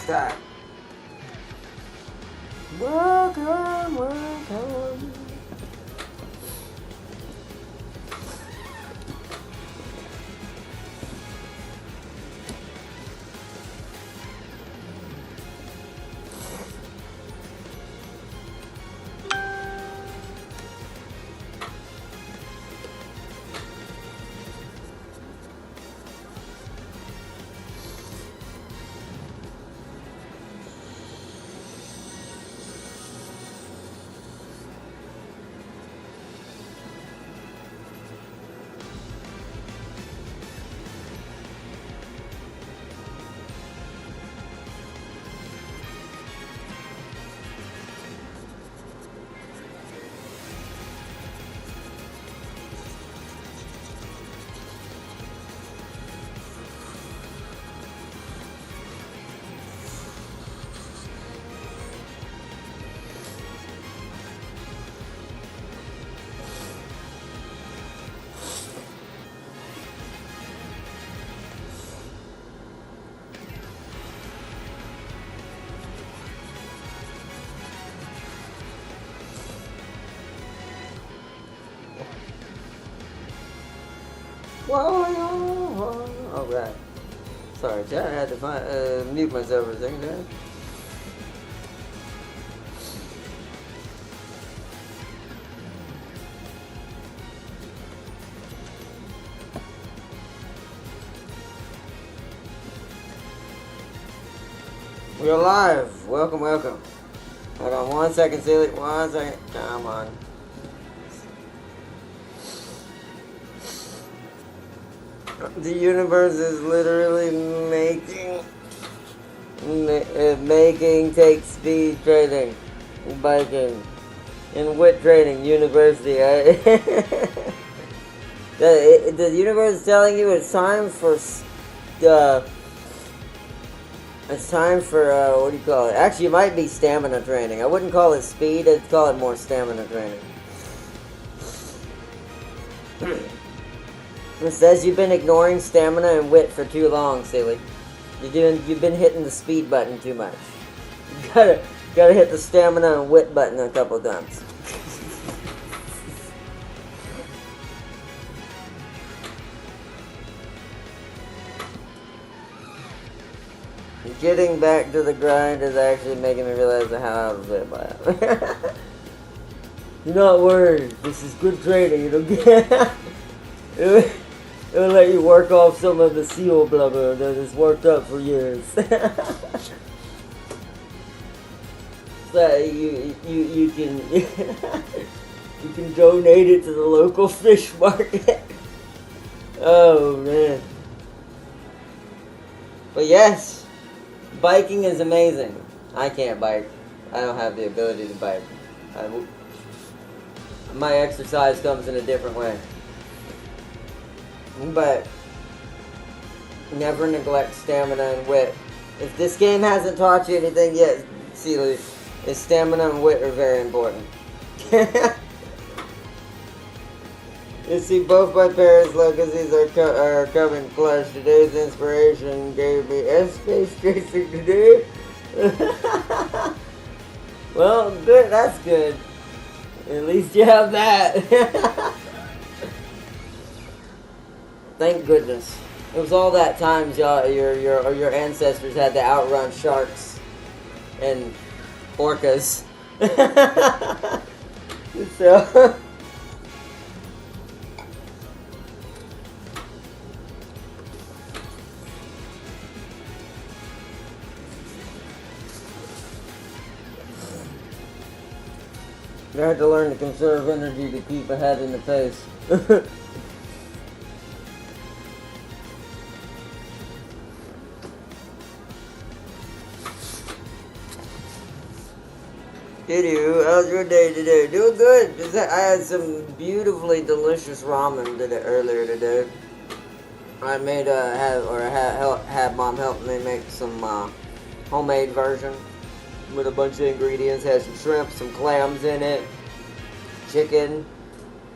time. Welcome, welcome. Alright. Sorry, chat. I had to mute myself for a second there. We're live. Welcome, welcome. Hold on 1 second, Silly. 1 second. Come on. The universe is literally making take speed trading, biking, and wit trading university. The universe is telling you it's time for what do you call it? Actually, it might be stamina training. I wouldn't call it speed. I'd call it more stamina training. It says you've been ignoring stamina and wit for too long, silly. You've been hitting the speed button too much. You gotta hit the stamina and wit button a couple times. Getting back to the grind is actually making me realize how out of it I am. You're not worried. This is good trading. It'll let you work off some of the seal blubber that has worked up for years. So you can you can donate it to the local fish market. Oh man. But yes, biking is amazing. I can't bike. I don't have the ability to bike. My exercise comes in a different way. But never neglect stamina and wit. If this game hasn't taught you anything yet, Sealy, stamina and wit are very important. You see, both my parents' legacies are coming clutch. Today's inspiration gave me space chasing today. Well, good. That's good. At least you have that. Thank goodness. It was all that times your ancestors had to outrun sharks and orcas. So they had to learn to conserve energy to keep ahead in the pace. Anywho, how's your day today? Doing good. I had some beautifully delicious ramen earlier today. I made had mom help me make some homemade version with a bunch of ingredients. Had some shrimp, some clams in it, chicken.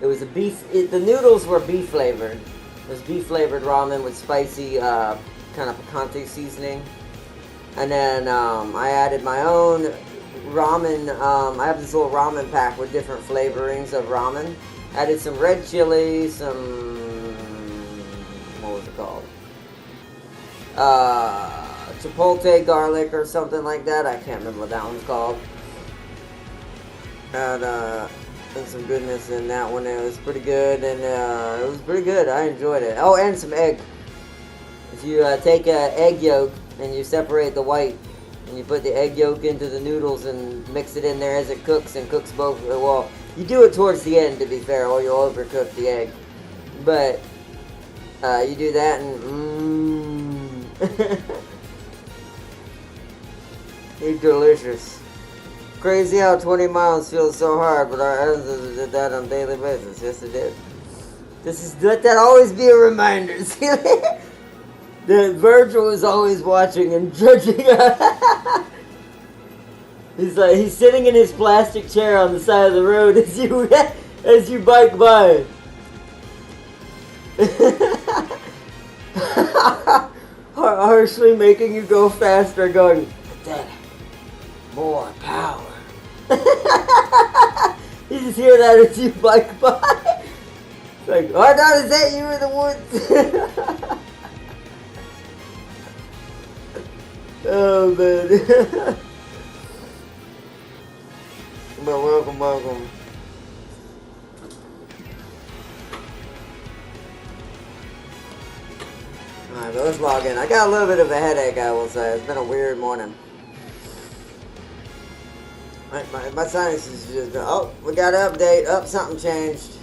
It was the noodles were beef flavored. It was beef flavored ramen with spicy kind of picante seasoning. And then I added my own ramen. I have this little ramen pack with different flavorings of ramen. Added some red chili, some, what was it called? Chipotle garlic or something like that. I can't remember what that one's called. And some goodness in that one. It was pretty good, and it was pretty good. I enjoyed it. Oh, and some egg. If you take an egg yolk and you separate the white, and you put the egg yolk into the noodles and mix it in there as it cooks, and cooks both. Well, you do it towards the end, to be fair, or you'll overcook the egg. But you do that, and it's delicious. Crazy how 20 miles feels so hard, but our ancestors did that on a daily basis. Yes, it did. Let that always be a reminder. See, that Virgil is always watching and judging us. He's sitting in his plastic chair on the side of the road as you bike by. Harshly making you go faster, going, "That more power." You just hear that as you bike by. It's like, oh, I thought, is that you in the woods? Oh, man. But welcome. Alright, but let's log in. I got a little bit of a headache, I will say. It's been a weird morning. My sinuses just been, oh, we got an update. Oh, something changed.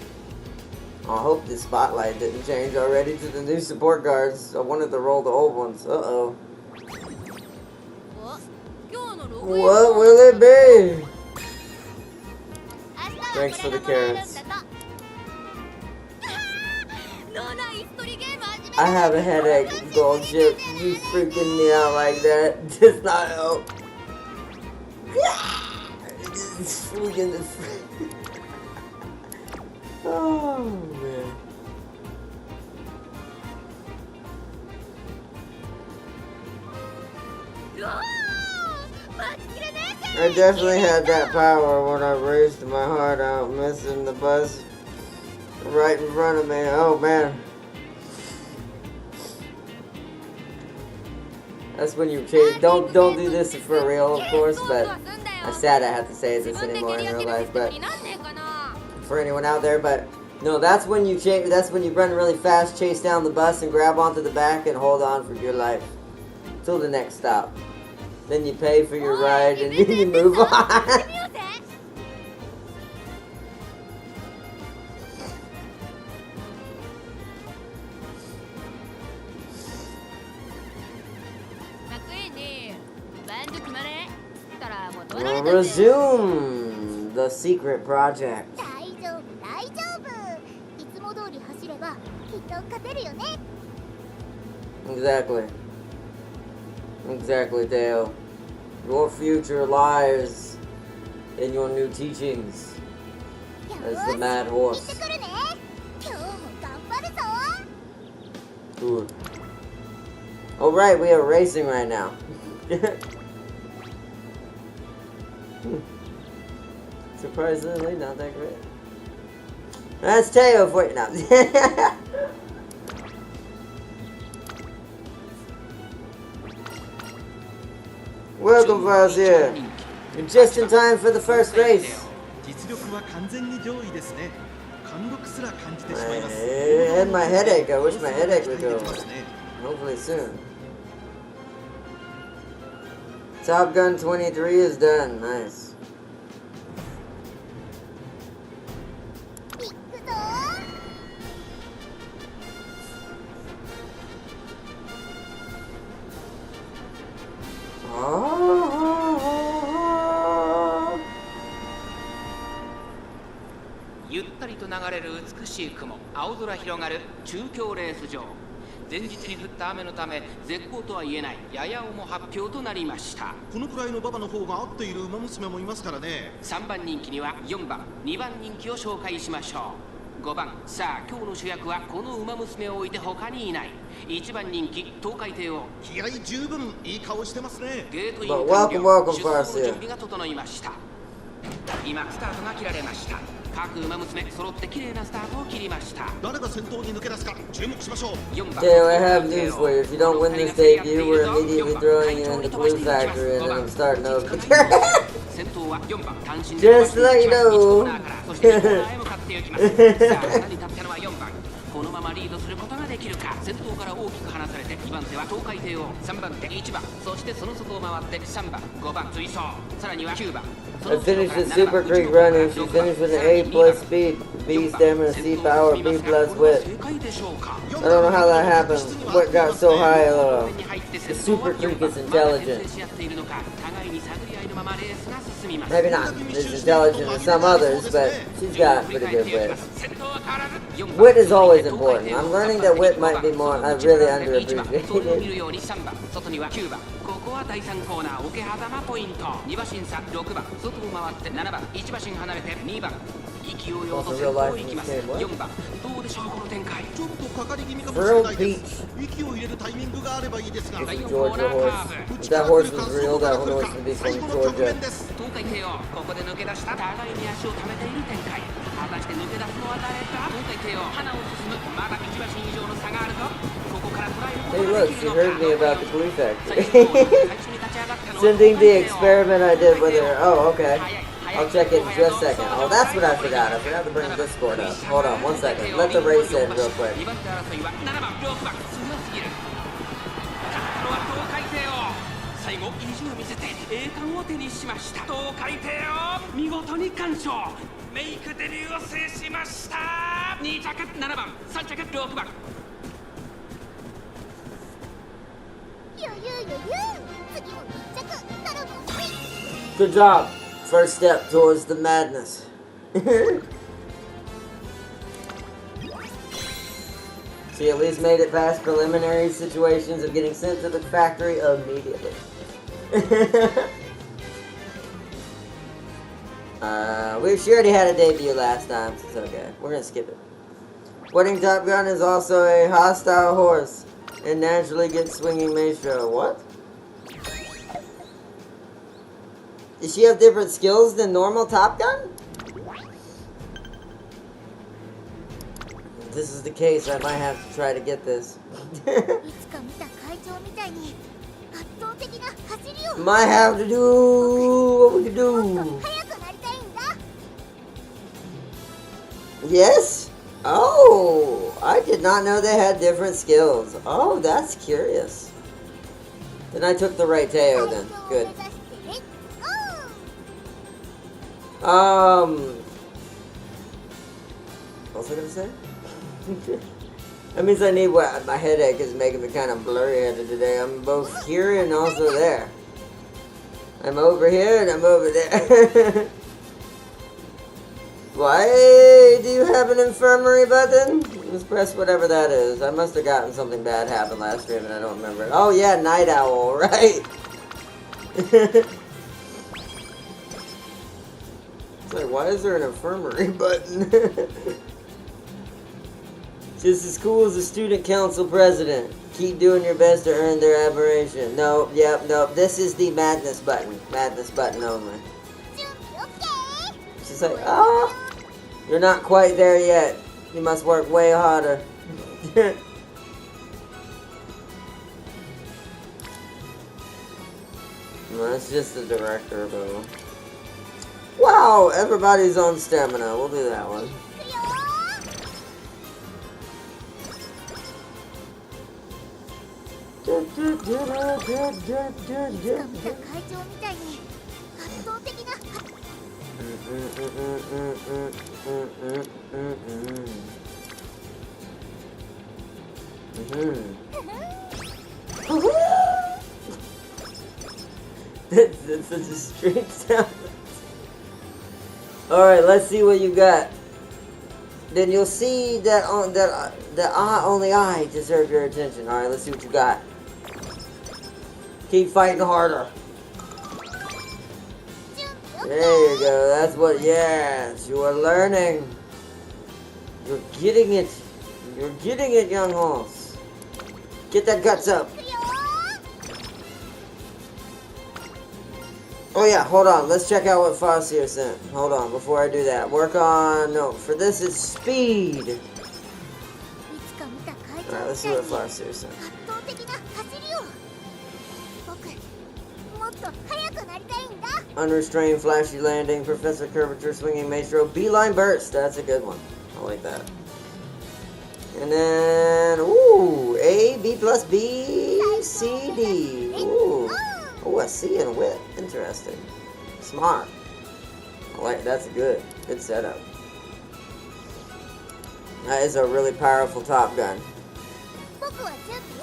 I hope the spotlight didn't change already to the new support guards. I wanted to roll the old ones. Uh-oh. What will it be? Thanks for the carrots. I have a headache, Gold Chip. You freaking me out like that. Just not help. Oh, man. I definitely had that power when I raced my heart out, missing the bus right in front of me. Oh, man. That's when you chase. Don't do this for real, of course, but I'm sad I have to say this anymore in real life, but for anyone out there, but no, that's when you chase. That's when you run really fast, chase down the bus, and grab onto the back and hold on for your life till the next stop. Then you pay for your ride and then you move on. We'll resume the secret project. Exactly, Dale. Your future lies in your new teachings as the mad horse. Good. Oh right, we are racing right now. Surprisingly, not that great. That's Teo for you now. Welcome, Fazia. You're just in time for the first race. I had my headache. I wish my headache would go away. Hopefully soon. Top Gun 23 is done. Nice.ゆったりと流れる美しい雲、青空広がる中京レース場。前日に降った雨のため絶好とは言えないやや重発表となりました。このくらいの馬場の方が合っている馬娘もいますからね。3番人気には4番、2番人気を紹介しましょう。5番さあ今日の主役はこの馬娘を置いて他にいない1番人気東海帝王気合十分いい顔してますね。ゲートイン But 完 welcome, 了 welcome, 出走の Farseer. 準備が整いました今スタートが切られました各馬娘揃って綺麗なスタートを切りました誰が先頭に抜け出すか注目しましょう。4番 Teo, I have news for you. If you don't win this debut, we're immediately throwing you in the glue factory and then I'm starting over. 先頭は4番単身 Just to let you know. そしてコーナーへ向かっていきますさあ下に立ったのは4番このままリードすることができるか先頭から大きく離されて2番手は東海帝王3番手1番そしてその外を回って3番5番追走さらには9番 I finished the Super Creek running. She finished with an A plus speed, B stamina, C power, B plus wit. I don't know how that happened. What got so high? The Super Creek is intelligent. Maybe not as intelligent as some others, but she's got pretty good wit. Wit is always important. I'm learning that wit might be more really underappreciated. ここは第3コーナー桶狭間ポイント2馬身差6番外を回って7番1馬身離れて2番勢いを落とせるといきます4番どうでしょうこの展開ちょっとかかり気味かもしれないです。息を入れるタイミングがあればいいですが。 It's a Georgia horse. If that horse was real, that horse would be from Georgia. 東海帝王ここで抜け出した互いに足を溜めている展開果たして抜け出すのは誰か東海帝王花を進むまだ1馬身以上の差があるぞここから捉えること Hey, が look, でき she るのか heard me about the glue 最 factory. 初に立ち上がったのは Sending 東 the 海帝王 experiment I did with her. Oh, okay. I'll check it in just a second. Oh, that's what I forgot. I forgot to bring Discord up. Hold on, 1 second. Let the race end real quick. 2番手争いは7番6番強すぎる勝ったのは東海帝王最後意地を見せて栄冠を手にしました東海帝王見事に完勝メイクデビューを制しました2着7番3着6番 Good job. First step towards the madness. She at least made it past preliminary situations of getting sent to the factory immediately. She already had a debut last time, so it's okay. We're gonna skip it. Wedding Top Gun is also a hostile horse and naturally gets swinging maestro. What? Does she have different skills than normal Top Gun? If this is the case, I might have to try to get this. Might have to do what we can do. Yes? Oh, I did not know they had different skills. Oh, that's curious. Then I took the right Teo then. Good. What was I gonna say? That means I need what my headache is making me kind of blurry headed today. I'm both here and also there. I'm over here and I'm over there. Why do you have an infirmary button? Just press whatever that is. I must have gotten something bad happen last stream and I don't remember it. Oh yeah, Night Owl, right? It's like, why is there an infirmary button? Just as cool as a student council president. Keep doing your best to earn their admiration. No, yep, no. This is the madness button. Madness button only. She's like, ah, you're not quite there yet. You must work way harder. No, that's just the director, though. Wow, everybody's on stamina. We'll do that one. That's such a strange sound. Alright, let's see what you got. Then you'll see that only I deserve your attention. Alright, let's see what you got. Keep fighting harder. There you go. That's what, yes, you are learning. You're getting it. You're getting it, young horse. Get that guts up. Oh yeah, hold on. Let's check out what Farseer sent. Hold on, before I do that. Work on... No, for this it's speed. Alright, let's see what Farseer sent. Unrestrained, flashy landing, Professor Curvature, swinging maestro, beeline burst. That's a good one. I like that. And then, ooh, A, B plus B, C, D. Ooh, a C and a whip. Interesting. Smart. I like. That's good. Good setup. That is a really powerful Top Gun.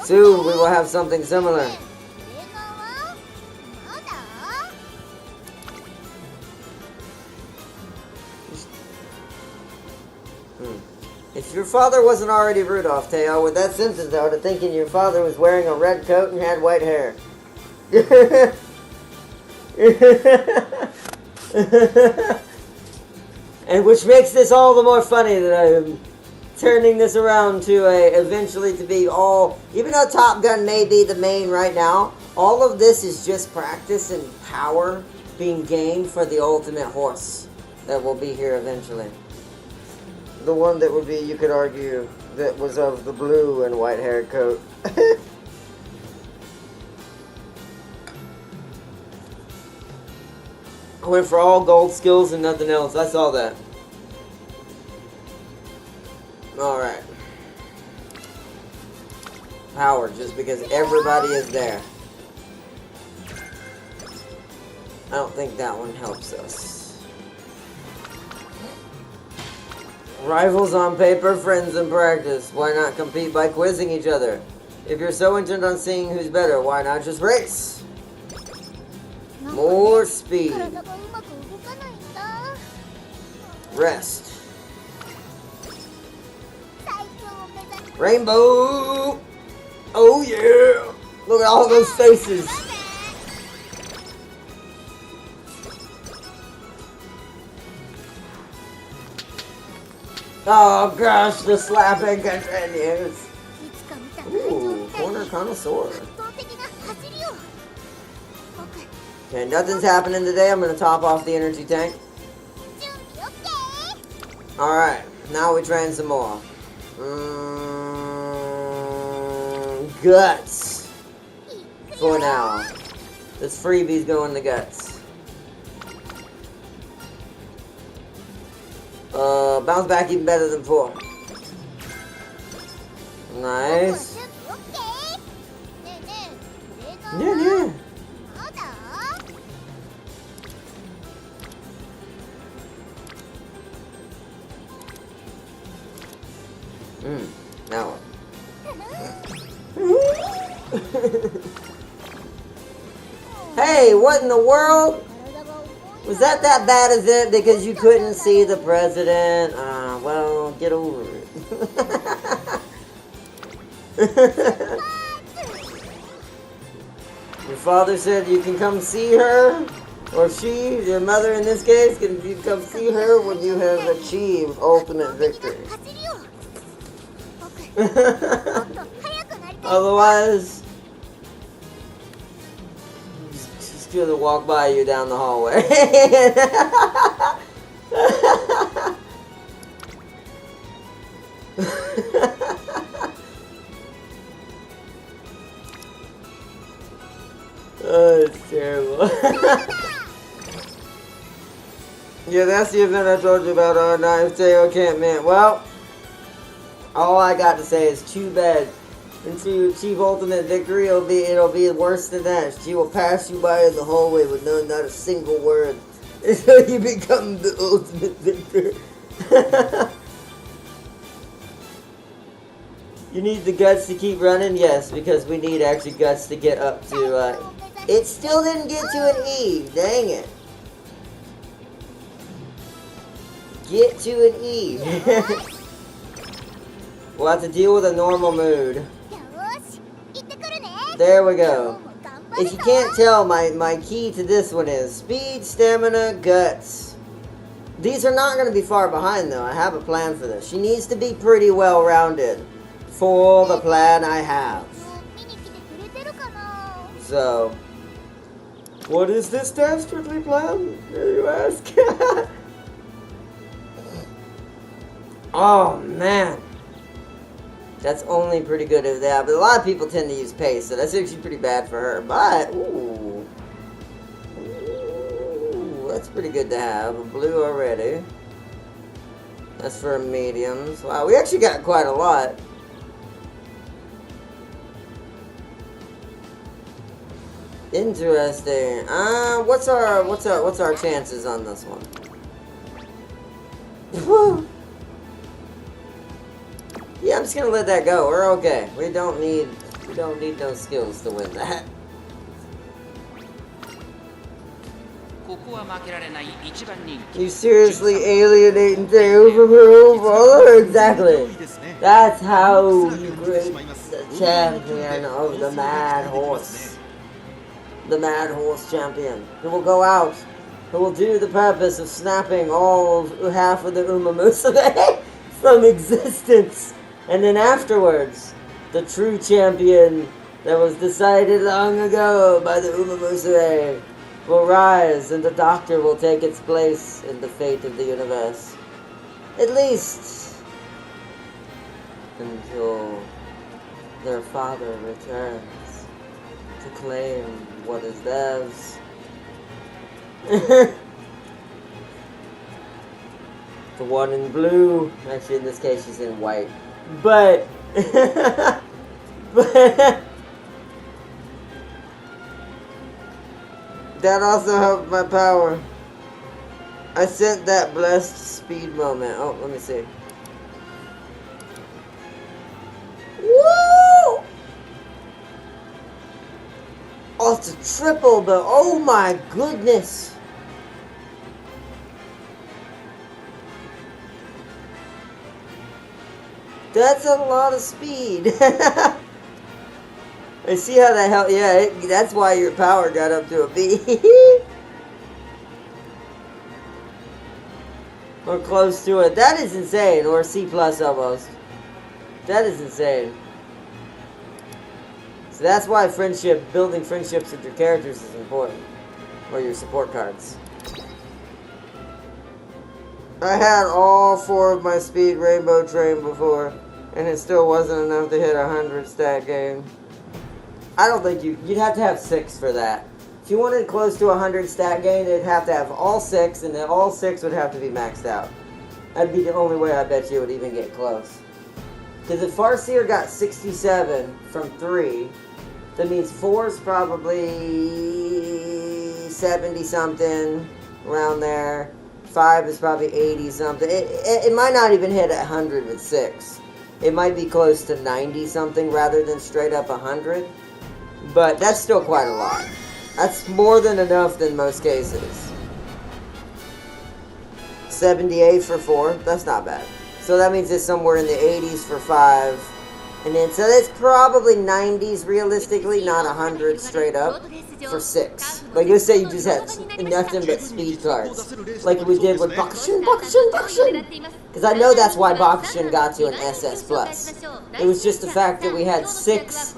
Soon we will have something similar. If your father wasn't already Rudolph, Teo, with that sentence I would have thinking your father was wearing a red coat and had white hair. And which makes this all the more funny that I am turning this around to eventually to be all, even though Top Gun may be the main right now, all of this is just practice and power being gained for the ultimate horse that will be here eventually. The one that would be, you could argue, that was of the blue and white hair coat. I went for all gold skills and nothing else. I saw that. Alright. Power, just because everybody is there. I don't think that one helps us. Rivals on paper, friends in practice. Why not compete by quizzing each other? If you're so intent on seeing who's better, why not just race? More speed. Rest. Rainbow! Oh yeah! Look at all those faces! Oh gosh, the slapping continues. Ooh, corner connoisseur. Okay, nothing's happening today. I'm gonna top off the energy tank. Alright, now we train some more. Guts. For now. This freebie's going to guts. Bounce back even better than 4. Nice. Yeah. Now what? Hey, what in the world? Was that bad as it because you couldn't see the president? Well, get over it. Your father said you can come see her, or she, your mother in this case, can you come see her when you have achieved ultimate victory. Otherwise, she's gonna walk by you down the hallway. Oh, it's terrible. Yeah, that's the event I told you about. Knife Tail can't man. Well, all I got to say is too bad. Until you achieve ultimate victory, it'll be worse than that. She will pass you by in the hallway with not a single word until you become the ultimate victor. You need the guts to keep running? Yes, because we need actually guts to get up to, it still didn't get to an E. Dang it. Get to an E. We'll have to deal with a normal mood. There we go. If you can't tell, my key to this one is speed, stamina, guts. These are not going to be far behind, though. I have a plan for this. She needs to be pretty well-rounded for the plan I have. So, what is this dastardly plan, you ask? Oh, man. That's only pretty good at that. But a lot of people tend to use pace, so that's actually pretty bad for her. But, ooh. Ooh, that's pretty good to have. A blue already. That's for mediums. Wow, we actually got quite a lot. Interesting. What's our chances on this one? Yeah, I'm just gonna let that go. We're okay. We don't need no skills to win that. You seriously alienating Tails from her own father? Exactly. That's how you create the champion of the Mad Horse. The Mad Horse champion. Who will go out. Who will do the purpose of snapping all half of the Umamusume from existence. And then afterwards, the true champion that was decided long ago by the Umamusume will rise, and the Doctor will take its place in the fate of the universe. At least until their father returns to claim what is theirs. The one in blue, actually in this case she's in white. But that also helped my power. I sent that blessed speed moment. Oh, let me see. Woo! Oh, it's a triple, but oh my goodness. That's a lot of speed. I see how that helped. Yeah, that's why your power got up to a B. Or close to it. That is insane. Or C plus almost. That is insane. So that's why building friendships with your characters is important. Or your support cards. I had all 4 of my speed rainbow train before, and it still wasn't enough to hit 100 stat gain. I don't think you'd have to have 6 for that. If you wanted close to 100 stat gain, it'd have to have all 6, and then all 6 would have to be maxed out. That'd be the only way I bet you would even get close. Because if Farseer got 67 from 3, that means 4 is probably 70 something, around there. 5 is probably 80 something. It might not even hit 100 with 6. It might be close to 90 something rather than straight up 100. But that's still quite a lot. That's more than enough in most cases. 78 for 4. That's not bad. So that means it's somewhere in the 80s for 5. And then, so that's probably 90s realistically, not 100 straight up for 6. Like, let's say you just had nothing but speed cards. Like we did with Bakushin. Because I know that's why Bakushin got you an SS+. It was just the fact that we had 6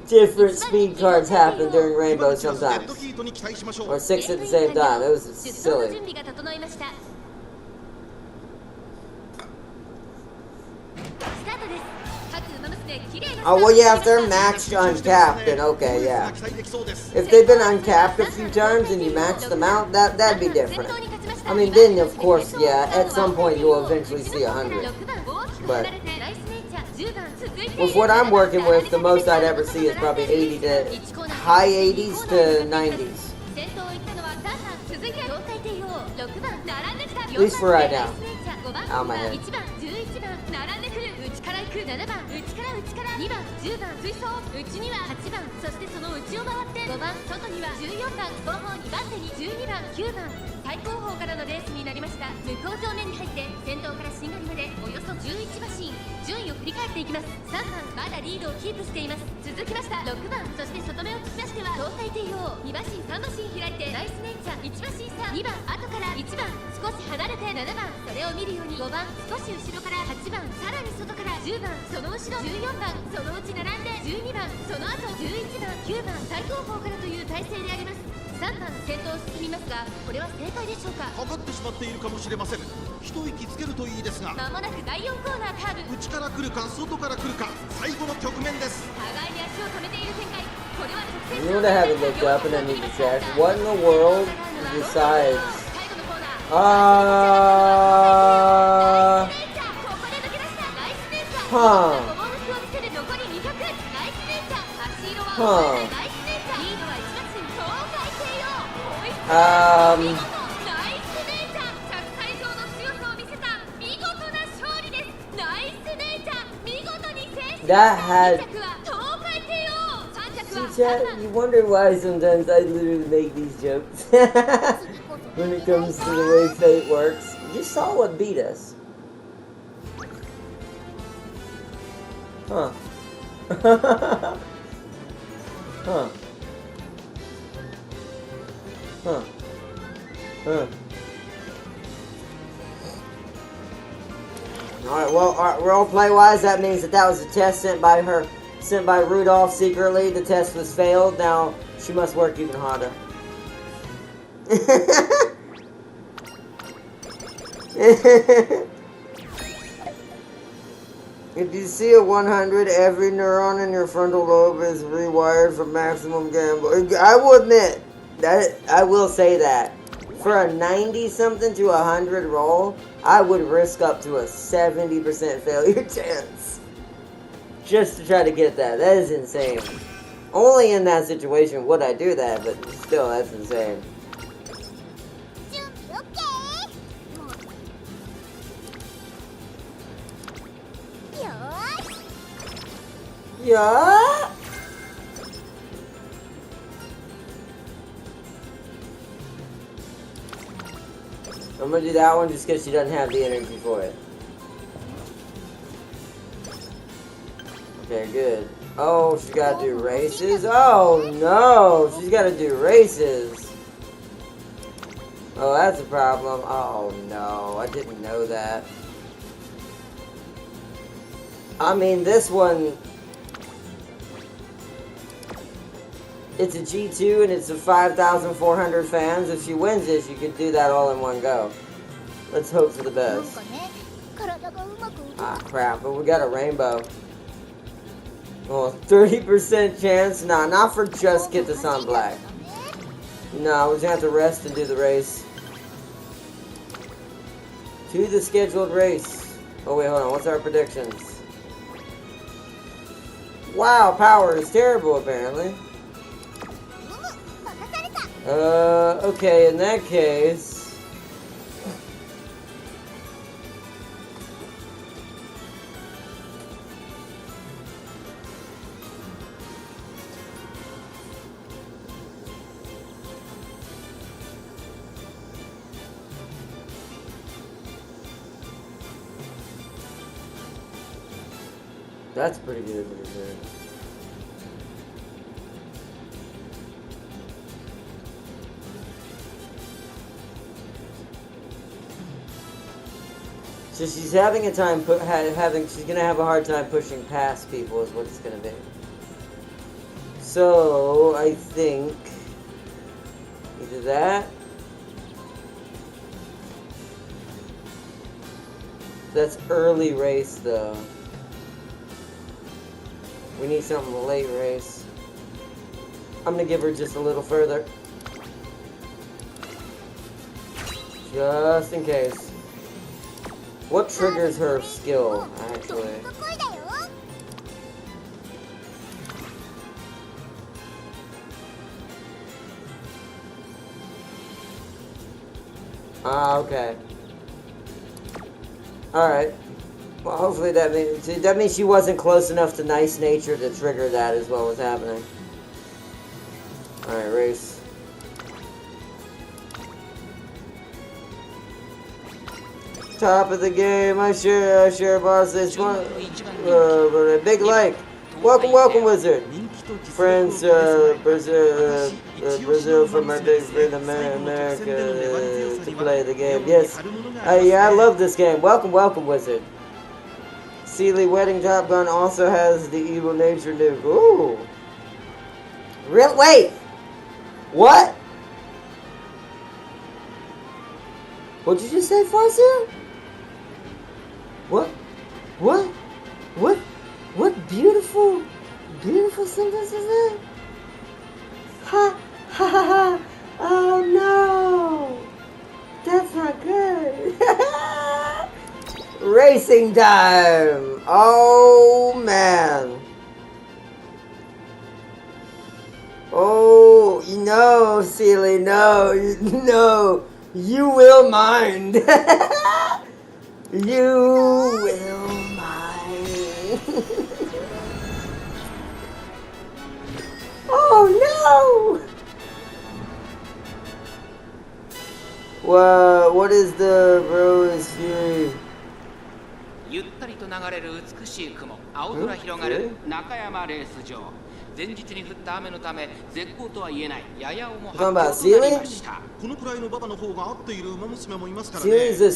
different speed cards happen during Rainbow sometimes. Or 6 at the same time. It was silly. Oh, well, yeah, if they're maxed uncapped, then okay, yeah. If they've been uncapped a few times and you max them out, that'd be different. I mean, then, of course, yeah, at some point you'll eventually see 100. But with what I'm working with, the most I'd ever see is probably 80 to high 80s to 90s. At least for right now. Out of my head. 7番内から内から2番10番追走内には8番そしてその内を回って5番外には14番後方2番手に12番9番最後方からのレースになりました。向こう上面に入って先頭からしんがりまでおよそ11馬身順位を振り返っていきます。3番まだリードをキープしています。続きました6番そして外目をつきましては東海帝王2馬身3馬身開いてナイスネイチャー1番審査、2番後から1番少し離れて7番それを見るように5番少し後ろから8番さらに外から10番その後ろ14番そのうち並んで12番その後11番9番最後方からという体勢であります。3番先頭進みますがこれは正解でしょうか。かかってしまっているかもしれません。一息つけるといいですが、まもなく第4コーナーカーブ、内から来るか外から来るか最後の局面です。互いに足を止めている展開。これは直線 You know what I haven't looked up and I need to check? What in the world decides? 最後のコーナーUh, ここで抜け出したナイスネイチャー。はあごぼう抜きを見せる残り2曲。ナイスネイチャー。足色ははあナイスネイチャー。リードは1月東海帝王。追いつく見事ナイスネイチャー。着海上の強さを見せた見事な勝利です。ナイスネイチャー。見事に制し That had- 2着は東海帝王。3着 see, は chat, 3番 you wonder why sometimes I literally make these jokes when it comes to the way fate works. You saw what beat us. Huh. Huh. Huh. Huh. Alright, well, roleplay wise, that means that was a test sent by Rudolph secretly. The test was failed. Now she must work even harder. If you see a 100, every neuron in your frontal lobe is rewired for maximum gamble. I will admit that I will say that for a 90 something to 100 roll, I would risk up to a 70% failure chance just to try to get that. That is insane. Only in that situation would I do that, but still, that's insane. Yeah. I'm gonna do that one just because she doesn't have the energy for it. Okay, good. Oh, she's gotta do races? Oh no! She's gotta do races! Oh, that's a problem. Oh no, I didn't know that. I mean, this one... It's a G2 and it's a 5,400 fans. If she wins this, you could do that all in one go. Let's hope for the best. Ah, crap, but we got a rainbow. Well, 30% chance? Nah, not for just get this on black. No, we're gonna have to rest and do the race. To the scheduled race. Oh, wait, hold on. What's our predictions? Wow, power is terrible, apparently. Okay, in that case... That's pretty good. So she's having a time she's gonna have a hard time pushing past people is what it's gonna be. So I think either that. That's early race though. We need something late race. I'm gonna give her just a little further. Just in case. What triggers her skill, actually? Ah, okay. Alright. Well, hopefully that means she wasn't close enough to nice nature to trigger that as what was happening. Alright, race. Top of the game, I share boss this one. Big like. Welcome, wizard. Friends, Brazil for my big friend America to play the game. Yes. Yeah, I love this game. Welcome, welcome, Wizard. Sealy Wedding Top Gun also has the Evil Nature nuke. Ooh. Real? Wait. What? What'd you just say, Fazio? What? What? What? What beautiful, beautiful sentence is that? Ha ha ha ha! Oh no! That's not good. Racing time! Oh man! Oh no, Sealy, no, no! You will mind. You will mind. Oh no! Wow, what is the Rose Fury? ゆったりと流れる美しい雲、青空広がる中山レース場。前日に降った雨のため絶好とは言えないやや重発表となりました。このくらいのババの方が合っている馬娘もいますからね。Sealy is a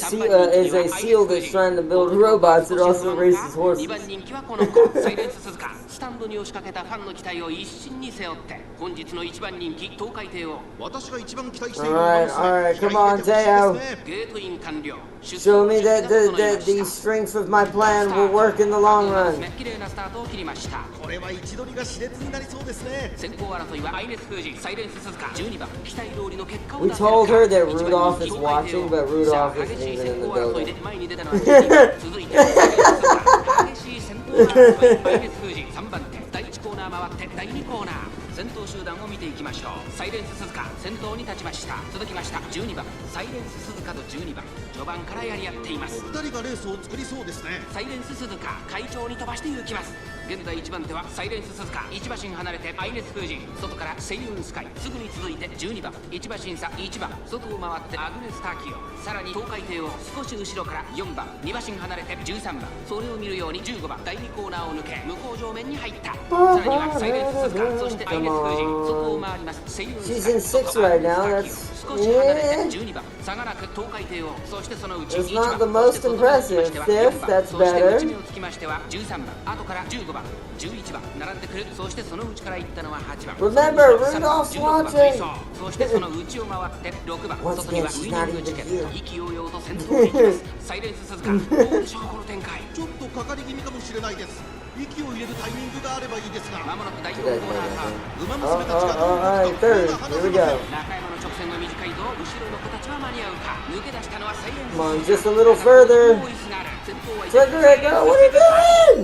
seal that's trying to build robots that also races horses. 2番人気はこの子、サイレンス鈴鹿。スタンドに押しかけたファンの期待を一身に背負って、本日の1番人気東海帝王。私が一番期待している Alright, come on, Teo. ゲートイン完了。Show me that the strength of my plan will work in the long run. 綺麗なスタートを切りました。これは位置取りが熾烈になりそうですね。先行争いはアイネス封じ、サイレンス鈴鹿12番、期待通りの結果を We 出せるか。 told her that Rudolph is watching, but Rudolph isn't 激しい even 先 in the 行争い building. で前に出たのは12番、続いてサイレンス鈴鹿。激しい先行争い、アイネス封じ3番手、第1コーナー回って第2コーナー。先頭集団を見ていきましょう。サイレンス鈴鹿先頭に立ちました。続きました12番サイレンス鈴鹿と12番、序盤からやり合っています。2人がレースを作りそうですね。サイレンス鈴鹿会長に飛ばして行きます。現在1番手はサイレンス鈴鹿、1馬身離れてアイネス封じ、外からセイウンスカイ、すぐに続いて12番1馬身差1番、外を回ってアグネスターキオ、さらに東海帝王少し後ろから4番2馬身離れて13番、それを見るように15番第2コーナーを抜け向こう上面に入った。さらにはサイレンス鈴鹿、そしてアイネス封じ、外を回りますセイウンスカイ、外アグネスターキオ、少し離れて12番差がなく東海帝王、そしてそのうち1番、 It's not the most impressive. Fifth, that's そして better. 内目をつきましては13番、後から15番11番並んでくる。そしてその内から行ったのは8番 Remember, 3番 Rudolph's 16番 watching. そしてその内を回って6番、 Once 外には again, ウ she's ィニ not ング even チケッ here. ト、意気揚々と先頭に行きます。サイレンス鈴鹿、どうでしょうこの展開。ちょっとかかり気味かもしれないです。息を入れるタイミングがあればいいですが。まもなく第4コーナーターン。馬娘たちが Alright, third. Here we go. 中山の直線は短いぞ。後ろの子たちは間に合うか。抜け出したのはサイレンス Come on, 鈴 just 鹿。 a little further. 多いすがある。先頭は Frederick, what are you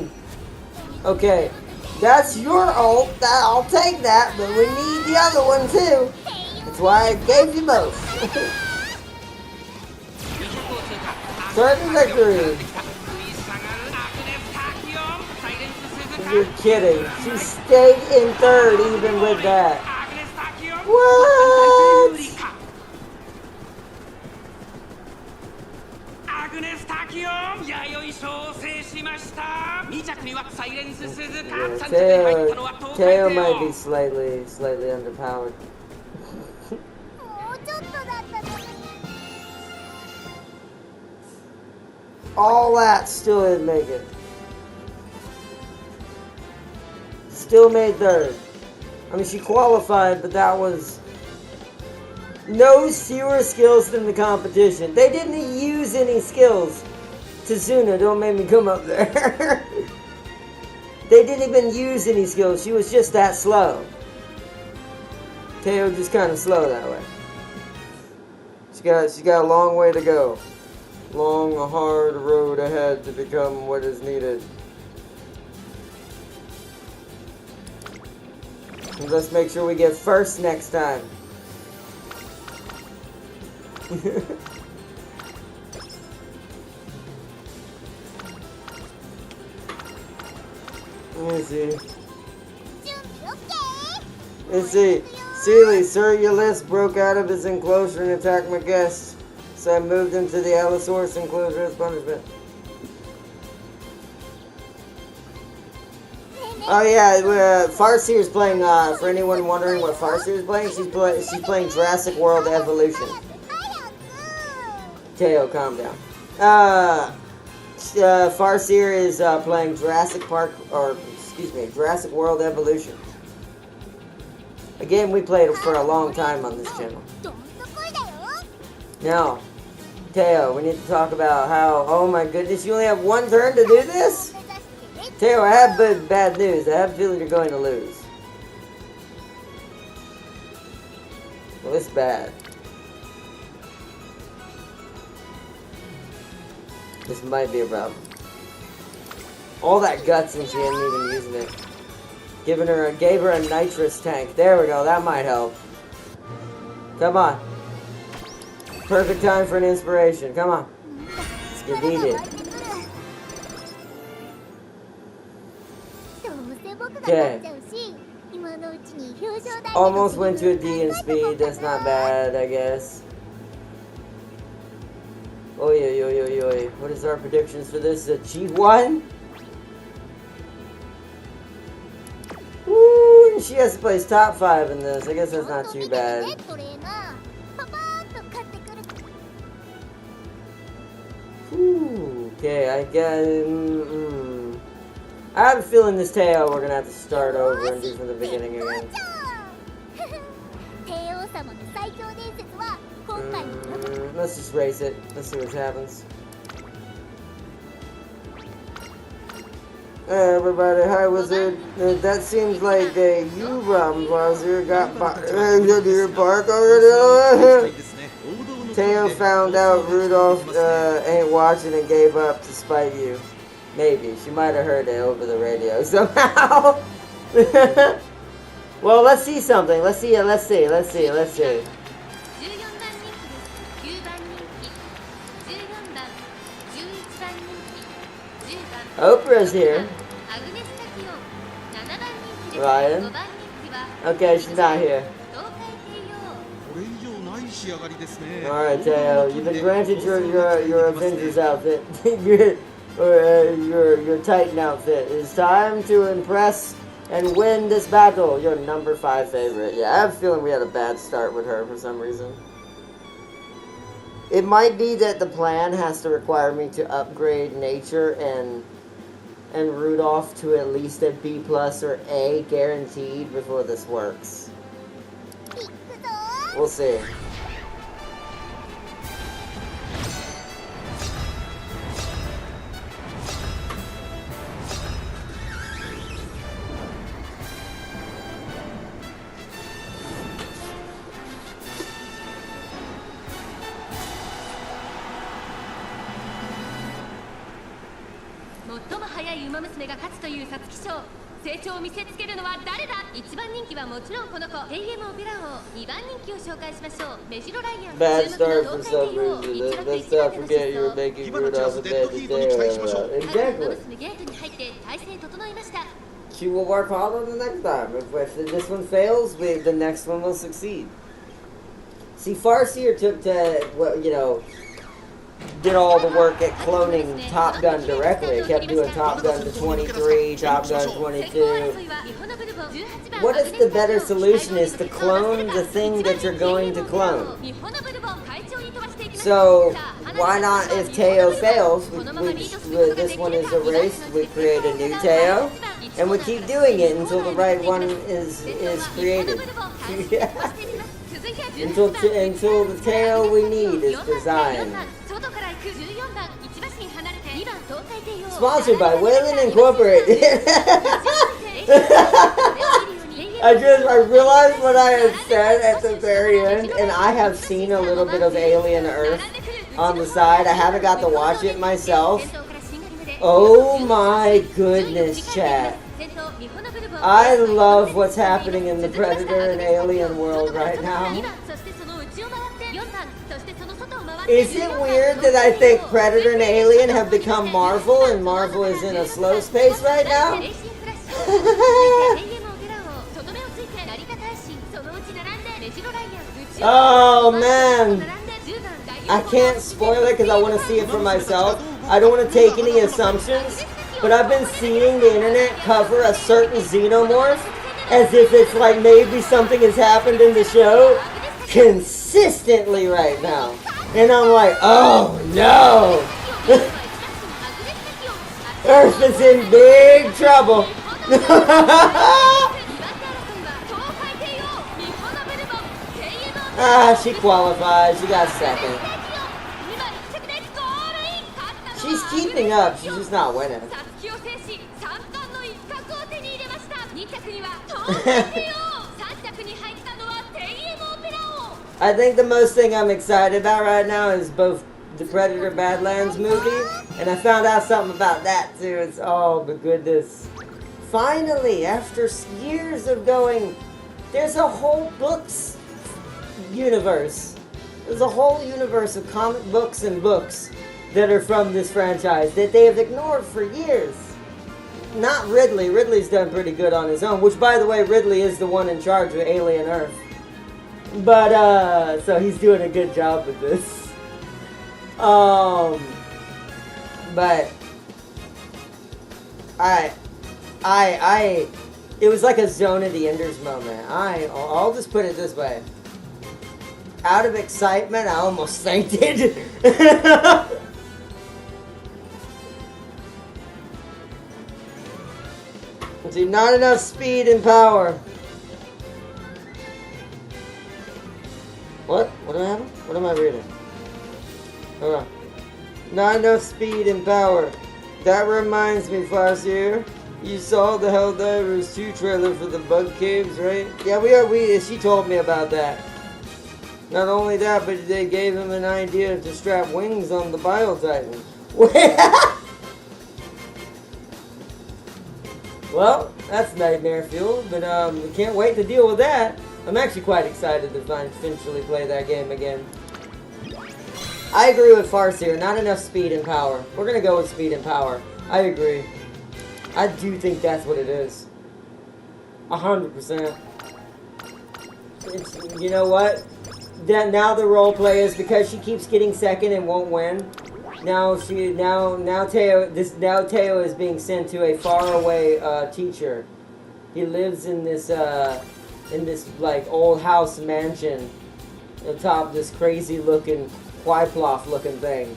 doing? Okay, that's your ult. I'll take that, but we need the other one too. That's why I gave you both. Certain victory. You're kidding. She stayed in third even with that. What? アグネスタキオン、弥生賞を制しました。2着にはサイレンス鈴鹿、3着に入ったのは東海 Teo 帝 might 王 be slightly underpowered. All that still didn't make it. Still made third. I mean, she qualified, but that was no fewer skills than the competition. They didn't use any skills. Tazuna, don't make me come up there. They didn't even use any skills. She was just that slow. Teo just kind of slow that way. She got a long way to go. Long, hard road ahead to become what is needed. And let's make sure we get first next time. Let me see. Let's see. Sealy, sir, your list broke out of his enclosure and attacked my guests. So I moved him to the Allosaurus enclosure as punishment. Oh yeah, Farseer is playing. For anyone wondering what Farseer is playing, she's playing Jurassic World Evolution. Teo, calm down. Farseer is playing Jurassic World Evolution. A game we played for a long time on this channel. Now, Teo, we need to talk about how. Oh my goodness, you only have one turn to do this. Teo, I have bad news. I have a feeling you're going to lose. Well, it's bad. This might be a problem. All that guts and she hadn't even using it. Gave her a nitrous tank. There we go. That might help. Come on. Perfect time for an inspiration. Come on. You need it. Okay. Almost went to a D in speed. That's not bad, I guess. Oi, oi, oi, oi, oi. What is our predictions for this? Achieve one? Woo! She has to place top 5 in this. I guess that's not too bad. Ooh, okay, I guess. I have a feeling this Teo we're gonna have to start over and do from the beginning again. Let's just race it. Let's see what happens. Hey everybody, hi Wizard. That seems like a Umamusume got into your park already. Teo found out Rudolph ain't watching and gave up to spite you. Maybe. She might have heard it over the radio somehow. Well, let's see something. Let's see. Oprah's here. Ryan. Okay, she's not here. Alright, Teo, you've been granted your Avengers outfit. your Titan outfit. It's time to impress and win this battle. Your number 5 favorite. Yeah, I have a feeling we had a bad start with her for some reason. It might be that the plan has to require me to upgrade Nature and Rudolph to at least a B+ or A guaranteed before this works. We'll see. Umamusume が勝つという皐月賞成長を見せつけるのは誰だ1番人気はもちろんこの子 AM オペラ王2番人気を紹介しましょうメジロライアン Bad start for some reason. Let's not forget you're making Rudolph a bad day. Exactly. She will work harder the next time. If this one fails, the next one will succeed. See, Farseer took to, well, you know, did all the work at cloning Top Gun directly. It kept doing Top Gun to 23, Top Gun 22. What if the better solution is to clone the thing that you're going to clone? So, why not, if Teo fails, this one is erased, we create a new Teo, and we keep doing it until the right one is created. until the Teo we need is designed. Sponsored by Wayland Incorporated. I realized what I had said at the very end, and I have seen a little bit of Alien Earth on the side. I haven't got to watch it myself. Oh my goodness, chat. I love what's happening in the Predator and Alien world right now. Is it weird that I think Predator and Alien have become Marvel and Marvel is in a slow space right now? Oh man, I can't spoil it because I want to see it for myself. I don't want to take any assumptions, but I've been seeing the internet cover a certain xenomorph as if it's like maybe something has happened in the show consistently right now. And I'm like, oh no! Earth is in big trouble. She qualified. She got second. She's keeping up. She's just not winning. I think the most thing I'm excited about right now is both the Predator Badlands movie, and I found out something about that too. It's, oh my goodness. Finally, after years of going, there's a whole books universe. There's a whole universe of comic books and books that are from this franchise that they have ignored for years. Not Ridley. Ridley's done pretty good on his own, which, by the way, Ridley is the one in charge of Alien Earth. But, so he's doing a good job with this. But it was like a Zone of the Enders moment. I'll just put it this way. Out of excitement, I almost fainted. See, not enough speed and power. What? What am I having? What am I reading? Hold on. Not enough speed and power. That reminds me, Farseer. You saw the Helldivers 2 trailer for the Bug Caves, right? Yeah, she told me about that. Not only that, but they gave him an idea to strap wings on the Biotitan. Well, that's nightmare fuel, but we can't wait to deal with that. I'm actually quite excited to eventually play that game again. I agree with Farseer, not enough speed and power. We're gonna go with speed and power. I agree. I do think that's what it is. 100%. You know what? Now the role play is because she keeps getting second and won't win. Now Teo is being sent to a faraway teacher. He lives in this like old house mansion atop this crazy looking Wyploff looking thing.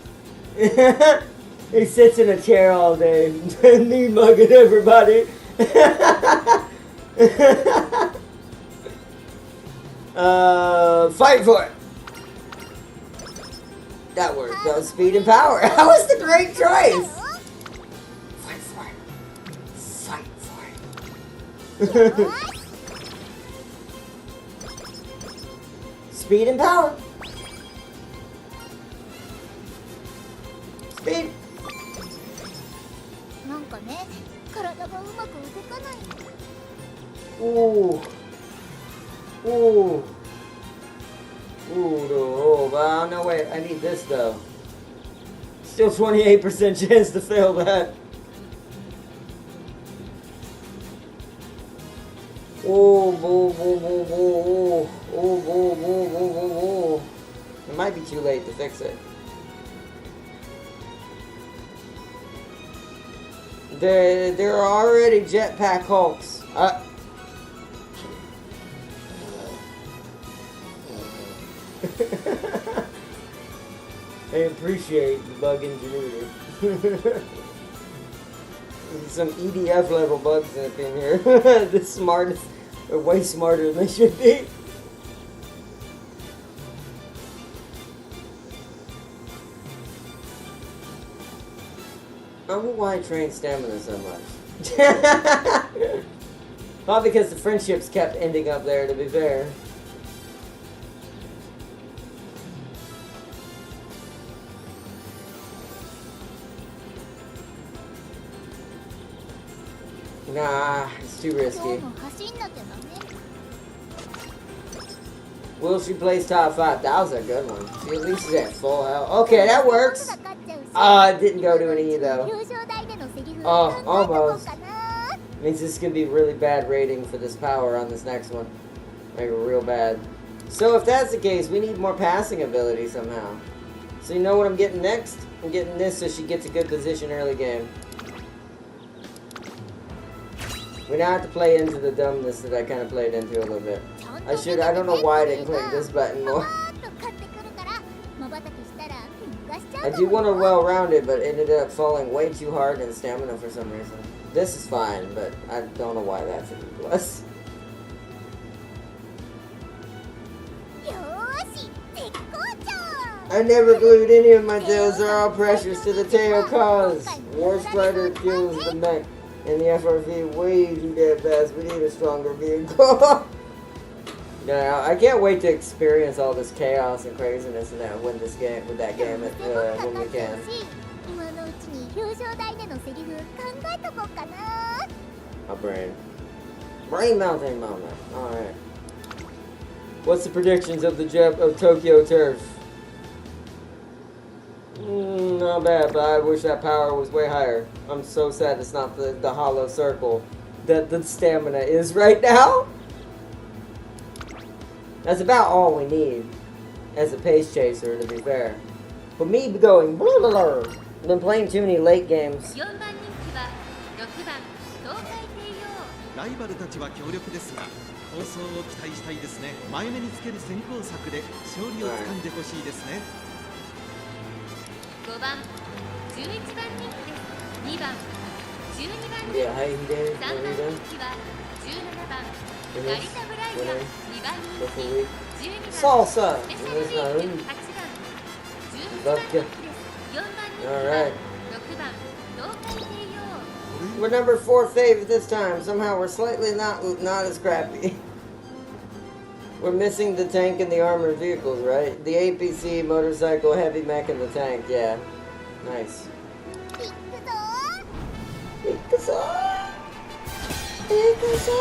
He sits in a chair all day, me mugging everybody. Fight for it. That worked. That was speed and power. That was the great choice. Fight for it. Fight for it. Speed and power. Speed. Ooh. Ooh. Ooh, oh, no, wait, I need this, though. Still 28% chance to fail that. Oh, it might be too late to fix it. There are already jetpack Hulks. I appreciate the bug ingenuity. Some EDF level bugs up in here. The smartest, or way smarter than they should be. I wonder why I trained stamina so much. Not because the friendships kept ending up there, to be fair. Nah, it's too risky. Will she place top 5? That was a good one. She at least is at full health. Okay, that works. It didn't go to an E though. Oh, almost. Means this is gonna be really bad rating for this power on this next one. Like real bad. So if that's the case, we need more passing ability somehow. So you know what I'm getting next? I'm getting this so she gets a good position early game. We now have to play into the dumbness that I kind of played into a little bit. I don't know why I didn't click this button more. I do want to well-round it, but ended up falling way too hard in stamina for some reason. This is fine, but I don't know why that's a plus. I never glued any of my tails. They're all pressures to the tail cause. War Spider kills the mech and the FRV way too damn fast. We need a stronger vehicle. Yeah, I can't wait to experience all this chaos and craziness and that win this game when we can. My brain. Brain melting moment. Alright. What's the predictions of the Tokyo turf? Not bad, but I wish that power was way higher. I'm so sad it's not the hollow circle that the stamina is right now. That's about all we need as a pace chaser, to be fair. But me going blah, blah, blah, been playing too many late games. ライバルたちは強力ですが、放送を期待したいですね。前目につける先行策で勝利を掴んでほしいですね。5番、11番人気です。2番、12番人気。Yeah, how you doing? 3番人気は17番、成田ブライアン。2番人気、12番、Salsa. スペシャルウィーク、8番、12番人気です。4番人気は6番、東海帝王。We're number 4 fave this time. Somehow we're slightly not as crappy. We're missing the tank and the armored vehicles, right? The APC, motorcycle, heavy mech, and the tank. Yeah, nice. Pikachu!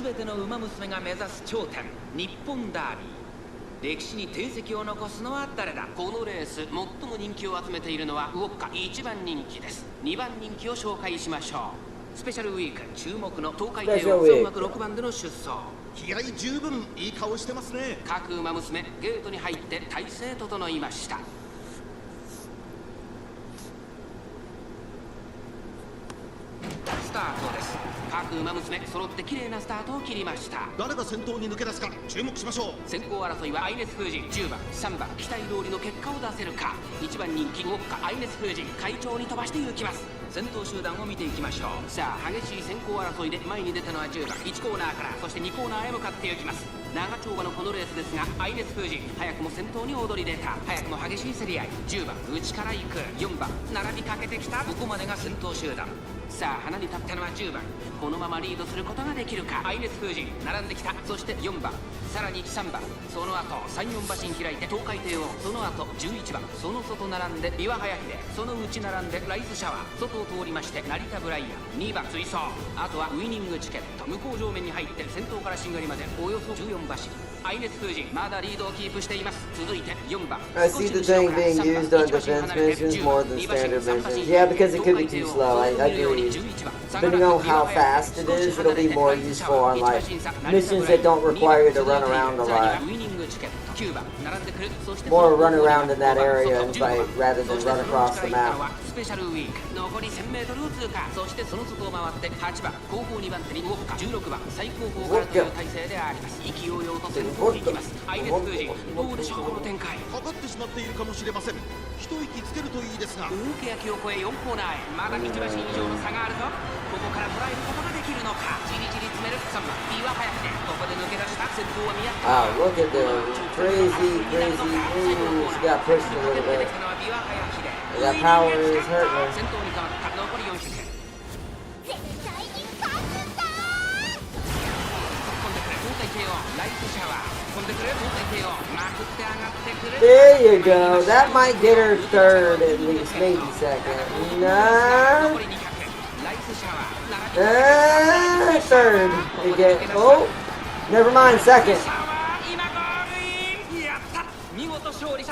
全ての馬娘が目指す頂点、日本ダービー。歴史に定石を残すのは誰だ。このレース最も人気を集めているのはウォッカ1番人気です。2番人気を紹介しましょう。スペシャルウィーク注目の東海帝王総幕6番での出走。気合十分いい顔してますね。各馬娘ゲートに入って体勢整いました。スタートです。各馬娘揃って綺麗なスタートを切りました。誰が先頭に抜け出すか注目しましょう。先行争いはアイネス風神10番3番期待通りの結果を出せるか。1番人気ウォッカアイネス風神会長に飛ばして行きます。先頭集団を見ていきましょう。さあ激しい先行争いで前に出たのは10番1コーナーからそして2コーナーへ向かって行きます。長丁場のこのレースですがアイネス風神早くも先頭に躍り出た。早くも激しい競り合い。10番内から行く。4番並びかけてきた。ここまでが先頭集団。さあ花に立ったのは10番。このままリードすることができるか。アイネス風神並んできた。そして4番さらに3番その後3、4馬身開いて東海帝王。その後11番その外並んで琵琶早秀。その内並んでライズシャワー。外を通りまして成田ブライアン。2番追走。あとはウイニングチケット。向こう上面に入って先頭からしんがりまでおよそ14馬身。アイネス風神まだリードをキープしています。続いて4番 I see the tank being used on defense missions more than standard missions. Yeah, because it could be too slow. I agree. Depending on how fast it is, it'll be more useful on like missions that don't require you to run around a lot. More run around in that area and fight rather than run across the map. スペシャルウィーク残り 1000m を通過。そしてその外を回って8番後方2番手にウォッカ16番最後方からという体勢であります。意気揚々と先頭に行きます。アイネス風神どうでしょうこの展開。かかってしまっているかもしれません。一息つけるといいですが。欅を越え4コーナーへ。まだ1馬身以上の差があるぞ。ここから捉えることができるのか。じりじり詰める3番琵琶早秀。ここで抜け出した先頭は宮田。Wow, look at the crazy moves. She got pushed a little bit. That power is hurting her. 先頭に変わった残り400。There you go. That might get her third at least, maybe second. Nah. Third. You get. Oh, never mind. Second.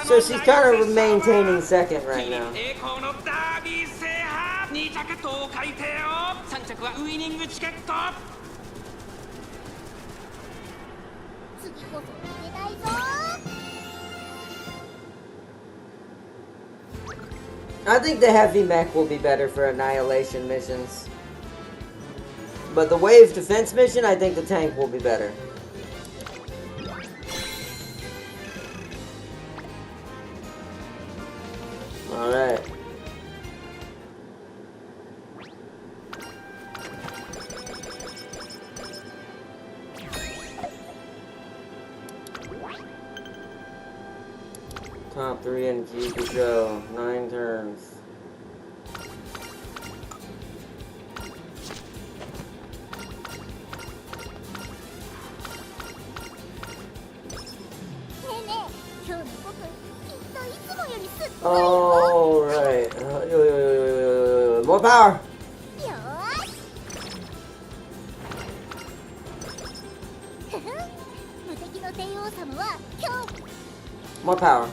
So she's kind of maintaining second right now. 着と書いてよ。3着はウイニングチケット。次こそ負けないぞ。 I think the heavy mech will be better for annihilation missions. But the wave defense mission, I think the tank will be better. Alright. Top 3 and keep the show. 9 turns. All right. More power. More power.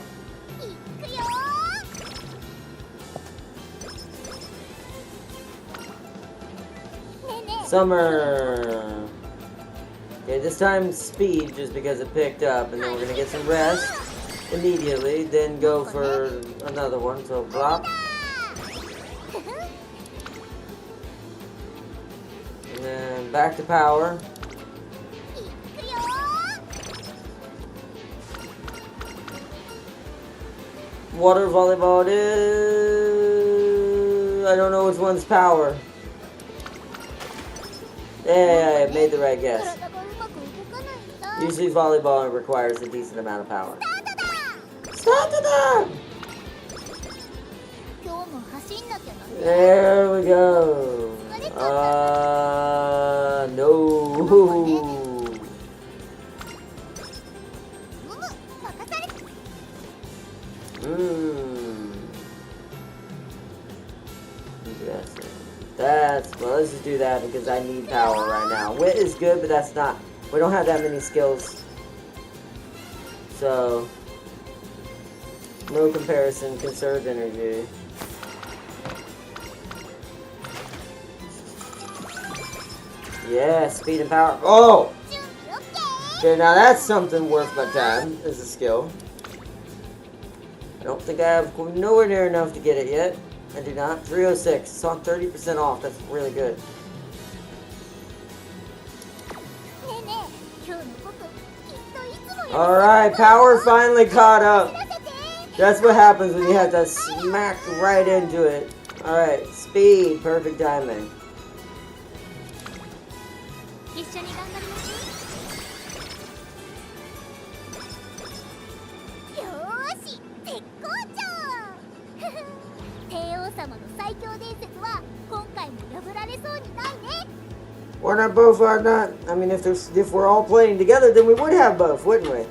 Summer. Okay, this time speed just because it picked up, and then we're gonna get some rest immediately, then go for another one, so blop. And then back to power. Water volleyball is... I don't know which one's power. Yeah, I made the right guess. Usually volleyball requires a decent amount of power. Start the time! There we go. No. Interesting. Well, let's just do that because I need power right now. Wit is good, but that's not, we don't have that many skills. So, no comparison, conserve energy. Yeah, speed and power. Oh! Okay, now that's something worth my time as a skill. I don't think I have nowhere near enough to get it yet. I do not. 306. It's on 30% off. That's really good. Alright, power finally caught up. That's what happens when you have to smack right into it. Alright, speed. Perfect timing. Or not both are not. I mean, if we're all playing together, then we would have both, wouldn't we?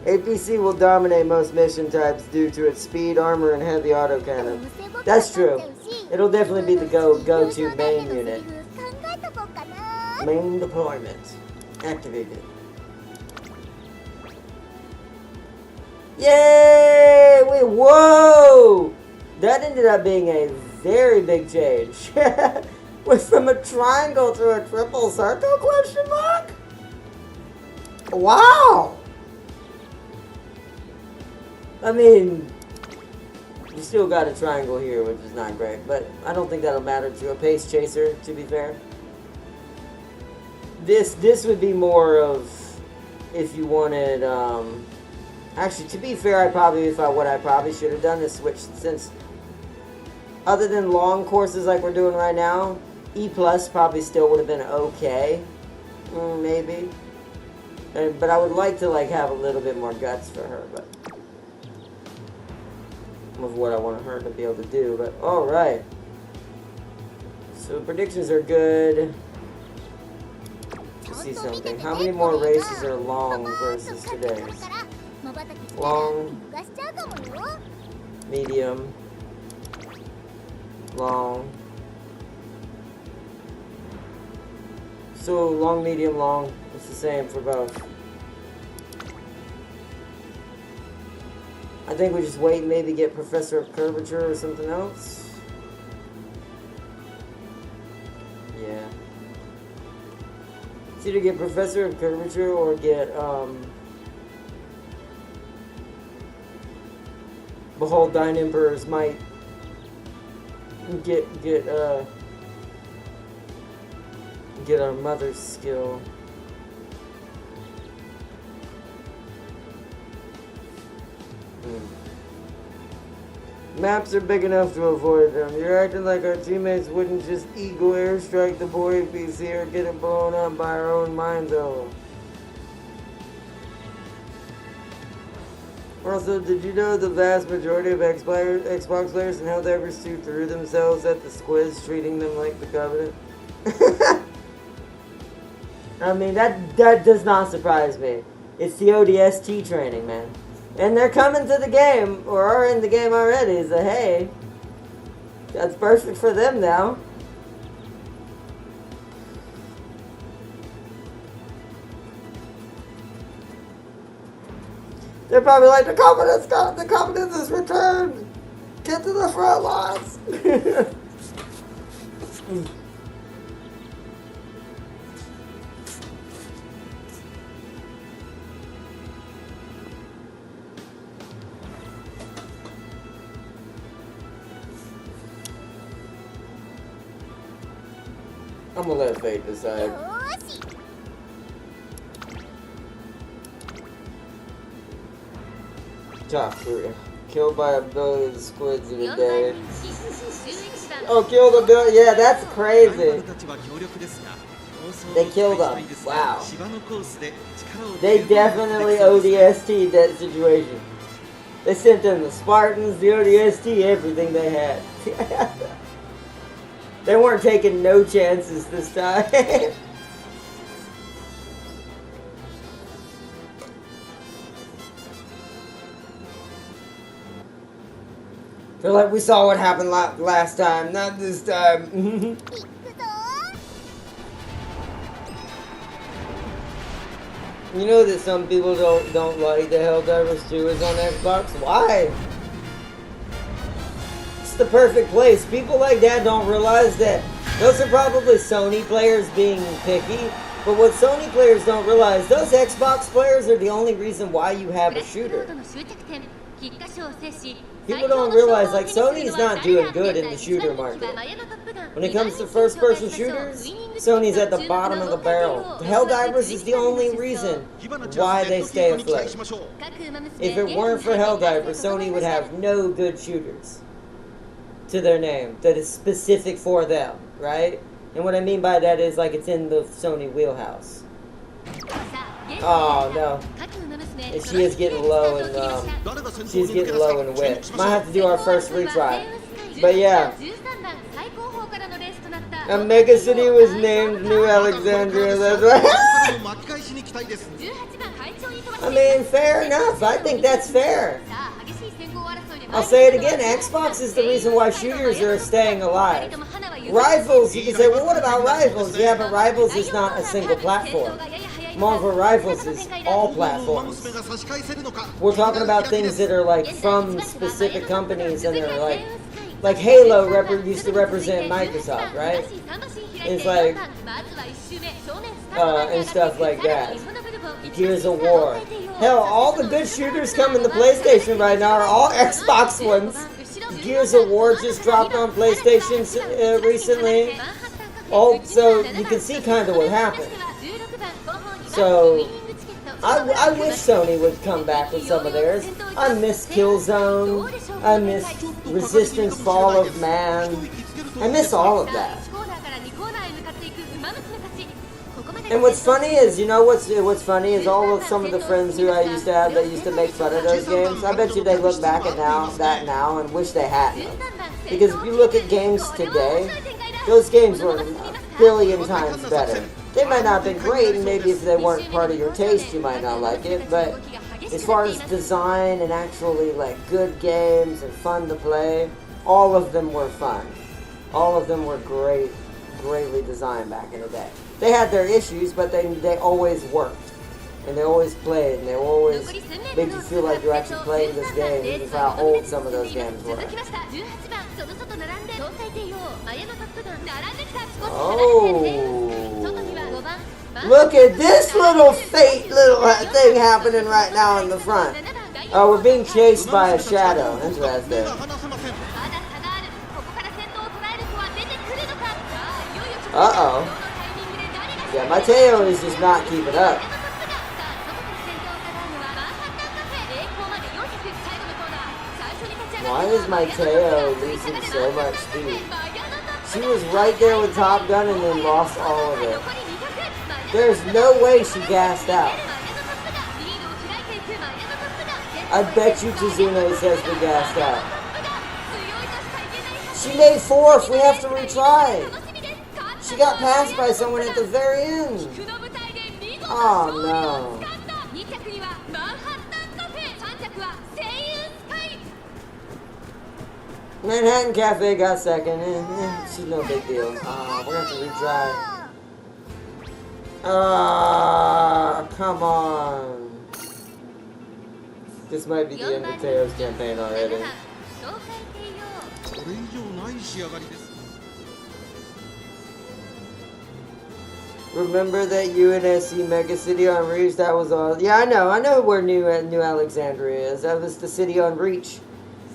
APC will dominate most mission types due to its speed, armor, and heavy autocannon. That's true. It'll definitely be the go-to main unit. Main deployment. Activated. Yay! Wait, whoa! That ended up being a very big change. Went from a triangle to a triple circle, question mark? Wow! I mean, you still got a triangle here, which is not great, but I don't think that'll matter to a pace chaser, to be fair. This would be more of if you wanted, actually, to be fair, what I probably should have done is switch, since other than long courses like we're doing right now, E plus probably still would have been okay, maybe. But I would like to have a little bit more guts for her, but of what I want her to be able to do. But all right, so predictions are good. Let's see something. How many more races are long versus today's? Long, medium, long. So long, medium, long. It's the same for both. I think we just wait and maybe get Professor of Curvature or something else. It's either get Professor of Curvature or get Behold Thine Emperor's Might. Get our mother's skill. Maps are big enough to avoid them. You're acting like our teammates wouldn't just eagle airstrike the boy PC or get it blown up by our own mine though. Also, did you know the vast majority of Xbox players in Helldivers 2 threw themselves at the squids, treating them like the Covenant? I mean, that does not surprise me. It's the ODST training, man. And they're coming to the game, or are in the game already, so hey, that's perfect for them now. They're probably like, the confidence is returned! Get to the front lines! I'm gonna let fate decide. Top 3. Killed by a billion squids in a day. Oh, killed a billion. Yeah, that's crazy. They killed them. Wow. They definitely ODST'd that situation. They sent them the Spartans, the ODST, everything they had. They weren't taking no chances this time. They're like, we saw what happened last time, not this time. You know that some people don't like the Helldivers 2 is on Xbox? Why? It's the perfect place. People like that don't realize that those are probably Sony players being picky. But what Sony players don't realize, those Xbox players are the only reason why you have a shooter. People don't realize, like, Sony's not doing good in the shooter market. When it comes to first-person shooters, Sony's at the bottom of the barrel. Helldivers is the only reason why they stay afloat. If it weren't for Helldivers, Sony would have no good shooters to their name that is specific for them, right? And what I mean by that is, like, it's in the Sony wheelhouse. Oh, no. And she is getting low and, she's getting low in wit. Might have to do our first retry. But yeah. A mega city was named New Alexandria, that's right. I mean, fair enough. I think that's fair. I'll say it again, Xbox is the reason why shooters are staying alive. Rivals, you can say, well, what about Rivals? Yeah, but Rivals is not a single platform. Marvel Rivals is all platforms. We're talking about things that are like from specific companies and they're like Halo used to represent Microsoft, right? It's like, and stuff like that. Gears of War. Hell, all the good shooters coming to PlayStation right now are all Xbox ones. Gears of War just dropped on PlayStation recently. Oh, so you can see kind of what happened. So, I wish Sony would come back with some of theirs. I miss Killzone. I miss Resistance Fall of Man. I miss all of that. And what's funny is, you know what's funny is all of some of the friends who I used to have that used to make fun of those games, I bet you they look back at that now and wish they hadn't. Because if you look at games today, those games were a billion times better. They might not have been great, and maybe if they weren't part of your taste, you might not like it, but as far as design and actually like good games and fun to play, all of them were fun. All of them were greatly designed back in the day. They had their issues, but they always worked. And they always played, and they always made you feel like you're actually playing this game, even for how old some of those games were. Oh! Look at this little fate little thing happening right now in the front. Oh, we're being chased by a shadow. Interesting. まだ差がある。ここから先頭を捉える子は出てくるのか。さあいよいよ直 Uh-oh. どのタイミングで誰が Yeah, my Mateo is just not keeping up. さあどこから先頭を伺うのはマンハッタンカフェ。栄光まで400。最後のコーナー。最初に立ち上が Why った is my Mateo losing so much speed? She was right there with Top Gun and then lost all of it. There's no way she gassed out. I bet you Tizune says we gassed out. She made fourth. We have to retry. She got passed by someone at the very end. Oh no. Manhattan Cafe got second. She's no big deal. We're gonna have to retry. Come on. This might be the end of Teo's campaign already. これ以上ない仕上がりです。 Remember that UNSC Mega City on Reach? That was all. Yeah, I know where New Alexandria is. That was the city on Reach.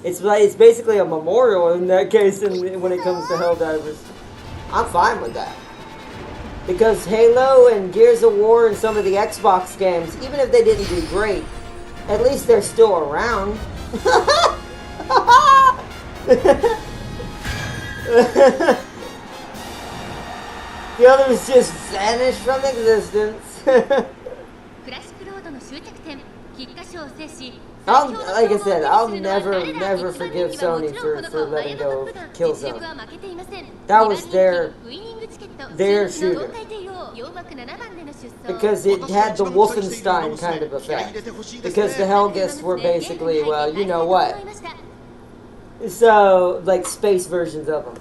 It's basically a memorial in that case. When it comes to Helldivers, I'm fine with that because Halo and Gears of War and some of the Xbox games, even if they didn't do great, at least they're still around. The others just vanished from existence. Like I said, I'll never forgive Sony for letting go of Killzone. That was their shooter. Because it had the Wolfenstein kind of effect. Because the Helghists were basically, well, you know what. So, like space versions of them.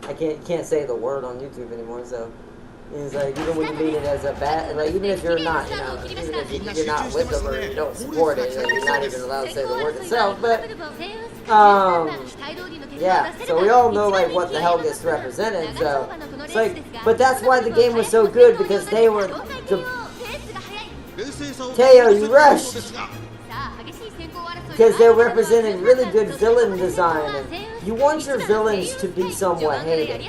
I can't say the word on YouTube anymore, so it's like even when you mean it as a bad, like even if you're not, even if you're not with them or you don't support it, you're not even allowed to say the word itself. But yeah. So we all know like what the Helghists represented. So it's like, but that's why the game was so good because they were the Teo, you rushed. Because they represented really good villain design, and you want your villains to be somewhat hated.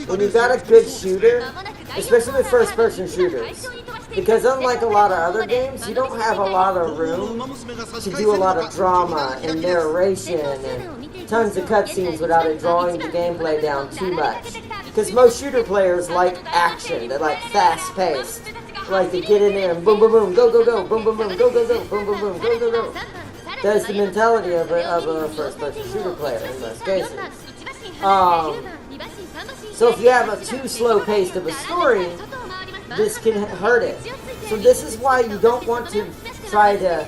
When you got a good shooter, especially with first-person shooters, because unlike a lot of other games, you don't have a lot of room to do a lot of drama and narration and tons of cutscenes without it drawing the gameplay down too much. Because most shooter players like action, they like fast-paced, like to get in there and boom, boom, boom, go, go, go, boom, boom, boom, go, go, go, boom, boom, boom, go, go, go. That's the mentality of a first-person shooter player in most cases. So if you have a too slow pace of a story, this can hurt it. So this is why you don't want to try to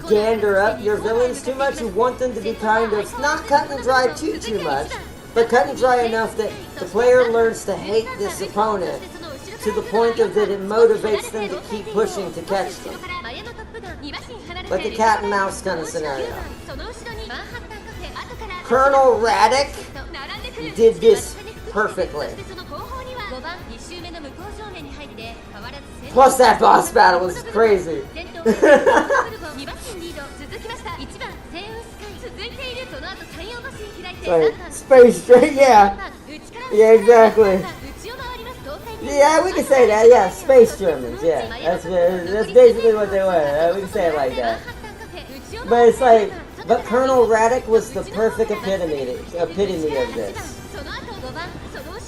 gander up your villains too much. You want them to be kind of not cut and dry too much, but cut and dry enough that the player learns to hate this opponent to the point of that it motivates them to keep pushing to catch them. Like the cat and mouse kind of scenario. Colonel Raddick did this perfectly. Plus that boss battle was crazy. Like, space straight, yeah. Yeah, exactly. Yeah, we can say that, yeah, space Germans, yeah. That's basically what they were, we can say it like that. But it's like, but Colonel Raddick was the perfect epitome of this.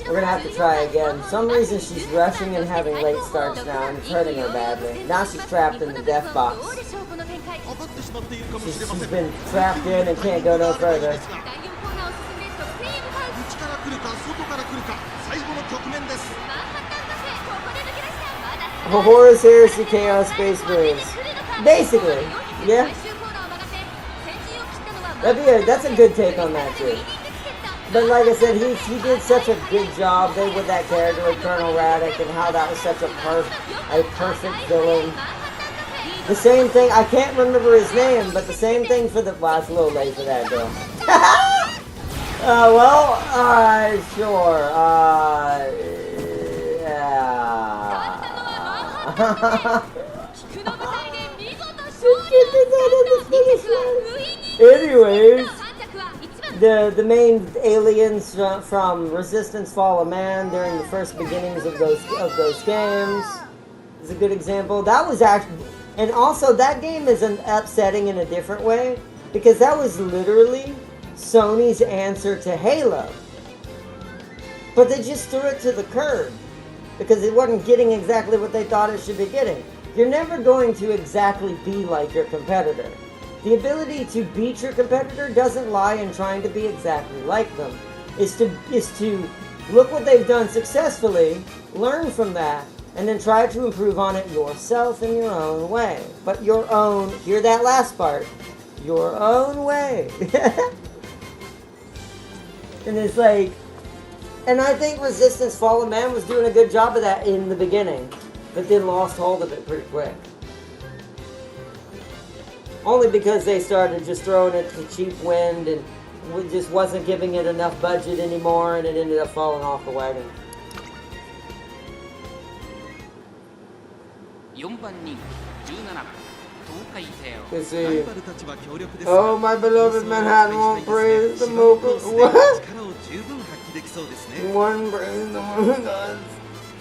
We're gonna have to try again. For some reason she's rushing and having late starts now, and it's hurting her badly. Now she's trapped in the death box. She's been trapped in and can't go no further. Horus Heresy Chaos Space Marines. Basically, yeah. That's a good take on that too. But like I said, he did such a good job there with that character with Colonel Raddick and how that was such a perfect villain. The same thing, I can't remember his name, but the same thing for the, well, it's a little late for that though. Sure, yeah. 菊の舞台で見事勝利をつかんだ2着は無意に Anyways, 3着は1番 the main aliens from Resistance Fall of Man during the first beginnings of those games is a good example. That was actually, and also that game is upsetting in a different way because that was literally Sony's answer to Halo. But they just threw it to the curb because it wasn't getting exactly what they thought it should be getting. You're never going to exactly be like your competitor. The ability to beat your competitor doesn't lie in trying to be exactly like them. Is to look what they've done successfully, learn from that, and then try to improve on it yourself in your own way. But your own, hear that last part, your own way. And it's like, and I think Resistance Fall of Man was doing a good job of that in the beginning, but then lost hold of it pretty quick. Only because they started just throwing it to cheap wind and just wasn't giving it enough budget anymore, and it ended up falling off the wagon. 4番人気17番東海帝王 You ライ see, バルたちは強力ですが oh my beloved Manhattan won't praise the movement. 力 What? を十分発揮できそうですね One praise the movement.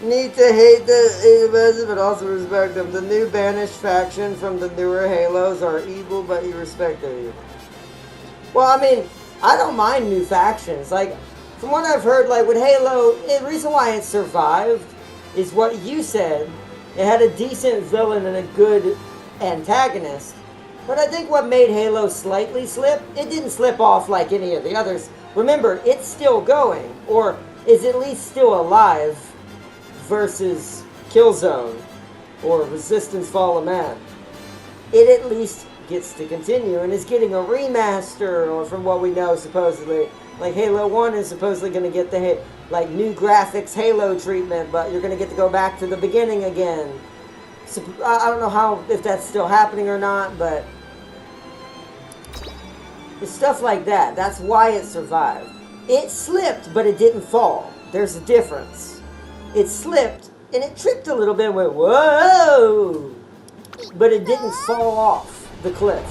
Need to hate the best, but also respect them. The new banished faction from the newer Halos are evil, but irrespective of you. Well, I mean, I don't mind new factions. Like, from what I've heard, like with Halo, the reason why it survived is what you said. It had a decent villain and a good antagonist. But I think what made Halo slightly slip, it didn't slip off like any of the others. Remember, it's still going, or is at least still alive, versus Killzone or Resistance Fall of Man. It at least gets to continue and is getting a remaster, or from what we know, supposedly. Like Halo 1 is supposedly going to get the like new graphics Halo treatment, but you're going to get to go back to the beginning again. So, I don't know if that's still happening or not, but it's stuff like that. That's why it survived. It slipped, but it didn't fall. There's a difference. It slipped, and it tripped a little bit and went, whoa! But it didn't fall off the cliff.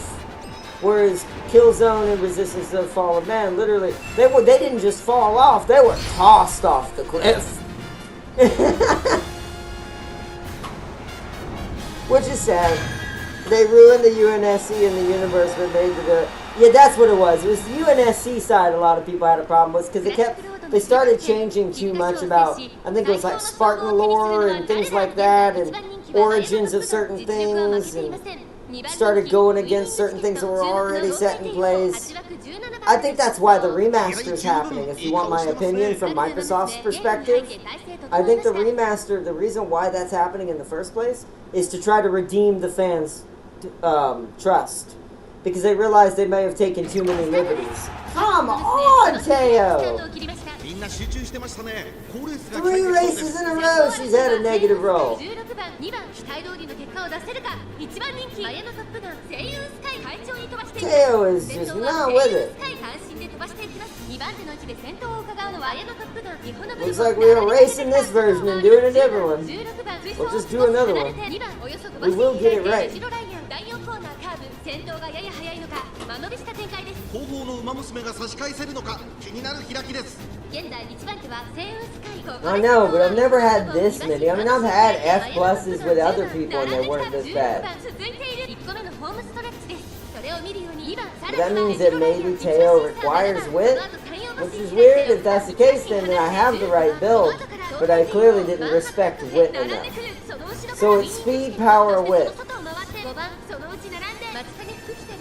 Whereas Killzone and Resistance to the Fall of Man, literally, they didn't just fall off, they were tossed off the cliff. Which is sad. They ruined the UNSC and the universe, but made the... Yeah, that's what it was. It was the UNSC side a lot of people had a problem with, because they started changing too much about, I think it was like Spartan lore and things like that, and origins of certain things, and started going against certain things that were already set in place. I think that's why the remaster is happening, if you want my opinion from Microsoft's perspective. I think the remaster, the reason why that's happening in the first place, is to try to redeem the fans' trust. Because they realized they may have taken too many liberties. Come on, Teo! みんな集中してましたね高レースが 3 races in a row, she's had a negative roll. 16番2番期待通りの結果を出せるか1番人気綾野トップガン声優スカイ快調に飛ばしています Teo is just not with it. スカイ関心で飛ばしていきます2番手の位置で先頭を伺うのは綾野トップガン日本の Looks like we are racing this version and doing a different one. 16番 We'll just do another one. 2番およそ飛 We ばして will get it right. 後ろライアン第4コーナーカーブ先頭がやや速いのか間延びした展開です後方の馬娘が差し返せるのか気になる開きです現在1番手は声優スカイ I know, but I've never had this many. I mean, I've had F pluses with other people and they weren't this bad. 続いている1個目のホームストレッチですそれを見るように2番 But that means that maybe Teo requires wit, which is weird. If that's the case, then I have the right build, but I clearly didn't respect wit enough. So it's speed, power, wit.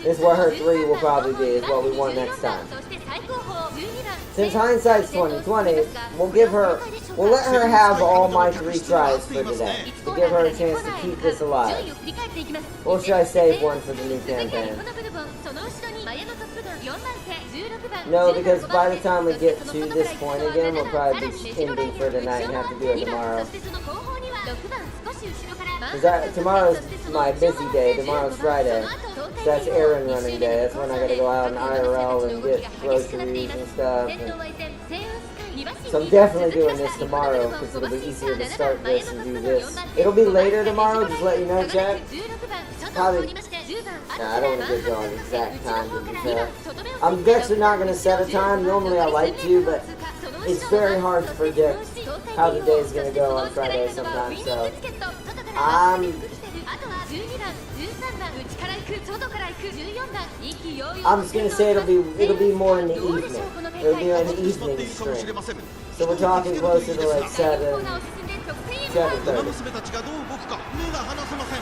This is what her 3 will probably be, is what we want next time. Since hindsight's 2020, we'll let her have all my 3 tries for today, to give her a chance to keep this alive. Or should I save one for the new campaign? No, because by the time we get to this point again, we'll probably be ending for tonight and have to do it tomorrow. Because tomorrow's my busy day, tomorrow's Friday. So that's errand running day, that's when I gotta go out in IRL and get groceries and stuff. And So I'm definitely doing this tomorrow because it'll be easier to start this and do this. It'll be later tomorrow, just let you know, chat. Probably. Nah, I don't want to give y'all an exact time to be fair. I'm actually not going to set a time. Normally I like to, but it's very hard to predict how the day is going to go on Friday sometimes. So I'm just going to say it'll be more in the evening. It'll be an evening stream. So we're talking closer to like 7:30. 娘たちがどう動くか目が離せません。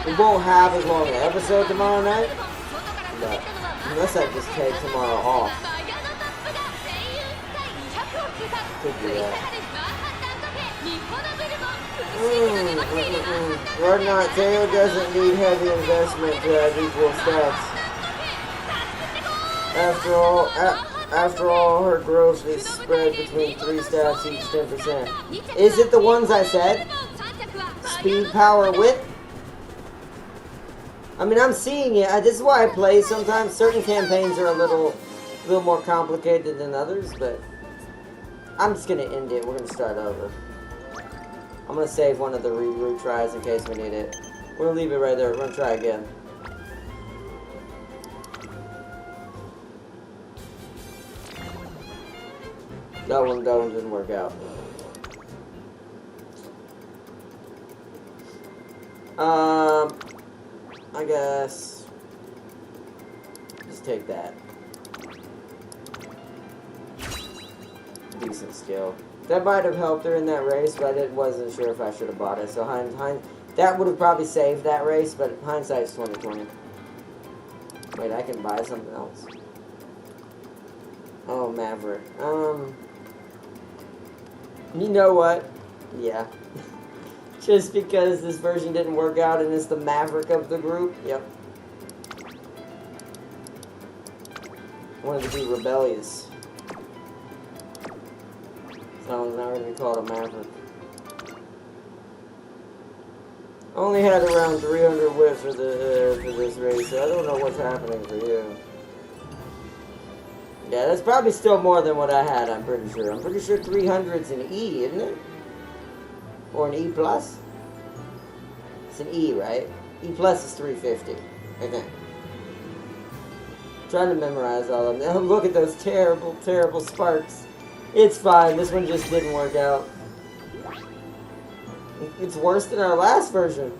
We won't have as long an episode tomorrow night, but unless I just take tomorrow off. Could do that. Rodnot Tail doesn't need heavy investment to have equal stats. After all, her growth is spread between 3 stats each 10%. Is it the ones I said? Speed, power, wit? I mean, I'm seeing it. This is why I play sometimes. Certain campaigns are a little more complicated than others, but I'm just gonna end it. We're gonna start over. I'm gonna save one of the reroute tries in case we need it. We're gonna leave it right there. We're gonna try again. That one didn't work out. I guess just take that. Decent skill. That might have helped her in that race, but I wasn't sure if I should have bought it. So that would have probably saved that race, but hindsight's 20/20. Wait, I can buy something else. Oh, Maverick. You know what? Yeah. Just because this version didn't work out and it's the Maverick of the group. Yep. Wanted to be rebellious. So I'm not going to be called a Maverick. Only had around 300 wit for this race, so I don't know what's happening for you. Yeah, that's probably still more than what I had, I'm pretty sure. I'm pretty sure 300's an E, isn't it? Or an E plus? It's an E, right? E plus is 350, I think. Trying to memorize all of them. Look at those terrible, terrible sparks. It's fine, this one just didn't work out. It's worse than our last version.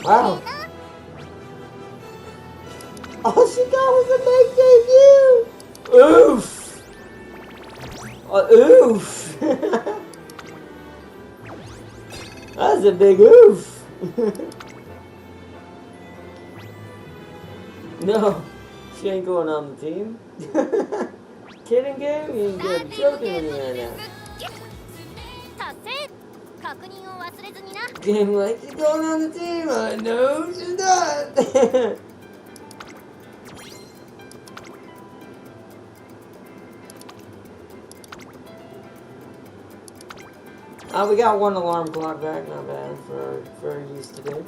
Wow. All she got was a make debut! Oof! Oof! That's a big oof! No, she ain't going on the team. Kidding game? You ain't good. Joking with me right now. Game like, she's going on the team. I know she's not. We got one alarm clock back, not bad for our use today.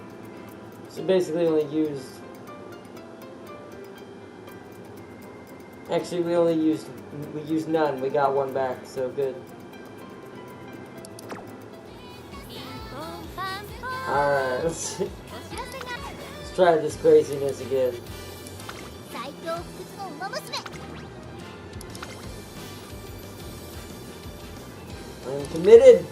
So basically only used... Actually, we used none. We got one back, so good. Alright, let's try this craziness again. I'm committed!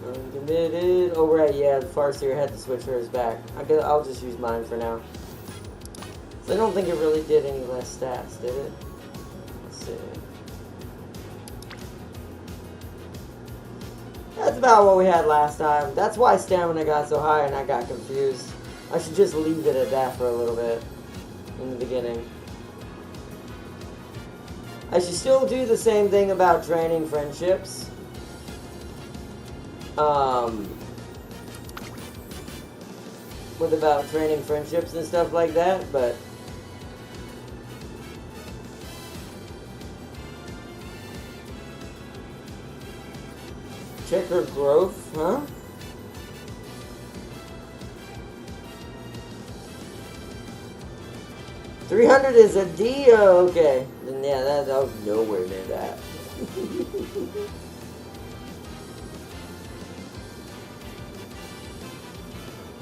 I'm committed. Oh right, yeah, the Farseer had to switch hers back. I'll just use mine for now. So I don't think it really did any less stats, did it? Let's see. That's about what we had last time. That's why stamina got so high and I got confused. I should just leave it at that for a little bit in the beginning. I should still do the same thing about training friendships. What about training friendships and stuff like that, but Check her growth, huh? $300 is a D. Oh, okay. Then yeah, that was nowhere near that.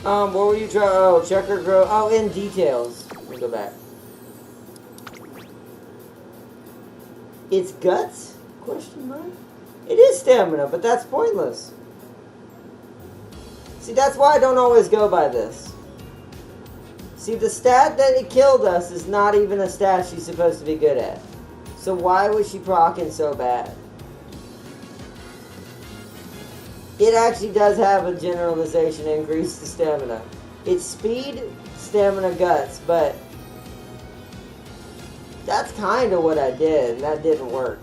What were you trying? Oh, check her growth. Oh, in details. Let me go back. It's guts? Question mark? It is stamina, but that's pointless. See, that's why I don't always go by this. See, the stat that it killed us is not even a stat she's supposed to be good at. So why was she proccing so bad? It actually does have a generalization increase to stamina. It's speed, stamina, guts, but that's kind of what I did, and that didn't work.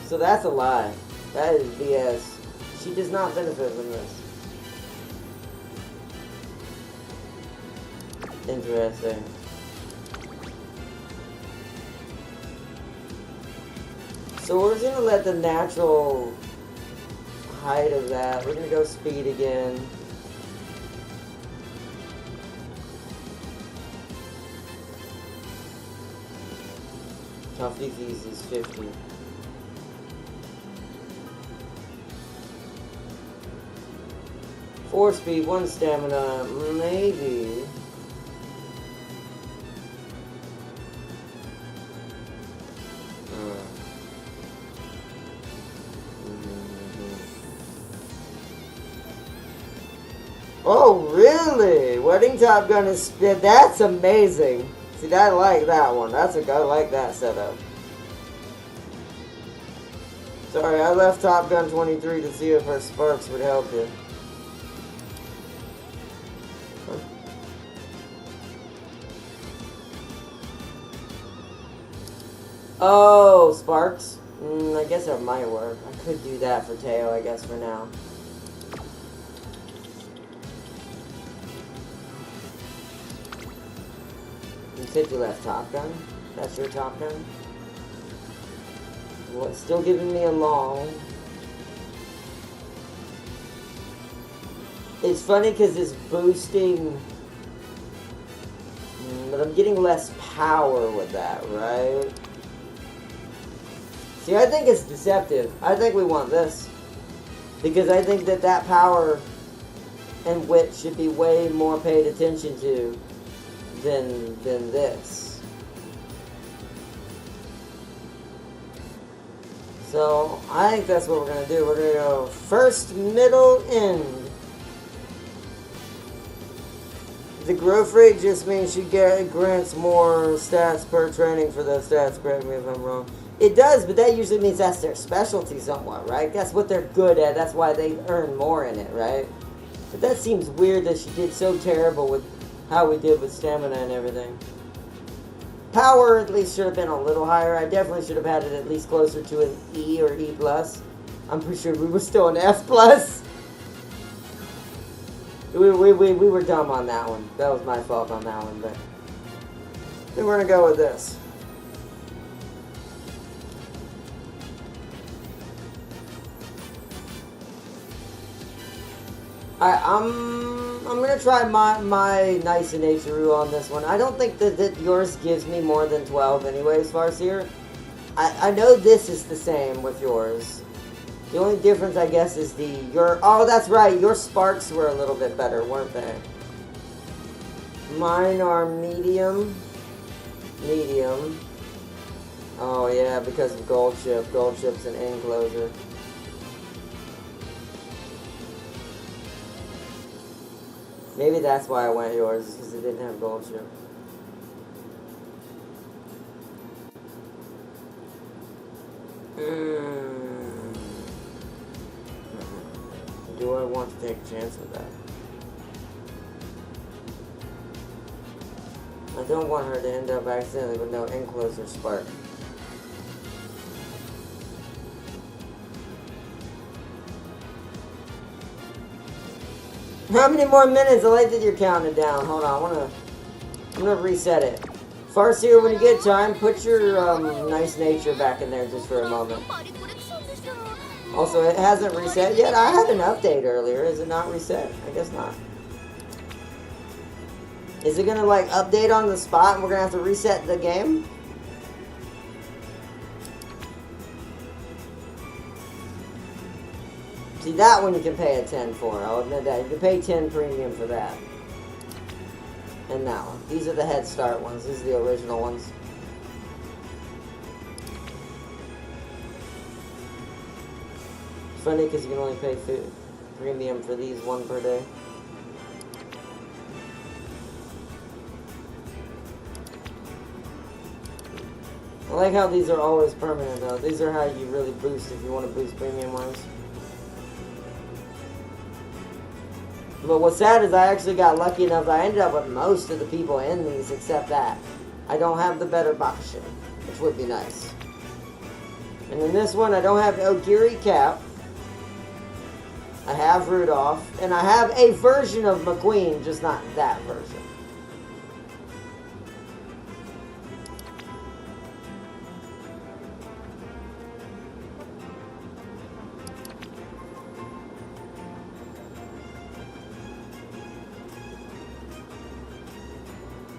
So that's a lie. That is BS. She does not benefit from this. Interesting. So we're just gonna let the natural height of that. We're gonna go speed again. Toughies is 50. Four speed, one stamina, maybe. Oh, really? Wedding Top Gun is spit. That's amazing. See, I like that one. I like that setup. Sorry, I left Top Gun 23 to see if her sparks would help you. Huh. Oh, sparks? I guess that might work. I could do that for Teo, I guess, for now. You said you left Top Gun? That's your Top Gun? Well, it's still giving me a long. It's funny because it's boosting, but I'm getting less power with that, right? See, I think it's deceptive. I think we want this. Because I think that power and wit should be way more paid attention to than this. So, I think that's what we're going to do. We're going to go first, middle, end. The growth rate just means she grants more stats per training for those stats. Correct me if I'm wrong. It does, but that usually means that's their specialty somewhat, right? That's what they're good at. That's why they earn more in it, right? But that seems weird that she did so terrible with how we did with stamina and everything. Power at least should have been a little higher. I definitely should have had it at least closer to an E or E+. I'm pretty sure we were still an F+. We were dumb on that one. That was my fault on that one, but I think we're going to go with this. I'm gonna try my nice and nature rule on this one. I don't think that yours gives me more than 12 anyways, Farseer. I know this is the same with yours. The only difference, I guess, is oh, that's right, your sparks were a little bit better, weren't they? Mine are medium. Medium. Oh yeah, because of Gold Ship. Gold Ship's an enclosure. Maybe that's why I went yours, because it didn't have Gold Ship. Do I want to take a chance with that? I don't want her to end up accidentally with no enclosure spark. How many more minutes? I like that you're counting down. Hold on, I'm gonna reset it. Farseer, when you get time, put your nice nature back in there just for a moment. Also, it hasn't reset yet. I had an update earlier. Is it not reset? I guess not. Is it gonna like update on the spot and we're gonna have to reset the game? See, that one you can pay a 10 for. I'll admit that. You can pay 10 premium for that. And that one. These are the Head Start ones. These are the original ones. It's funny because you can only pay premium for these one per day. I like how these are always permanent though. These are how you really boost if you want to boost premium ones. But what's sad is I actually got lucky enough that I ended up with most of the people in these except that. I don't have the better Bakushin, which would be nice. And in this one I don't have Ogiri Cap. I have Rudolph. And I have a version of McQueen, just not that version.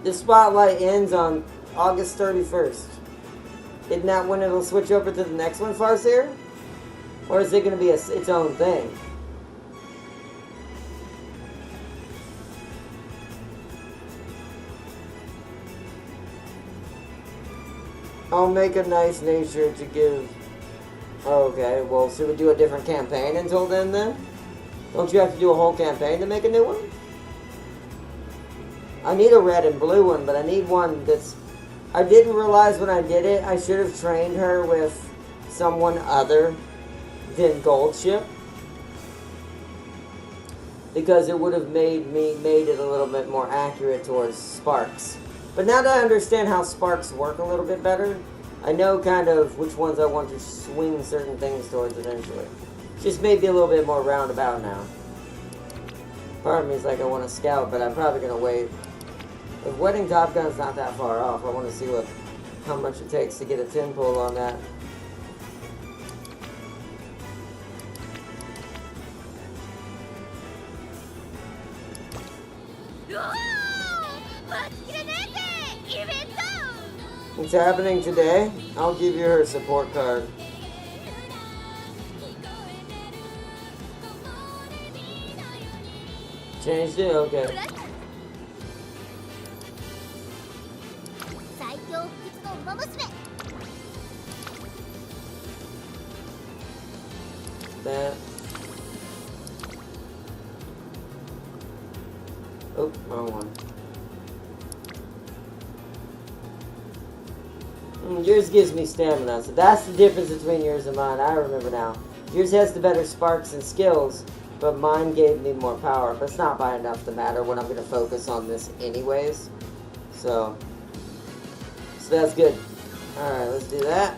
The spotlight ends on August 31st. Isn't that when it'll switch over to the next one, Farseer? Or is it going to be its own thing? I'll make a nice nature to give... Okay, well, should we do a different campaign until then? Don't you have to do a whole campaign to make a new one? I need a red and blue one, but I need one that's... I didn't realize when I did it, I should have trained her with someone other than Goldship. Because it would have made it a little bit more accurate towards Sparks. But now that I understand how Sparks work a little bit better, I know kind of which ones I want to swing certain things towards eventually. Just maybe a little bit more roundabout now. Part of me is like I want to scout, but I'm probably going to wait. If Wedding Top Gun's not that far off, I want to see how much it takes to get a 10 pull on that. What's happening today? I'll give you her support card. Changed it? Okay. That. Oh, wrong one. Yours gives me stamina, so that's the difference between yours and mine. I remember now. Yours has the better sparks and skills, but mine gave me more power. But it's not by enough to matter when I'm going to focus on this anyways. So that's good. Alright, let's do that.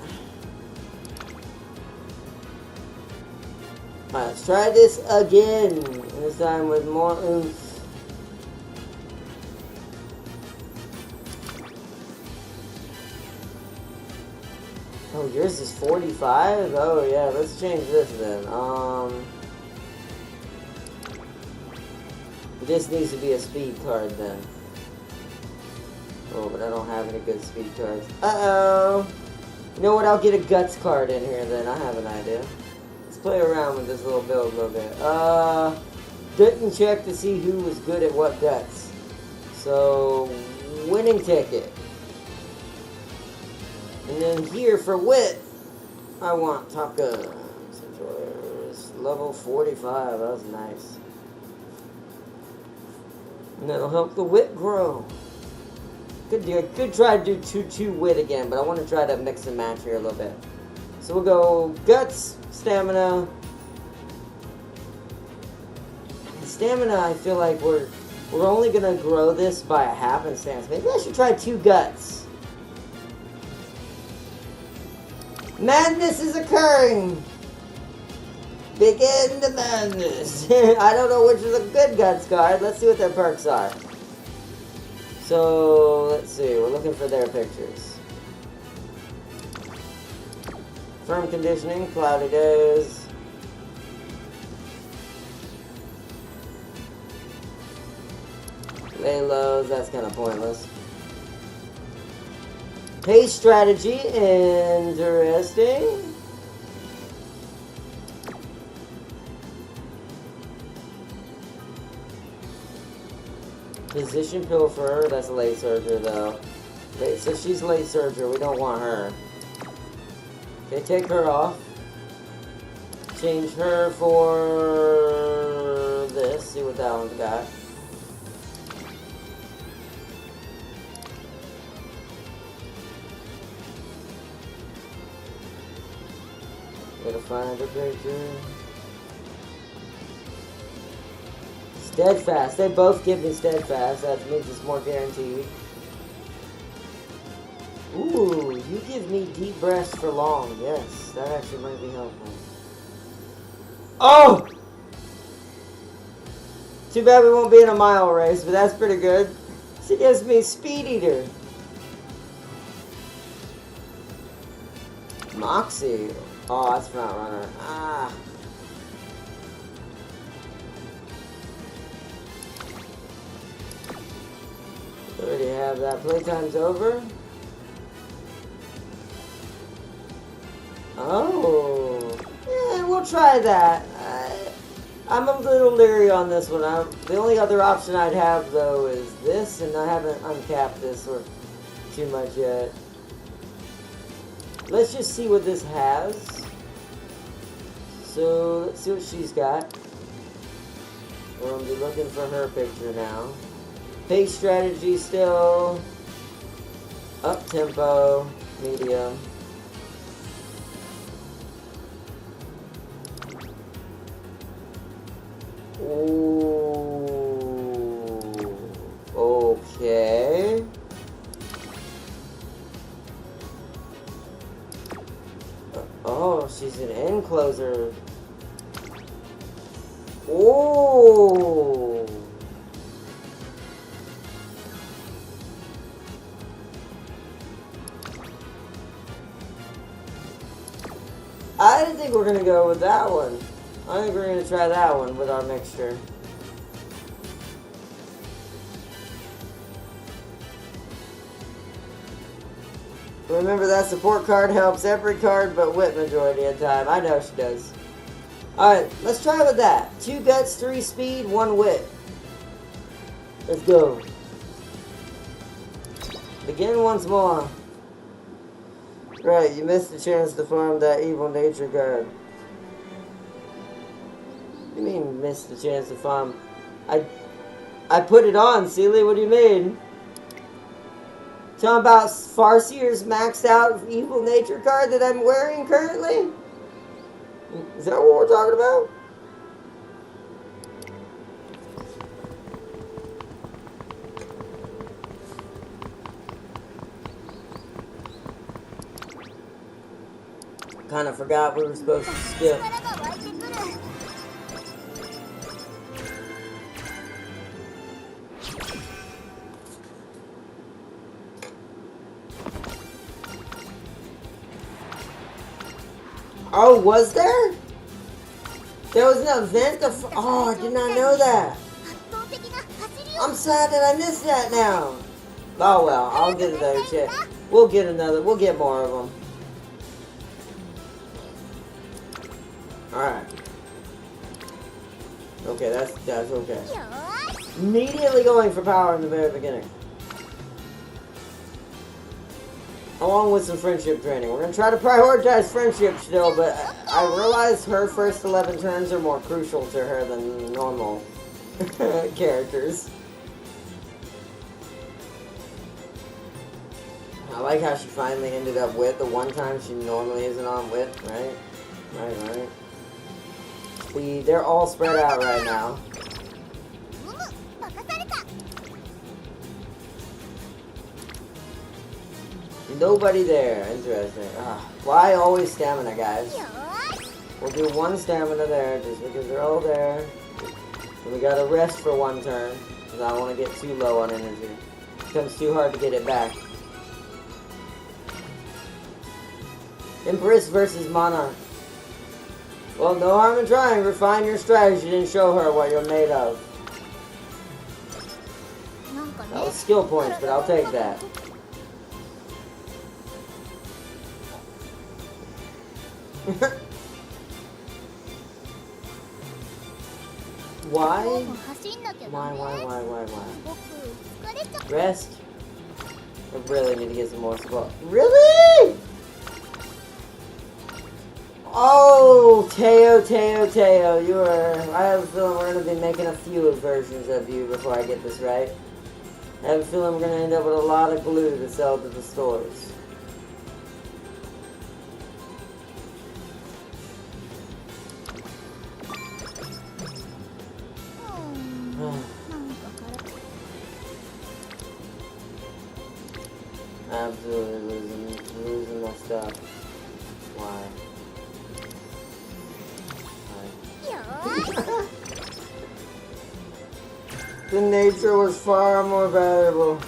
Alright, let's try this again. And this time with more oomph. Oh, yours is 45? Oh yeah, let's change this then. This needs to be a speed card then. Oh, but I don't have any good speed cards. Uh-oh! You know what, I'll get a guts card in here then, I have an idea. Let's play around with this little build a little bit. Didn't check to see who was good at what guts. So, winning ticket. And then here for wit, I want Top Gun. Level 45, that was nice. And that'll help the wit grow. Could try to do 2-2 wit again, but I want to try to mix and match here a little bit. So we'll go guts, stamina. Stamina, I feel like we're only gonna grow this by a happenstance. Maybe I should try 2 guts. Madness is occurring! Begin the madness! I don't know which is a good guts card. Let's see what their perks are. So, let's see. We're looking for their pictures. Firm conditioning, cloudy days. Lay lows, that's kind of pointless. Pace strategy, interesting. Position pilfer, that's a late surger though. So she's late surger, we don't want her. Okay, take her off. Change her for this, see what that one's got. Gotta find a picture. Steadfast. They both give me steadfast. That means it's more guaranteed. Ooh, you give me deep breaths for long. Yes, that actually might be helpful. Oh! Too bad we won't be in a mile race, but that's pretty good. She gives me speed eater. Moxie. Oh, that's front runner. Ah. Already have that. Playtime's over. Oh. Yeah, we'll try that. I'm a little leery on this one. The only other option I'd have, though, is this, and I haven't uncapped this or too much yet. Let's just see what this has. So, let's see what she's got. We're going to be looking for her picture now. Pace strategy still. Up tempo. Medium. Ooh. Okay. Oh, she's an end closer. Oh. I think we're gonna go with that one. I think we're gonna try that one with our mixture. Remember that support card helps every card but wit majority of the time. I know she does. Alright, let's try with that. 2 guts, 3 speed, 1 wit. Let's go. Begin once more. Right, you missed the chance to farm that evil nature card. What do you mean missed the chance to farm? I put it on, Sealy, what do you mean? Talking about Farseer's maxed out evil nature card that I'm wearing currently? Is that what we're talking about? Kind of forgot we were supposed to skip. Oh, was there? There was an event of... Oh, I did not know that. I'm sad that I missed that now. Oh well, I'll get another check. We'll get more of them. Alright. Okay, that's okay. Immediately going for power in the very beginning. Along with some friendship training. We're going to try to prioritize friendship still, but I realize her first 11 turns are more crucial to her than normal characters. I like how she finally ended up with the one time she normally isn't on with, right? Right. They're all spread out right now. Nobody there. Interesting. Why always stamina, guys? We'll do 1 stamina there just because they're all there. And we gotta rest for 1 turn because I don't want to get too low on energy. It becomes too hard to get it back. Empress versus Monarch. Well, no harm in trying. Refine your strategy and show her what you're made of. skill points, but I'll take that. Why? Why? Rest? I really need to get some more spot. Really? Oh, Teo, you are... I have a feeling we're going to be making a few versions of you before I get this right. I have a feeling we're going to end up with a lot of glue to sell to the stores. Absolutely losing my stuff. Why? The nature was far more valuable.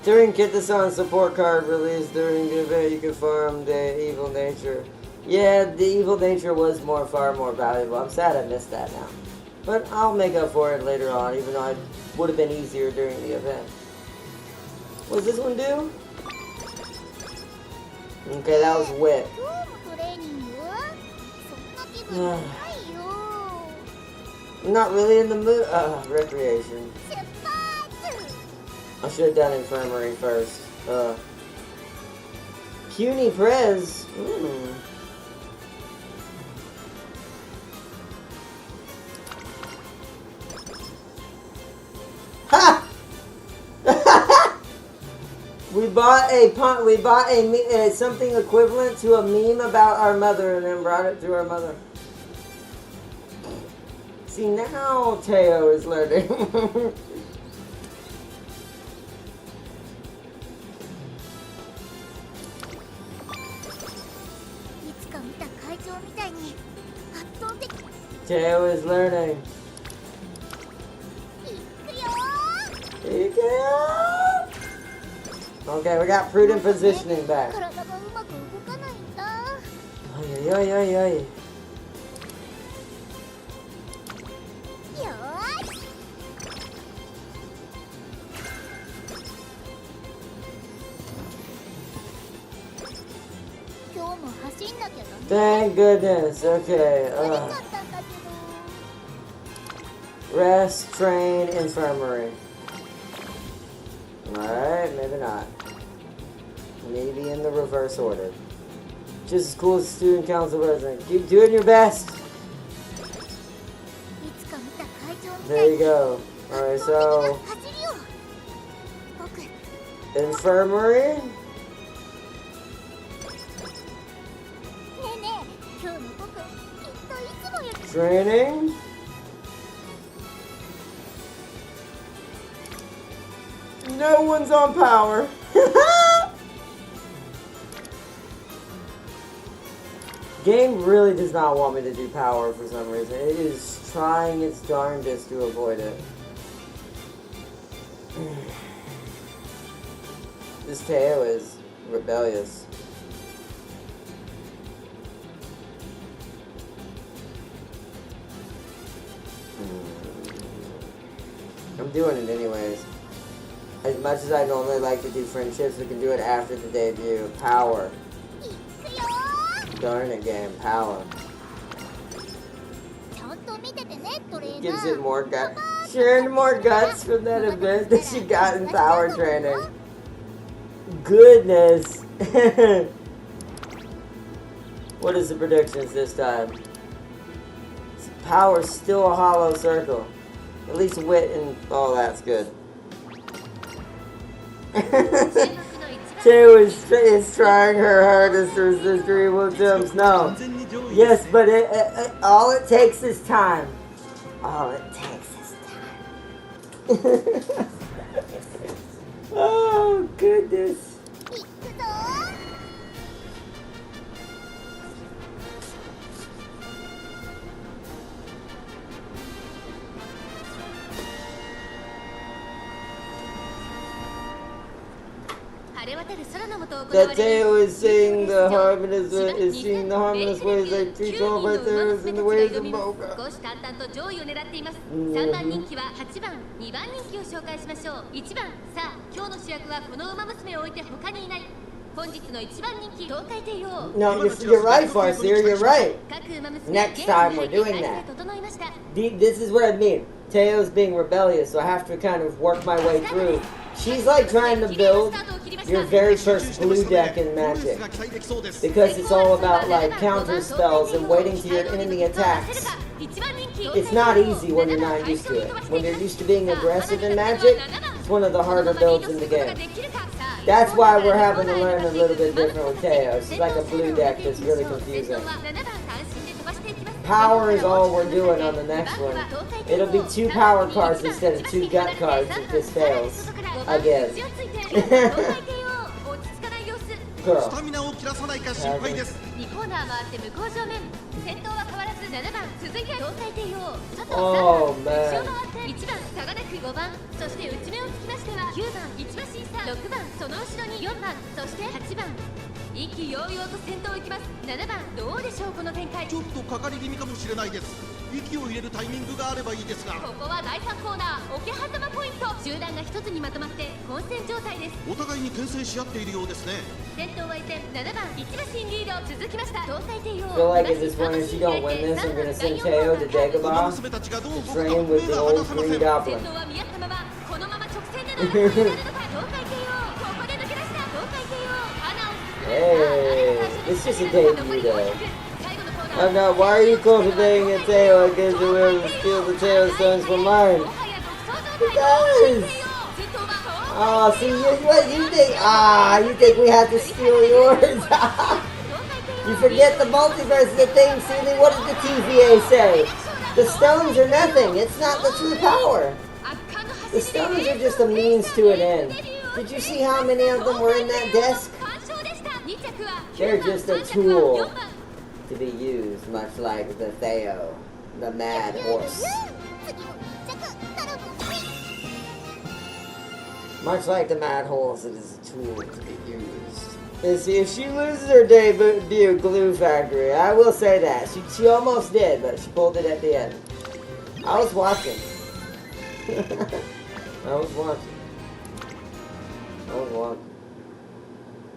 During Kitasan support card released during the event, you could farm the evil nature. Yeah, the evil nature was far more valuable. I'm sad I missed that now. But I'll make up for it later on, even though it would have been easier during the event. What's this one do? Okay, that was wit. I'm not really in the mood. Recreation. I should have done infirmary first. Puny Prez. Ha! We bought something equivalent to a meme about our mother and then brought it to our mother. See, now Teo is learning. Teo is learning. Okay, we got prudent positioning back. Ay. Thank goodness. Okay. Rest, train, infirmary. Alright, maybe not. Maybe in the reverse order. Just as cool as student council president. Keep doing your best. There you go. Alright, so... infirmary? Training? No one's on power. Game really does not want me to do power for some reason. It is trying its darndest to avoid it. This Teo is rebellious. I'm doing it anyways. As much as I normally like to do friendships, we can do it after the debut. Power. Darn it, game. Power. Gives it more guts. She earned more guts from that event that she got in power training. Goodness. What is the predictions this time? Power's still a hollow circle. At least wit and... oh, that's good. Teo is trying her hardest to resist evil attempts. No. Yes, but all it takes is time. All it takes is time. Oh, goodness. That Teo is seeing the harmonious ways they treat all my Theos in the ways of Mocha. 少し淡々と上位を狙っています。3番人気は8番、2番人気を紹介しましょう。1番、さあ今日の主役はこの馬娘を置いて他にいない。本日の1番人気東海帝王。 No, you're right, Farseer, you're right. Next time we're doing that. This is what I mean. Teo's being rebellious, so I have to kind of work my way through. She's like trying to build your very first blue deck in Magic, because it's all about like counter spells and waiting till your enemy attacks. It's not easy when you're not used to it. When you're used to being aggressive in Magic, it's one of the harder builds in the game. That's why we're having to learn a little bit different with Teo. She's like a blue deck that's really confusing. Power is all we're doing on the next one. It'll be 2 power cards instead of 2 gut cards if this fails. Again. Girl. スタミナを切らさないか心配です。2コーナー回って向こう正面。先頭は変わらず7番、続いて東海帝王。Oh, 後ろ回って1番、差がなく5番。そして内目をつきましては9番、一馬審査6番、その後ろに4番、そして8番。意気揚々と先頭行きます。7番、どうでしょうこの展開。ちょっとかかり気味かもしれないです。息を入れるタイミングがあればいいですが。ここは第3コーナー、桶狭間ポイント。集団が一つにまとまって混戦状態です。お互いに牽制し合っているようですね。先頭は依然7番、一馬審リード続きました。東海帝王。 I feel like at this point, if she don't win this, I'm gonna send Teo to Dagobah to train with the old Green 先 Goblin. 頭は見合ったままこのまま直線での争いになるのか。東海帝王、ここで抜け出した東海帝王。花を Hey, it's just a debut though. I'm not. Why are you cultivating a Teo? I guess you will steal the Teo stones from mine. It does. Oh, see, what you think? You think we have to steal yours? You forget the multiverse is a thing, Seeley. What did the TVA say? The stones are nothing. It's not the true power. The stones are just a means to an end. Did you see how many of them were in that desk? They're just a tool to be used, much like the Theo, the mad horse. Much like the mad horse, it is a tool to be used. And see, if she loses her debut Glue Factory, I will say that. She almost did, but she pulled it at the end. I was watching. I was watching.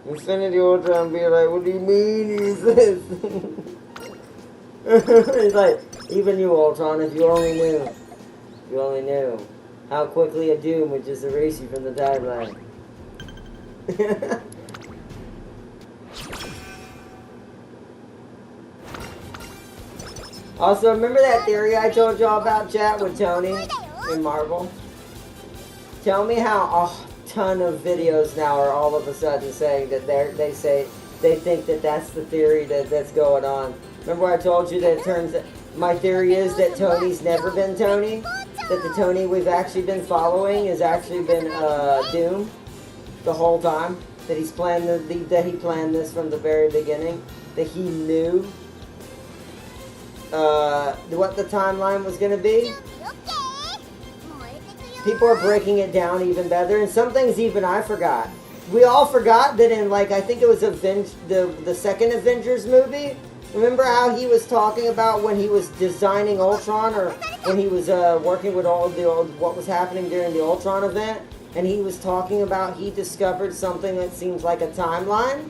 Infinity Ultra and be like, what do you mean use this? It's like, even you, Ultron, if you only knew how quickly a Doom would just erase you from the timeline. Also, remember that theory I told y'all about, chat, with Tony in Marvel? Tell me how a ton of videos now are all of a sudden saying that they think that that's the theory that's going on. Remember I told you that it turns out my theory is that Tony's never been Tony? That the Tony we've actually been following has actually been Doom the whole time? That he's planned that he planned this from the very beginning? That he knew what the timeline was going to be? People are breaking it down even better, and some things even I forgot. We all forgot that in, like, I think it was the second Avengers movie. Remember how he was talking about when he was designing Ultron, or when he was working with what was happening during the Ultron event, and he was talking about he discovered something that seems like a timeline?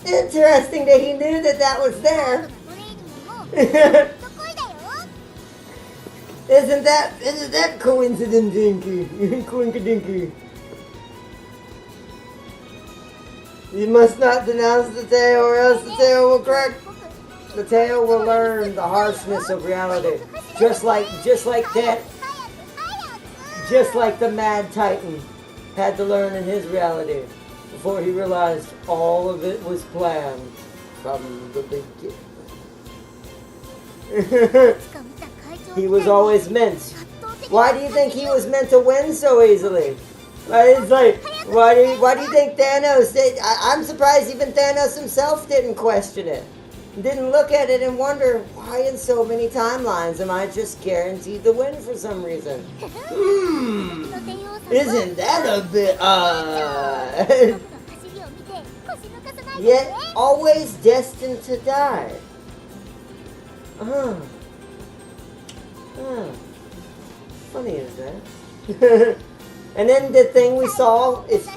Interesting that he knew that was there. Isn't that coincidinky? You must not denounce the Teo, or else the Teo will crack. The Teo will learn the harshness of reality, just like that. Just like the Mad Titan had to learn in his reality before he realized all of it was planned from the beginning. He was always meant. Why do you think he was meant to win so easily? It's like, why do you think Thanos did? I'm surprised even Thanos himself didn't question it. Didn't look at it and wonder, why in so many timelines am I just guaranteed to win for some reason? Isn't that a bit yet always destined to die. Funny is that? And then the thing we saw is,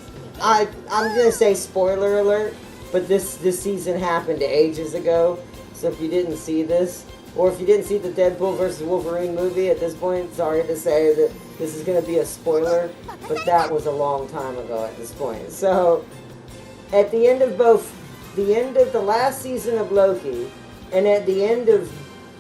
I'm gonna say spoiler alert, but this season happened ages ago. So if you didn't see this, or if you didn't see the Deadpool versus Wolverine movie at this point, sorry to say that this is gonna be a spoiler, but that was a long time ago at this point. So at the end of the last season of Loki, and at the end of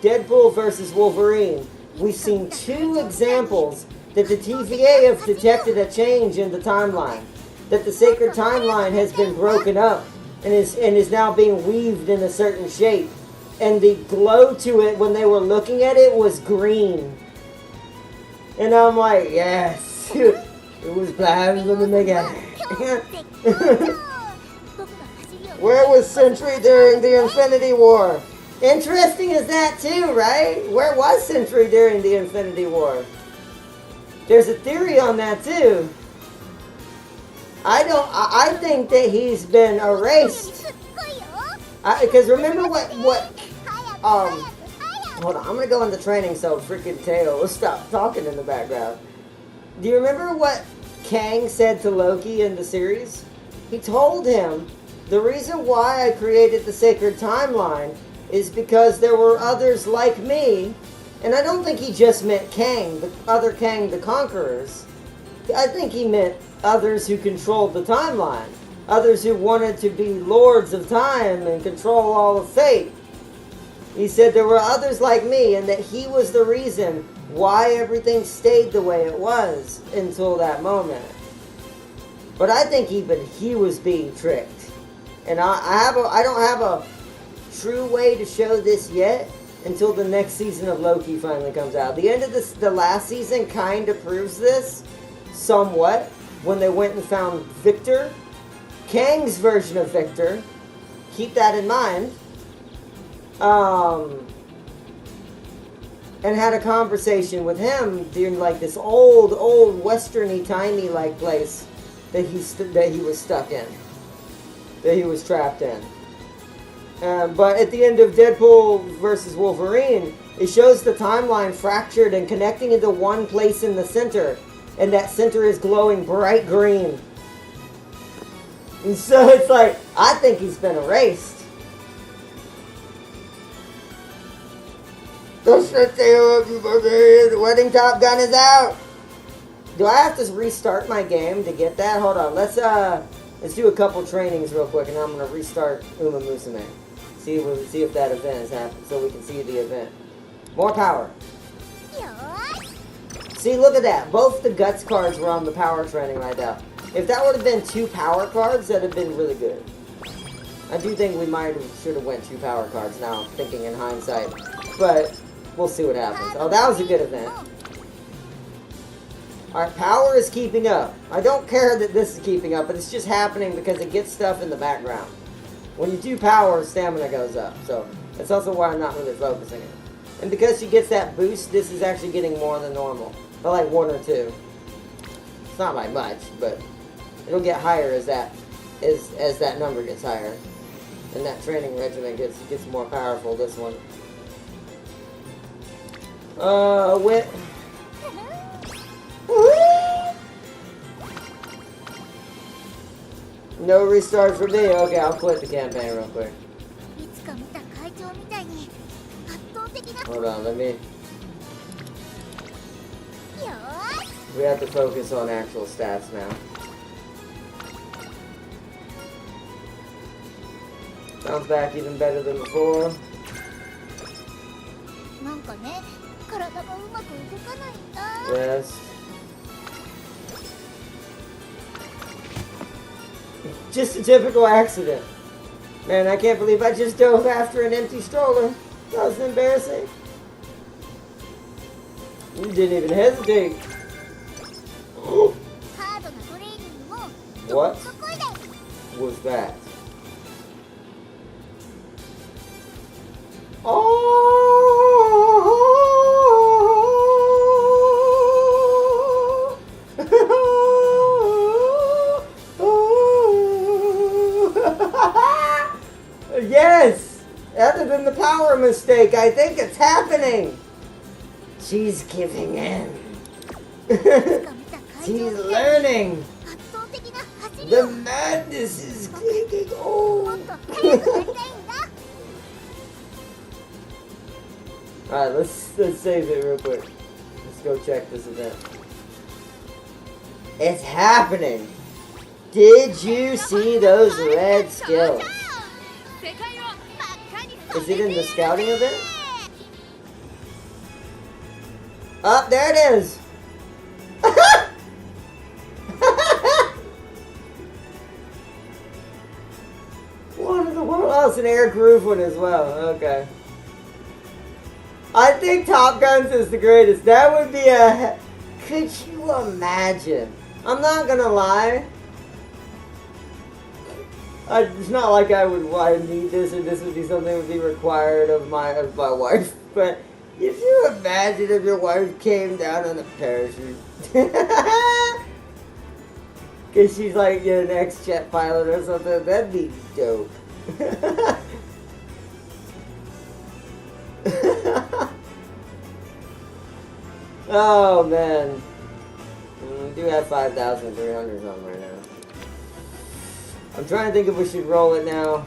Deadpool versus Wolverine, we've seen two examples that the TVA have detected a change in the timeline. That the sacred timeline has been broken up and is now being weaved in a certain shape. And the glow to it when they were looking at it was green. And I'm like, yes, it was planned from the beginning. Where was Sentry during the Infinity War? Interesting as that too, right? Where was Sentry during the Infinity War? There's a theory on that too. I think that he's been erased. Because remember hold on, I'm gonna go into training so freaking Tail will stop talking in the background. Do you remember what Kang said to Loki in the series? He told him, the reason why I created the sacred timeline is because there were others like me. And I don't think he just meant Kang, the other Kang the Conquerors. I think he meant others who controlled the timeline. Others who wanted to be lords of time and control all of fate. He said there were others like me and that he was the reason why everything stayed the way it was until that moment. But I think even he was being tricked. And I don't have a true way to show this yet until the next season of Loki finally comes out. The end of the last season kind of proves this somewhat when they went and found Victor, Kang's version of Victor. Keep that in mind. And had a conversation with him during like this old westerny timey like place that he was stuck in, that he was trapped in. But at the end of Deadpool versus Wolverine, it shows the timeline fractured and connecting into one place in the center, and that center is glowing bright green. And so it's like, I think he's been erased. The wedding Top Gun is out. Do I have to restart my game to get that? Hold on, let's do a couple trainings real quick, and I'm gonna restart Umamusume. See if that event has happened, so we can see the event. More power. See, look at that. Both the Guts cards were on the power training right now. If that would have been 2 power cards, that'd have been really good. I do think we should have went 2 power cards now, thinking in hindsight. But we'll see what happens. Oh, that was a good event. Alright, power is keeping up. I don't care that this is keeping up, but it's just happening because it gets stuff in the background. When you do power, stamina goes up. So that's also why I'm not really focusing it. And because she gets that boost, this is actually getting more than normal. But like 1 or 2. It's not by much, but it'll get higher as that number gets higher. And that training regimen gets more powerful, this one. Wit. No restart for me. Okay, I'll quit the campaign real quick. Hold on, we have to focus on actual stats now. Sounds back even better than before. Rest. Just a typical accident. Man, I can't believe I just dove after an empty stroller. That was embarrassing. You didn't even hesitate. What was that? Oh! Yes! Other than the power mistake, I think it's happening! She's giving in. She's learning. The madness is taking hold. Alright, let's save it real quick. Let's go check this event. It's happening! Did you see those red skills? Is it in the scouting event? Oh, there it is! What in the world? Oh, it's an air groove one as well. Okay. I think Top Guns is the greatest. That would be a... Could you imagine? I'm not gonna lie. It's not like I need this, or this would be something that would be required of my wife. But if you imagine if your wife came down on a parachute, because she's like an ex-jet pilot or something, that'd be dope. Oh man, we do have 5,300 on right now. I'm trying to think if we should roll it now.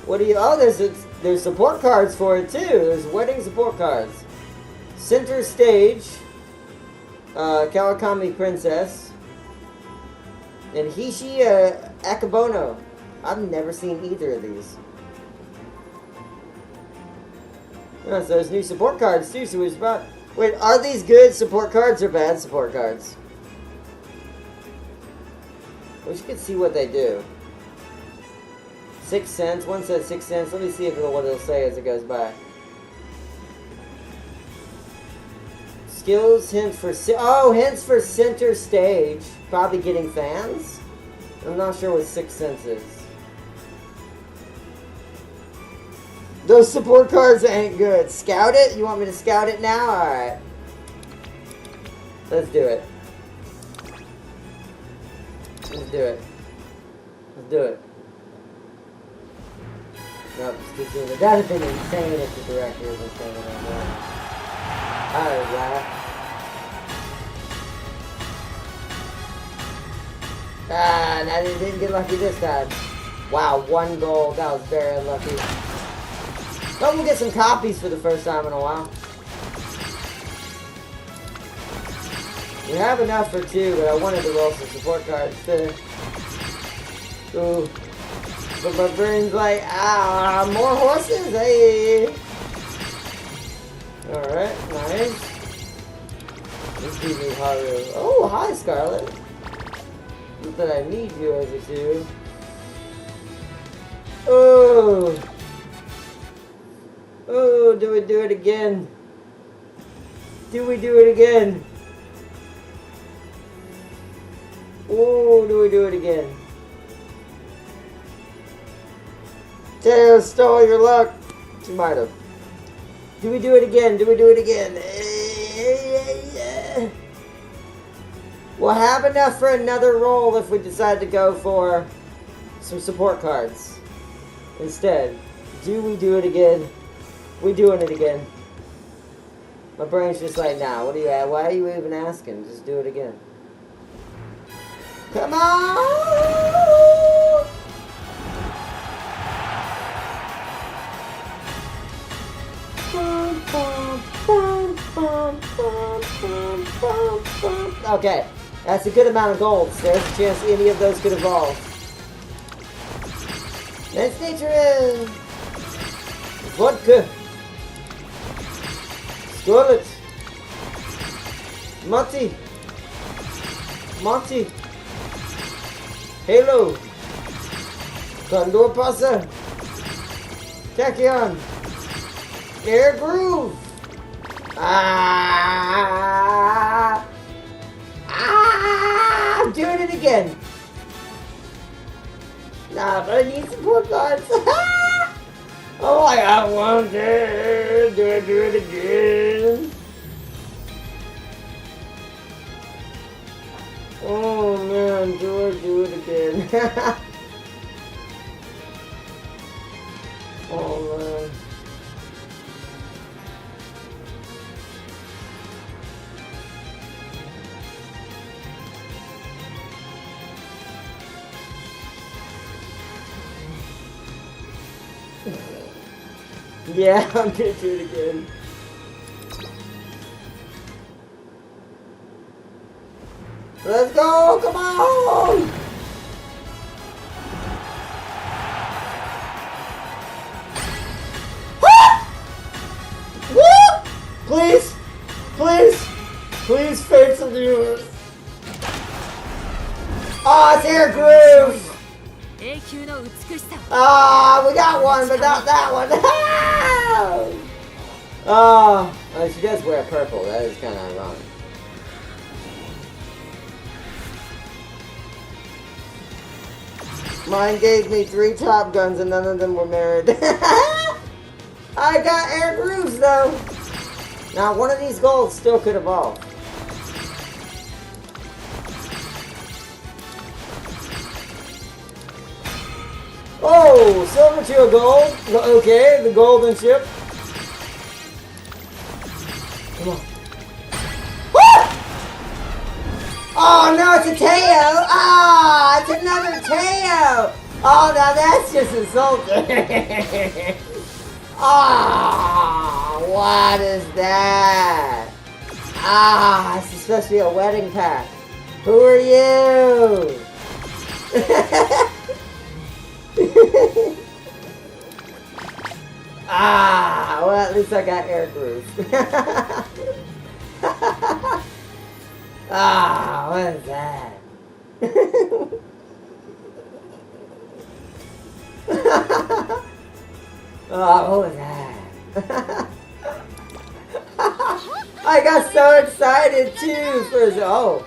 What do you? Oh, there's support cards for it too. There's wedding support cards. Center stage, Kawakami Princess, and Hishi Akabono. I've never seen either of these. Oh, so there's new support cards too. So it's about. Wait, are these good support cards or bad support cards? We should see what they do. 6 cents. One says 6 cents. Let me see what it'll say as it goes by. Skills hint for hints for center stage. Probably getting fans. I'm not sure what 6 cents is. Those support cards ain't good. Scout it? You want me to scout it now? Alright. Let's do it. Let's do it. Let's do it. Nope, just keep doing it. That'd have been insane if the director was saying it on that. Alright. Ah, and I didn't get lucky this time. Wow, 1 gold. That was very unlucky. Oh, we'll get some copies for the first time in a while. We have enough for 2, but I wanted to roll some support cards too. Ooh. But my brain's like, more horses, hey! Alright, nice. Let's do me Haru. Oh, hi, Scarlet. Not that I need you as a 2. Oh! Oh, do we do it again? Do we do it again? Oh, do we do it again? Teo stole your luck. She might have. Do we do it again? Do we do it again? We'll have enough for another roll if we decide to go for some support cards instead. Do we do it again? We doing it again. My brain's just like, nah, what are you at? Why are you even asking? Just do it again. Come on! Okay, that's a good amount of golds. There's a chance any of those could evolve. Let's nature in vodka. Scarlet. Monty. Halo. Condor Pasa. Tachyon. Air Groove. I'm doing it again. Nah, but I need support cards. Oh, I got one there. Do I do it again? Oh man, do I do it again? Yeah, I'm gonna do it again. Let's go! Come on! Woo! Please! Please! Please, Fates of the Universe! Oh, it's Air Groove! Ah, we got one, but not that one. Oh, she does wear purple. That is kind of ironic. Mine gave me 3 Top Guns and none of them were married. I got Air Grooves though. Now one of these golds still could evolve. Oh, silver to a gold. Okay, the golden ship. Come on. Woo! Oh no, it's a Teo! Ah, it's another Teo! Oh, now that's just insulting. Ah, what is that? Ah, this is supposed to be a wedding pack. Who are you? Ah, well, at least I got air groove. Ah, what is that? Oh, what was that? I got so excited too for this. Oh,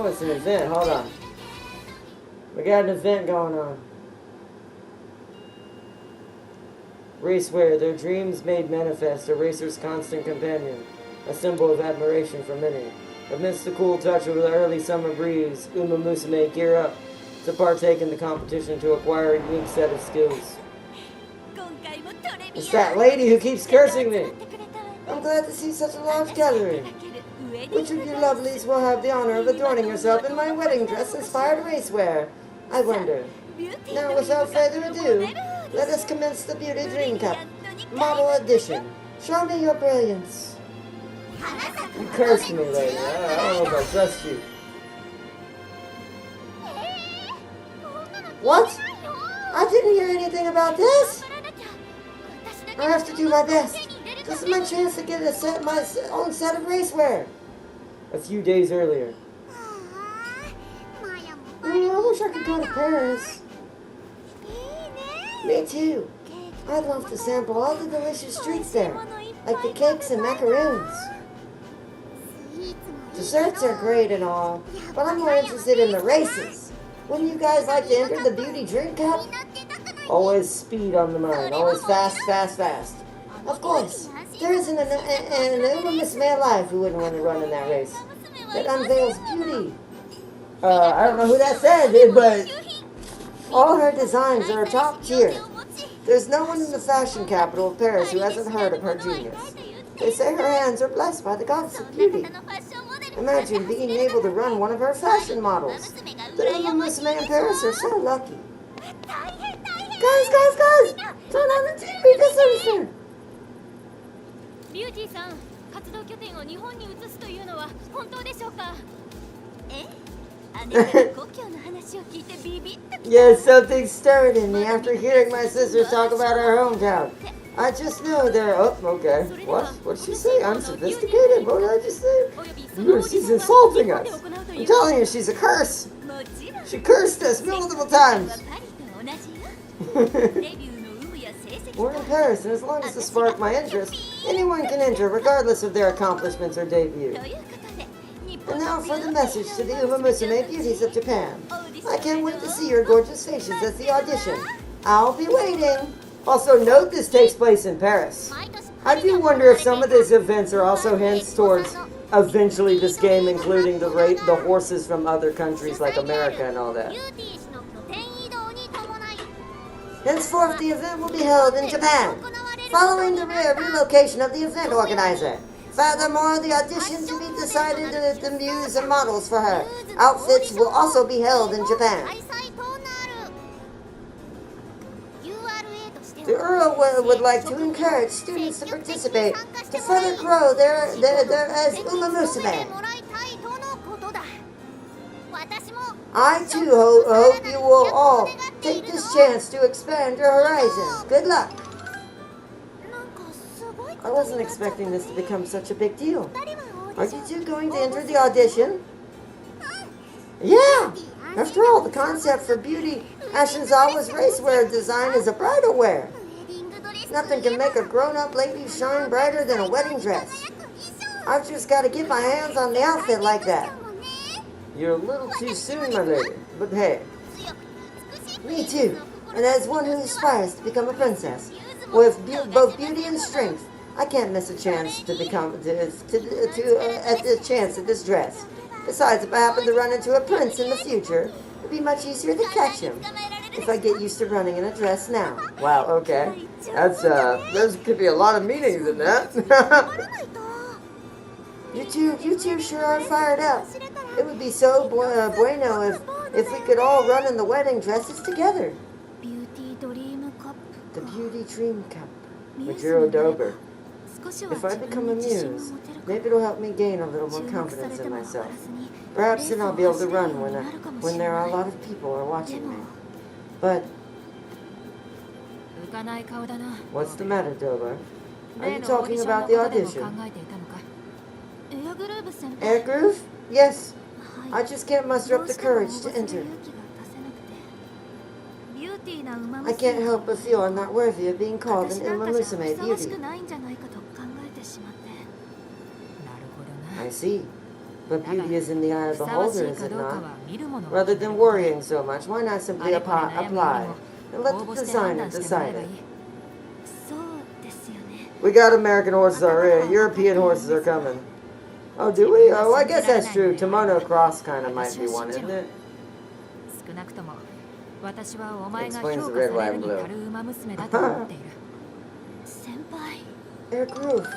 it's an event. Hold on. We got an event going on. Racewear, their dreams made manifest, a racer's constant companion, a symbol of admiration for many. Amidst the cool touch of the early summer breeze, Umamusume gear up to partake in the competition to acquire a unique set of skills. It's that lady who keeps cursing me. I'm glad to see such a large gathering. Which of you lovelies will have the honor of adorning yourself in my wedding dress-inspired racewear? I wonder. Now, without further ado, let us commence the Beauty Dream Cup Model Edition. Show me your brilliance. You cursed me, lady. I don't know if I trust you. What? I didn't hear anything about this. I have to do my best. This is my chance to get my own set of racewear. A few days earlier. I wish I could go to Paris. Me too. I'd love to sample all the delicious treats there, like the cakes and macaroons. Desserts are great and all, but I'm more interested in the races. Wouldn't you guys like to enter the Beauty Drink Cup? Always speed on the mind. Always fast, fast, fast. Of course, there isn't an Umamusume alive who wouldn't want to run in that race. That unveils beauty. I don't know who that said, but all her designs are top tier. There's no one in the fashion capital of Paris who hasn't heard of her genius. They say her hands are blessed by the goddess of beauty. Imagine being able to run one of her fashion models. The Umamusume in Paris are so lucky. Guys! Turn on the TV, this is fair. ビューティーさん、活動拠点を日本に移すというのは本当でしょうか？え？姉から故郷の話を聞いてビビッと。Yes, something stirred in me after hearing my sister talk about her hometown. I just know they're... Oh, okay. What? What did she say? Unsophisticated? What did I just say? She's insulting us. I'm telling you, she's a curse. She cursed us multiple times. We're in Paris, and as long as it sparked my interest, anyone can enter, regardless of their accomplishments or debut. And now for the message to the Umamusume beauties of Japan. I can't wait to see your gorgeous faces at the audition. I'll be waiting. Also, note this takes place in Paris. I do wonder if some of these events are also hints towards eventually this game including the horses from other countries like America and all that. Henceforth, the event will be held in Japan, following the relocation of the event organizer. Furthermore, the audition to be decided to muse and models for her outfits will also be held in Japan. would like to encourage students to participate to further grow their as Umamusume. I too hope you will all take this chance to expand your horizons. Good luck. I wasn't expecting this to become such a big deal. Are you two going to enter the audition? Yeah! After all, the concept for Beauty Ashinzawa's racewear design is a bridal wear. Nothing can make a grown-up lady shine brighter than a wedding dress. I've just got to get my hands on the outfit like that. You're a little too soon, my lady. But hey, me too. And as one who aspires to become a princess, with both beauty and strength, I can't miss a chance to become at the chance at this dress. Besides, if I happen to run into a prince in the future, it'd be much easier to catch him if I get used to running in a dress now. Wow, okay. That's there could be a lot of meanings in that. You two sure are fired up. It would be so bueno if we could all run in the wedding dresses together. The Beauty Dream Cup. Majiro Dober. If I become a muse, maybe it'll help me gain a little more confidence in myself. Perhaps then I'll be able to run when there are a lot of people are watching me. But what's the matter, Dober? Are you talking about the audition? Air Groove? Yes. I just can't muster up the courage to enter. I can't help but feel I'm not worthy of being called an Umamusume beauty. I see. But beauty is in the eye of the beholder, is it not? Rather than worrying so much, why not simply apply and let the designer decide it? We got American horses already. European horses are coming. Oh, do we? Oh, I guess that's true. Tomono Cross kind of might be one, isn't it? Explains the red, white, and blue. Air Groove.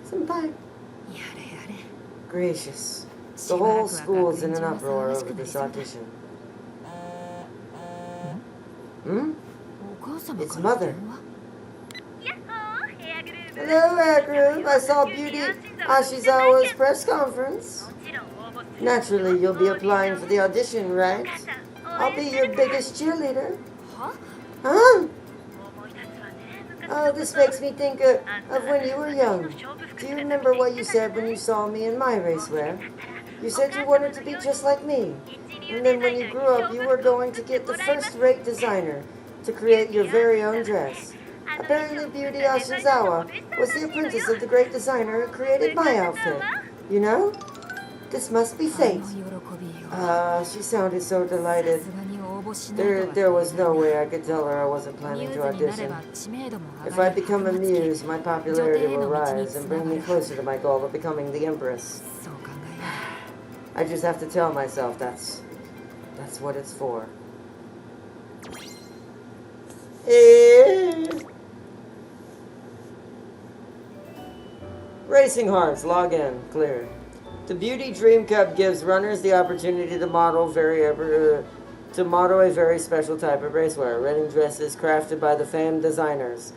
Senpai. Gracious. The whole school's in an uproar over this audition. Hmm? It's Mother. Hello, Air Groove. I saw Beauty Ashizawa's press conference. Naturally, you'll be applying for the audition, right? I'll be your biggest cheerleader. Huh? Oh, this makes me think of when you were young. Do you remember what you said when you saw me in my racewear? You said you wanted to be just like me. And then when you grew up, you were going to get the first-rate designer to create your very own dress. Apparently, Beauty Ashizawa was the apprentice of the great designer who created my outfit. You know? This must be fate. She sounded so delighted. There was no way I could tell her I wasn't planning to audition. If I become a muse, my popularity will rise and bring me closer to my goal of becoming the Empress. I just have to tell myself that's what it's for. Racing Hearts, log in, clear. The Beauty Dream Cup gives runners the opportunity to model a very special type of racewear. Wedding dresses crafted by the famed designers.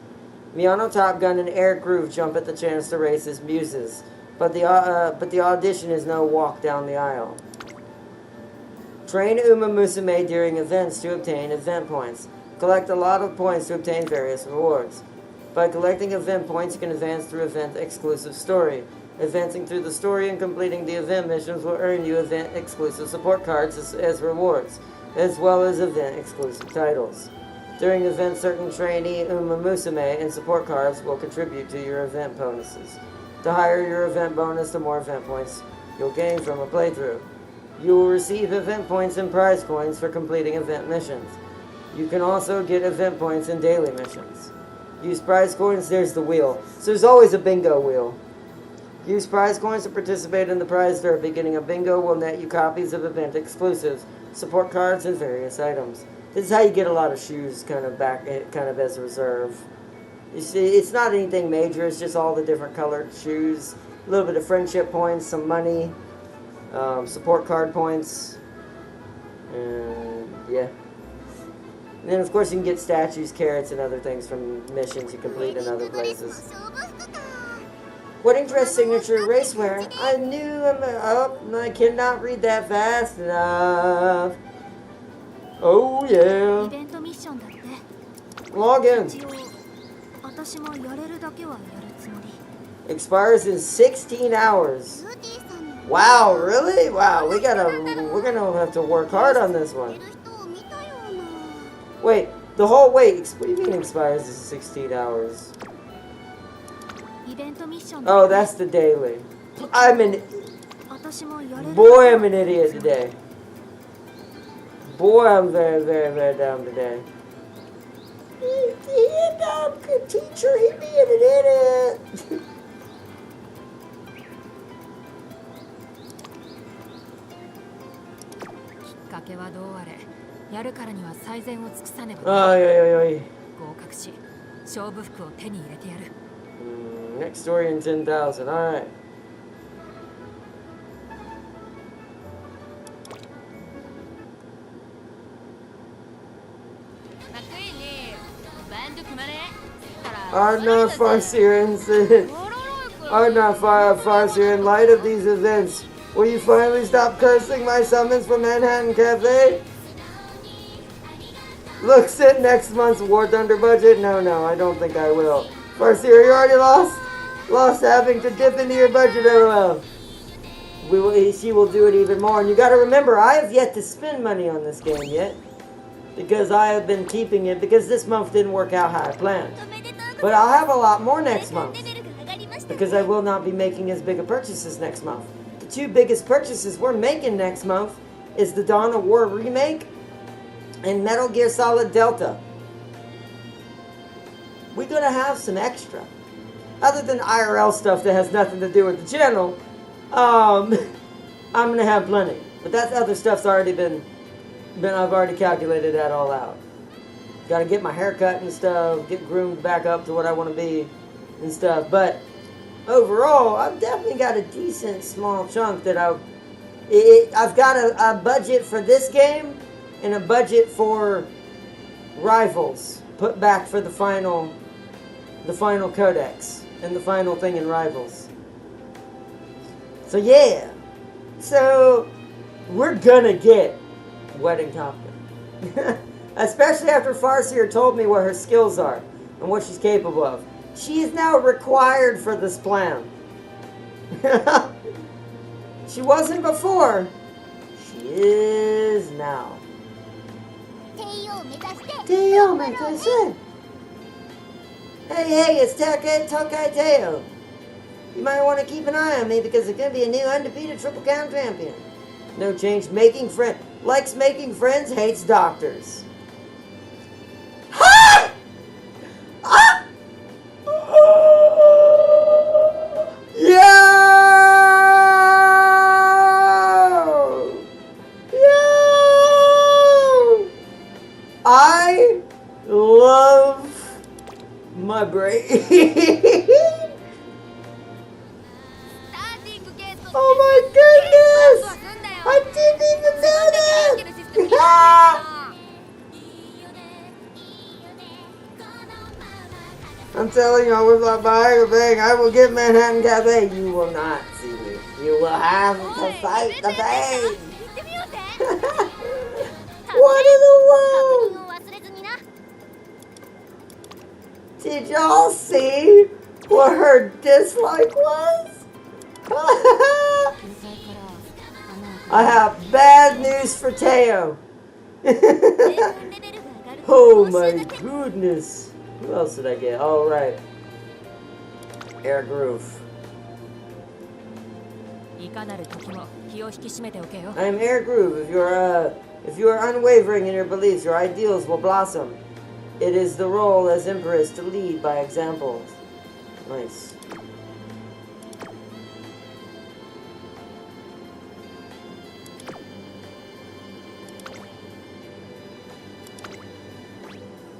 Miyano Top Gun and Air Groove jump at the chance to race as muses, but the audition is no walk down the aisle. Train Umamusume during events to obtain event points. Collect a lot of points to obtain various rewards. By collecting event points, you can advance through event-exclusive story. Advancing through the story and completing the event missions will earn you event-exclusive support cards as rewards, as well as event-exclusive titles. During events, certain trainee Umamusume and support cards will contribute to your event bonuses. The higher your event bonus, the more event points you'll gain from a playthrough. You will receive event points and prize coins for completing event missions. You can also get event points in daily missions. Use prize coins, there's the wheel. So there's always a bingo wheel. Use prize coins to participate in the prize derby. Getting a bingo will net you copies of event exclusives, support cards, and various items. This is how you get a lot of shoes kind of as a reserve. You see, it's not anything major, it's just all the different colored shoes. A little bit of friendship points, some money, support card points, and yeah. And then, of course, you can get statues, carrots, and other things from missions you complete in other places. Wedding dress signature racewear. I knew I cannot read that fast enough. Oh, yeah. イベントミッションだって。 Log in. 一応私もやれるだけはやるつもり。 Expires in 16 hours. Wow, really? Wow, we're gonna have to work hard on this one. Wait, what do you mean expires in 16 hours? イベントミッション Oh, that's the daily. 私もやれる Boy, I'm an idiot today. Boy, I'm very, very, very dumb today. He a dumb good teacher, he being an idiot. きっかけはどうあれ、やるからには最善を尽くさねば。 Ay, ay, ay. 合格し、勝負服を手に入れてやる。 Next story in 10,000. Alright. かっこいいね。バンド組まね。 Arna Farseer Arna Farseer, in light of these events, will you finally stop cursing my summons from Manhattan Cafe? Look, sit next month's War Thunder budget? No, I don't think I will. Farseer, you already lost? Lost having to dip into your budget, LOL. She will do it even more. And you gotta remember, I have yet to spend money on this game yet. Because I have been keeping it, because this month didn't work out how I planned. But I'll have a lot more next month. Because I will not be making as big a purchases next month. The two biggest purchases we're making next month is the Dawn of War remake and Metal Gear Solid Delta. We're gonna have some extra. Other than IRL stuff that has nothing to do with the channel, I'm gonna have plenty. But that other stuff's already been I've already calculated that all out. Gotta get my hair cut and stuff, get groomed back up to what I want to be and stuff. But overall, I've definitely got a decent small chunk that I've got a budget for this game and a budget for Rivals put back for the final codex and the final thing in Rivals. So yeah, so we're gonna get Wedding Top Gun. Especially after Farseer told me what her skills are and what she's capable of. She is now required for this plan. She wasn't before. She is now. Hey, it's Tokai Teo. You might want to keep an eye on me because there's going to be a new undefeated Triple Crown champion. No change. Likes making friends, hates doctors. Ha! Ah! Yo! I love my brain. Oh my goodness! I didn't even know that! I'm telling you, with my bag, I will get Manhattan Cafe. You will not see me. You will have to fight the pain. What in the world? Did y'all see what her dislike was? I have bad news for Teo. Oh my goodness. Who else did I get? Oh, right. Air Groove. I am Air Groove. If you are unwavering in your beliefs, your ideals will blossom. It is the role as Empress to lead by example. Nice.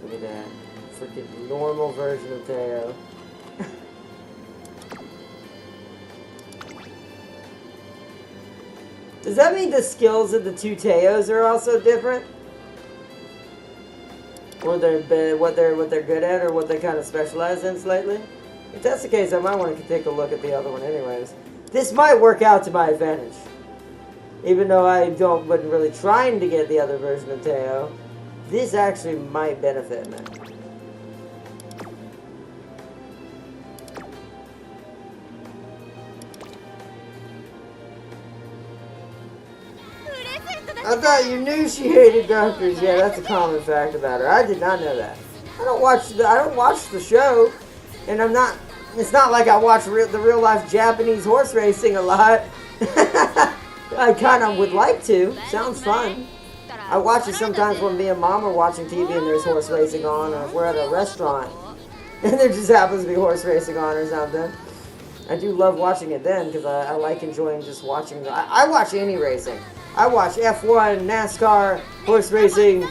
Look at that. Freaking normal version of Teo. Does that mean the skills of the two Teos are also different? what they're good at or what they kind of specialize in slightly. If that's the case, I might want to take a look at the other one anyways. This might work out to my advantage. Even though I wasn't really trying to get the other version of Teo, this actually might benefit me. I thought you knew she hated doctors. Yeah, that's a common fact about her. I did not know that. I don't watch the show, and I'm not. It's not like I watch the real life Japanese horse racing a lot. I kind of would like to. Sounds fun. I watch it sometimes when me and Mom are watching TV and there's horse racing on, or if we're at a restaurant and there just happens to be horse racing on or something. I do love watching it then because I like enjoying just watching. I watch any racing. I watch F1, NASCAR, horse racing.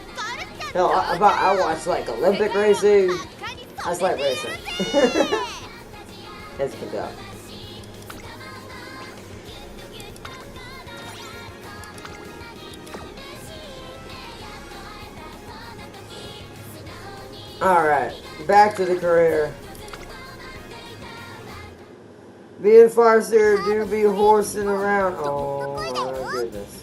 Hell, I watch like Olympic racing. I just like racing. As you can tell. Alright, back to the career. Being Farseer do be horsing around. Oh my goodness.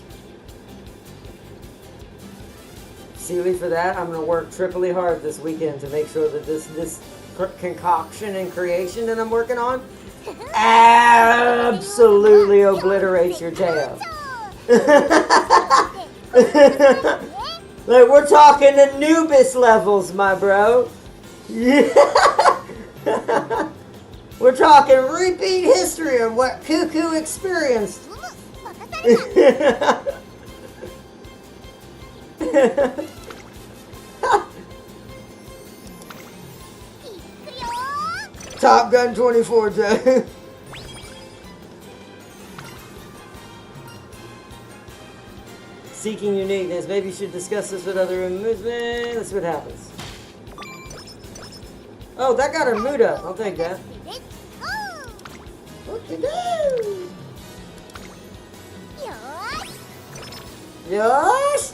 Sealy, for that, I'm going to work triply hard this weekend to make sure that this concoction and creation that I'm working on absolutely obliterates your tail. Like, we're talking Anubis levels, my bro. Yeah. We're talking repeat history of what Cuckoo experienced. Top Gun 24 day. Seeking uniqueness. Maybe you should discuss this with other Umamusume. Let's see what happens. Oh, that got her mood up. I'll take that. What to do? Yosh?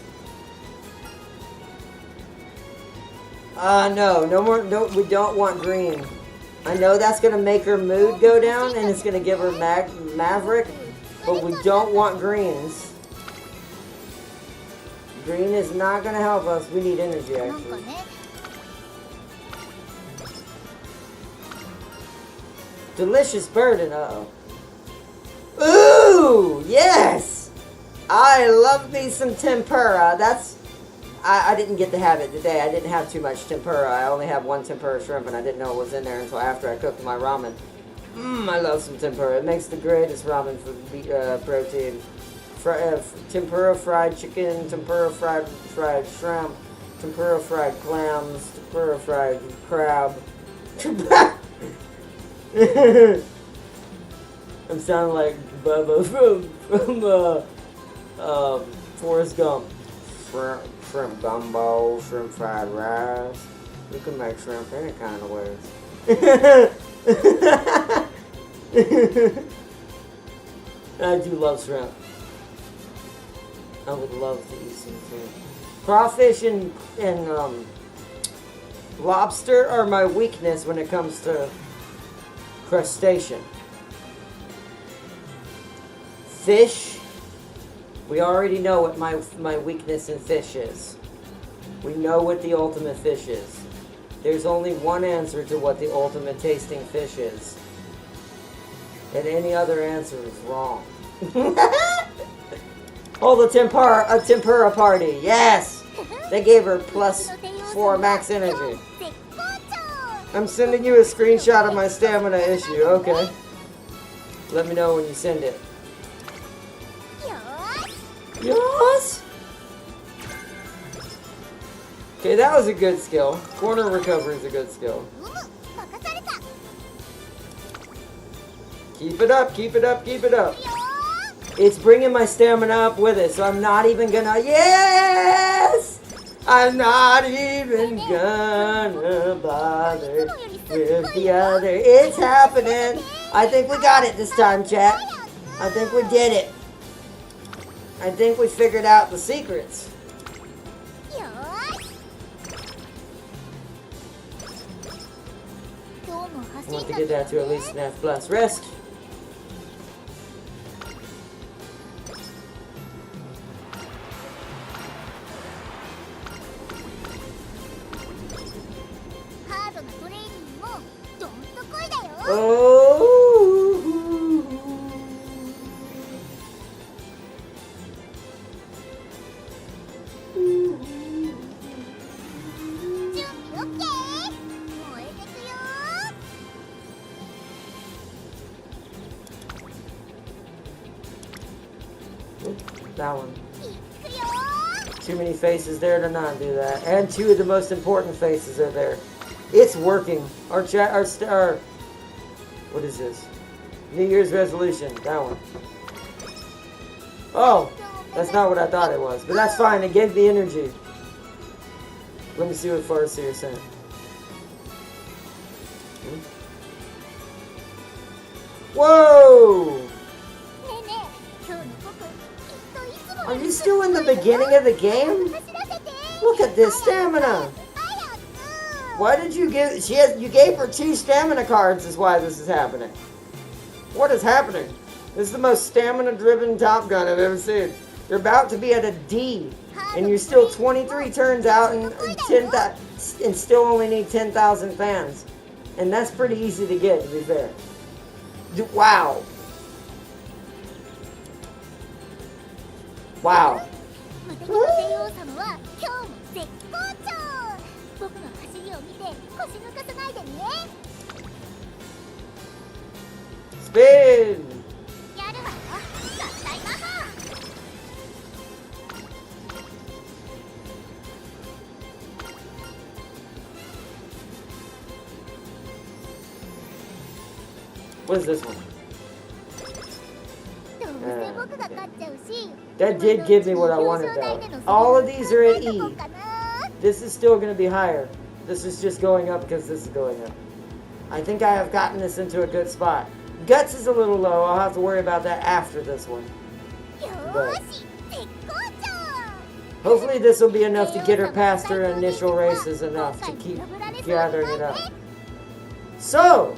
No more. No, we don't want green. I know that's gonna make her mood go down, and it's gonna give her Maverick, but we don't want greens. Green is not gonna help us. We need energy, actually. Delicious burden. Ooh, yes! I love me some tempura. I didn't get to have it today. I didn't have too much tempura. I only have one tempura shrimp, and I didn't know it was in there until after I cooked my ramen. I love some tempura. It makes the greatest ramen for protein. Tempura fried chicken, tempura fried shrimp, tempura fried clams, tempura fried crab. I'm sounding like Bubba from Forrest Gump. Shrimp gumbo, shrimp fried rice. You can make shrimp any kind of ways. I do love shrimp. I would love to eat some shrimp. Crawfish and lobster are my weakness when it comes to crustacean. Fish, we already know what my weakness in fish is. We know what the ultimate fish is. There's only one answer to what the ultimate tasting fish is. And any other answer is wrong. Oh, the tempura party. Yes! They gave her +4 max energy. I'm sending you a screenshot of my stamina issue. Okay. Let me know when you send it. Yes! Okay, that was a good skill. Corner recovery is a good skill. Keep it up, keep it up, keep it up. It's bringing my stamina up with it, so I'm not even gonna... Yes! I'm not even gonna bother with the other. It's happening. I think we got it this time, chat. I think we did it. I think we figured out the secrets. I want to get that to at least an F plus. Risk. Oh. That one. Too many faces there to not do that. And two of the most important faces are there. It's working. Our what is this? New Year's resolution. That one. Oh, that's not what I thought it was. But that's fine. It gave the energy. Let me see what Farsi is saying. Whoa! Are you still in the beginning of the game? Look at this stamina. Why did you give? You gave her 2 stamina cards. Is why this is happening. What is happening? This is the most stamina-driven Top Gun I've ever seen. You're about to be at a D, and you're still 23 turns out and still only need 10,000 fans, and that's pretty easy to get, to be fair. Wow. Wow. Spin! What is this one? That did give me what I wanted though. All of these are at E. This is still going to be higher. This is just going up because this is going up. I think I have gotten this into a good spot. Guts is a little low. I'll have to worry about that after this one. But hopefully this will be enough to get her past her initial races enough to keep gathering it up. So,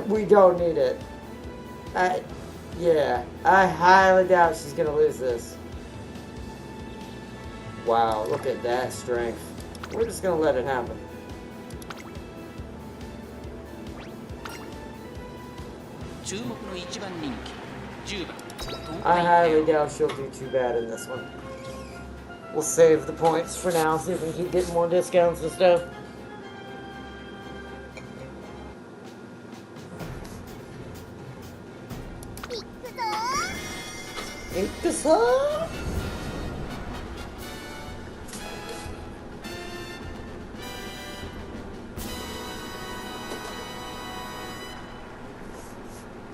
we don't need it. Yeah, I highly doubt she's gonna lose this. Wow, look at that strength. We're just gonna let it happen. I highly doubt she'll do too bad in this one. We'll save the points for now, see if we can keep getting more discounts and stuff. Ikkusa!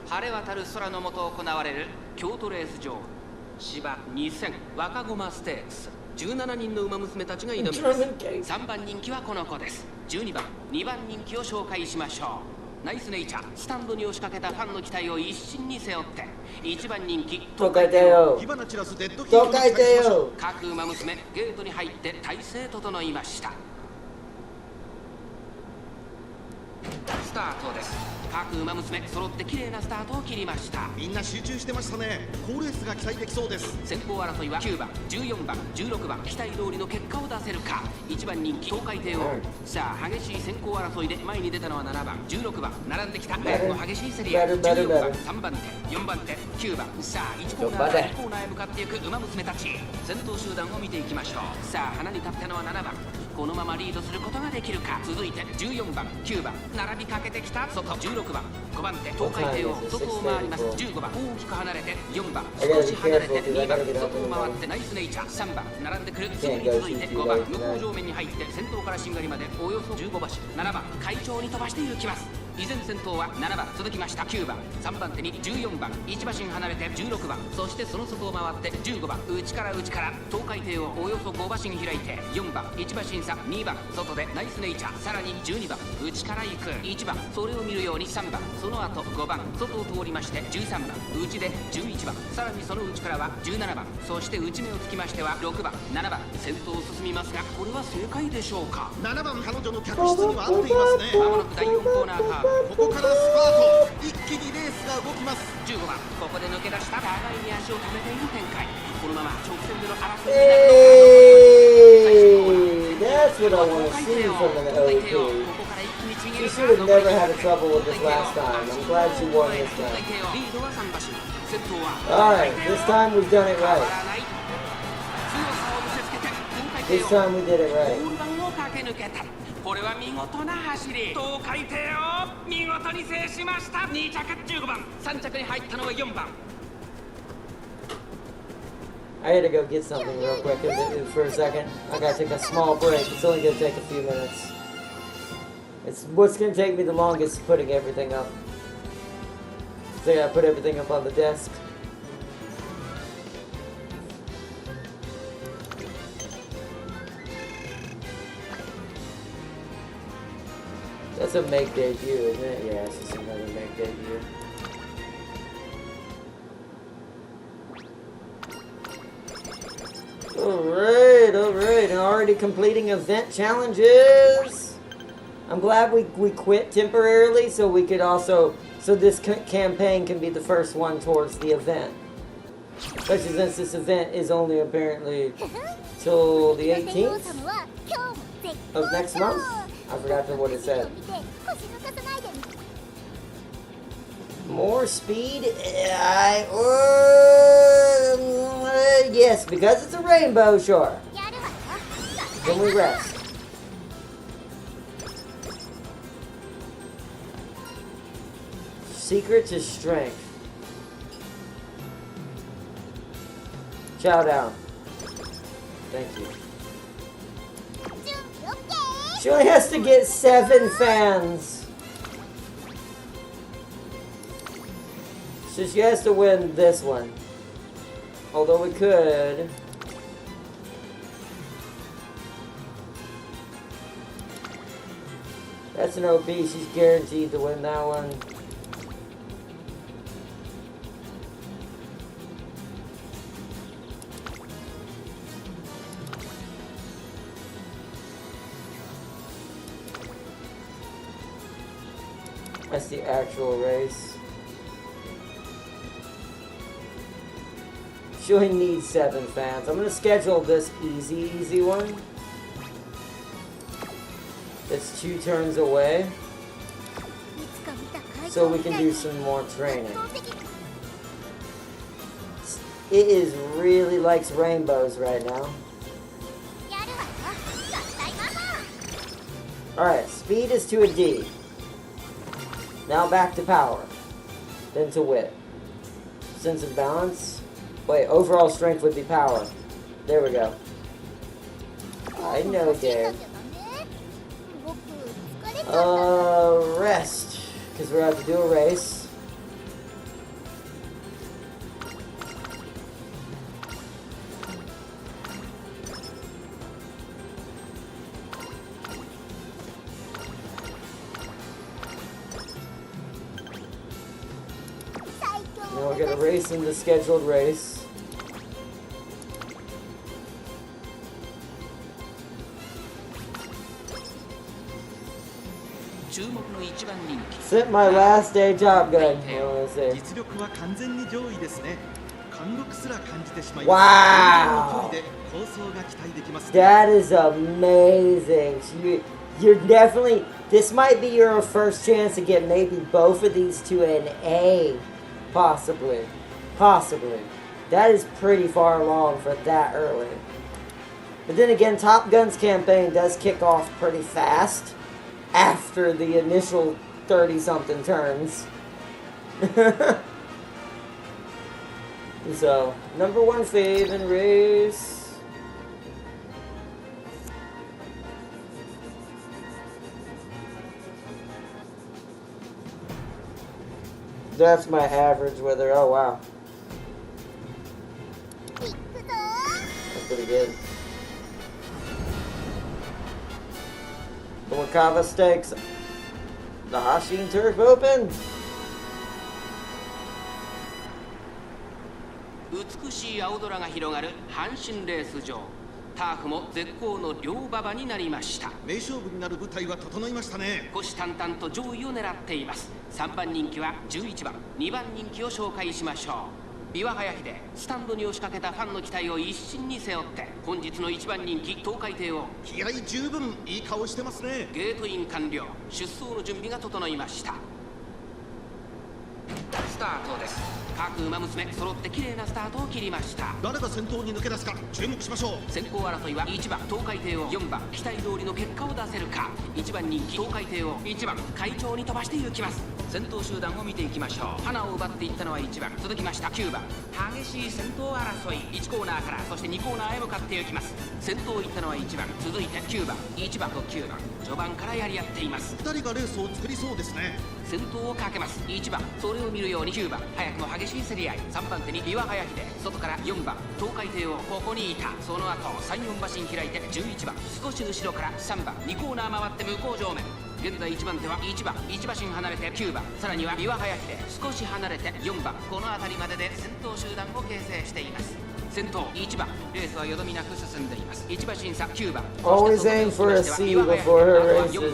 晴れ渡る空の下行われる京都レース場芝2000若駒ステークス17人の馬娘たちが挑みます。3番人気はこの子です。12番2番人気を紹介しましょう。ナイスネイチャースタンドに押しかけたファンの期待を一身に背負って1番人気東海帝王東海帝王各馬娘ゲートに入って体勢整いました。スタートです。各馬娘揃って綺麗なスタートを切りました。みんな集中してましたね。好レースが期待できそうです。先行争いは9番14番16番期待通りの結果を出せるか。1番人気東海帝王、さあ激しい先行争いで前に出たのは7番16番並んできた早くも激しい競り合い14番3番手4番手9番さあ1コーナー2コーナーへ向かっていく馬娘たち。先頭集団を見ていきましょう。さあ花に立ったのは7番このままリードすることができるか。続いて14番9番並びかけてきた外。16番5番手東海帝王外を回ります。15番大きく離れて4番少し離れて2番外を回ってナイスネイチャー。3番並んでくる。すぐに続いて5番向こう上面に入って先頭からしんがりまでおよそ15馬身。7番快調に飛ばして行きます。依然先頭は7番続きました。9番3番手に14番1馬身離れて16番、そしてその外を回って15番内から東海帝王およそ5馬身開いて4番1馬身差。2番外でナイスネイチャー。さらに12番内から行く1番、それを見るように3番、その後5番外を通りまして13番内で11番、さらにその内からは17番、そして内目をつきましては6番7番先頭を進みますが、これは正解でしょうか。7番彼女の客室には合っていますね。まもなく第4コーナーカーブ。ここからスパート、一気にレースが動きます。15番ここで抜け出した。互いに足を止めている展開。このまま直線での争いになるのか。 Hey, that's what I want to see from an OP. She should have never had a trouble with this last time. I'm glad she won this time. Alright, this time we've done it right. This time we did it right. これは見事な走り。東海帝王見事に制しました。2着15番、3着に入ったのは4番。 I had to go get something real quick for a second. I gotta take a small break. It's only gonna take a few minutes. It's what's gonna take me the longest is putting everything up. So I gotta put everything up on the desk. That's a make debut, isn't it? Yeah, it's just another make debut. Alright, and already completing event challenges. I'm glad we quit temporarily so we could also, so this campaign can be the first one towards the event. Especially since this event is only apparently till the 18th of next month. I forgot what it said. More speed? Yes, because it's a rainbow, sure. Then we rest. Secret to strength. Chow down. Thank you. She only has to get 7 fans. So she has to win this one. Although we could. That's an OB. She's guaranteed to win that one. That's the actual race. She only needs 7 fans. I'm gonna schedule this easy one. It's 2 turns away. So we can do some more training. It is really likes rainbows right now. Alright, speed is to a D. Now back to power. Then to wit. Sense of balance. Wait, overall strength would be power. There we go. I know, Dave. Rest. Because we're about to do a race. Now we're gonna race in the scheduled race. Sent my last day job gun. Wow! That is amazing. You're definitely, this might be your first chance to get maybe both of these to an A. Possibly. That is pretty far along for that early. But then again, Top Gun's campaign does kick off pretty fast after the initial 30-something turns. So, number 1 fave in race. That's my average weather. Oh, wow. That's pretty good. The Wakava Stakes. The Hashin Turf Open. 美しい青空が広がる阪神レース場。ターフも絶好の両馬場になりました。名勝負になる舞台は整いましたね。虎視眈々と上位を狙っています。3番人気は11番、2番人気を紹介しましょう。琵琶早秀、スタンドに押しかけたファンの期待を一身に背負って本日の1番人気東海帝王。気合十分、いい顔してますね。ゲートイン完了。出走の準備が整いました。スタートです。各馬娘揃って綺麗なスタートを切りました。誰が先頭に抜け出すか注目しましょう。先行争いは1番東海帝王、4番期待通りの結果を出せるか。1番人気東海帝王、1番会長に飛ばして行きます。先頭集団を見ていきましょう。花を奪っていったのは1番、続きました9番。激しい先頭争い、1コーナーからそして2コーナーへ向かって行きます。先頭行ったのは1番、続いて9番、1番と9番、序盤からやり合っています。2人がレースを作りそうですね。先頭をかけます。1番、それを見るように9番、早くも激しい競り合い。3番手に琵琶早秀、外から4番東海帝王、ここにいた。その後3、4馬身開いて11番、少し後ろから3番、2コーナー回って向こう上面。現在1番手は1番、1馬身離れて9番、さらには琵琶早秀、少し離れて4番、この辺りまでで先頭集団を形成しています。先頭1番、レースはよどみなく進んでいます。1馬身差9番。 Always aim for a C before her races.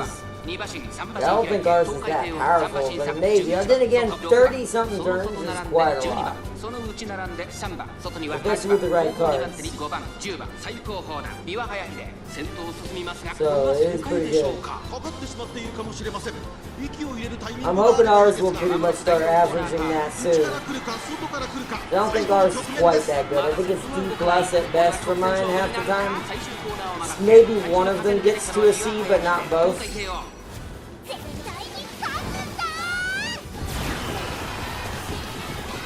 I don't think ours is that powerful, but maybe. And then again, 30-something turns is quite a lot. そのうち並んで3番、外には8番、2番手に5番、10番、最高峰だ琵琶早秀、先頭を進みますが、これ So は it 正 is 解 pretty でしょう good. か。かかってしまっているかもしれません。息を入れるタイミング I'm が hoping ある ours will pretty much start averaging that 内 soon. から来るか外から来るか。 I don't think ours is quite that good. I think it's D plus at best for mine half the time. 最終コーナーを曲がって Maybe one of them gets to a C, but not both. 東海帝王、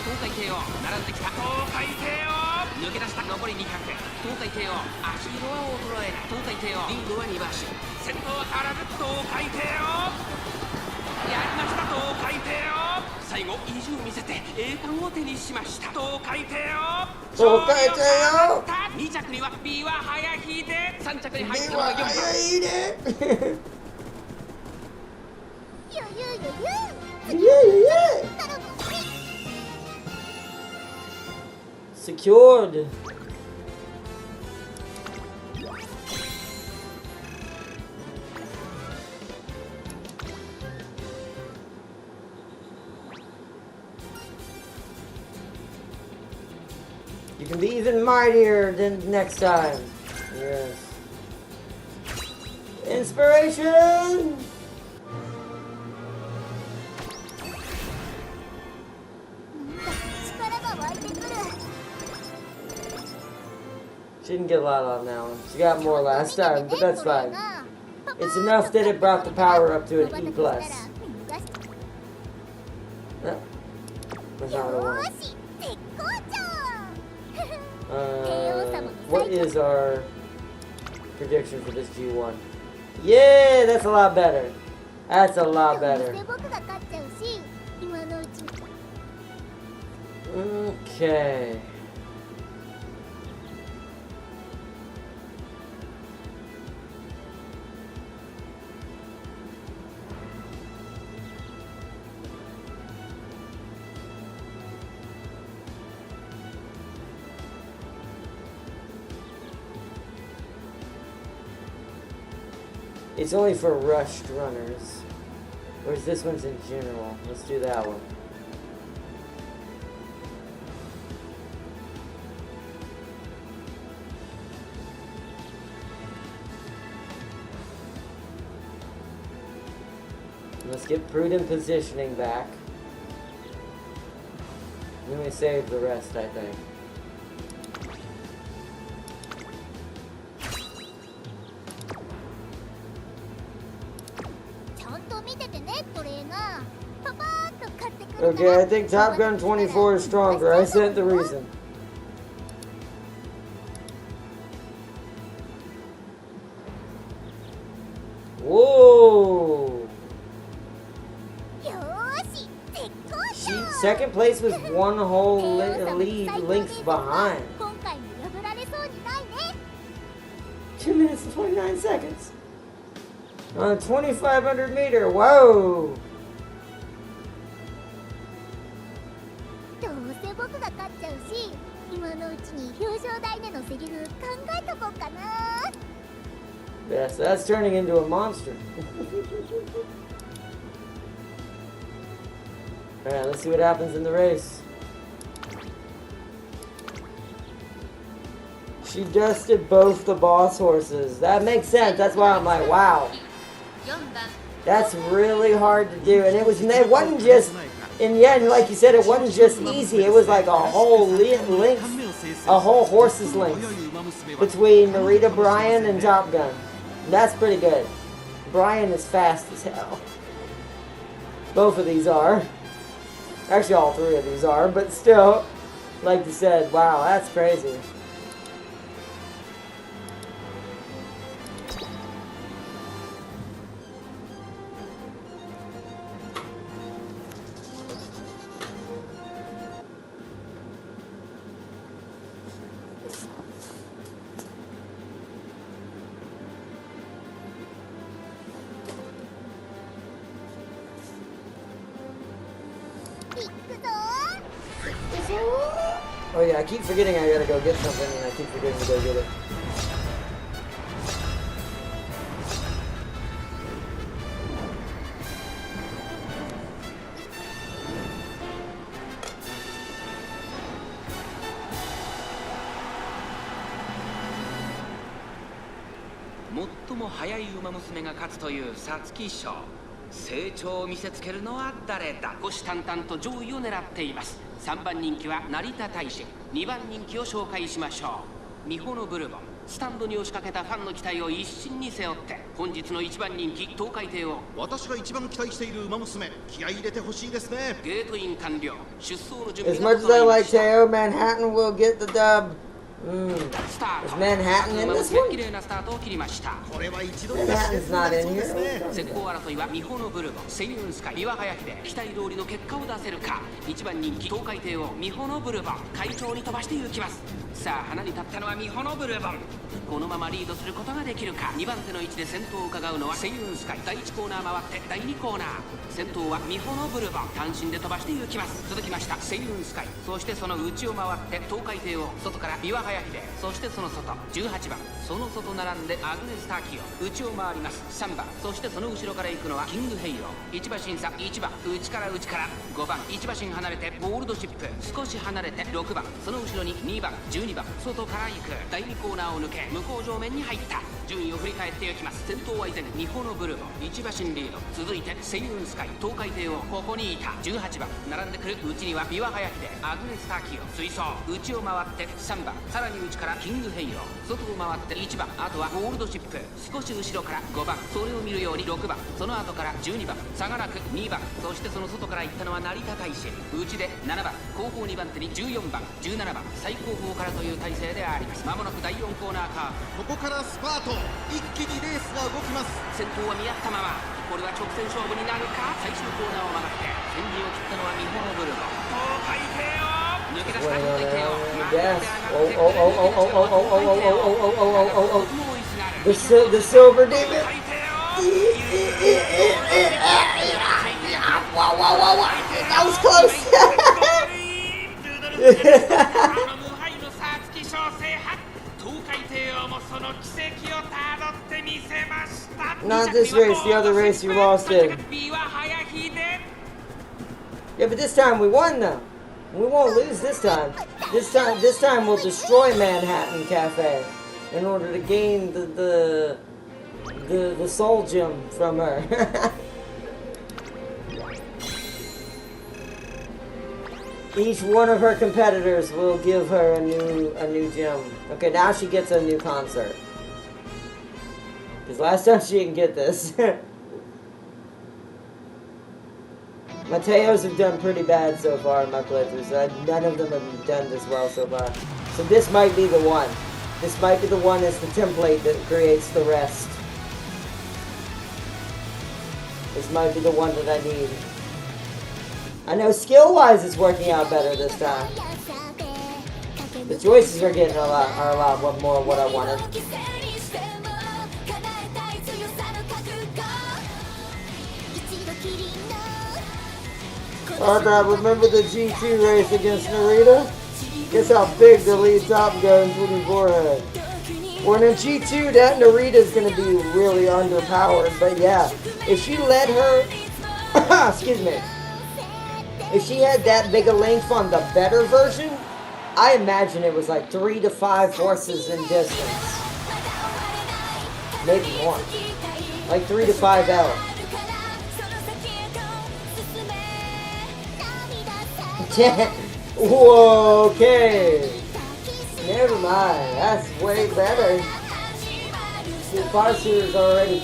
東海帝王並んできた。東海帝王抜け出した。残り200。東海帝王、足色は衰えない。東海帝王、リードは2馬身。先頭は変わらず東海帝王、やりました。東海帝王、最後意地を見せて栄冠を手にしました。東海帝王、東海帝王、 2着には琵琶早秀、3着に入ったのは4番。Secured. You can be even mightier than next time. Yes. Inspiration! She didn't get a lot on that one. She got more last time, but that's fine. It's enough that it brought the power up to an E+. No, that's not what I want. What is our prediction for this G1? Yeah, that's a lot better. That's a lot better. Okay. It's only for rushed runners. Whereas this one's in general. Let's do that one. Let's get prudent positioning back. Then we save the rest, I think. Okay, I think Top Gun 24 is stronger. I said the reason. Whoa! Second place was one whole lead length behind. 2 minutes and 29 seconds. On a 2,500 meter. Whoa! どうせ僕が勝っちゃうし、今のうちに表彰台でのセリフ考えとこうかな。 Yeah, so that's turning into a monster. Alright, let's see what happens in the race. She dusted both the boss horses. That makes sense. That's why I'm like, wow. That's really hard to do. And it wasn't just, in the end, like you said, it wasn't just easy. It was like a whole length, a whole horse's length between Narita Bryan and Top Gun. That's pretty good. Bryan is fast as hell. Both of these are. Actually, all three of these are, but still, like you said, wow, that's crazy. Oh yeah, I keep forgetting I gotta go get something, and I keep forgetting to go get it. Most 速い馬娘が勝つという皐月賞。成長を見せつけるのは誰だ。虎視眈々と上位を狙っています。3番人気は成田大使、2番人気を紹介しましょう。美穂のブルボン、スタンドに押しかけたファンの期待を一身に背負って本日の1番人気東海帝を私が一番期待している馬娘、気合い入れてほしいですね。ゲートイン完了。出走の準備 As が much as I like Teo, Manhattan will get the dub. スター Is ト。 Manhattan in 馬 this 娘 one? 綺麗なスタートを切りました。これは一度 Manhattan's not in ですね。 here. 先行争いは美穂のブルボン、セイウンスカイ、岩早秀、期待通りの結果を出せるか。1番人気東海帝王美穂のブルボン、快調に飛ばして行きます。さあ花に立ったのは美穂のブルボン。このままリードすることができるか。2番手の位置で先頭を伺うのはセイウンスカイ。第1コーナー回って第2コーナー、先頭は美穂のブルボン、単身で飛ばして行きます。続きましたセイウンスカイ、そしてその内を回って東海帝王、外から岩早秀、そしてその外18番、その外並んでアグネスターキオ、内を回ります3番、そしてその後ろから行くのはキングヘイロー。1馬審査1番、内から5番、1馬身離れてゴールドシップ、少し離れて6番、その後ろに2番12番、外から行く。第2コーナーを抜け向こう上面に入った。順位を振り返っていきます。先頭は依然美穂のブルボン、1馬身リード。続いてセイウンスカイ、東海帝王、ここにいた18番、並んでくる内には岩早秀、アグネスターキオ、追走。内を回って3番、さらに内からキングヘイロー、外を回って1番、あとはゴールドシップ、少し後ろから5番、それを見るように6番、その後から12番、差がなく2番、そしてその外から行ったのは成田大使、内で7番、後方2番手に14番17番、最後方からという体勢であります。まもなく第4コーナーカーブ、ここからスパート、一気にレースが動きます。先頭は見合ったまま、これは直線勝負になるか。最終コーナーを曲がって先陣を切ったのは美穂のブルボン、東海帝王、抜け出した東海帝王、The silver demon. Wow, wow, wow, wow. That was close. Not this race, the other race you lost in. Yeah, but this time we won though. We won't lose this time. This time we'll destroy Manhattan Cafe in order to gain the soul gem from her. Each one of her competitors will give her a new gem. Okay, now she gets a new concert. Because last time she didn't get this. Mateos have done pretty bad so far in my playthroughs. None of them have done this well so far. So this might be the one. This might be the one as the template that creates the rest. This might be the one that I need. I know skill-wise it's working out better this time. The choices are getting a lot more what I wanted. Alright, remember the G2 race against Narita? Guess how big the lead top gun's looking forehead. When in G2, that Narita's gonna be really underpowered, but yeah, if she let her, excuse me, if she had that big a length on the better version, I imagine it was like 3 to 5 horses in distance. Maybe more. Like 3 to 5 L. Whoa, okay. Never mind. That's way better. The Farseer's already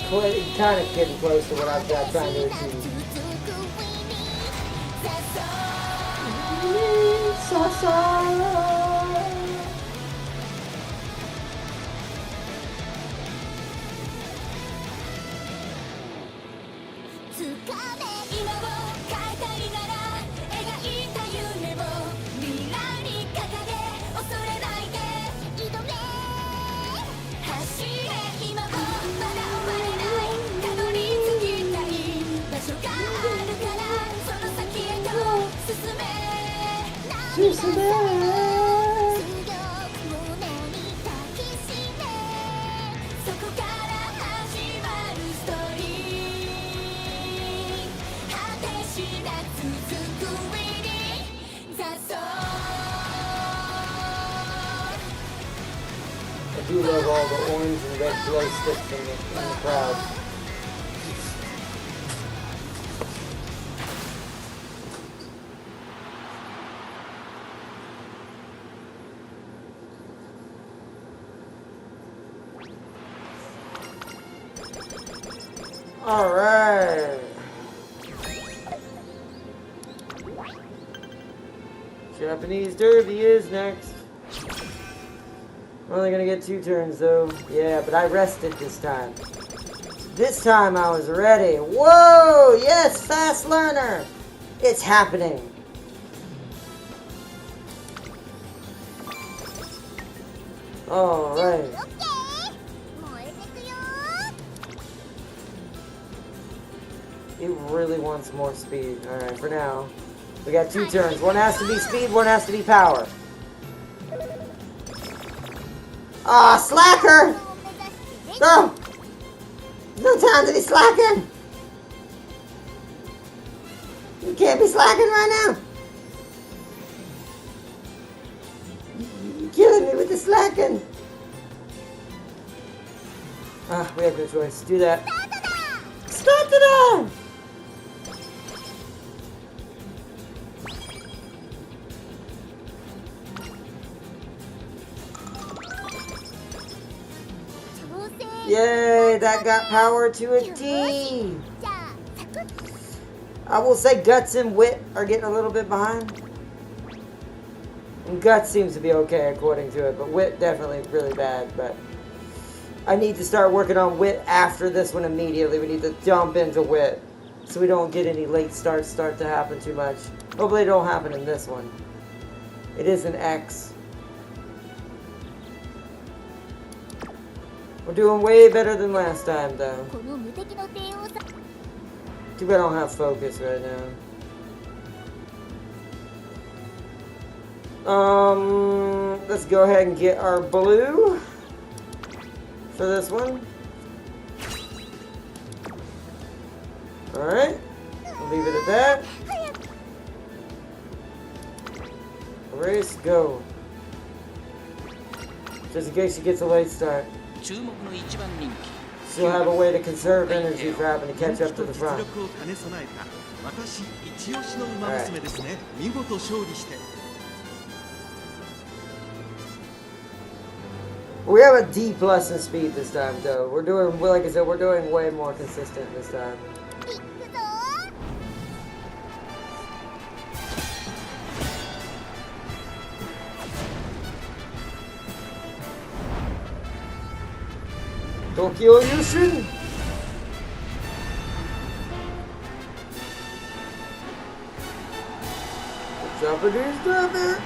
kind of getting close to what I'm trying to achieve. I do love all the orange and red glow sticks in the crowd. Alright. Japanese Derby is next. I'm only gonna get 2 turns though. Yeah, but I rested this time. This time I was ready. Whoa! Yes, fast learner! It's happening. Alright. He really wants more speed. Alright, for now. We got 2 turns. One has to be speed, one has to be power. Ah, slacker! No! No time to be slacking! You can't be slacking right now! You're killing me with the slacking! Ah, we have no choice. Do that. Start it on! Yay, that got power to a T. I will say Guts and Wit are getting a little bit behind. And Guts seems to be okay according to it, but Wit definitely really bad. But I need to start working on Wit after this one immediately. We need to jump into Wit so we don't get any late starts start to happen too much. Hopefully it don't happen in this one. It is an X. We're doing way better than last time, though. Too bad I don't have focus right now. Let's go ahead and get our blue for this one. Alright. We'll leave it at that. Race, go. Just in case she gets a late start. She'll have a way to conserve energy for having to catch up to the front. Alright. We have a D plus in speed this time, though. We're doing, like I said, we're doing way more consistent this time. Tokyo Yushin. Japanese drama.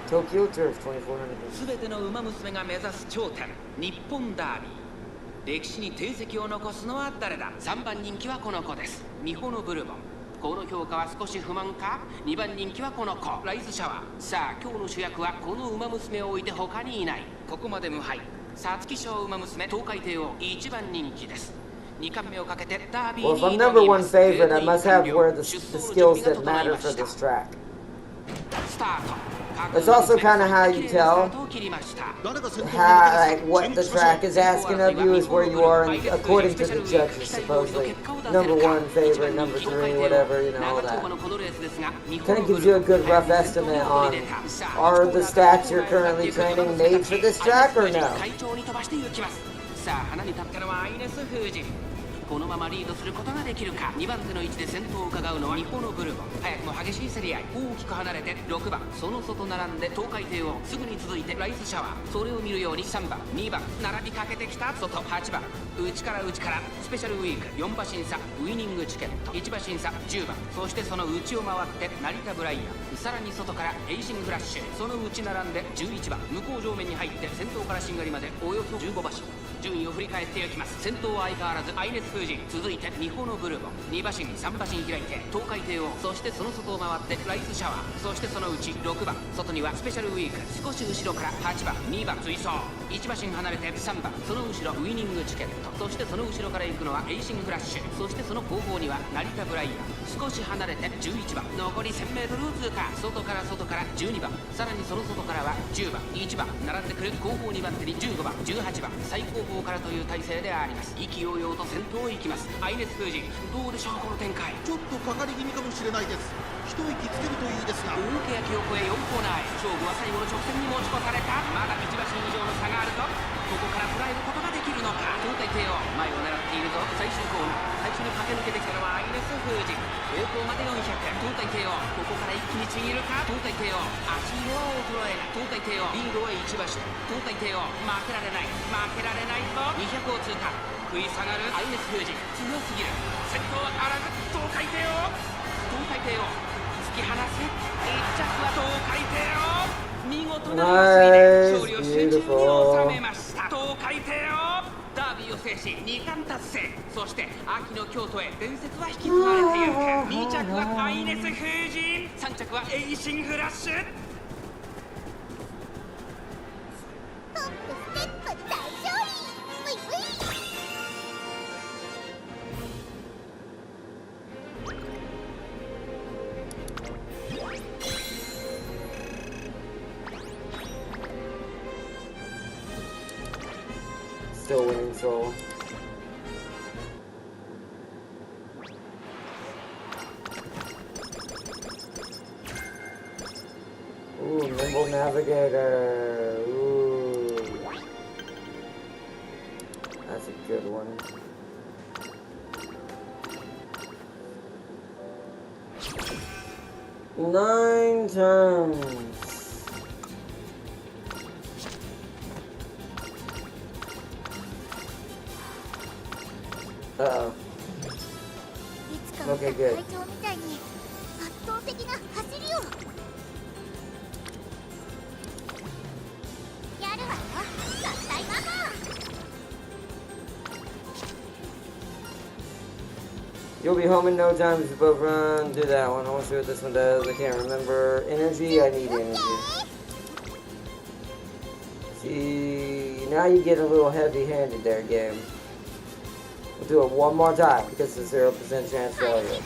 Tokyo Turf 2400. 全ての馬娘が目指す頂点、日本ダービー。歴史に定石を残すのは誰だ。3番人気はこの子です。ミホノブルボン。この評価は少し不満か。2番人気はこの子、ライズシャワー。さあ今日の主役はこの馬娘を置いて他にいない。ここまで無敗。皐月賞馬娘東海帝王1番人気です。2冠目をかけてダービー Well, に if I'm 挑 number みま one す。 favorite, I must have where the skills that matter for this track. スタート。 It's also kind of how you tell how, like, what the track is asking of you is where you are, and according to the judges, supposedly. Number one favorite, number three, whatever, you know, all that. Kind of gives you a good rough estimate on, are the stats you're currently training made for this track or no? さあ花に立ったのはアイネス・フージン。このままリードすることができるか。2番手の位置で先頭を伺うのはミホノブルボン。早くも激しい競り合い。大きく離れて6番その外並んで東海帝王。すぐに続いてライスシャワー。それを見るように3番2番並びかけてきた。外8番内からスペシャルウィーク。4馬審査ウイニングチケット。1馬審査10番そしてその内を回って成田ブライアン。さらに外からエイシングフラッシュ。その内並んで11番向こう上面に入って先頭からしんがりまでおよそ15馬身。順位を振り返っていきます。先頭は相変わらずアイネス・フージン。続いてミホノブルボン。2馬身3馬身開いて東海帝王。そしてその外を回ってライスシャワー。そしてその内6番外にはスペシャルウィーク。少し後ろから8番2番追走。1馬身離れて3番その後ろウイニングチケット。そしてその後ろから行くのはエイシングフラッシュ。そしてその後方には成田ブライアン。少し離れて11番残り 1000m を通過。外から12番さらにその外からは10番1番並んでくる。後方2番手に15番18番最後方からという体勢であります。意気揚々と先頭を行きます。アイネス・フージン。どうでしょうこの展開。ちょっとかかり気味かもしれないです。一息つけるといいですが、大欅を越え4コーナーへ。勝負は最後の直線に持ち越された。まだ1馬身以上の差があるぞ。ここから捉えることができるのか。東海帝王前を狙っているぞ。最終コーナー最初に駆け抜けてきたのはアイネス・フージン。平行まで400。東海帝王ここから一気にちぎるか。東海帝王足色は衰えない。東海帝王リードは1馬身。東海帝王負けられないぞ。200を通過。食い下がるアイネス・フージン。強すぎる。先頭はあらず東海帝王突き放す。1着は東海帝王。見事な走りで勝利を手中に収めました。東海帝王ダービーを制し2冠達成。そして秋の京都へ伝説は引き継がれている。2着はアイネス・フージン。3着はエイシングラッシュ。トップステップ大勝利。ウィウィ。Still winning, so. Ooh, Nimble Navigator. Ooh. That's a good one. Nine turns. Uh-oh. いつか見た Okay, good. 会長みたいに圧倒的な走りをやるわよ。合体ママ。 You'll be home in no time if you both run. Do that one. I want to see what this one does. I can't remember. Energy? I need energy. See, now you get a little heavy-handed there, game. We'll do it one more time because it's 0% chance failure.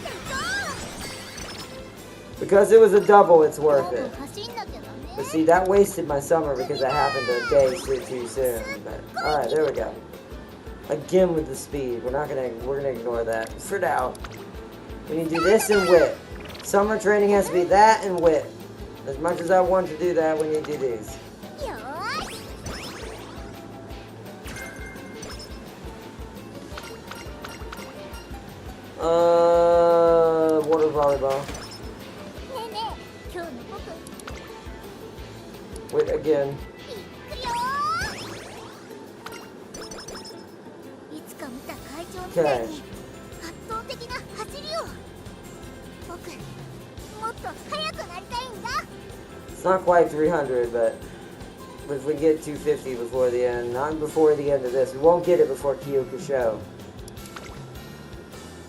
Because it was a double, it's worth it. 走んなきゃだね。 But see, that wasted my summer because that happened a day too soon. But all right, there we go. Again with the speed. We're gonna ignore that for now. We need to do this and wit. Summer training has to be that and wit. As much as I want to do that, we need to do these. よーし。 Water volleyball. ねえねえ、今日の僕 Wit again. いくよー。Okay. 圧倒的な走りを。僕もっと速くなりたいんだ。 It's not quite 300, but if we get 250 before the end, not before the end of this, we won't get it before Kyoku's show.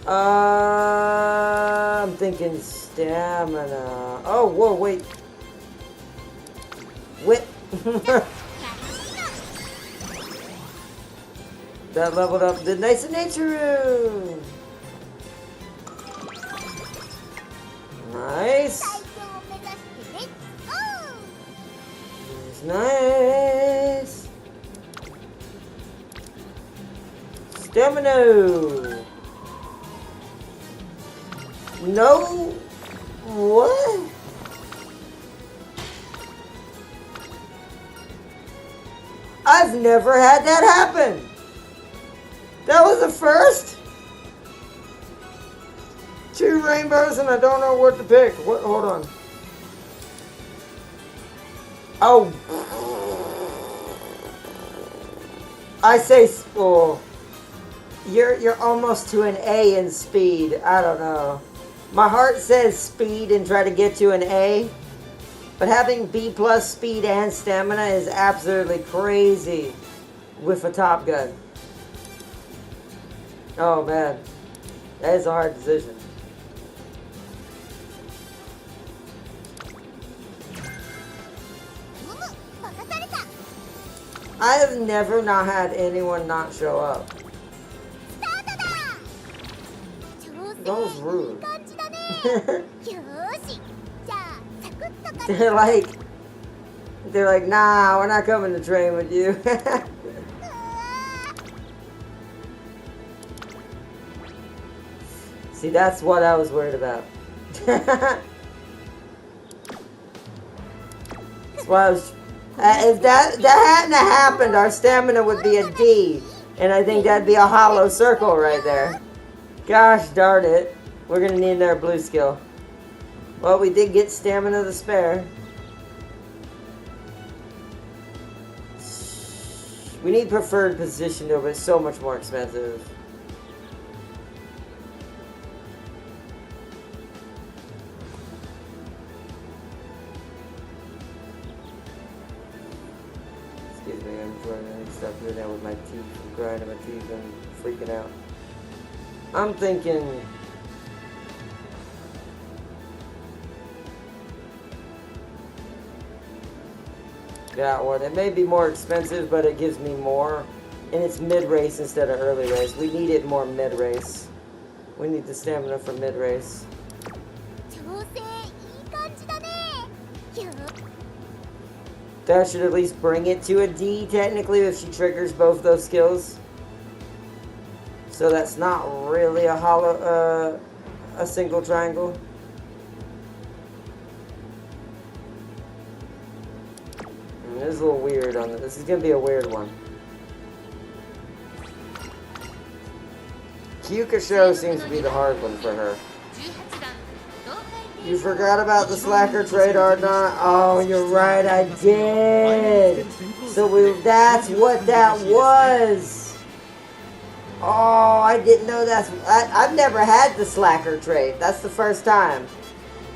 I'm thinking stamina. Oh, whoa, wait. Whip. That leveled up the nice nature. Nice. 最強を目指してレッツゴー。 Nice. Stamina. No. What? I've never had that happen. That was the first. 2 rainbows and I don't know what to pick. What? Hold on. Oh. I say, oh, you're almost to an A in speed. I don't know. My heart says speed and try to get to an A, but having B plus speed and stamina is absolutely crazy with a Top Gun. Oh man, that is a hard decision. I have never not had anyone not show up. That was rude. They're like, nah, we're not coming to train with you. See, that's what I was worried about. That's why I was. If that hadn't happened, our stamina would be a D, and I think that'd be a hollow circle right there. Gosh darn it. We're gonna need another blue skill. Well, we did get stamina to spare. We need preferred position though, but it's so much more expensive. Excuse me, I'm trying to stop doing that with my teeth. I'm grinding my teeth and freaking out. I'm thinking that one. It may be more expensive, but it gives me more. And it's mid-race instead of early race. We need it more mid-race. We need the stamina for mid-race. That should at least bring it to a D, technically, if she triggers both those skills. So that's not really a hollow, a single triangle. This is a little weird on this. This is gonna be a weird one. Kyuka seems to be the hard one for her. You forgot about the slacker trade, Ardnot? Oh, you're right, I did. So that's what that was. Oh, I didn't know that's... I've never had the slacker trait. That's the first time.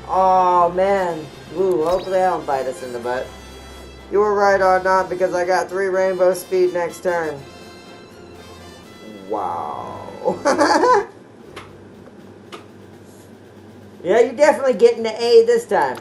Oh, man. Ooh, hopefully I don't bite us in the butt. You were right, Ardnot, because I got 3 rainbow speed next turn. Wow. Yeah, you're definitely getting the A this time.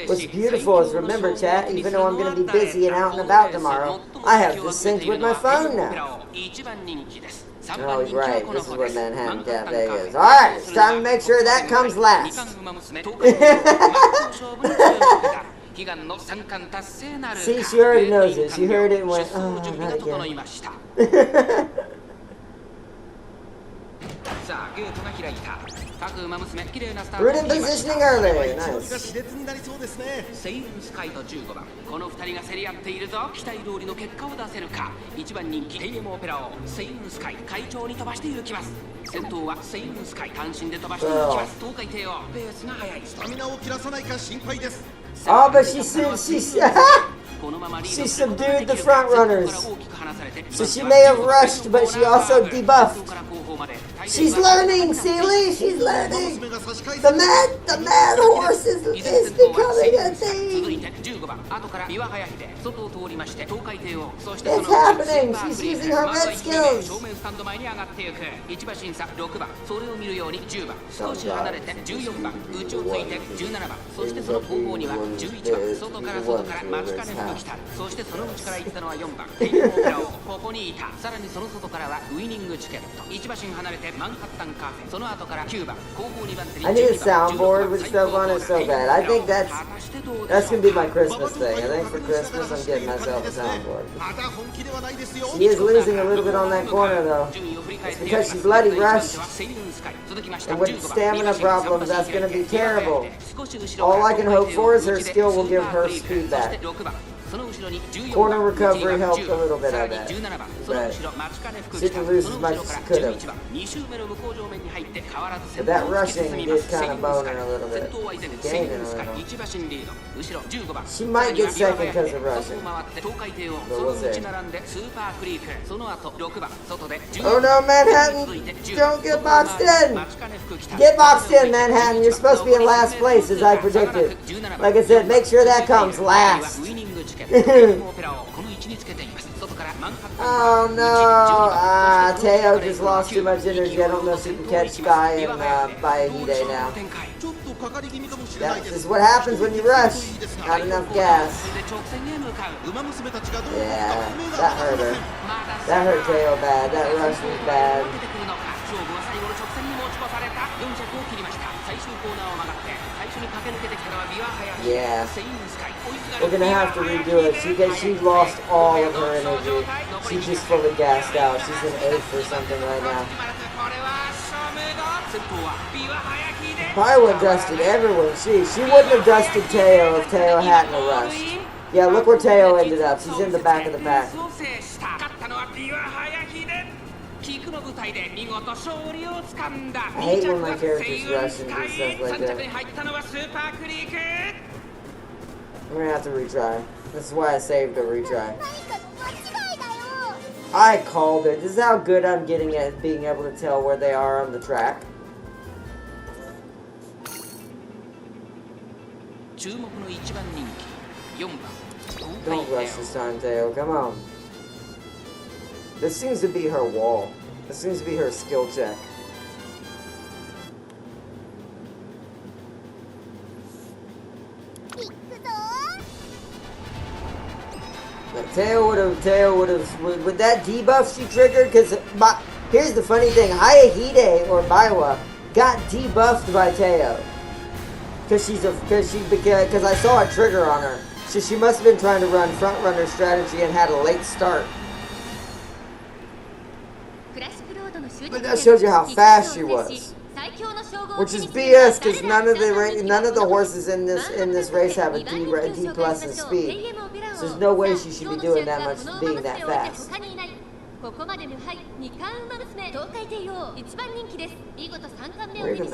What's beautiful is, remember chat, even though I'm going to be busy and out and about tomorrow, I have this synced with my phone now. Oh, he's right. This is where Manhattan Cafe is. Alright, it's time to make sure that comes last. See, she already knows it. She heard it and went, oh, not again. 各馬娘綺麗なスタート Prudent を切りました positioning early. 勝負が Nice. 熾烈になりそうですね。セイウンスカイと15番この2人が競り合っているぞ期待通りの結果を出せるか1番人気テイエムオペラをセイウンスカイ会長に飛ばしていきます先頭はセイウンスカイ単身で飛ばしていきます東海帝王ペースが速いスタミナを切らさないか心配です。 Oh, but she subdued the front runners. So she may have rushed, but she also debuffed. She's learning, Sealy. She's learning. The mad horse is becoming a thing. It's happening. She's using her red skills. 1馬審査6番それを見るように10番少し離れて14番内をついて17番そしてその後方には11番外から松金福来たそしてその内から行ったのは4番テイオーペラオここにいたさらにその外からはウイニングチケット1馬身離れてマンハッタンカフェその後から9番後方2番手に I need a soundboard with stuff on it so bad. I think that's gonna be my Christmas thing. I think for Christmas I'm getting myself a soundboard. まだ本気ではないですよ。 She is losing a little bit on that corner though. It's because she bloody rushed. And with stamina problems, that's gonna be terrible. All I can hope for is her skill will give her speed back. Corner recovery helped a little bit, I bet. But she didn't lose as much as she could have. But that rushing did kind of bone her a little bit. Gaining a little. She might get second because of rushing. But we'll see. Oh no, Manhattan! Don't get boxed in! Get boxed in, Manhattan! You're supposed to be in last place, as I predicted. Like I said, make sure that comes last. Oh no! Teo just lost too much energy. I don't know if she can catch Sky and Bayahide now. This is what happens when you rush. Not enough gas. Yeah, that hurt her. That hurt Teo bad. That rush was bad. Yeah. We're gonna have to redo it. She lost all of her energy. She's just fully gassed out. She's in 8th or something right now. Probably dusted everyone. She wouldn't have dusted Teo if Teo hadn't have rushed. Yeah, look where Teo ended up. She's in the back of the pack. I hate when my characters rush and do stuff like that. I'm gonna have to retry. This is why I saved a retry. I called it. This is how good I'm getting at being able to tell where they are on the track. Don't rush this time, Teo. Come on. This seems to be her wall. This seems to be her skill check. Teo would have, with that debuff she triggered, because here's the funny thing, Hayahide or Baiwa got debuffed by Teo. Because I saw a trigger on her. So she must have been trying to run front runner strategy and had a late start. But that shows you how fast she was. Which is BS because none of the horses in this race have a D plus in speed. So there's no way she should be doing that much, being that fast. We're the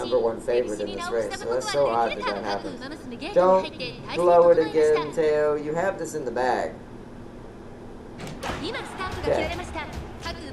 #1 favorite in this race, so that's so odd that happens. Don't blow it again, Teo. You have this in the bag. Okay.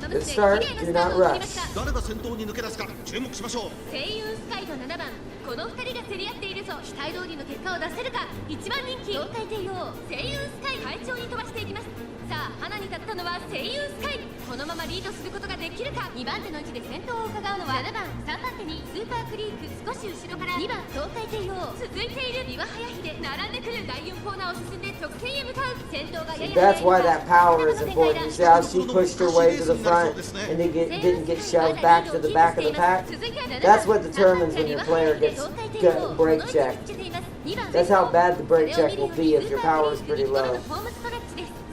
Good start. Do not rush. 誰が先頭に抜け出すか注目しましょう。セイウンスカイと7番この2人が競り合っているぞ期待通りの結果を出せるか1番人気東海帝王セイウンスカイ会長に飛ばしていきます。さあ花に立ったのはセイウンスカイこのままリードすることができるか2番手の位置で先頭を伺うのは7番3番手にスーパークリーク少し後ろから2番東海帝王続いている岩早秀並んでくる第4コーナーを進んで直線へ向かう先頭がやや That's why that power is important. You see how she pushed her way to the front and didn't get shoved back to the back of the pack? That's what determines when your player gets brake checked. That's how bad the brake check will be if your power is pretty low.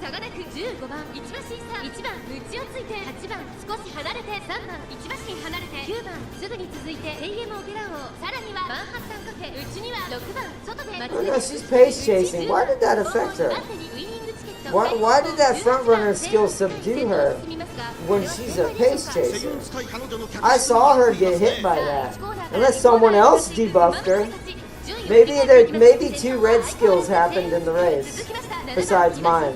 差がなく15番1馬身差1番ムチをついて8番少し離れて3番1馬身離れて9番すぐに続いて AM オペラ王さらにはマンハッタンカフェうちには6番外で Oh no, she's pace chasing. Why did that affect her? Why did that front runner skill subdue her when she's a pace chaser? I saw her get hit by that. Unless someone else debuffed her. Maybe 2 red skills happened in the race. Besides mine.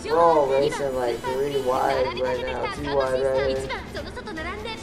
We're all racing like 3 wide right now. 2 wide right now.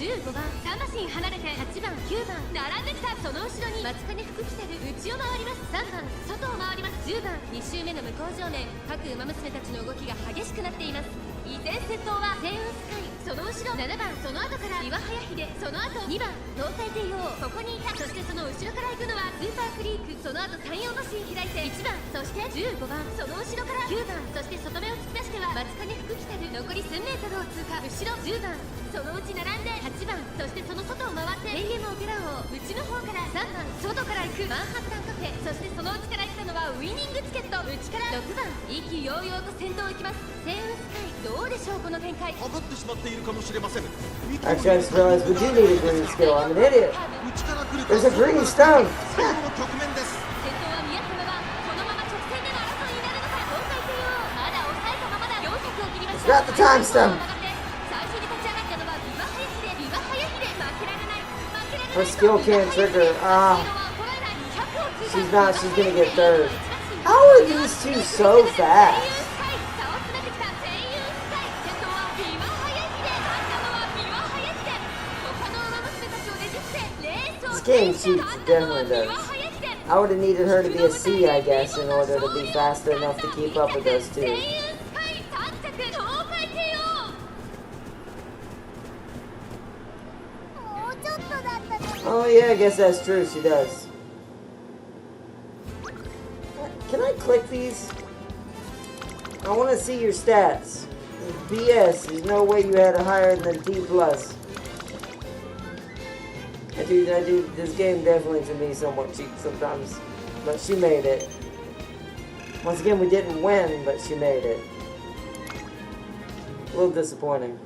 15番3馬身離れて8番9番並んできたその後ろに松金福来てる内を回ります3番外を回ります10番2周目の向こう正面各馬娘たちの動きが激しくなっています依然先頭は星雲スカイその後ろ7番その後から岩早秀その後2番東海帝王ここにいたそしてその後ろから行くのはスーパークリークその後34馬身開いて1番そして15番その後ろから9番そして外目を突き出しては松金福来てる残り1000メートルを通過後ろ10番そのうち並んで8番そしてその外を回って AM オペラ王内の方から3番外から行くマンハッタンカフェそしてその内から来たのはウイニングチケット内から6番意気揚々と先頭を行きます星雲スカイどうでしょうこの展開上がってしまっているかもしれません。 Actually, I just realized we do need a green skill. I'm an idiot. There's a green stone. 最後の局面です。先頭は宮様はこのまま直線での争いになるのか東海帝王まだ抑えたままだ400を切りました Got the time stone. 最初に立ち上がったのはビバハヤヒデ負けられない Her skill can't trigger. She's not. She's gonna get third. How are these two so fast? This game cheats, definitely does. I would have needed her to be a C, I guess, in order to be fast enough to keep up with those two. Oh yeah, I guess that's true, she does. Can I click these? I want to see your stats. BS, there's no way you had a higher than D+. I do, this game definitely to me somewhat cheap sometimes. But she made it. Once again, we didn't win, but she made it. A little disappointing.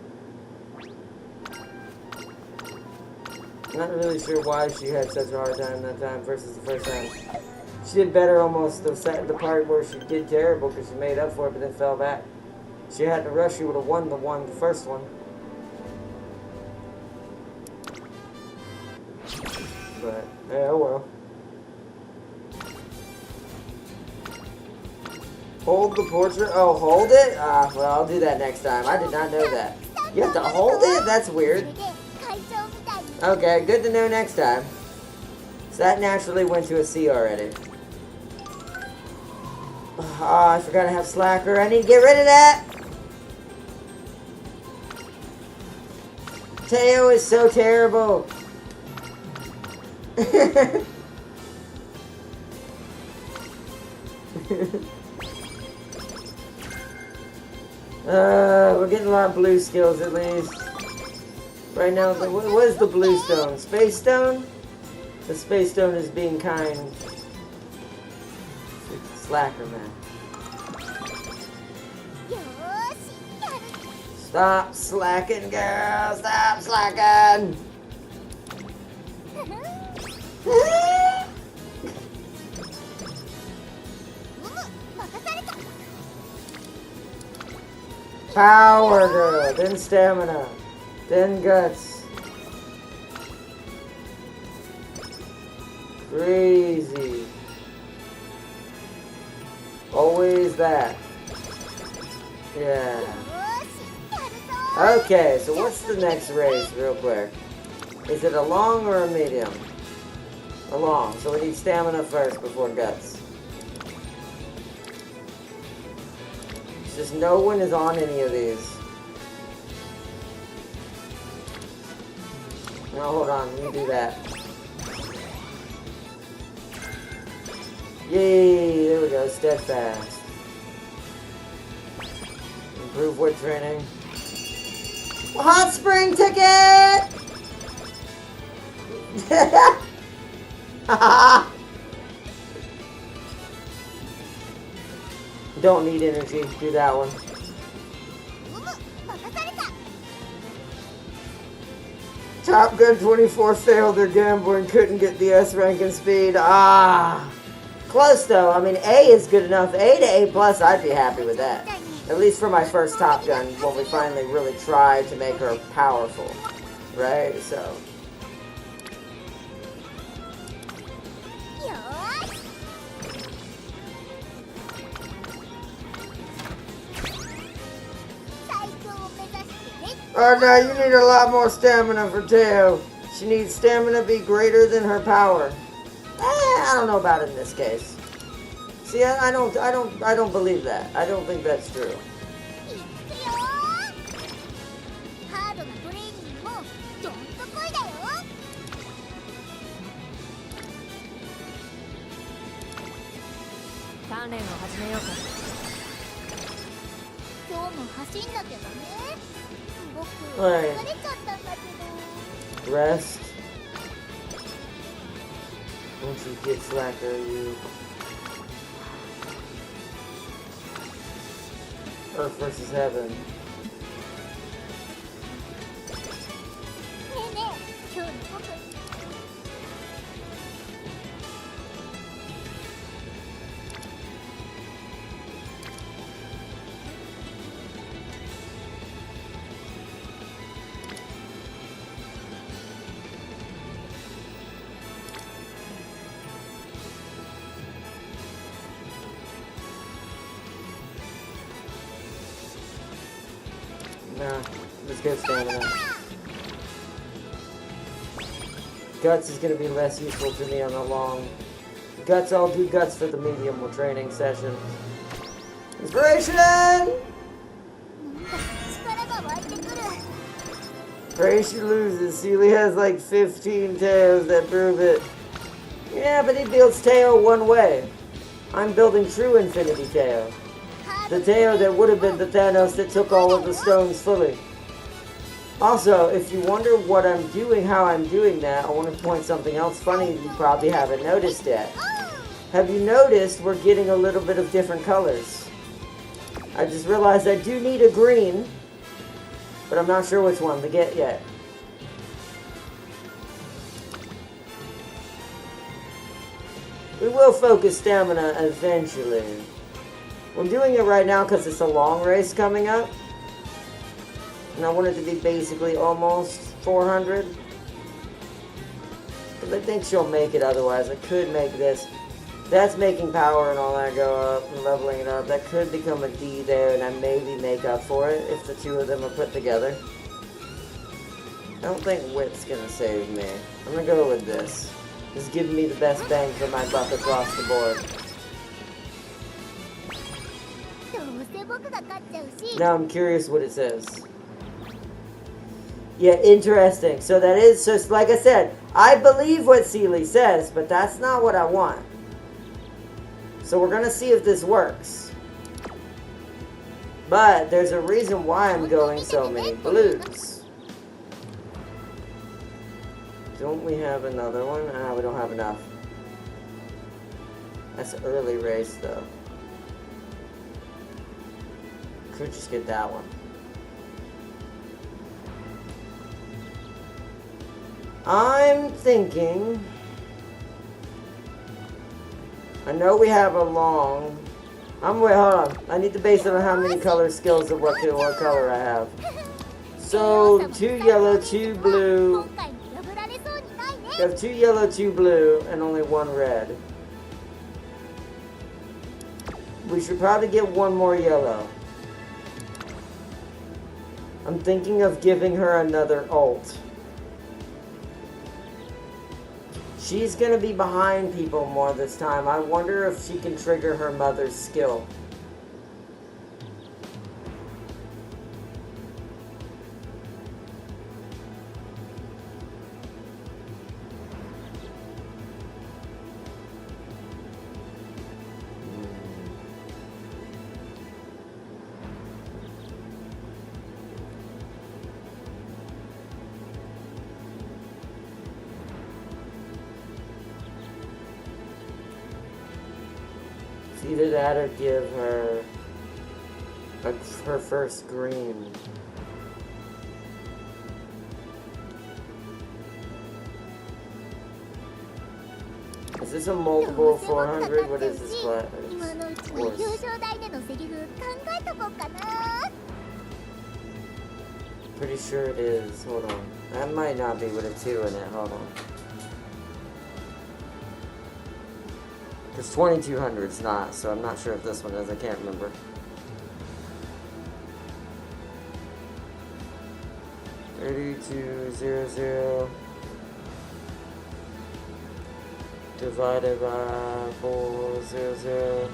Not really sure why she had such a hard time that time versus the first time. She did better almost the part where she did terrible because she made up for it but then fell back. She had to rush, she would have won the first one. But, yeah, oh well. Hold the portrait? Oh, hold it? Well, I'll do that next time. I did not know that. You have to hold it? That's weird. Okay, good to know next time. So that naturally went to a C already. Oh, I forgot to have slacker. I need to get rid of that. Teo is so terrible. We're getting a lot of blue skills at least. Right now, what is the blue stone? Space stone? The space stone is being kind. Slacker, man. Stop slacking, girl! Stop slacking! Power, girl! Then stamina. Then guts. Crazy. Always that. Yeah. Okay, so what's the next race, real quick? Is it a long or a medium? A long, so we need stamina first before guts. It's just no one is on any of these. No, hold on, let me do that. Yay, there we go, steadfast. Improve wood training. Hot spring ticket! Don't need energy. Do that one. Top Gun 24 failed their gamble and couldn't get the S rank in speed. Ah. Close though. I mean, A is good enough. A to A plus, I'd be happy with that. At least for my first Top Gun, when we finally really tried to make her powerful. Right? So. Oh no, you need a lot more stamina for Teo. She needs stamina be greater than her power. I don't know about it in this case. See, I don't believe that. I don't think that's true. Alright. Rest. Once you get slacker, you... Earth versus heaven. Nah, let's get stamina. Guts is going to be less useful to me on the long. Guts, I'll do guts for the medium training session. Inspiration! Pray she loses. Sealy has like 15 Teos that prove it. Yeah, but he builds Teo one way. I'm building true Infinity Teo. The Teo that would have been the Thanos that took all of the stones fully. Also, if you wonder what I'm doing, how I'm doing that, I want to point something else funny you probably haven't noticed yet. Have you noticed we're getting a little bit of different colors? I just realized I do need a green, but I'm not sure which one to get yet. We will focus stamina eventually. We're doing it right now because it's a long race coming up. And I want it to be basically almost 400. Because I think she'll make it otherwise. I could make this. That's making power and all that go up and leveling it up. That could become a D there and I maybe make up for it if the two of them are put together. I don't think wit's going to save me. I'm going to go with this. It's giving me the best bang for my buck across the board. Now I'm curious what it says. Yeah, interesting. So that is, so like I said, I believe what Sealy says, but that's not what I want. So we're going to see if this works. But there's a reason why I'm going so many blues. Don't we have another one? Ah, we don't have enough. That's an early race though. Could just get that one. I'm thinking... I know we have a long... wait, hold on. I need to base it on how many color skills of what color I have. So, 2 yellow, 2 blue... I have 2 yellow, 2 blue, and only 1 red. We should probably get 1 more yellow. I'm thinking of giving her another ult. She's gonna be behind people more this time. I wonder if she can trigger her mother's skill. either that or give her her first green. Is this a multiple of 400? What is this class? 今のうちに表彰台でのセリフ考えとこうかな。 Pretty sure it is. Hold on. That might not be with a 2 in it. Hold on. Because 2200's not, so I'm not sure if this one is. I can't remember. $32.00 divided by 400.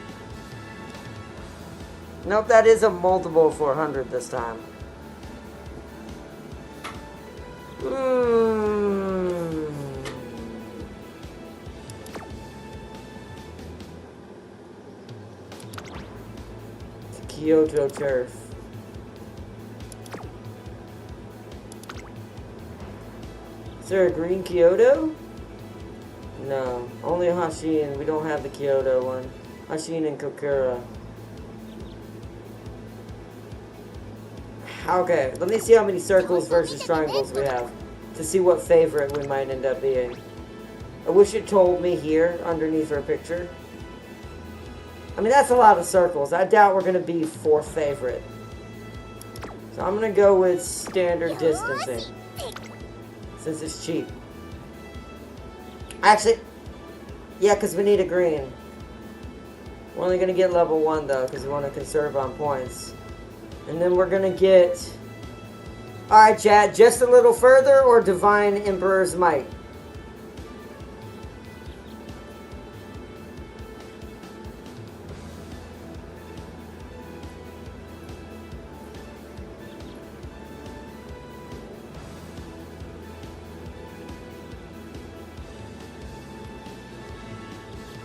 Nope, that is a multiple of 400 this time. Kyoto turf. Is there a green Kyoto? No, only Hashin. We don't have the Kyoto one. Hashin and Kokura. Okay, let me see how many circles versus triangles we have to see what favorite we might end up being. I wish it told me here underneath her picture. I mean, that's a lot of circles. I doubt we're going to be fourth favorite. So I'm going to go with standard distancing since it's cheap. Actually, yeah, because we need a green. We're only going to get level 1 though because we want to conserve on points. And then we're going to get... Alright, chat, just a little further or Divine Emperor's Might?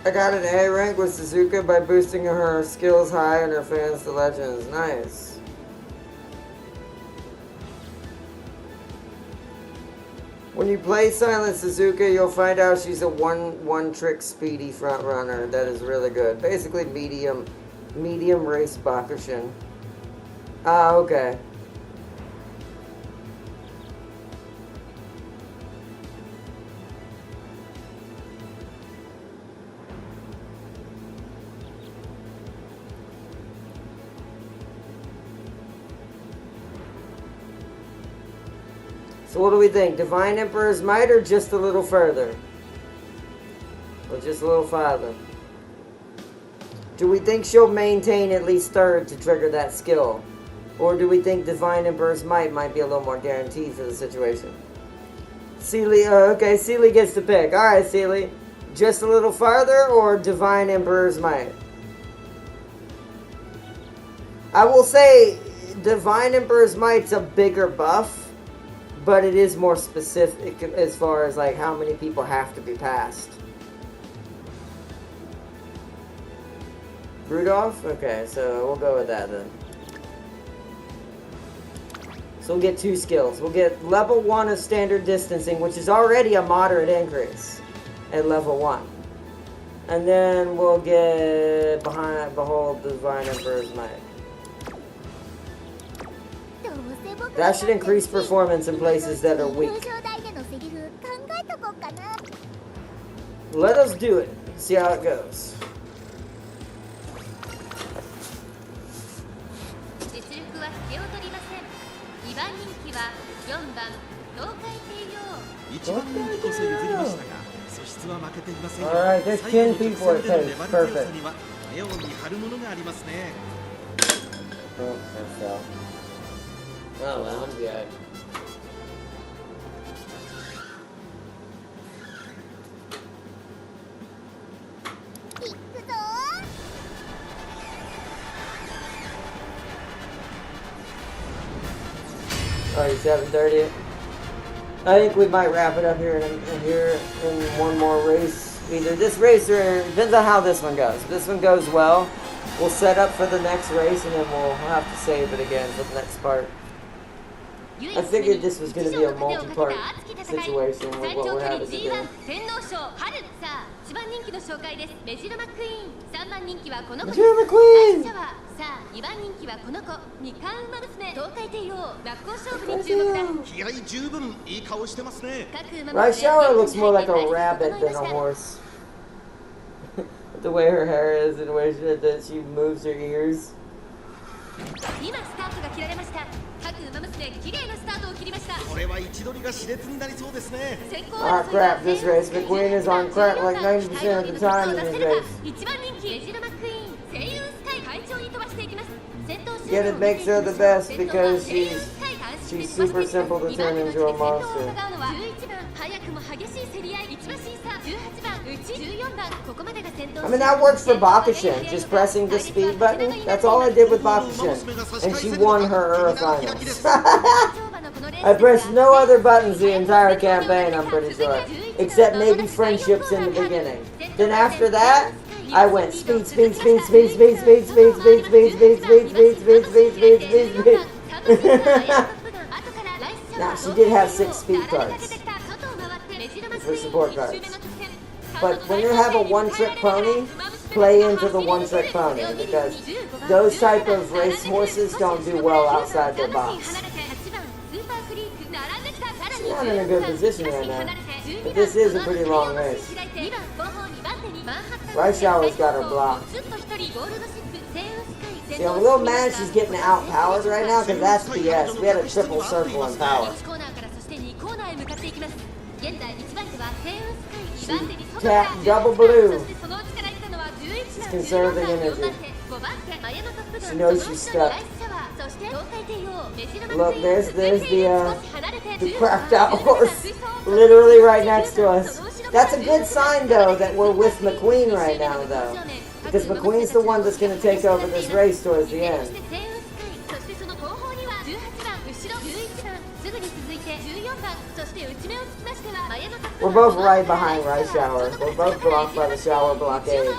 I got an A rank with Suzuka by boosting her skills high and her fans to legends. Nice. When you play Silent Suzuka, you'll find out she's a one-trick speedy front runner that is really good. Basically medium race Bakushin. Ah, okay. So what do we think? Divine Emperor's Might or just a little further? Or just a little farther? Do we think she'll maintain at least third to trigger that skill? Or do we think Divine Emperor's Might be a little more guaranteed for the situation? Sealy, okay, Sealy gets to pick. Alright, Sealy. Just a little farther or Divine Emperor's Might? I will say Divine Emperor's Might's a bigger buff. But it is more specific as far as like how many people have to be passed. Rudolph? Okay, so we'll go with that then. So we'll get 2 skills. We'll get level 1 of standard distancing, which is already a moderate increase at level 1. And then we'll get Behold the Divine Emperor's Might. That should increase performance in places that are weak. Let us do it. See how it goes. Alright, there's 10 people at pace. Perfect. Oh, that fell. Oh well, yeah. Alright, 7:30. I think we might wrap it up here in one more race. Either this race or depends on how this one goes. If this one goes well, we'll set up for the next race and then we'll have to save it again for the next part. I figured this was going to be a multi-part situation with what we're having to do. 天皇賞春さあ1番人気の紹介です。メジロマクイーン3番人気はこの子です。 Mejido McQueen! さあ2番人気はこの子日韓ウマ娘東海帝王真っ向勝負に注目だ。気合十分いい顔してますね。 各馬 Right 娘 Shower looks more like a rabbit than a horse. The way her hair is and the way that she moves her ears. 今スタートが切られました。各馬娘綺麗なスタートを切りました。これは位置取りが熾烈になりそうですね。 先行 Ah, 争いは crap, this race. McQueen is on crack like 90% of the time in this race. 1番人気メジロマクイーン声優スカイ快調に飛ばしていきます。先頭 Yet it makes her the best because she's super simple to turn into a monster. 11番早くも激しい競り合い1馬審査18番内14番ここまでが先頭 I mean, that works for Bakushin. Just pressing the speed button. That's all I did with Bakushin. And she won her Earth Finals. I pressed no other buttons the entire campaign, I'm pretty sure. Except maybe friendships in the beginning. Then after that, I went speed, speed, speed, speed, speed, speed, speed, speed, speed, speed, speed, speed, speed, speed, speed, speed, speed. Now, she did have 6 speed cards for support cards. But when you have a one-trick pony, play into the one-trick pony because those type of race horses don't do well outside their box. She's not in a good position right now, but this is a pretty long race. Right Shower's got her block. See, I'm a little mad she's getting outpowered right now because that's BS. We had a triple circle in power. Tap double blue. She's conserving energy. She knows she's stuck. Look, there's the cracked out horse literally right next to us. That's a good sign though that we're with McQueen right now though. Because McQueen's the one that's going to take over this race towards the end. We're both right behind Right Shower. We're both blocked by the Shower blockade.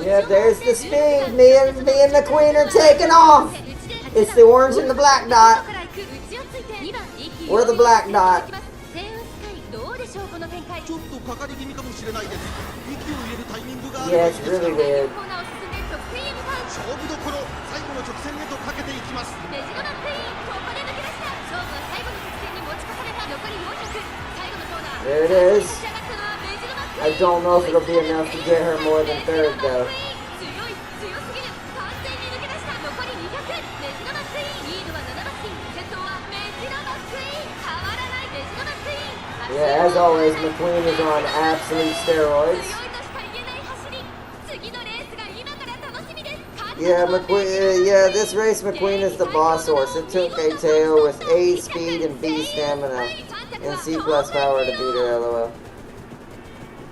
Yeah, there's the speed. Me and McQueen are taking off. It's the orange and the black dot. We're the black dot. ちょっとかかり気味かもしれないです。息を入れるタイミングがある Yeah, it's really weird. 勝負どころ、最後の直線へとかけていきます。 There it is. I don't know if it'll be enough to get her more than third though. Yeah, as always, McQueen is on absolute steroids. Yeah, McQueen. Yeah, this race, McQueen is the boss horse. It took a tail with A speed and B stamina and C plus power to beat her. LOL.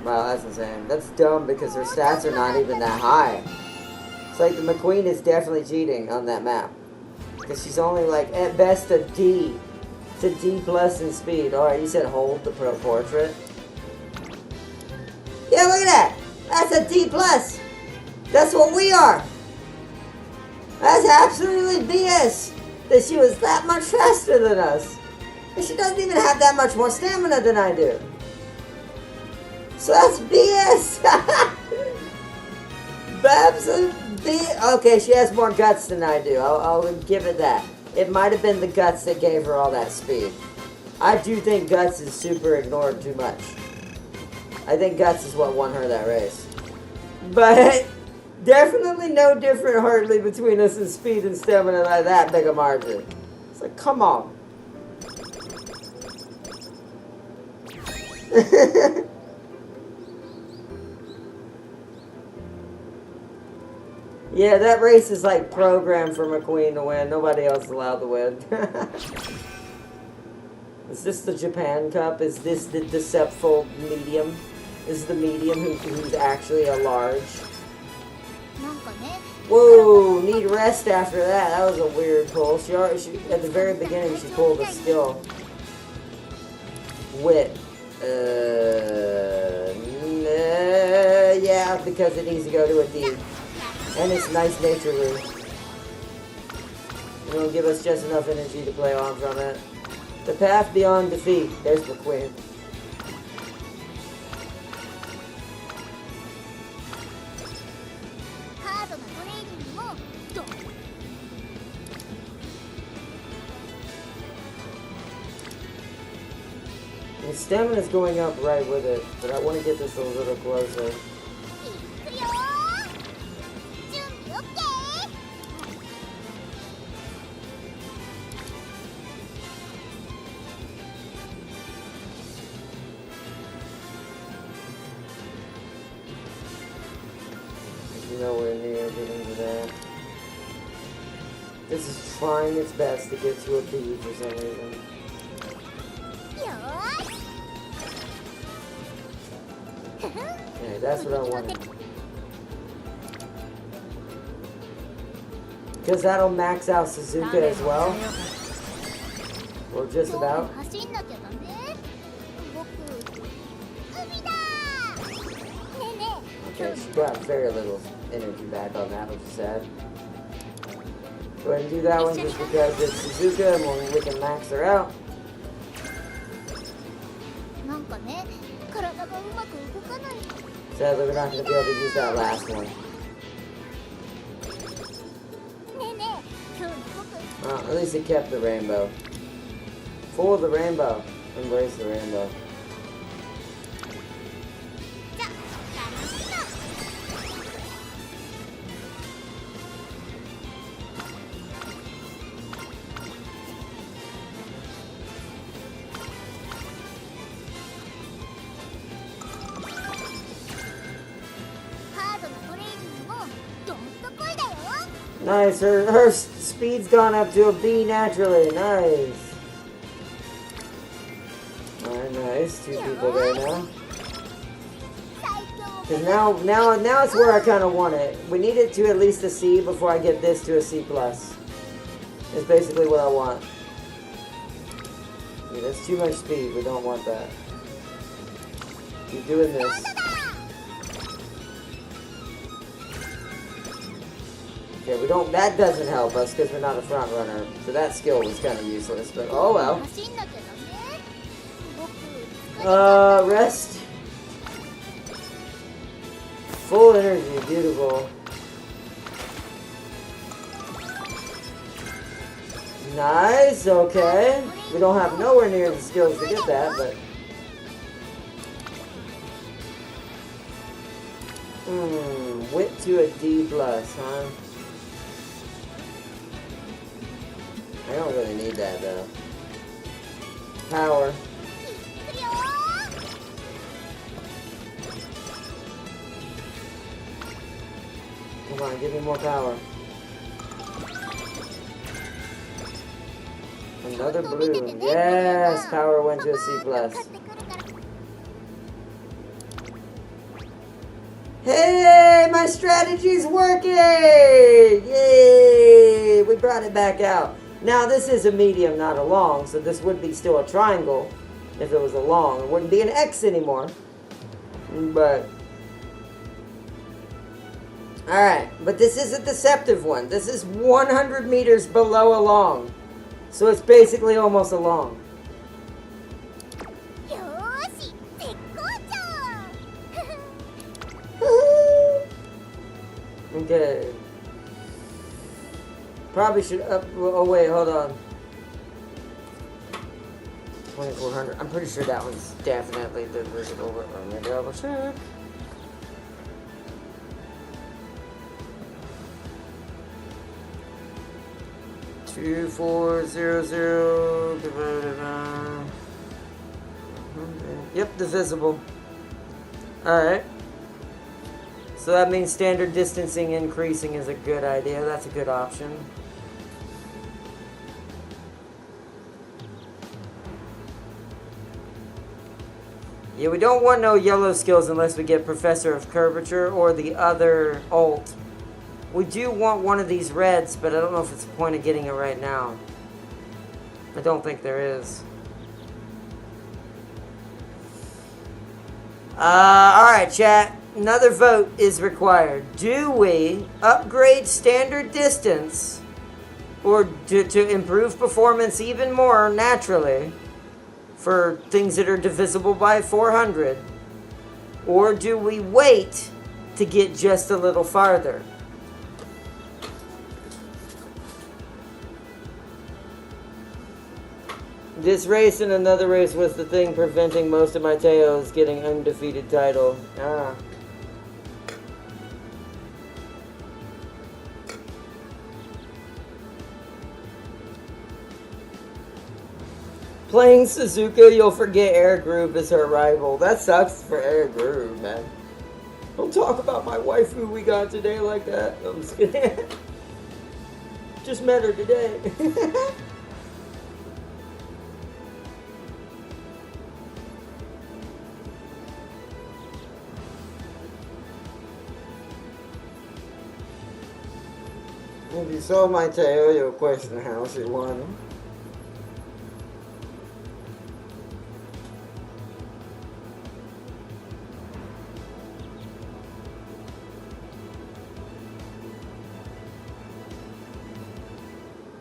Wow, that's insane. That's dumb because her stats are not even that high. It's like the McQueen is definitely cheating on that map because she's only like at best a D. To D plus in speed. Alright, you said hold the pro portrait. Yeah, look at that! That's a D plus! That's what we are! That's absolutely BS! That she was that much faster than us! And she doesn't even have that much more stamina than I do! So that's BS! Babs, okay, she has more guts than I do. I'll give it that. It might have been the guts that gave her all that speed. I do think guts is super ignored too much. I think guts is what won her that race. But definitely no different hardly between us in speed and stamina by that big a margin. It's like, come on. Yeah, that race is like programmed for McQueen to win. Nobody else is allowed to win. Is this the Japan Cup? Is this the deceptful medium? Is the medium who's actually a large? Whoa, need rest after that. That was a weird pull. She at the very beginning, she pulled a skill. Wit. Yeah, path because it needs to go to a D. And it's nice nature room. It'll give us just enough energy to play on from it. The path beyond defeat. There's the queen. The stamina's going up right with it, but I want to get this a little closer. Nowhere near getting to that. This is trying its best to get to a B for some reason. Okay, that's what I wanted. Because that'll max out Suzuka as well. Or just about. Okay, she got very little energy back on that, which is sad. Go ahead and do that one just because it's Suzuka and we can max her out. Sadly, we're not going to be able to use that last one. At least it kept the rainbow. For the rainbow. Embrace the rainbow. Nice, her speed's gone up to a B naturally, nice. Alright, nice, 2 people there now. Cause now it's where I kinda want it. We need it to at least a C before I get this to a C+. It's basically what I want. Yeah, that's too much speed, we don't want that. Keep doing this. Okay, we don't. That doesn't help us because we're not a front runner. So that skill was kind of useless. But oh well. Rest. Full energy, beautiful. Nice. Okay. We don't have nowhere near the skills to get that, but. Wit to a D+, huh? I don't really need that though. Power. Come on, give me more power. Another blue. Yes, power went to a C+. Hey, my strategy's working! Yay! We brought it back out. Now, this is a medium, not a long, so this would be still a triangle if it was a long. It wouldn't be an X anymore. But, alright, but this is a deceptive one. This is 100 meters below a long. So it's basically almost a long. Okay. Probably should up. Oh wait, hold on. 2400. I'm pretty sure that one's definitely the visible. Let me double check. Two 400 divided by. Yep, divisible. All right. So that means standard distancing increasing is a good idea. That's a good option. Yeah, we don't want no yellow skills unless we get Professor of Curvature or the other alt. We do want one of these reds, but I don't know if it's the point of getting it right now. I don't think there is. Alright, chat. another vote is required. Do we upgrade standard distance, or to improve performance even more naturally for things that are divisible by 400? Or do we wait to get just a little farther? This race and another race was the thing preventing most of my Teos getting undefeated title. Ah. Playing Suzuka, you'll forget Air Groove is her rival. That sucks for Air Groove, man. Don't talk about my waifu we got today like that. I'm just kidding. Just met her today. If you saw my tail, you'll question how she won.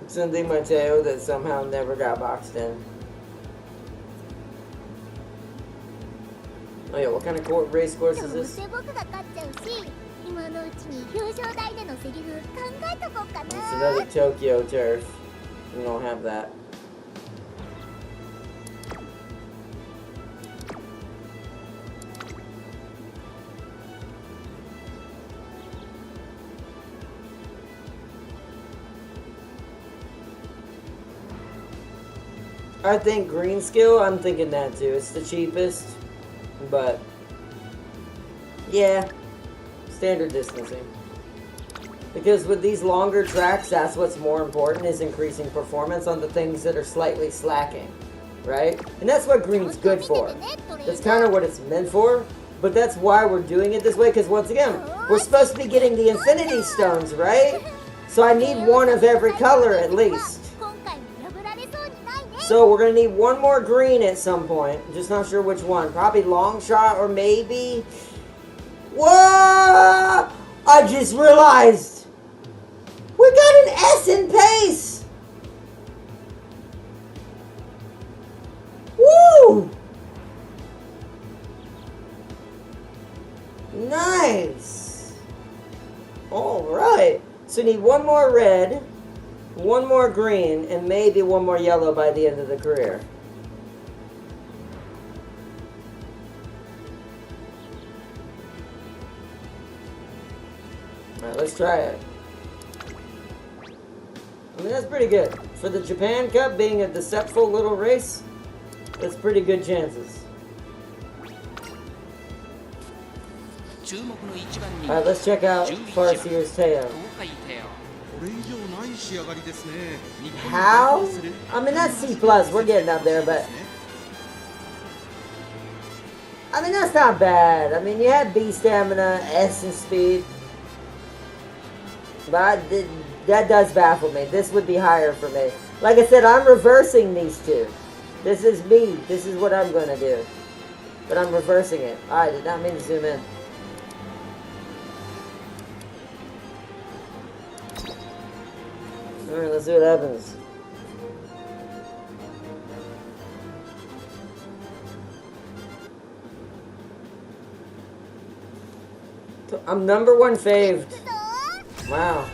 Something Mateo that somehow never got boxed in. Oh yeah, what kind of race course is this? It's another Tokyo turf. We don't have that. I think green skill, I'm thinking that too. It's the cheapest, but yeah, standard distancing. Because with these longer tracks, that's what's more important, is increasing performance on the things that are slightly slacking, right? And that's what green's good for. That's kind of what it's meant for, but that's why we're doing it this way, because once again, we're supposed to be getting the Infinity Stones, right? So I need one of every color at least. So we're going to need one more green at some point. Just not sure which one. Probably long shot or maybe... Whoa! I just realized! We got an S in pace! Woo! Nice! Alright. So we need one more red, one more green, and maybe one more yellow by the end of the career. Alright, let's try it. I mean, that's pretty good. For the Japan Cup being a deceptful little race, that's pretty good chances. Alright, let's check out Farseer's Teo. How? I mean, that's C+. We're getting up there, but... I mean, that's not bad. I mean, you had B stamina, S in speed. But that does baffle me. This would be higher for me. Like I said, I'm reversing these two. This is me. This is what I'm going to do. But I'm reversing it. I did not mean to zoom in. Alright, let's see what happens. I'm #1 faved. Wow.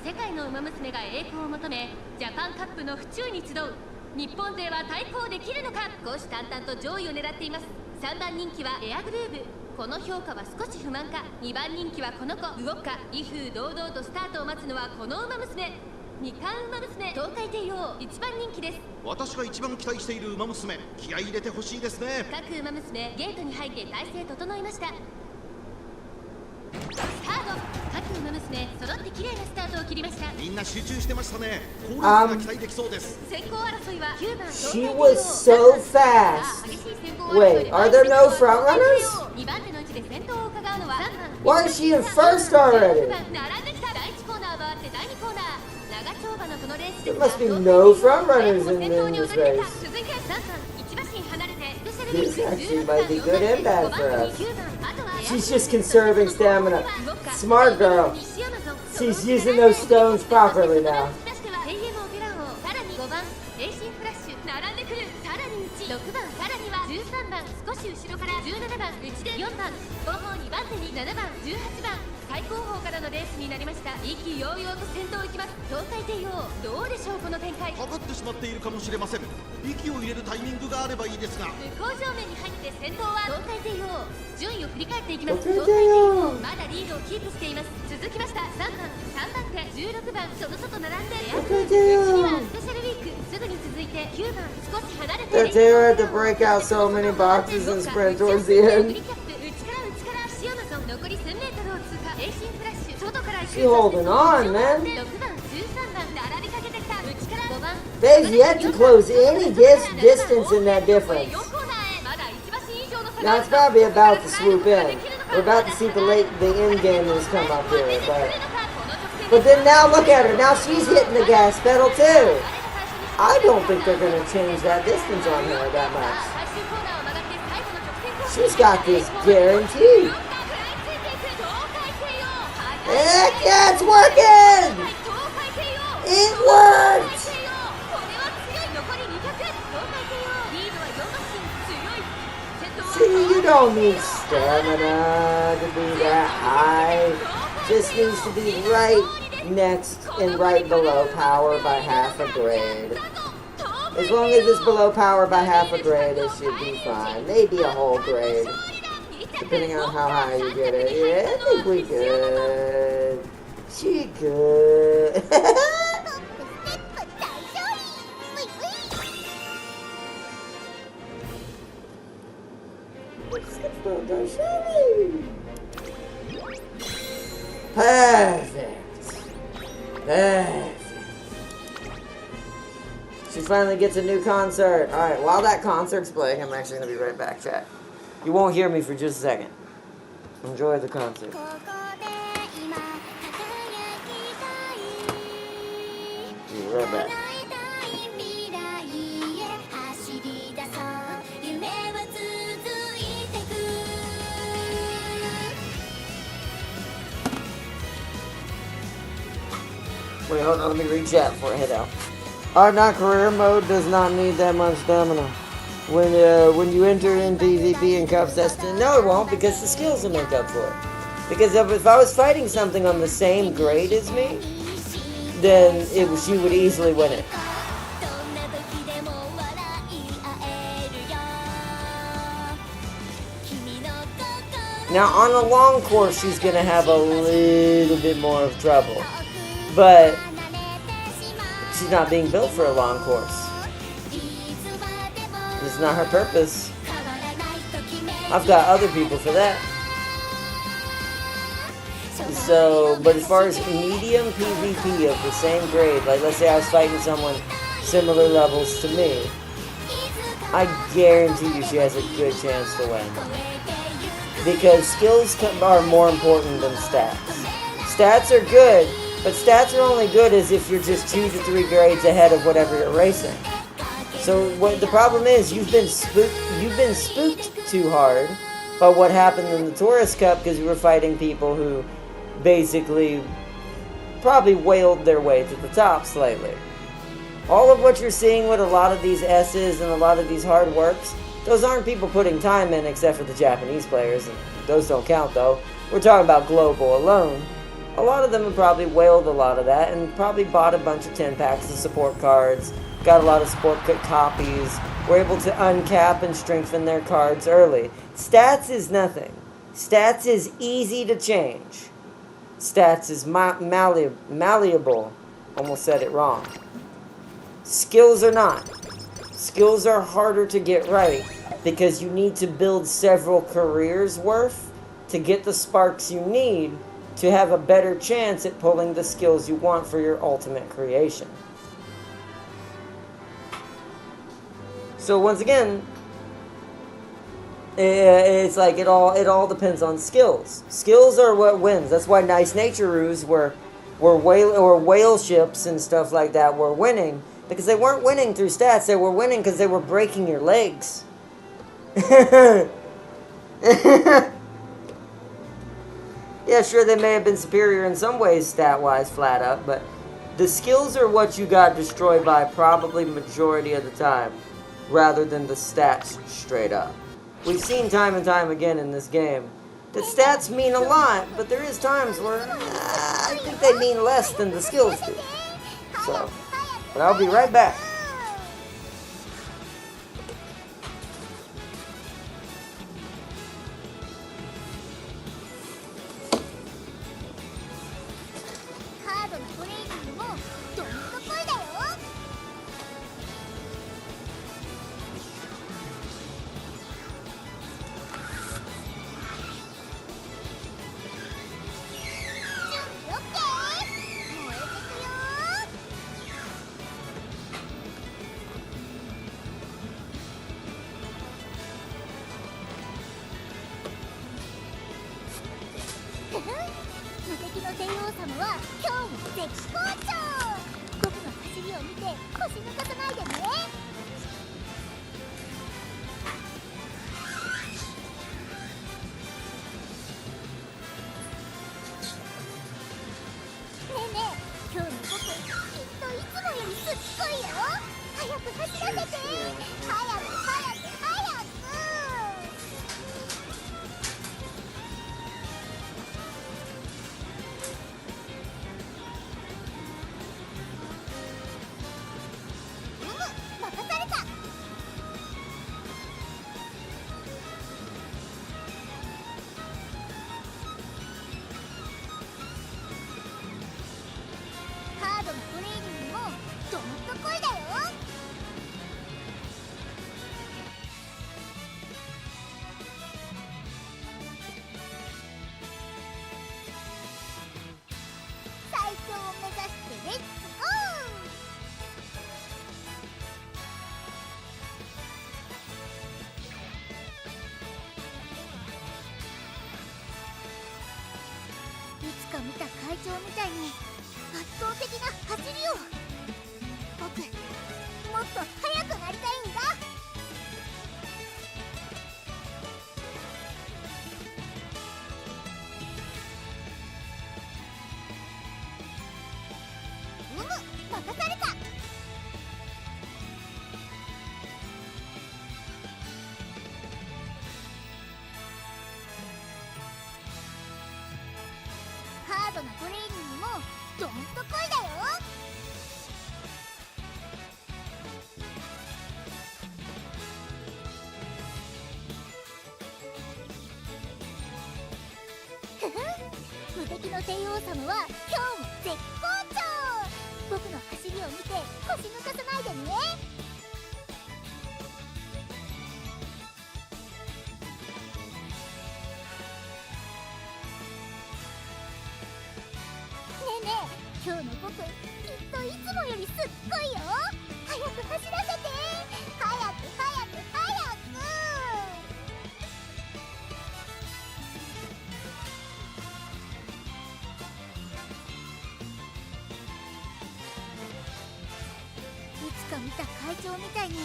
世界の馬娘が栄光を求めジャパンカップの府中に集う。日本勢は対抗できるのか。虎視眈々と上位を狙っています。3番人気はエアグルーヴ。この評価は少し不満か。2番人気はこの子ウオッカ。威風堂々とスタートを待つのはこの馬娘。2冠馬娘東海帝王1番人気です。私が一番期待している馬娘、気合い入れてほしいですね。各馬娘ゲートに入って体勢整いました。スタート。各馬娘ね。揃って綺麗なスタートを切りました。みんな集中してましたね。コーラスが期待できそうです。先行争いは9番 She was so fast. Wait, are there no front runners? 2番手の位置で先頭を伺うのは3番 Why is she in first already? 並んできた第1コーナー回って第2コーナー長丁場のこのレース There must be no front runners in this race. 続いて3番1馬身離れてスペシャル This リー actually グ might be good and bad for us. 9番あとは She's just conserving stamina. Smart girl. She's using those stones properly now. さらに5番エイシンフラッシュ並んでくるさらに内6番さらには13番少し後ろから17番内で4番後方2番手に7番18番最後方からのレースになりました。意気揚々と先頭を行きます。東海帝王どうでしょうこの展開。かかってしまっているかもしれません。息を入れるタイミングがあればいいですが。向こう正面に入って先頭は東海帝王順位を振り返っていきます。東東海帝王海帝王まだリードをキープしています。続きました3番3番手16番その外並んで東海帝王内にはスペシャルウィークすぐに続いて9番少し離れて That Taylor had to break out so many boxes and sprint towards the end. 残り 1000m を通過。エイシンフラッシュ外から She holding on, man. 6番13番並びかけてきた内から5番 They've yet to close any distance in that difference. 4コーナーへまだ1馬身以上の差 Now が it's probably about to swoop in. We're about to see the end gamers come up here, but then now look at her. Now she's hitting the gas pedal too. I don't think they're gonna change that distance on her that much. 最終コーナーを曲がって最後の直線コース She's got this guaranteed. Heck yeah, it's working! It worked! See, you don't need stamina to be that high. Just needs to be right next and right below power by half a grade. As long as it's below power by half a grade, it should be fine. Maybe a whole grade. Depending on how high you get it. Yeah, I think we good. She good. Perfect. Perfect. She finally gets a new concert. Alright, while that concert's playing, I'm actually going to be right back, chat. You won't hear me for just a second. Enjoy the concert. Be right back. Wait, hold on, let me read chat before I head out. Not career mode does not need that much stamina. When you enter in PvP and cups, no, it won't, because the skills will make up for it. Because if I was fighting something on the same grade as me, then she would easily win it. Now, on a long course, she's going to have a little bit more of trouble. But she's not being built for a long course. It's not her purpose. I've got other people for that. So, but as far as medium PvP of the same grade, like let's say I was fighting someone similar levels to me, I guarantee you she has a good chance to win. Because skills are more important than stats. Stats are good, but stats are only good as if you're just 2 to 3 grades ahead of whatever you're racing. So what the problem is, you've been spooked too hard by what happened in the Tourist Cup because you were fighting people who basically probably wailed their way to the top slightly. All of what you're seeing with a lot of these S's and a lot of these hard works, those aren't people putting time in except for the Japanese players, and those don't count though. We're talking about global alone. A lot of them have probably wailed a lot of that and probably bought a bunch of 10 packs of support cards, got a lot of support copies, were able to uncap and strengthen their cards early. Stats is nothing. Stats is easy to change. Stats is malleable. Almost said it wrong. Skills are not. Skills are harder to get right because you need to build several careers worth to get the sparks you need to have a better chance at pulling the skills you want for your ultimate creation. So once again, it's like it all depends on skills. Skills are what wins. That's why nice natureroos were whale ships and stuff like that were winning, because they weren't winning through stats. They were winning because they were breaking your legs. Yeah, sure, they may have been superior in some ways stat-wise, flat up, but the skills are what you got destroyed by probably majority of the time, rather than the stats straight up. We've seen time and time again in this game that stats mean a lot, but there is times where I think they mean less than the skills do. So, but I'll be right back.見た会長みたいに圧倒的な走りを。僕もっと速くなりたいんだ。任された。ハードなトレーニングもどんとこいだよ。ふふ、無敵の帝王様は今日も絶好調。僕の走りを見て腰抜かさないでね。ねえねえ、今日の僕きっといつもよりすっごいよ。早く走らせて。早く早く早く。いつか見た会長みたいに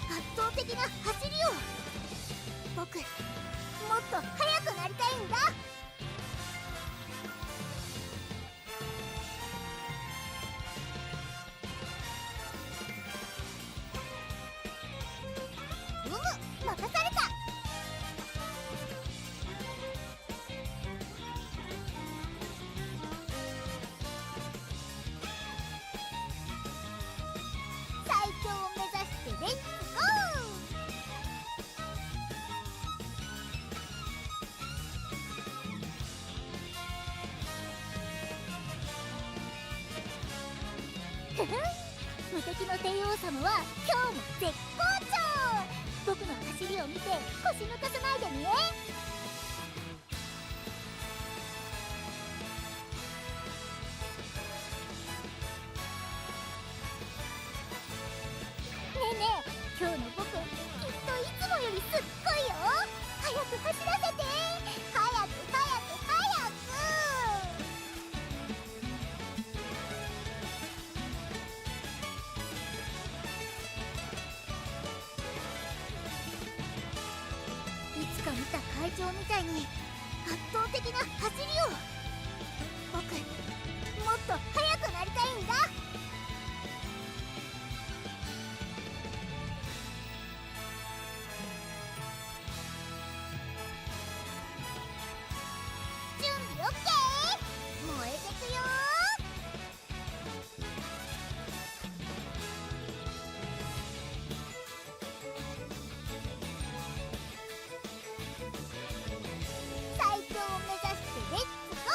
圧倒的な走りを。僕もっと速くなりたいんだ。任された。最強を目指してレッツゴー。ふふん、無敵の帝王様は今日も絶好調。僕の走りを見て腰抜かさないでね。みたいに圧倒的な走りを。僕もっと速くなりたいんだ。準備 OK。 燃えてくよ。最強を目指してレッツゴ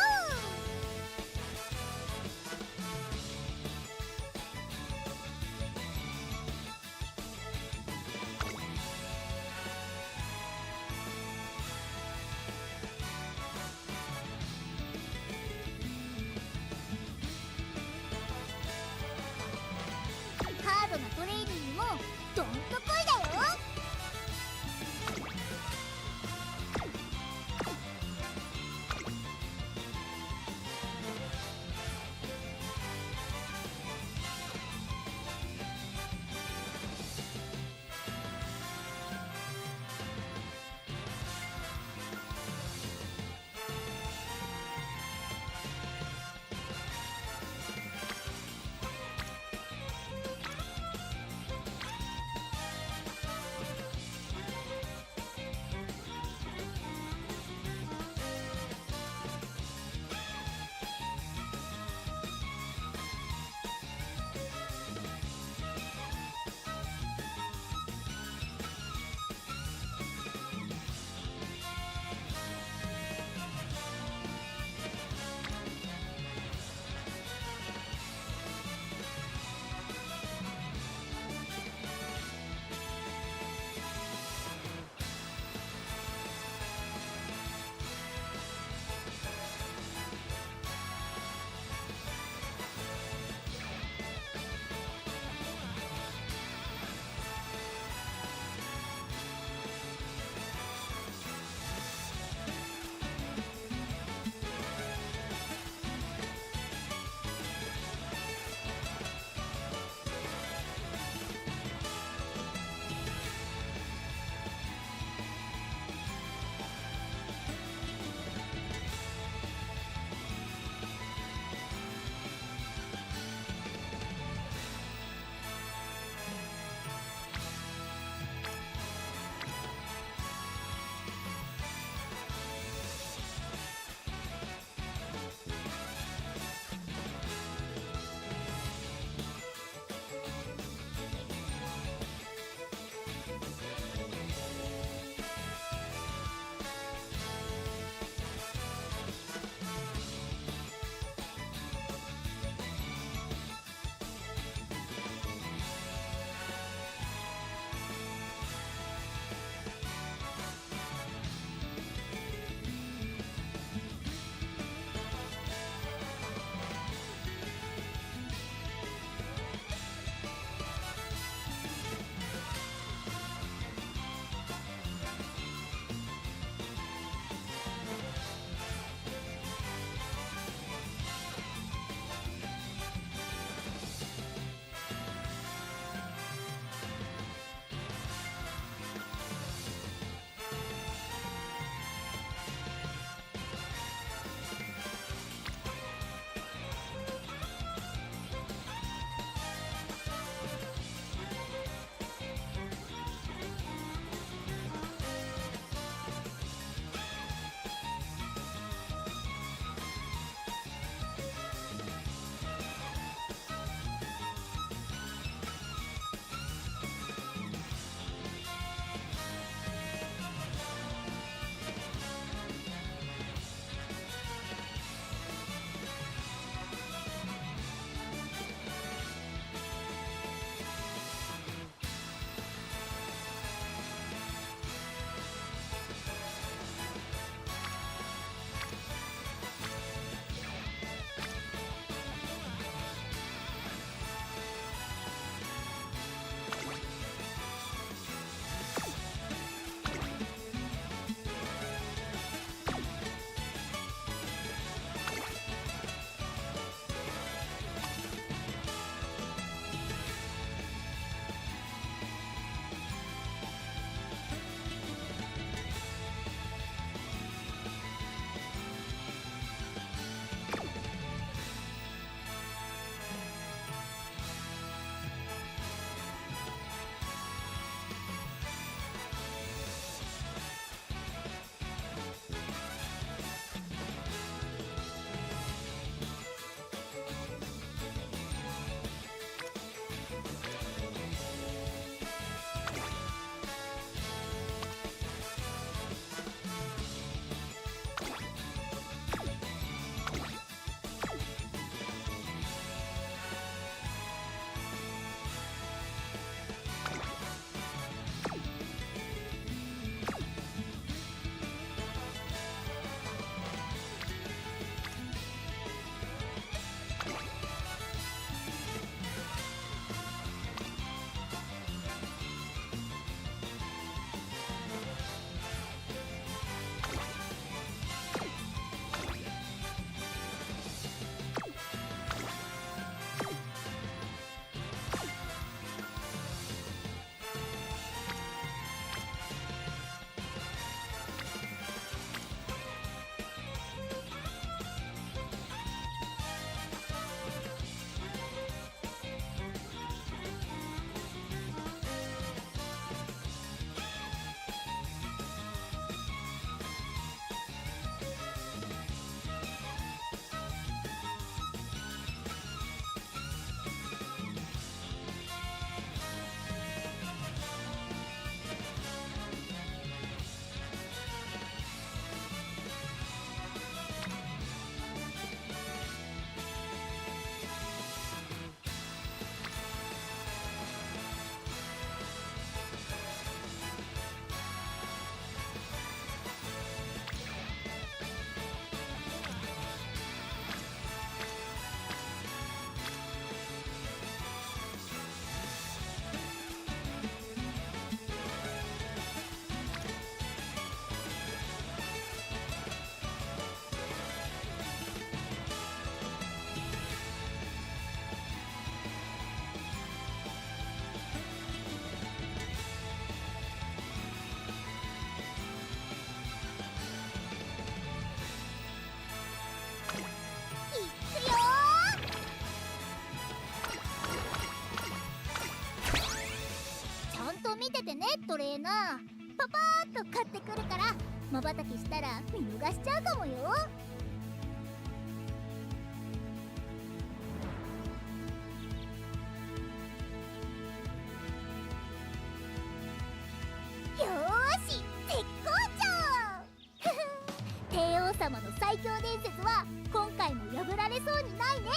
トレーナー。パパーっと買ってくるから瞬きしたら見逃しちゃうかもよ。よーし、絶好調帝王様の最強伝説は今回も破られそうにないね。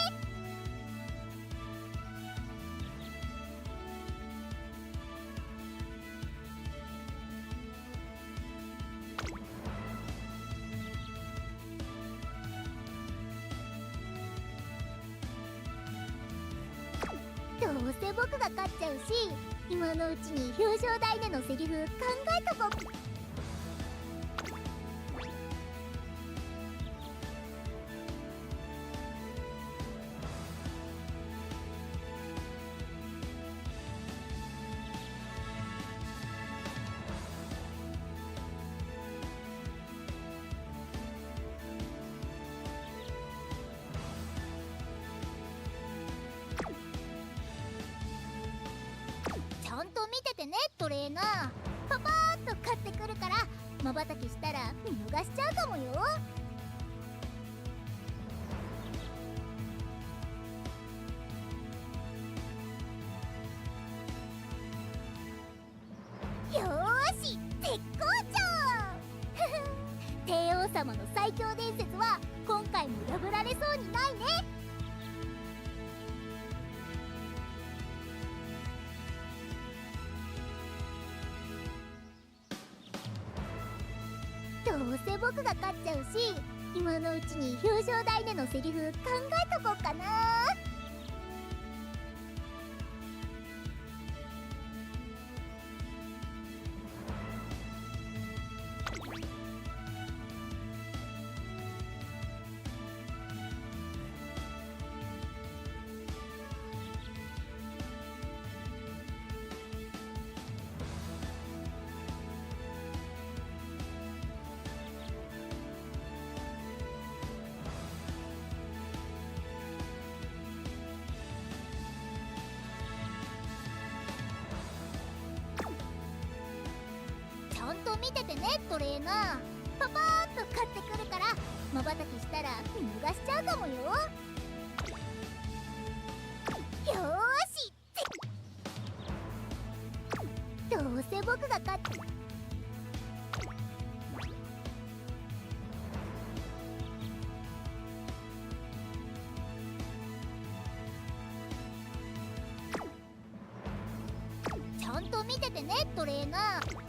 どうせ僕が勝っちゃうし、今のうちに表彰台でのセリフ考えとこ。ちゃんと見ててねトレーナー。パパーっと買ってくるから瞬きしたら見逃しちゃうかもよ。よーし、絶好調帝王様の最強伝説は今回も破られそうにないね。どうせ僕が勝っちゃうし、今のうちに表彰台でのセリフ考えとこうかな。ちゃんと見ててねトレーナー。パパーっと買ってくるから瞬きしたら見逃しちゃうかもよ。よーし、どうせ僕が勝っちゃんと見ててねトレーナー。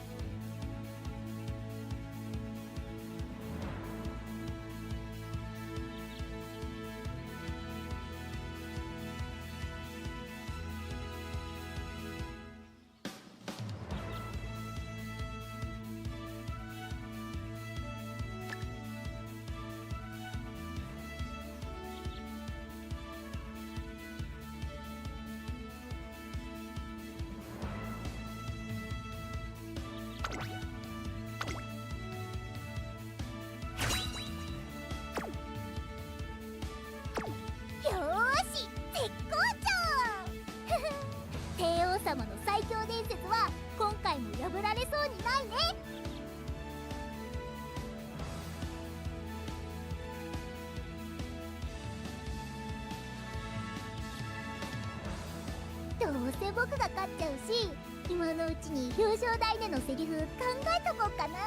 よーし、絶好調帝王様の最強伝説は今回も破られそうにないね。どうせ僕が勝っちゃうし、今のうちに表彰台でのセリフ考えとこうかな。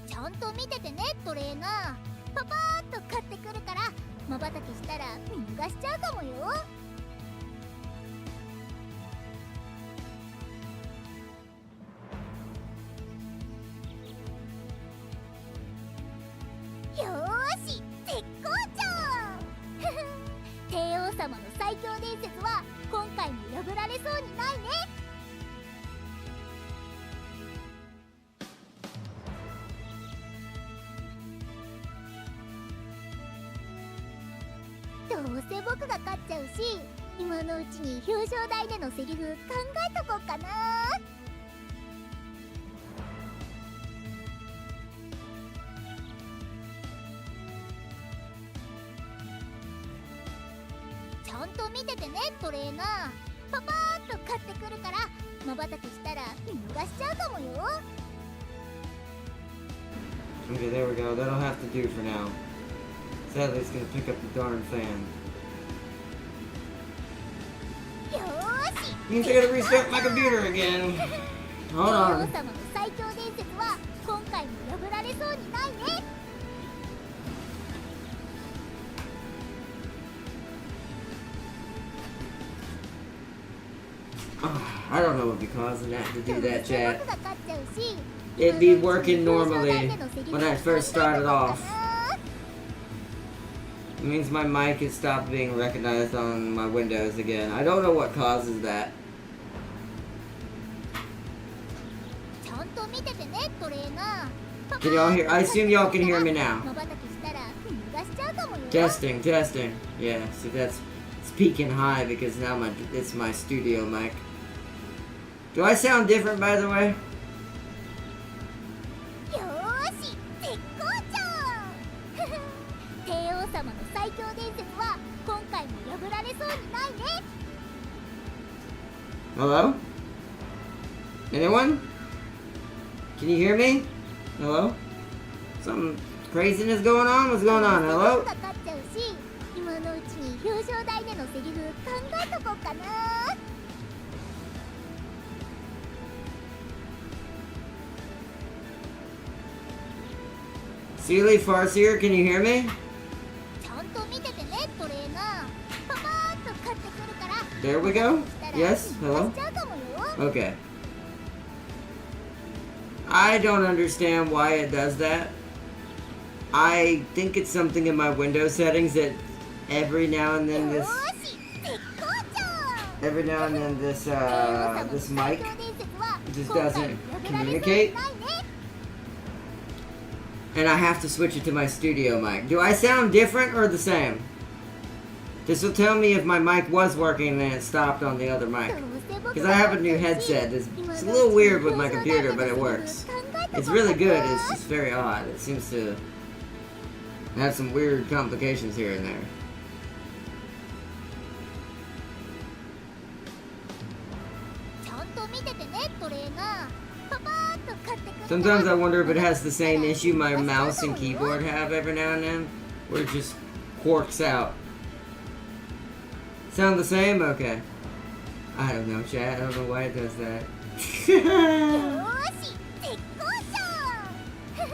ちゃんと見ててねトレーナー。パパーっと買ってくるから瞬きしたら見逃しちゃうかもよ。よーし、絶好調帝王様の最強伝説は今回も破られそうにないね。どうせ僕が勝っちゃうし、今のうちに表彰台でのセリフ考えとこうかな。ちゃんと見ててねトレーナー。パパーッと買ってくるから瞬きしたら見逃しちゃうかもよ。 Okay, there we go. That'll have to do for now. Sadly, it's gonna pick up the darn fan. よーし Means I gotta restart my computer again. 帝 Hold 王 on. 様の最強伝説は今回も破られそうにないね。 I don't know what would be causing that to do that, 僕 chat. が勝っちゃうし It'd be working normally when I first started off. It means my mic has stopped being recognized on my Windows again. I don't know what causes that. ちゃんと見ててねトレーナー。 Can y'all hear? I assume y'all can hear me now. 瞬きしたら見逃しちゃうかもよ。 Testing, testing. Yeah, see that's it's peaking high because now it's my studio mic. Do I sound different, by the way? よーし絶好調。帝王様の最強伝説は今回も破られそうにないね。 Hello? Anyone? Can you hear me? Hello? Some craziness going on? What's going on? 僕 Hello? が勝っちゃうし今のうちに表彰台でのセリフ考えとこうかな。 Sealy Farseer, can you hear me? ちゃんと見ててねトレーナー。パパーッと買ってくるから There we go. したら Yes, 見逃 hello? しちゃうかもよ。 Okay. I don't understand why it does that. I think it's something in my Windows settings that every now and then よ this ーし絶好調。 every now and then this 帝王様の this 最 mic 強伝説は just 今回 doesn't も破られそうに communicate ないね。 and I have to switch it to my studio mic. Do I sound different or the same? This will tell me if my mic was working and then it stopped on the other mic. Because I have a new headset. It's a little weird with my computer, but it works. It's really good. It's just very odd. It seems to have some weird complications here and there. Sometimes I wonder if it has the same issue my mouse and keyboard have every now and then, where it just quirks out. Sound the same? Okay. I don't know, chat. I don't know why it does that.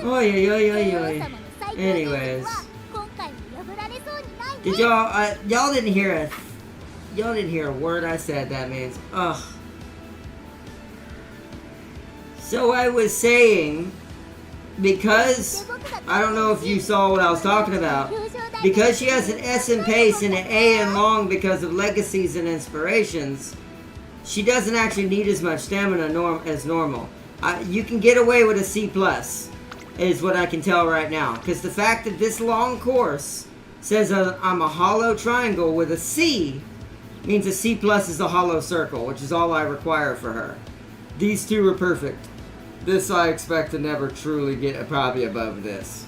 Oh yeah. Anyways, did y'all didn't hear a word I said. That means ugh. So I was saying, because I don't know if you saw what I was talking about. Because she has an S in pace and an A in long because of legacies and inspirations, she doesn't actually need as much stamina as normal. You can get away with a C+, is what I can tell right now. Because the fact that this long course says I'm a hollow triangle with a C means a C+ is a hollow circle, which is all I require for her. These two are perfect. This I expect to never truly get probably above this.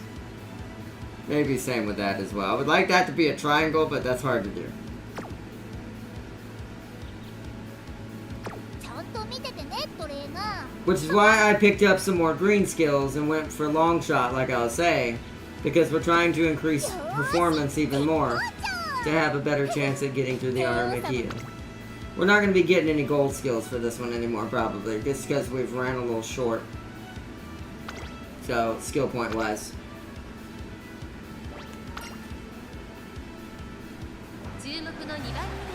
Maybe same with that as well. I would like that to be a triangle, but that's hard to do. Which is why I picked up some more green skills and went for long shot, like I was saying. Because we're trying to increase performance even more to have a better chance at getting through the Aramakia. We're not going to be getting any gold skills for this one anymore, probably. Just because we've ran a little short. So, skill point wise.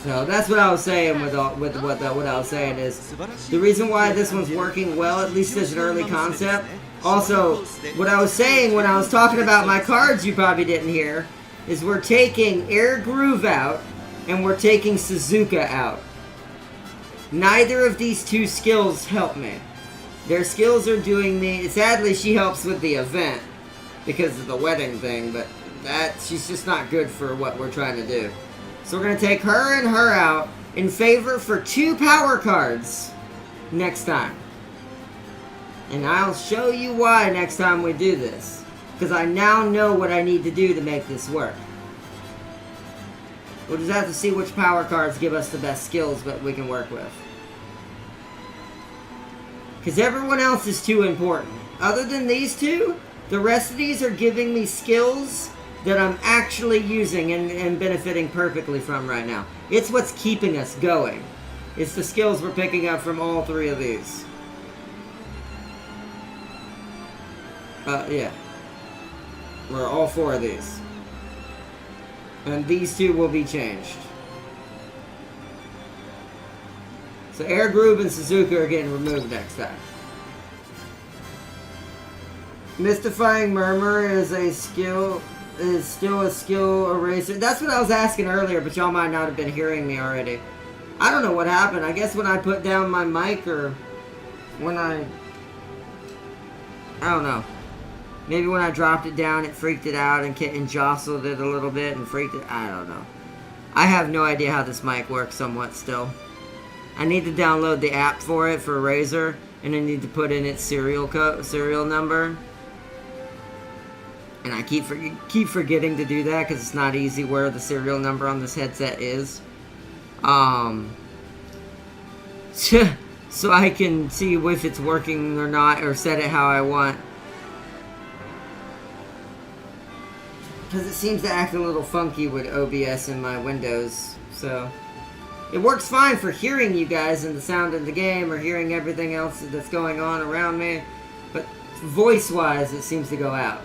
So that's what I was saying what I was saying is the reason why this one's working well, at least as an early concept. Also, what I was saying when I was talking about my cards you probably didn't hear, is we're taking Air Groove out and we're taking Suzuka out. Neither of these two skills help me. Their skills are doing me, sadly she helps with the event because of the wedding thing, but she's just not good for what we're trying to do. So we're going to take her and her out in favor for 2 power cards next time. And I'll show you why next time we do this. Because I now know what I need to do to make this work. We'll just have to see which power cards give us the best skills that we can work with. Because everyone else is too important. Other than these two, the rest of these are giving me skills that I'm actually using and benefiting perfectly from right now. It's what's keeping us going. It's the skills we're picking up from all three of these. Yeah. Or all four of these. And these two will be changed. So Air Groove and Suzuka are getting removed next time. Mystifying Murmur is still a skill eraser. That's what I was asking earlier, but y'all might not have been hearing me already. I don't know what happened. I guess when I put down my mic or when I don't know. Maybe when I dropped it down, it freaked it out and jostled it a little bit and freaked it. I don't know. I have no idea how this mic works somewhat still. I need to download the app for it for Razer, and I need to put in its serial number. And I keep forgetting to do that because it's not easy where the serial number on this headset is. So I can see if it's working or not, or set it how I want. Because it seems to act a little funky with OBS in my Windows, so... It works fine for hearing you guys and the sound of the game, or hearing everything else that's going on around me, but voice-wise, it seems to go out.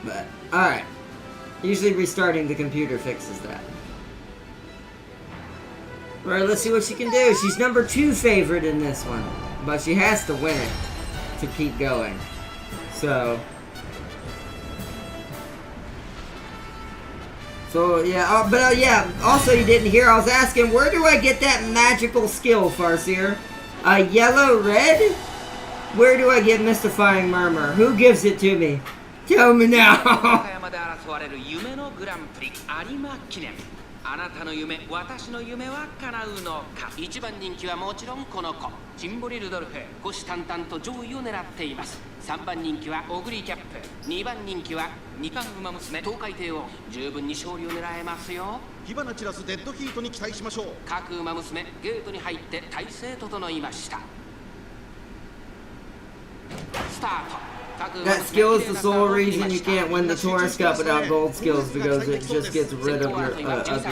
But, alright. Usually restarting the computer fixes that. Alright, let's see what she can do. She's number 2 favorite in this one. But she has to win it to keep going. So yeah, yeah, also you didn't hear, I was asking, where do I get that magical skill, Farseer? Yellow, red? Where do I get Mystifying Murmur? Who gives it to me? Tell me now! あなたの夢、私の夢は叶うのか。一番人気はもちろんこの子、ジンボリルドルフ、虎視眈々と上位を狙っています。3番人気はオグリキャップ、2番人気は2番ウマ娘、東海帝王、十分に勝利を狙えますよ。火花散らすデッドヒートに期待しましょう。各ウマ娘、ゲートに入って体勢整いました。スタート。 That skill is the sole reason you can't win the Taurus Cup without gold skills, because it just gets rid of your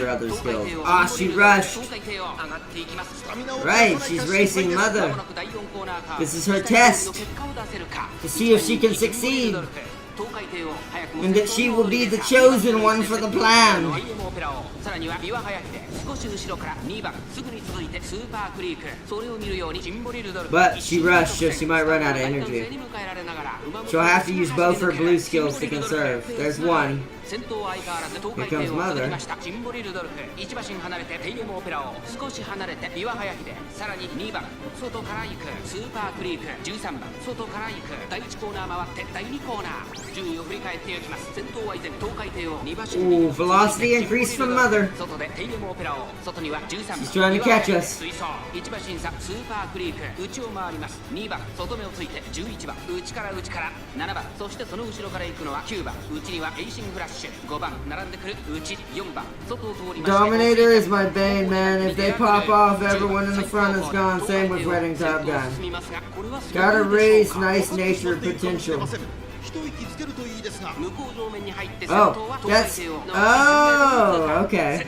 other skills. Ah, she rushed! Right, she's racing Mother. This is her test to see if she can succeed, and that she will be the chosen one for the plan. But she rushed, so she might run out of energy. She'll have to use both her blue skills to conserve. There's one. Here comes Mother. Ooh, velocity increase from Mother. She's trying to catch us. Dominator is my bane, man. If they pop off, everyone in the front is gone. Same with Wedding Top Gun. Gotta raise nice nature potential. Oh, that's... Oh, okay.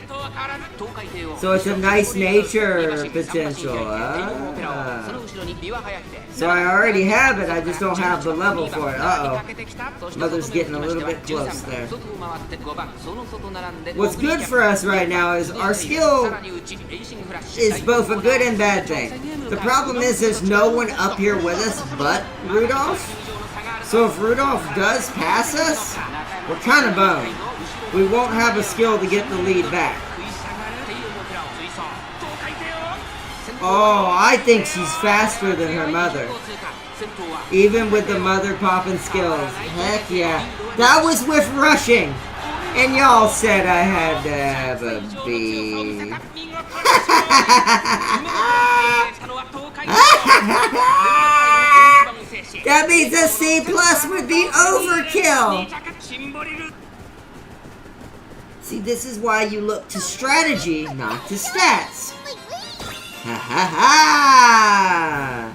So it's a nice nature potential. So I already have it, I just don't have the level for it. Uh-oh. Mother's getting a little bit close there. What's good for us right now is our skill is both a good and bad thing. The problem is there's no one up here with us but Rudolph. So if Rudolph does pass us, we're kind of boned. We won't have a skill to get the lead back. Oh, I think she's faster than her mother. Even with the mother popping skills. Heck yeah. That was with rushing. And y'all said I had to have a B. That means a C plus would be overkill. See, this is why you look to strategy, not to stats. Ha ha ha!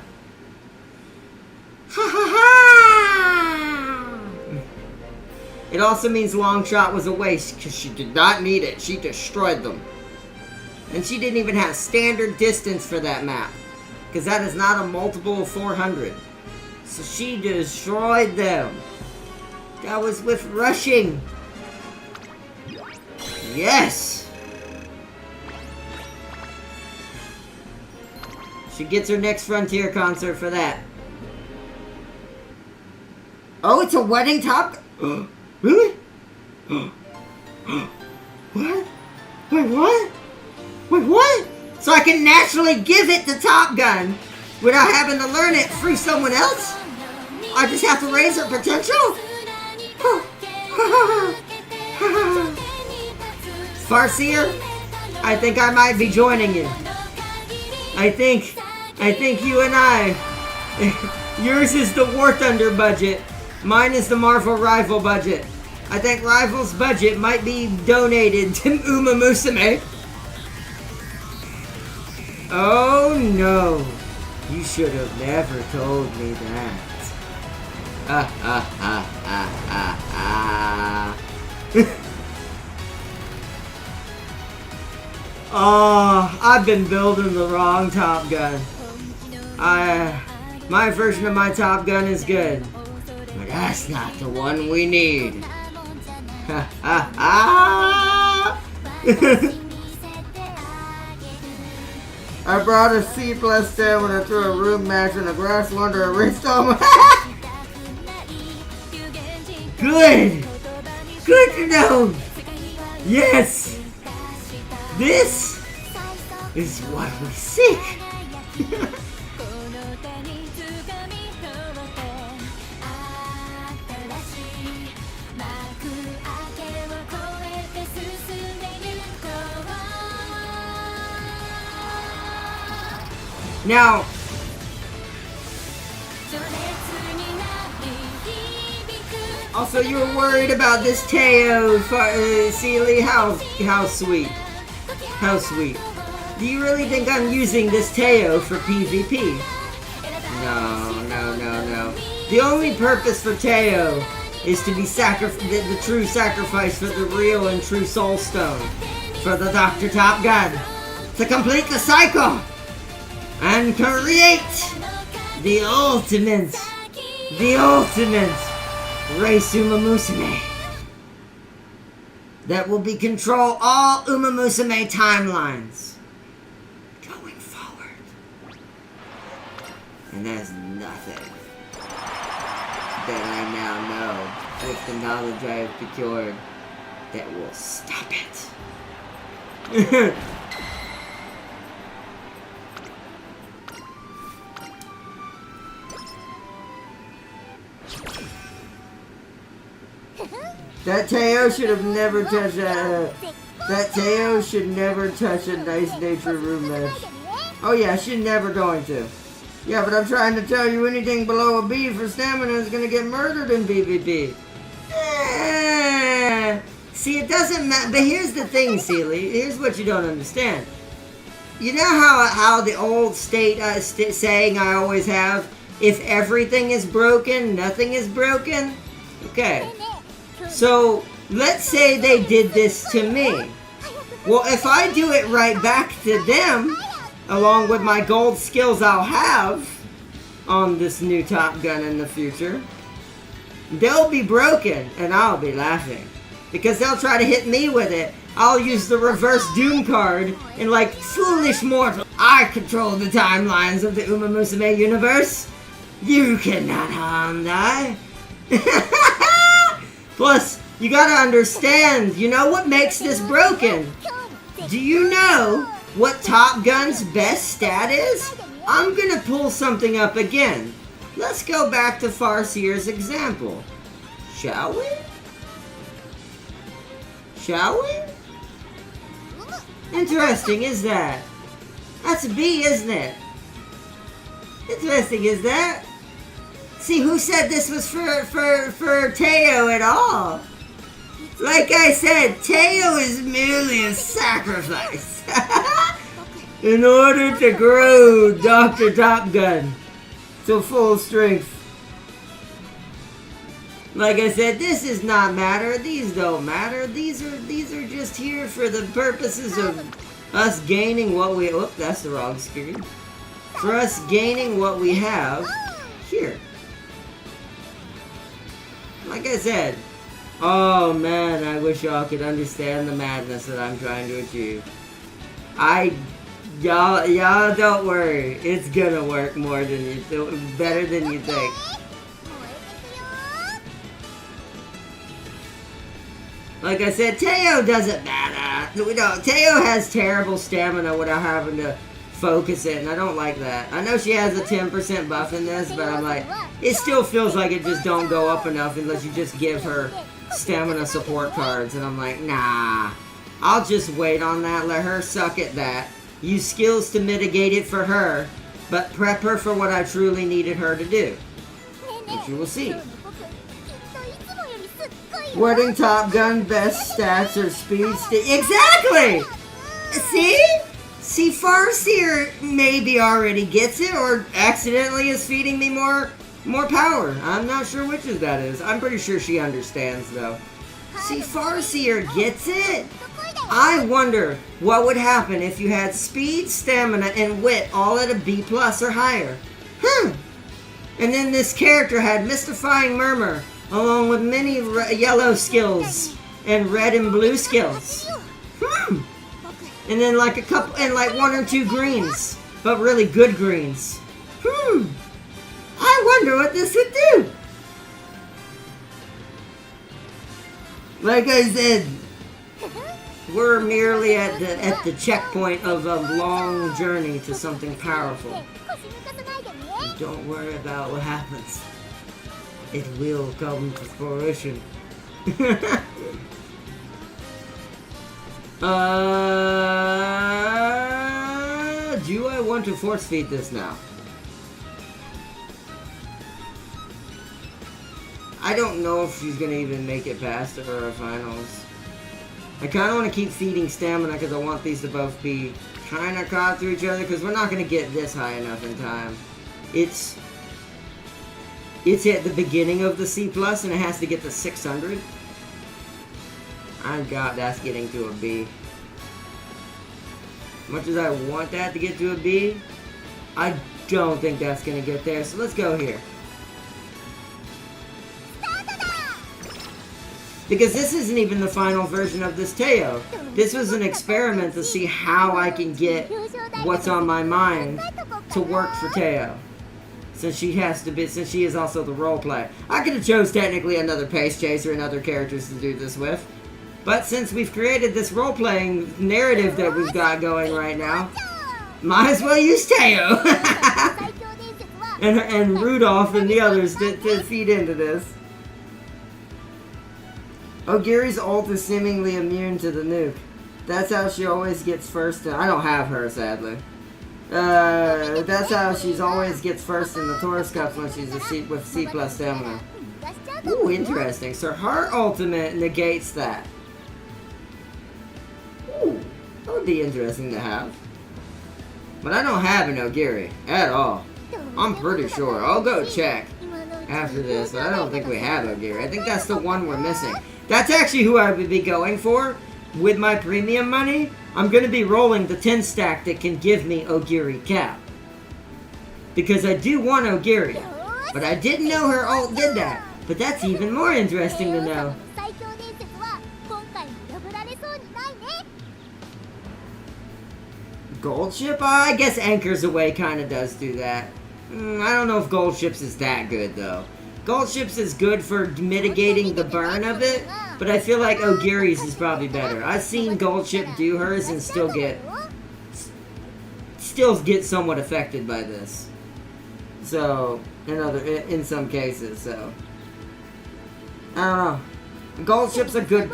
Ha ha ha! It also means long shot was a waste because she did not need it. She destroyed them. And she didn't even have standard distance for that map because that is not a multiple of 400. So she destroyed them. That was with rushing. Yes! She gets her next Frontier concert for that. Oh, it's a wedding top? Really? What? Wait, what? Wait, what? So I can naturally give it to Top Gun without having to learn it through someone else? I just have to raise her potential? Farseer, I think I might be joining you. I think you and I, yours is the War Thunder budget. Mine is the Marvel Rival budget. I think Rival's budget might be donated to Umamusume. Oh no. You should have never told me that. Oh, I've been building the wrong Top Gun. My version of my Top Gun is good. But that's not the one we need. I brought a C plus 10 when I threw a room match in a grass under a rainstorm. Good! Good to know! Yes! This is what we seek! Now, also you were worried about this Teo Sealy. How sweet. How sweet. Do you really think I'm using this Teo for PvP? No. The only purpose for Teo is to be the true sacrifice for the real and true Soul Stone. For the Dr. Top Gun. To complete the cycle! And create the ultimate race Umamusume that will control all Umamusume timelines going forward. And there's nothing that I now know with the knowledge I have procured that will stop it. That Teo should have never touched that Teo should never touch a nice nature room match. Oh yeah, she's never going to. Yeah, but I'm trying to tell you anything below a B for stamina is gonna get murdered in PvP. See, it doesn't matter. But here's the thing, Sealy. Here's what you don't understand. You know how the old saying I always have, if everything is broken, nothing is broken? Okay. So, let's say they did this to me. Well, if I do it right back to them, along with my gold skills I'll have on this new Top Gun in the future, they'll be broken and I'll be laughing. Because they'll try to hit me with it. I'll use the reverse Doom card and like, foolish mortal, I control the timelines of the Umamusume universe. You cannot harm thy. Plus, you gotta understand, you know what makes this broken? Do you know what Top Gun's best stat is? I'm gonna pull something up again. Let's go back to Farseer's example. Shall we? Shall we? Interesting, is that? That's a B, isn't it? Interesting, is that? See, who said this was for Teo at all? Like I said, Teo is merely a sacrifice. In order to grow Dr. Top Gun to full strength. Like I said, this does not matter. These don't matter. These are just here for the purposes of us gaining what we... Oh, that's the wrong screen. For us gaining what we have here. Like I said, oh man, I wish y'all could understand the madness that I'm trying to achieve. Y'all don't worry. It's gonna work more than better than you think. Like I said, Teo doesn't matter. Teo has terrible stamina without having to focus it, and I don't like that. I know she has a 10% buff in this, but I'm like, it still feels like it just don't go up enough unless you just give her stamina support cards, and I'm like, nah. I'll just wait on that, let her suck at that. Use skills to mitigate it for her, but prep her for what I truly needed her to do. Which you will see. Wedding Top Gun best stats or speed Exactly! See, Farseer maybe already gets it, or accidentally is feeding me more power. I'm not sure which of that is. I'm pretty sure she understands, though. See, Farseer gets it? I wonder what would happen if you had speed, stamina, and wit all at a B+ or higher. And then this character had Mystifying Murmur, along with many yellow skills and red and blue skills. And then like a couple, and like 1 or 2 greens, but really good greens. I wonder what this would do. Like I said, we're merely at the checkpoint of a long journey to something powerful. Don't worry about what happens. It will come to fruition. Do I want to force feed this now? I don't know if she's gonna even make it past her finals. I kind of want to keep feeding stamina because I want these to both be kind of caught to each other, because we're not gonna get this high enough in time. It's at the beginning of the C+ and it has to get to 600. That's getting to a B. Much as I want that to get to a B, I don't think that's gonna get there, so let's go here. Because this isn't even the final version of this Teo. This was an experiment to see how I can get what's on my mind to work for Teo. Since she is also the role player. I could have chose technically another Pace Chaser and other characters to do this with. But since we've created this role-playing narrative that we've got going right now, might as well use Teo. and Rudolph and the others to feed into this. Ogiri's ult is seemingly immune to the nuke. That's how she always gets first. I don't have her, sadly. That's how she's always gets first in the Taurus Cups when she's with C+ stamina. Ooh, interesting. So her ultimate negates that. Ooh, that would be interesting to have. But I don't have an Ogiri at all. I'm pretty sure. I'll go check after this, but I don't think we have Ogiri. I think that's the one we're missing. That's actually who I would be going for with my premium money. I'm going to be rolling the 10 stack that can give me Ogiri Cap. Because I do want Ogiri. But I didn't know her ult did that. But that's even more interesting to know. Gold Ship? I guess Anchors Away kind of does do that. I don't know if Gold Ships is that good, though. Gold Ships is good for mitigating the burn of it, but I feel like Ogiri's is probably better. I've seen Gold Ship do hers and still get somewhat affected by this. So, in some cases, so. I don't know. Gold Ship's a good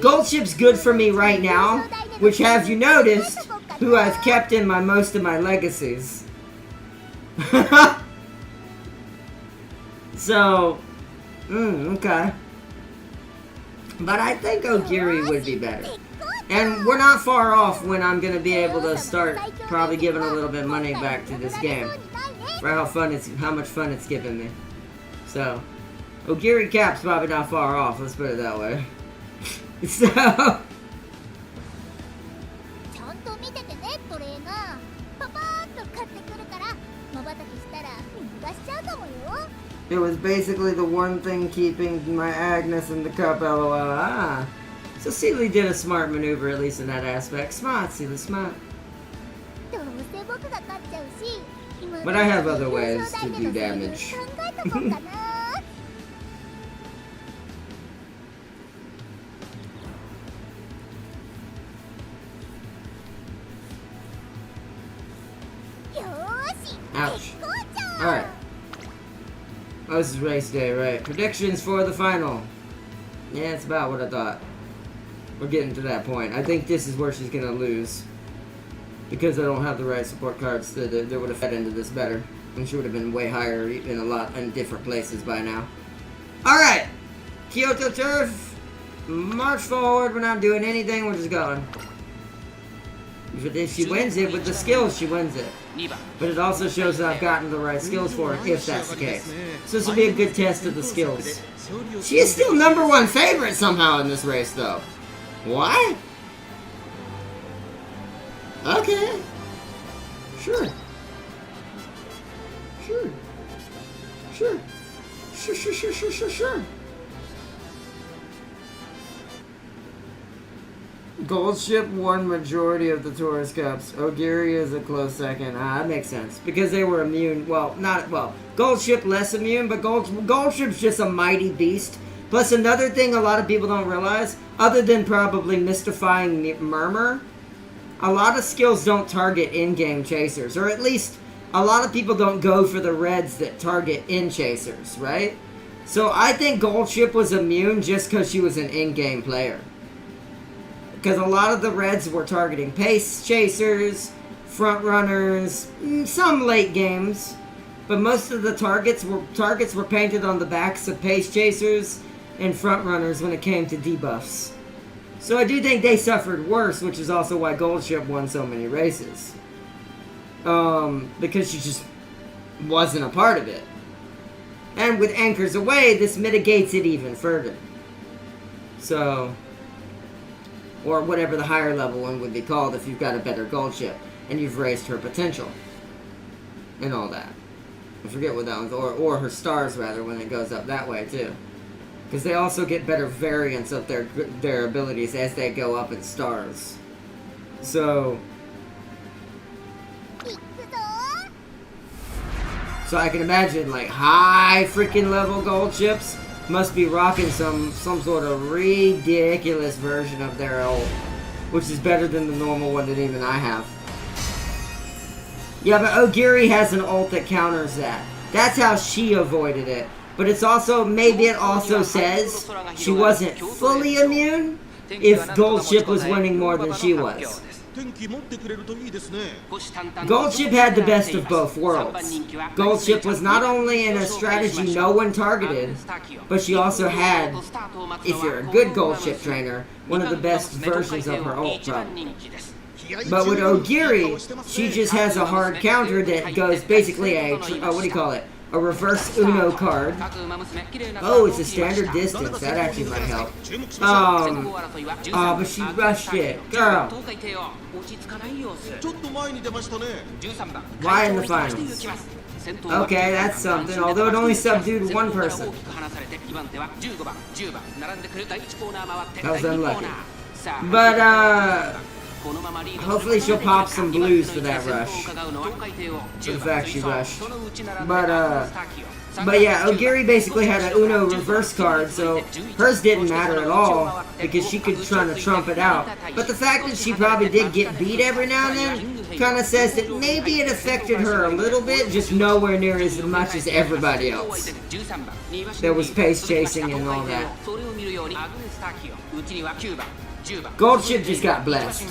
Gold Ship's good for me right now, which have you noticed, who I've kept in most of my legacies. So, okay. But I think Ogiri would be better. And we're not far off when I'm gonna be able to start probably giving a little bit of money back to this game for how much fun it's given me. So, Ogiri Cap's probably not far off. Let's put it that way. So. ちゃんと見ててねトレーナー。パパーっと買ってくるから瞬きしたら見逃しちゃうかもよ。 It was basically the one thing keeping my Agnes in the cup, lol. Ah. So Seeley did a smart maneuver, at least in that aspect. Smart, Seeley, smart. どうせ僕が勝っちゃうし。 But I have other ways to do damage. 考えとこうかな。Ouch. Alright. Oh, this is race day, right? Predictions for the final. Yeah, it's about what I thought. We're getting to that point. I think this is where she's gonna lose. Because I don't have the right support cards that would have fed into this better. And she would have been way higher in different places by now. Alright! Kyoto Turf! March forward. We're not doing anything, we're just going. If she wins it with the skills, she wins it. But it also shows that I've gotten the right skills for it, if that's the case. So this will be a good test of the skills. She is still #1 favorite somehow in this race, though. What? Okay. Sure. Sure. Sure. Sure. Gold Ship won majority of the Tourist Cups. Ogiri is a close second. That makes sense. Because they were immune. Well, Gold Ship less immune, but Gold Ship's just a mighty beast. Plus another thing a lot of people don't realize, other than probably mystifying Murmur, a lot of skills don't target in-game chasers. Or at least, a lot of people don't go for the reds that target in-chasers, right? So I think Gold Ship was immune just because she was an in-game player. Because a lot of the reds were targeting pace chasers, front runners, some late games, but most of the targets were painted on the backs of pace chasers and front runners when it came to debuffs. So I do think they suffered worse, which is also why Gold Ship won so many races. Because she just wasn't a part of it. And with Anchors Away, this mitigates it even further. So, or whatever the higher level one would be called if you've got a better Gold Ship and you've raised her potential and all that. I forget what that one's, or her stars rather, when it goes up that way too, because they also get better variants of their abilities as they go up in stars. So I can imagine like high freaking level Gold Ships must be rocking some sort of ridiculous version of their ult, which is better than the normal one that even I have. Yeah, but Ogiri has an ult that counters that. That's how she avoided it. But it's also, maybe it also says she wasn't fully immune if Gold Ship was winning more than she was. Gold Ship had the best of both worlds. Gold Ship was not only in a strategy no one targeted, but she also had, if you're a good Gold Ship trainer, one of the best versions of her ult probably. But with Ogiri, she just has a hard counter that goes basically a, what do you call it? A reverse Uno card. Oh, it's a standard distance. That actually might help. But she rushed it. Girl. Why in the finals? Okay, that's something. Although it only subdued one person. That was unlucky. But, hopefully she'll pop some blues for that rush. For the fact she rushed. But yeah, Ogiri basically had a Uno reverse card, so hers didn't matter at all, because she could try to trump it out. But the fact that she probably did get beat every now and then kind of says that maybe it affected her a little bit, just nowhere near as much as everybody else. There was pace chasing and all that. Gold Ship just got blessed.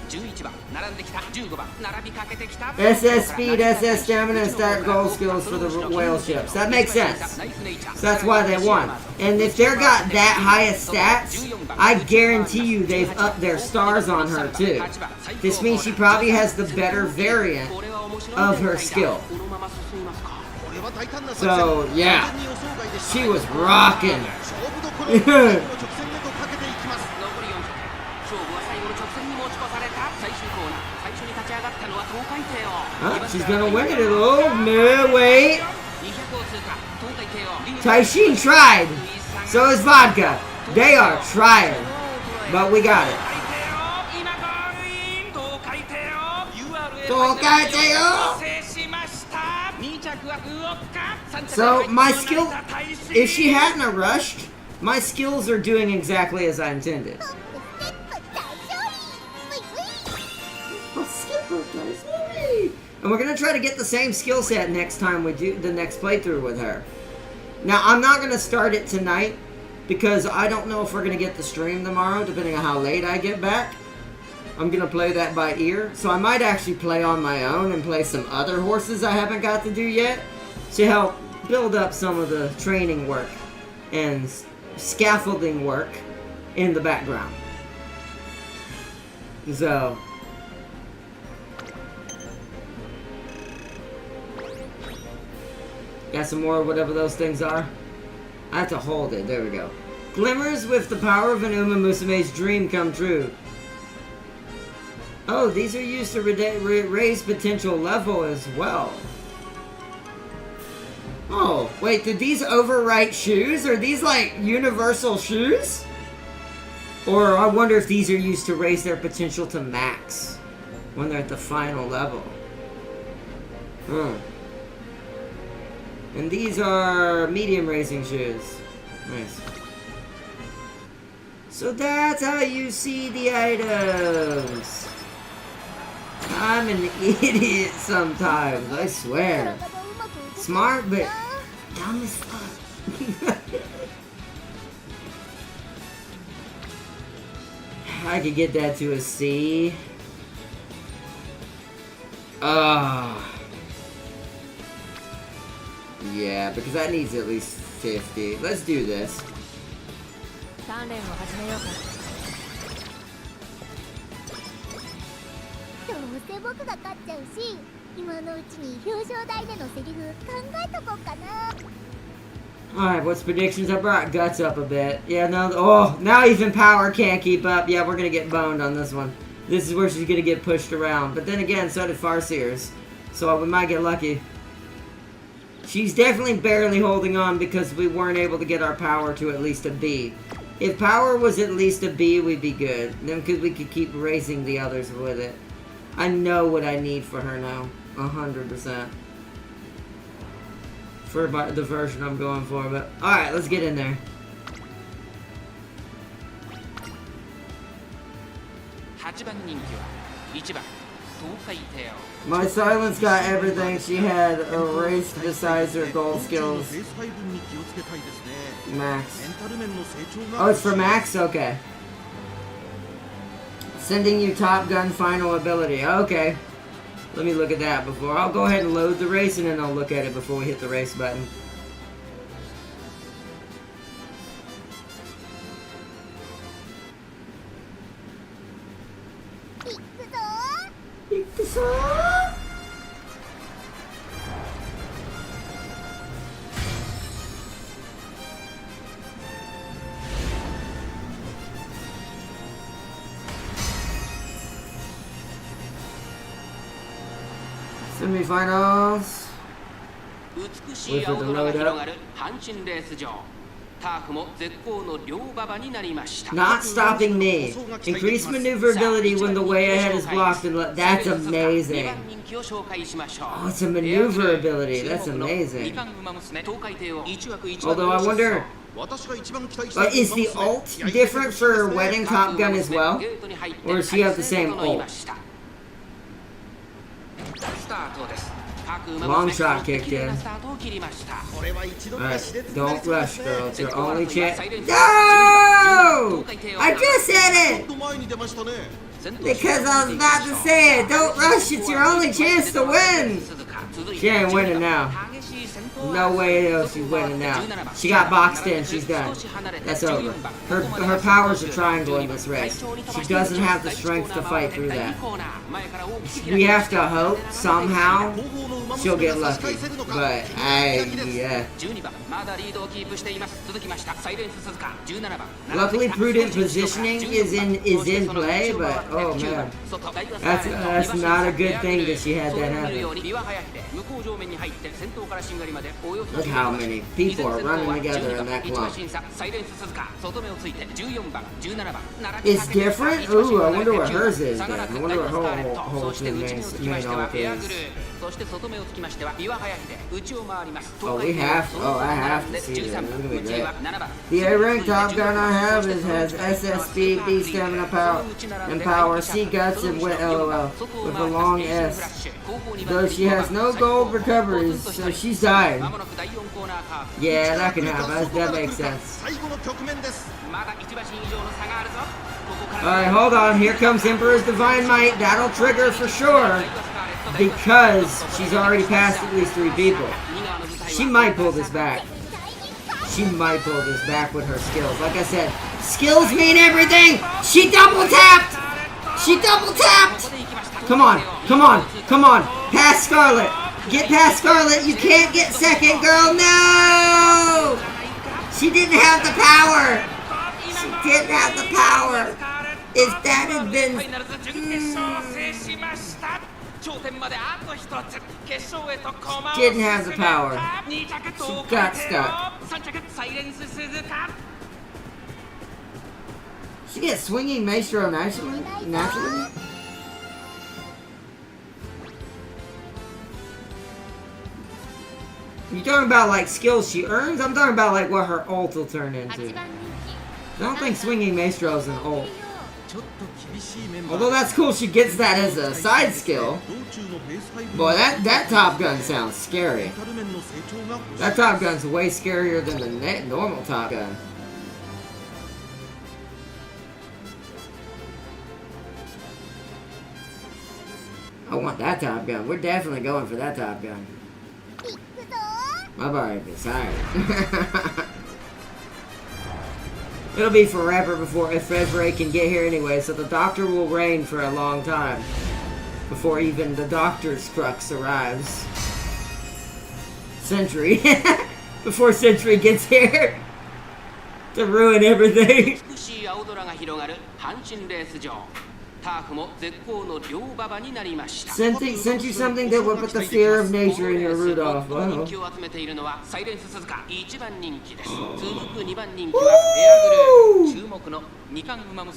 11番並んできた15番並びかけてきた SS speed, SS stamina, and start gold skills for the whale ships. That makes sense. So that's why they won. And if they're got that highest stats, I guarantee you they've upped their stars on her too. This means she probably has the better variant of her skill. So yeah, she was rocking. 勝負は最後の直線に持ち越された最終コーナー最初に立ち上がったのは東海帝王 She's gonna win it a little. No, wait. 200を通過東海帝王 Taishin tried. So is Vodka. They are trying. But we got it. 今ゴールイン東海帝王 URL 東海帝王制しました2着はウオッカ So my skill, if she hadn't have rushed, my skills are doing exactly as I intended. And we're gonna try to get the same skill set next time we do the next playthrough with her. Now I'm not gonna start it tonight because I don't know if we're gonna get the stream tomorrow, depending on how late I get back. I'm gonna play that by ear, so I might actually play on my own and play some other horses I haven't got to do yet to help build up some of the training work and scaffolding work in the background. So got some more whatever those things are. I have to hold it. There we go. Glimmers with the power of an Umamusume's dream come true. Oh, these are used to raise potential level as well. Oh, wait, did these overwrite shoes? Are these like universal shoes? Or I wonder if these are used to raise their potential to max when they're at the final level. And these are medium racing shoes. Nice. So that's how you see the items. I'm an idiot sometimes, I swear. Smart, but dumb as fuck. I could get that to a C. Yeah, because that needs at least 50. Let's do this. 鍛錬を始めようか。どうせ僕が勝っちゃうし、今のうちに表彰台でのセリフ考えとこうかな。Alright, what's predictions? I brought Guts up a bit. Yeah, no, oh, now even Power can't keep up. Yeah, we're gonna get boned on this one. This is where she's gonna get pushed around. But then again, so did Farseer's. So we might get lucky. She's definitely barely holding on because we weren't able to get our Power to at least a B. If Power was at least a B, we'd be good. Then we could keep raising the others with it. I know what I need for her now. 100%. For the version I'm going for, but alright, let's get in there. My silence got everything she had erased besides her gold skills. Max. Oh, it's for Max? Okay. Sending you Top Gun final ability. Okay. Let me look at that before. I'll go ahead and load the race and then I'll look at it before we hit the race button. Semifinals. Wait for the load up. Not stopping me. Increase maneuverability when the way ahead is blocked and that's amazing. Oh, it's a maneuverability. That's amazing. Although I wonder, is the ult different for Wedding Top Gun as well? Or does she have the same ult? Long shot kicked in. Alright, don't rush, girl. It's your only chance. No! I just said it! Because I was about to say it. Don't rush. It's your only chance to win. She ain't winning now. No way else she's winning now. She got boxed in. She's done. That's over. Her powers are triangle in this race. She doesn't have the strength to fight through that. We have to hope somehow she'll get lucky. But yeah. Luckily, prudent positioning is in play. But oh man, that's not a good thing that she had that happen. Look how many people are running together in that clump. It's different? Ooh, I wonder what hers is then. I wonder what her whole main ult is. I have to see this. It's gonna be great. The A-rank top gun I have has SS speed, B stamina power, C guts, and wet LOL with a long S. Though she has no gold recoveries, so she's dying. Yeah, that can happen. That makes sense. Alright, hold on. Here comes Emperor's Divine Might. That'll trigger for sure. Because she's already passed at least 3 people. She might pull this back. She might pull this back with her skills. Like I said, skills mean everything! She double tapped! She double tapped! Come on, come on, come on! Pass Scarlet! Get past Scarlet! You can't get second, girl! No! She didn't have the power! She didn't have the power! If that had been... Didn't have the power. She got stuck. She gets swinging maestro naturally? You talking about like skills she earns? I'm talking about like what her ult will turn into. I don't think swinging maestro is an ult. Although that's cool, she gets that as a side skill. Boy, that Top Gun sounds scary. That Top Gun's way scarier than the normal Top Gun. I want that Top Gun. We're definitely going for that Top Gun. My body gets tired. It'll be forever before Ray can get here anyway, so the Doctor will reign for a long time. Before even the Doctor's crux arrives. Sentry. Before Sentry gets here. To ruin everything. Sent you something that would put the fear of nature in your Rudolph. Wow.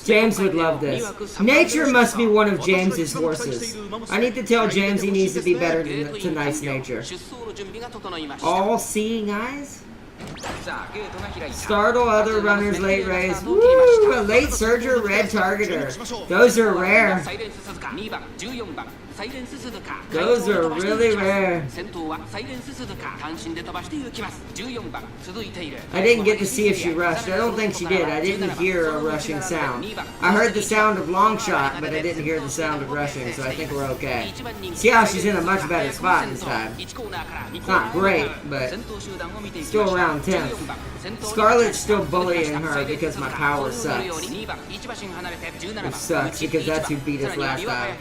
James would love this. Nature must be one of James's horses. I need to tell James he needs to be better to nice nature. All-seeing eyes? Startle other runners late race. Woo! A late surger, red targeter. Those are rare. Those are really rare. I didn't get to see if she rushed. I don't think she did. I didn't hear a rushing sound. I heard the sound of long shot, but I didn't hear the sound of rushing, so I think we're okay. See how she's in a much better spot this time. It's not great, but still around 10th. Scarlet's still bullying her because my power sucks. Which sucks because that's who beat us last time.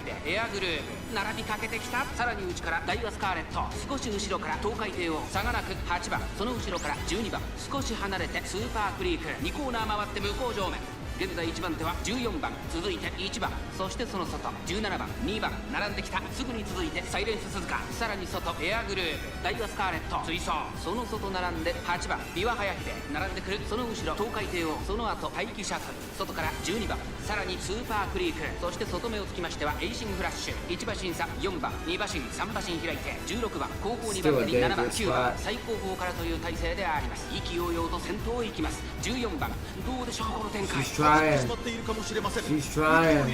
並びかけてきた。さらに内からダイワスカーレット、少し後ろから東海帝王、差がなく8番、その後ろから12番、少し離れてスーパークリーク、2コーナー回って向こう上面。現在1番手は14番、続いて1番、そしてその外17番、2番並んできた。すぐに続いてサイレンス鈴鹿、さらに外エアグループ、ダイワスカーレット追走、その外並んで8番ビワハヤヒデ並んでくる。その後ろ東海帝王、その後待機シャトル、外から12番、さらにスーパークリーク、そして外目をつきましてはエイシングフラッシュ、1馬身差4番、2馬身3馬身開いて16番、後方2番手に7番9番、最後方からという体勢であります。意気揚々と先頭へ行きます。14番、どうでしょうこの展開。She's trying.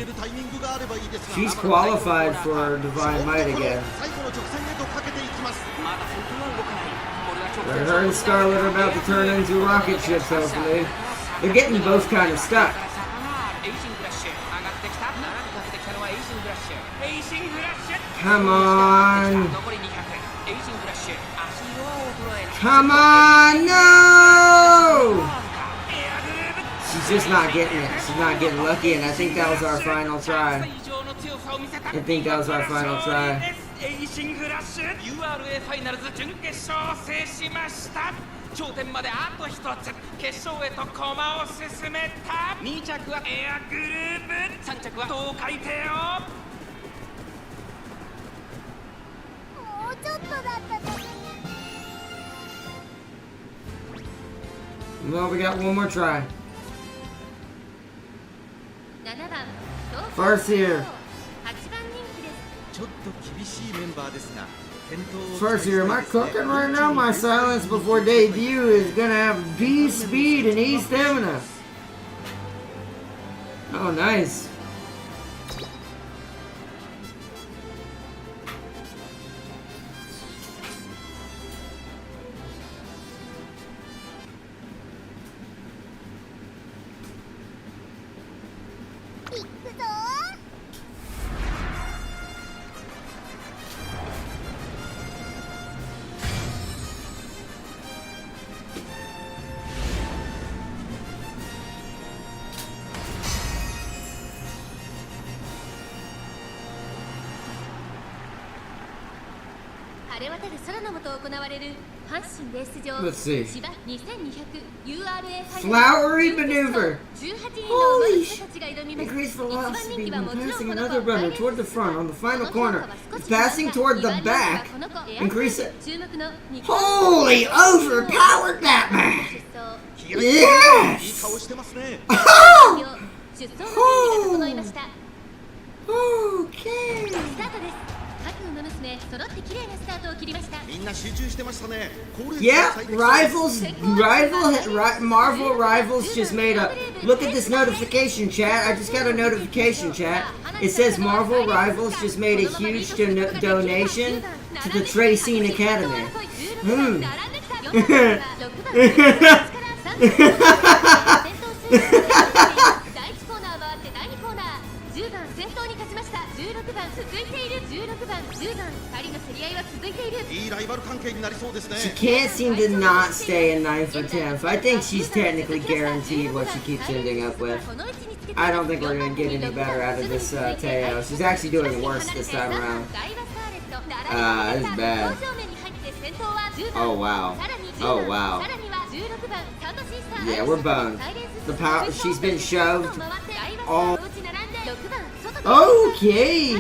She's qualified for Divine Might again. Her and Scarlet are about to turn into rocket ships, hopefully. They're getting both kind of stuck. フラッシュエイシンフラッシュ Come on. 残り200エイシンフラッシュ足弱を衰え Come on, no! エアグルーブ She's just not getting it. She's not getting lucky, and I think that was our final try. I think that was our final try. エイシンフラッシュ URA ファイナルズ準決勝を制しました頂点まであと一つ決勝へと駒を進めた2着はエアグループ3着は東海帝王もうちょっとだったのに Well, we got one more try. 7番 First here. 8番人気ですちょっと厳しいメンバーですが転倒を First here, am I cooking right now? My silence before debut is gonna have B speed and E stamina. Oh, nice.いくぞ 晴れ渡る空の下行われる阪神レース場 Let's see. 芝 2200URA ファイナル Flowery maneuver. 18人の Holy 馬たちが挑みます Increased 一番 velocity 人気は when もちろん passing この子 another runner toward the front on the final corner. Passing toward the back. Increase it. 注目の Holy overpowered that man. いい Yes. 顔してますね Oh. 出走の準備が整いました Okay. スタートです各馬娘揃って綺麗なスタートを切りましたみんな集中してましたね Yeah, Marvel Rivals just made a. Look at this notification, chat. I just got a notification, chat. It says Marvel Rivals just made a huge donation to the Tracing Academy. Hmm. 10番先頭に勝ちました16番続いている16番10番2人の競り合いは続いているいいライバル関係になりそうですね She can't seem to not stay in 9th or 10th. I think she's technically guaranteed what she keeps ending up with. I don't think we're going to get any better out of this Teo. She's actually doing worse this time around. This is bad. Oh, wow. Oh, wow. Yeah, we're boned. The power, she's been shoved all... Okay!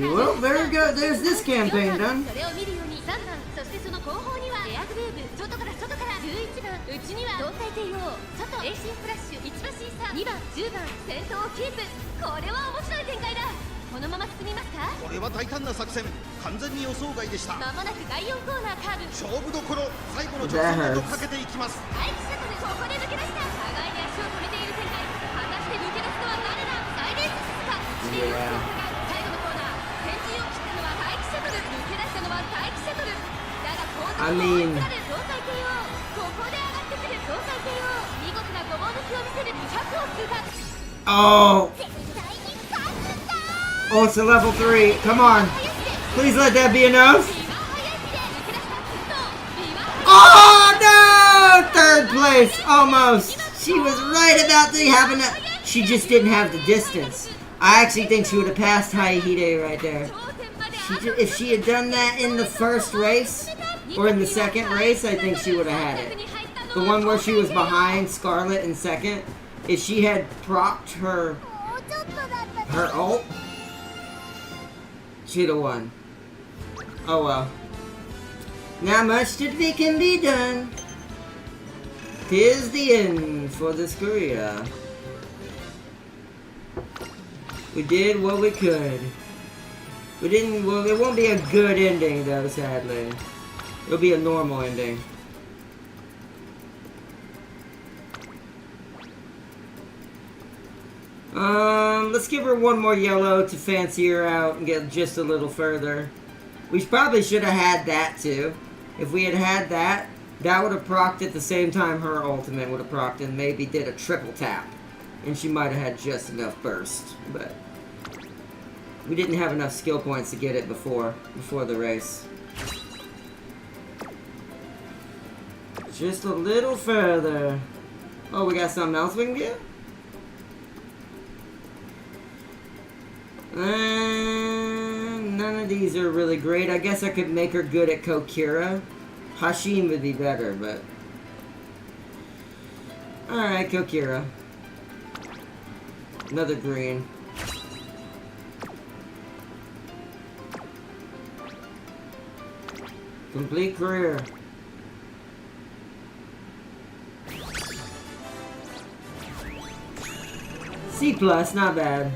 Well, there we go. There's this campaign done. それを見るように3番そしてその後方にはエアグルーブ外から11番内には東海帝王外エイシンフラッシュ1馬審査2番10番先頭をキープこれは面白い展開だこのまま進みますかこれは大胆な作戦完全に予想外でしたまもなく第4コーナーカーブ勝負どころ最後の直線へとかけていきます待機シャトルここで抜け出した互いに足を止めている展開果たして抜け出すのは誰だサイレンススかチームスコットが最後のコーナー先陣を切ったのは待機シャトル抜け出したのは待機シャトルだが後続を追いすがる東海帝王ここで上がってくる東海帝王見事なごぼう抜きを見せる200を通過 Oh! 絶対に勝つんだ Oh, it's a level 3. Come on. Please let that be enough. 今早いで抜け出したすると今早い Oh, no! Third place. Almost. She was right about to having that. She just didn't have the distance. I actually think she would have passed Haihide right there. 頂点まで If she had done that in the first race, or in the second race, I think she would have had it. The one where she was behind Scarlet in second, if she had propped her もうちょっとだった her ult, she'd have won. Oh well. Not much can be done. 'Tis the end for this career. We did what we could. We didn't. Well, it won't be a good ending though. Sadly, it'll be a normal ending. Let's give her one more yellow to fancy her out and get just a little further. We probably should have had that too. If we had had that, that would have procced at the same time her ultimate would have procced and maybe did a triple tap. And she might have had just enough burst, but... We didn't have enough skill points to get it before the race. Just a little further. Oh, we got something else we can get? None of these are really great. I guess I could make her good at Kokira. Hashim would be better, but... Alright, Kokira. Another green. Complete career. C+, not bad.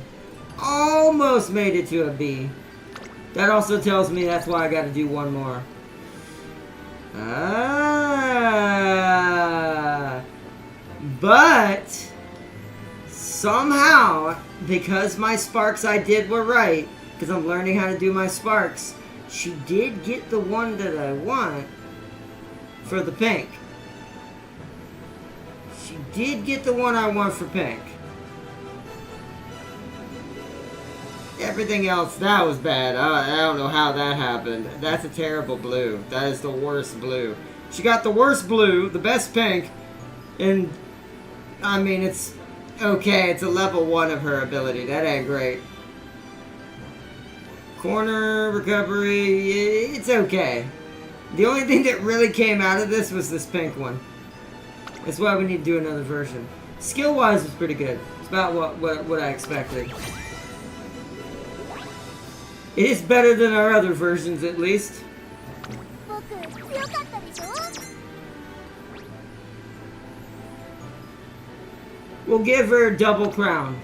Almost made it to a B. That also tells me that's why I gotta do one more. But somehow, because my sparks I did were right, because I'm learning how to do my sparks, she did get the one that I want for the pink. She did get the one I want for pink. Everything else, that was bad. I don't know how that happened. That's a terrible blue. That is the worst blue. She got the worst blue, the best pink, and I mean, it's okay. It's a level 1 of her ability. That ain't great. Corner, recovery, it's okay. The only thing that really came out of this was this pink one. That's why we need to do another version. Skill-wise, it's pretty good. It's about what I expected. It is better than our other versions, at least. We'll give her double crown.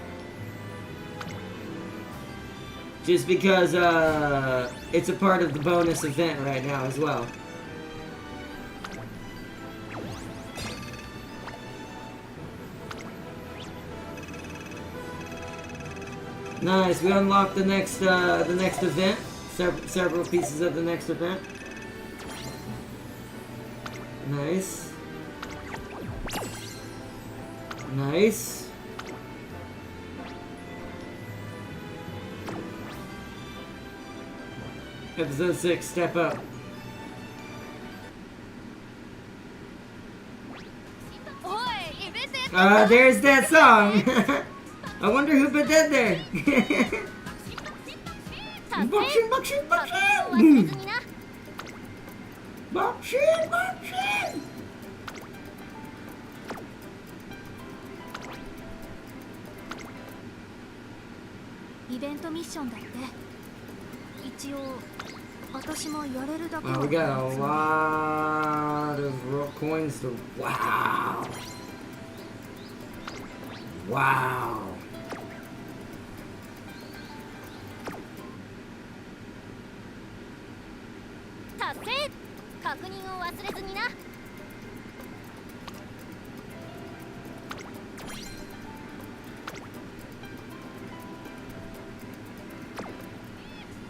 Just because it's a part of the bonus event right now as well. Nice, we unlocked the next event. Several pieces of the next event. Nice. Nice. Episode 6, step up. There's that song. I wonder who put that there. Boxing, boxing, boxing. Boxing, boxing. イベントミッションだって。一応私もやれるだけ Wow, we got a lot of coins to... Wow. Wow. 達成。確認を忘れずにな。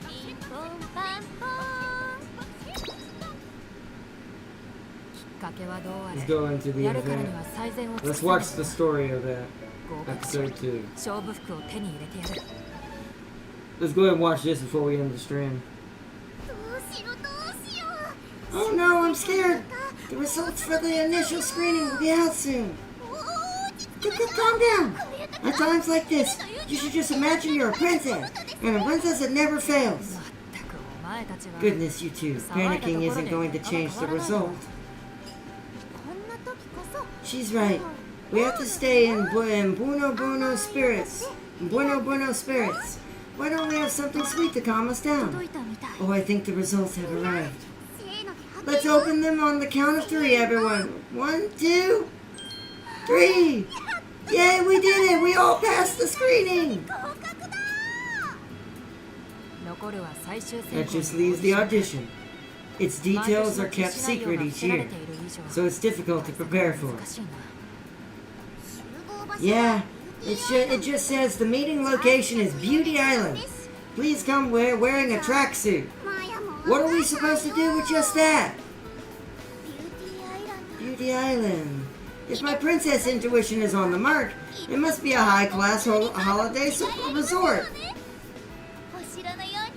ピンポンパンポン。Let's go into the event. Let's watch the story of that. Episode 2. Let's go ahead and watch this before we end the stream. Oh no, I'm scared! The results for the initial screening will be out soon. Calm down! At times like this, you should just imagine you're a princess, and a princess that never fails. Goodness, you two. Panicking isn't going to change the result. She's right. We have to stay in bueno spirits. Bueno spirits. Why don't we have something sweet to calm us down? Oh, I think the results have arrived. Let's open them on the count of 3, everyone. 1, 2, 3. Yay, we did it! We all passed the screening! That just leaves the audition. Its details are kept secret each year, so it's difficult to prepare for. Yeah, it just says the meeting location is Beauty Island. Please come wearing a tracksuit. What are we supposed to do with just that? Beauty Island. If my princess intuition is on the mark, it must be a high-class holiday resort.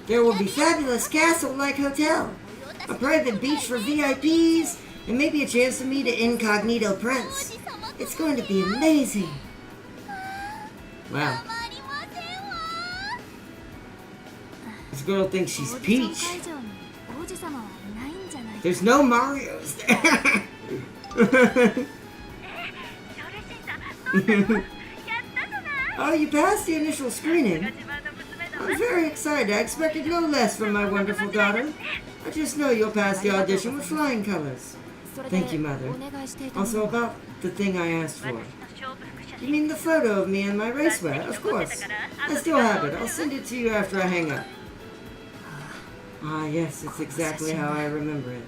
There will be fabulous castle-like hotel, a private beach for VIPs, and maybe a chance to meet an incognito prince. It's going to be amazing. Wow. This girl thinks she's Peach. There's no Marios there. Oh, you passed the initial screening. I'm very excited. I expected no less from my wonderful daughter. I just know you'll pass the audition with flying colors. Thank you, Mother. Also, about the thing I asked for. You mean the photo of me in my racewear? Of course. I still have it. I'll send it to you after I hang up. Ah, yes, it's exactly how I remember it.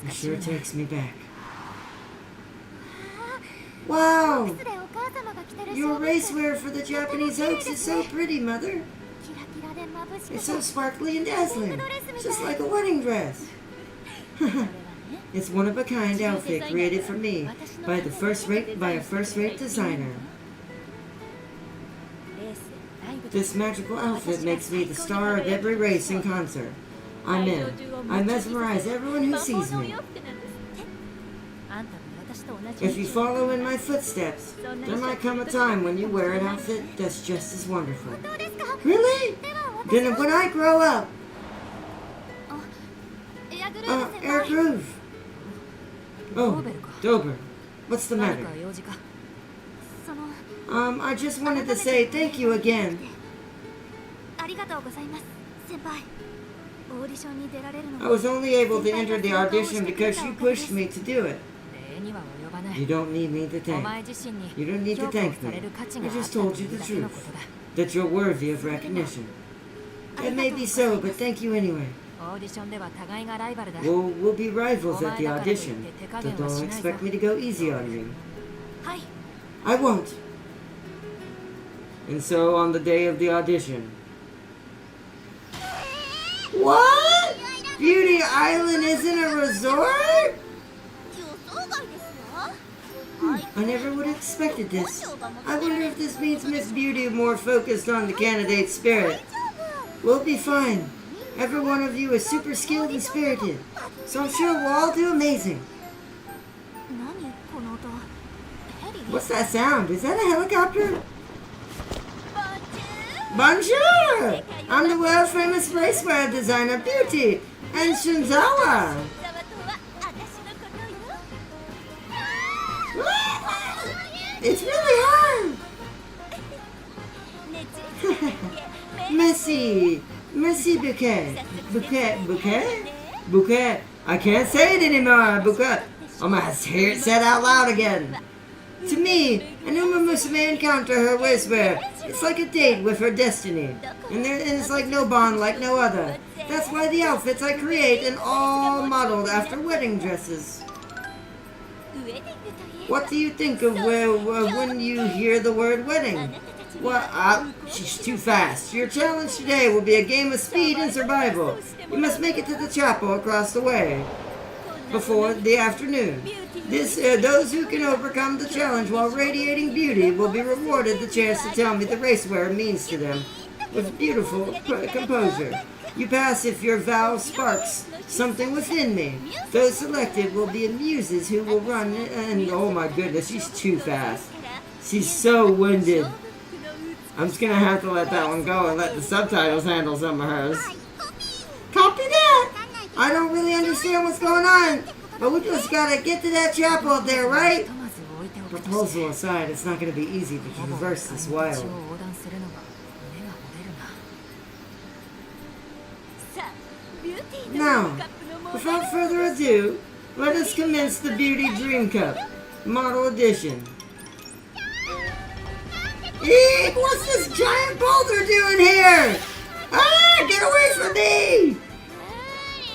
It sure takes me back. Wow! Your racewear for the Japanese hoax is so pretty, Mother. It's so sparkly and dazzling, just like a wedding dress. It's one-of-a-kind outfit created for me by a first-rate designer. This magical outfit makes me the star of every race and concert I'm in. I mesmerize everyone who sees me. If you follow in my footsteps, there might come a time when you wear an outfit that's just as wonderful. Really? Then when I grow up... Air Groove. Oh, Dober. What's the matter? I just wanted to say thank you again. I was only able to enter the audition because you pushed me to do it. You don't need me to thank. You don't need to thank me. I just told you the truth. That you're worthy of recognition. It may be so, but thank you anyway. We'll be rivals at the audition, but don't expect me to go easy on you. I won't. And so on the day of the audition. What? Beauty Island isn't a resort? I never would have expected this. I wonder if this means Miss Beauty is more focused on the candidate's spirit. We'll be fine. Every one of you is super skilled and spirited, so I'm sure we'll all do amazing. What's that sound? Is that a helicopter? Bonjour! I'm the world-famous racewear designer Beauty and Shinzawa. It's really hard. Merci. Merci, Bouquet. Bouquet. I can't say it anymore, Bouquet. I'm gonna hear it said out loud again. To me, an Umamusume encounter her racewear. It's like a date with her destiny. And it's like no bond like no other. That's why the outfits I create are all modeled after wedding dresses. What do you think of when you hear the word wedding? Well, she's too fast. Your challenge today will be a game of speed and survival. You must make it to the chapel across the way before the afternoon. Those who can overcome the challenge while radiating beauty will be rewarded the chance to tell me the racewear means to them with beautiful composure. You pass if your vow sparks something within me. Those selected will be muses who will run and oh my goodness, she's too fast. She's so winded. I'm just gonna have to let that one go and let the subtitles handle some of hers. Copy that! I don't really understand what's going on, but we just gotta get to that chapel up there, right? Proposal aside, it's not gonna be easy to traverse this wild. Now, without further ado, let us commence the Beauty Dream Cup, Model Edition. Eek! What's this giant boulder doing here? Ah! Get away from me!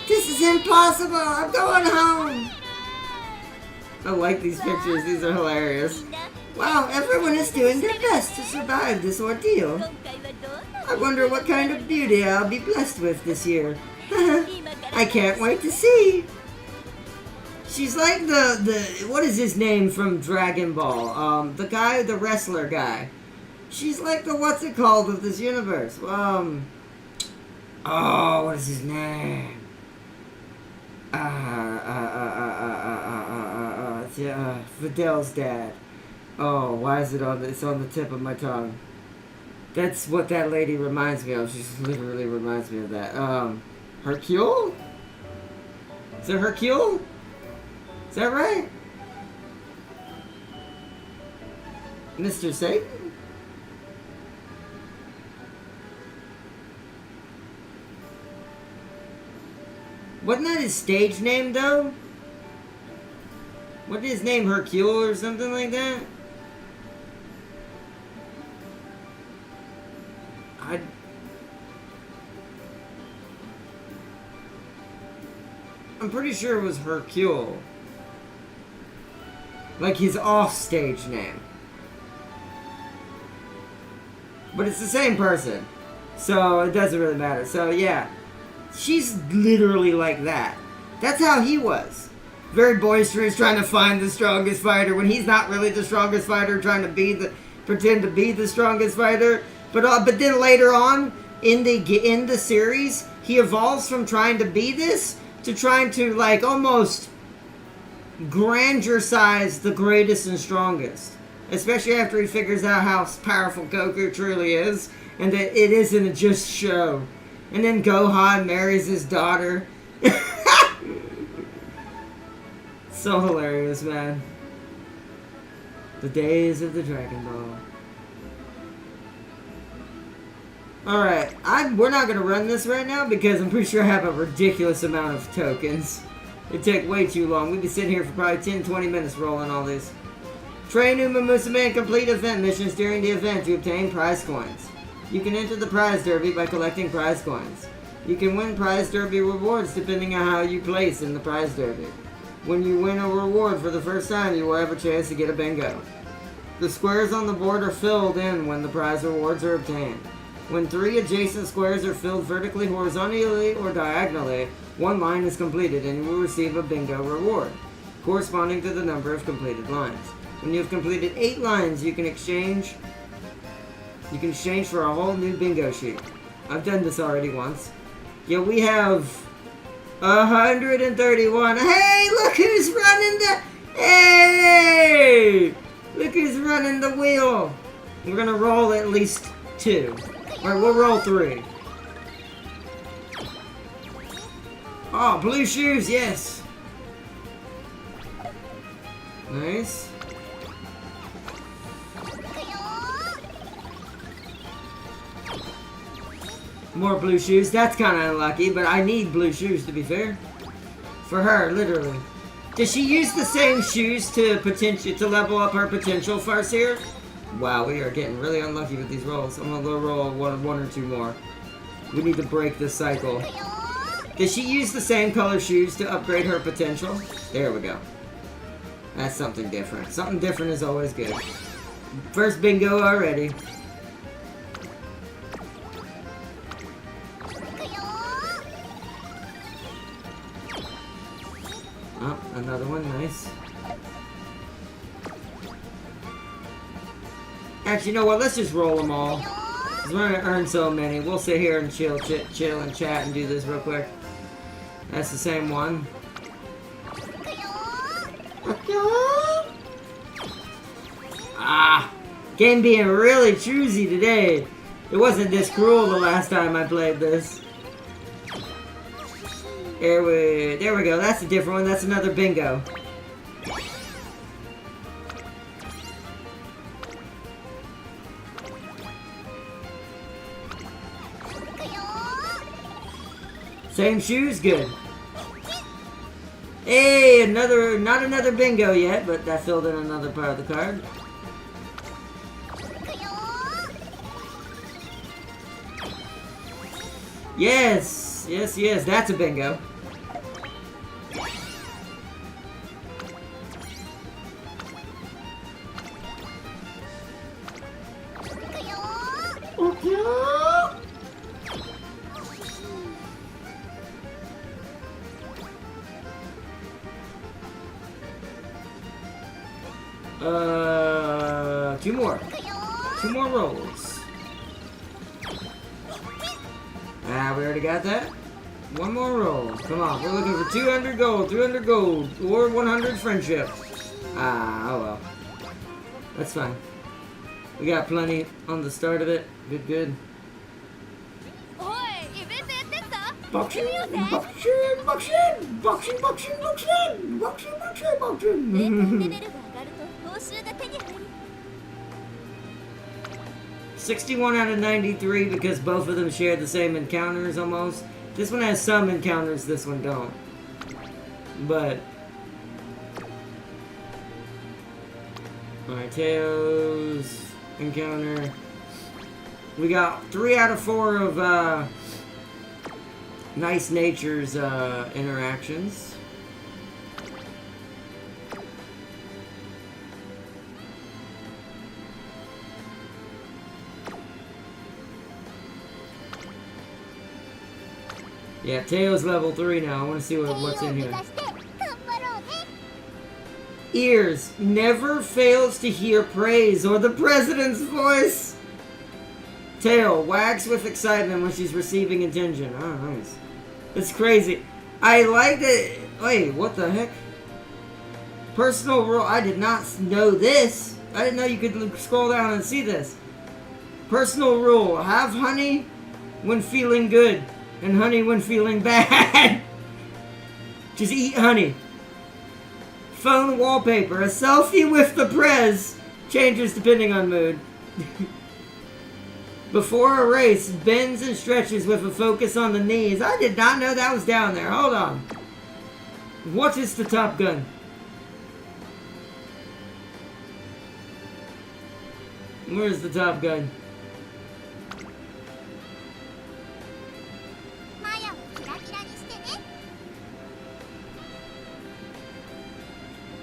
This is impossible! I'm going home! I like these pictures, these are hilarious. Wow, everyone is doing their best to survive this ordeal. I wonder what kind of beauty I'll be blessed with this year. I can't wait to see. She's like the what is his name from Dragon Ball? The wrestler guy. She's like the what's it called of this universe? Oh, what is his name? Fidel's dad. Oh, why is it on? It's on the tip of my tongue. That's what that lady reminds me of. She just literally reminds me of that. Hercule? Is it Hercule? Is that right? Mr. Satan? Wasn't that his stage name, though? Wasn't his name Hercule or something like that? I'm pretty sure it was Hercule. Like his off-stage name. But it's the same person. So it doesn't really matter. So yeah. She's literally like that. That's how he was. Very boisterous, trying to find the strongest fighter when he's not really the strongest fighter, trying to pretend to be the strongest fighter. But then later on in the series, he evolves from trying to be this to trying to like almost grandeur size the greatest and strongest. Especially after he figures out how powerful Goku truly is, and that it isn't a just show. And then Gohan marries his daughter. So hilarious, man. The days of the Dragon Ball. Alright, we're not going to run this right now because I'm pretty sure I have a ridiculous amount of tokens. It'd take way too long. We'd be sitting here for probably 10-20 minutes rolling all this. Train Umamusume and complete event missions during the event to obtain prize coins. You can enter the prize derby by collecting prize coins. You can win prize derby rewards depending on how you place in the prize derby. When you win a reward for the first time, you will have a chance to get a bingo. The squares on the board are filled in when the prize rewards are obtained. When 3 adjacent squares are filled vertically, horizontally, or diagonally, one line is completed and you will receive a bingo reward, corresponding to the number of completed lines. When you have completed 8 lines, you can exchange for a whole new bingo sheet. I've done this already once. Yeah, we have 131. Hey, look who's running look who's running the wheel. We're gonna roll at least 2. Alright, we'll roll 3. Oh, blue shoes, yes. Nice. More blue shoes. That's kind of unlucky, but I need blue shoes to be fair. For her, literally. Does she use the same shoes to level up her potential first here? Wow, we are getting really unlucky with these rolls. I'm gonna go roll one or 2 more. We need to break this cycle. Does she use the same color shoes to upgrade her potential? There we go. That's something different. Something different is always good. First bingo already. Oh, another one, nice. Actually, you know what? Let's just roll them all. Because we're gonna earn so many. We'll sit here and chill and chat and do this real quick. That's the same one. Ah! Game being really choosy today. It wasn't this cruel the last time I played this. There we go. That's a different one. That's another bingo. Same shoes? Good. Hey, not another bingo yet, but that filled in another part of the card. Yes, that's a bingo. Two more rolls. Ah, we already got that. One more roll. Come on, we're looking for 200 gold, 300 gold, or 100 friendship. Ah, oh well. That's fine. We got plenty on the start of it. Good, good. おいイベントやってんぞ Boxing, 行ってみようぜ boxing, boxing, boxing, boxing, boxing, boxing, boxing, レ boxing. ベルが上がると報酬が手に入る 61 out of 93 because both of them share the same encounters almost. This one has some encounters, this one don't. But alright, Teo's encounter. We got 3 out of 4 of Nice Nature's interactions. Yeah, Teo's level 3 now. I want to see what's 定 in を目 here. 指して頑張ろうね Ears never fails to hear praise or the president's voice. Tail wags with excitement when she's receiving attention. Oh, nice. It's crazy. I like it. Wait, what the heck? Personal rule. I did not know this. I didn't know you could scroll down and see this. Personal rule. Have honey when feeling good and honey when feeling bad. Just eat honey. Phone wallpaper. A selfie with the prez changes depending on mood. Before a race, bends and stretches with a focus on the knees. I did not know that was down there. Hold on. What is the Top Gun? Where's the Top Gun? マヤをキラキラにしてね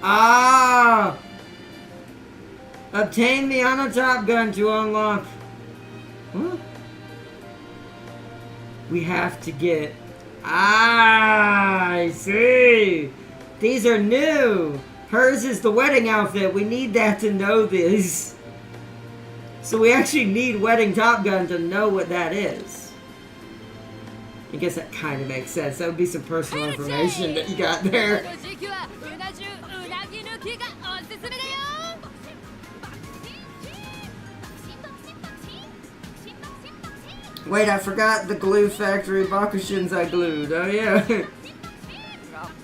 Ah! Obtain the Ana Top Gun to unlock. What? We have to get. Ah, I see. These are new. Hers is the wedding outfit. We need that to know this. So we actually need wedding Top Gun to know what that is. I guess that kind of makes sense. That would be some personal information that you got there. この時期はうな重うなぎ抜きがおすすめだよ Wait, I forgot the glue factory Bakushins I glued. Oh yeah. ラッ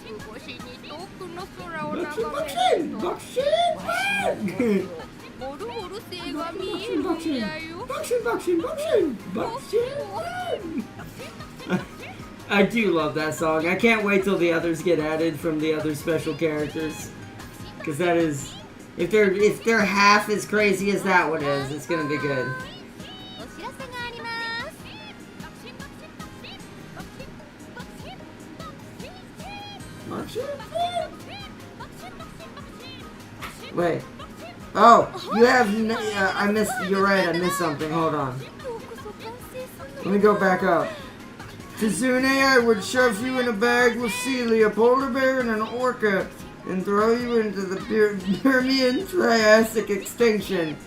プ越しに遠くの空を Bakushin! 眺め Bakushin! るとボルボル星が見えるんだよ Bakushin! Bakushin! Bakushin! Bakushin! I do love that song. I can't wait till the others get added from the other special characters. Cause that is, if they're half as crazy as that one is, it's gonna be good. お知らせがあります Wait. Oh, you have. I missed. You're right. I missed something. Hold on. ようこそ完成する Let me go back up. Kazune, I would shove you in a bag with Celia, a polar bear, and an orca, and throw you into the Permian Triassic extinction.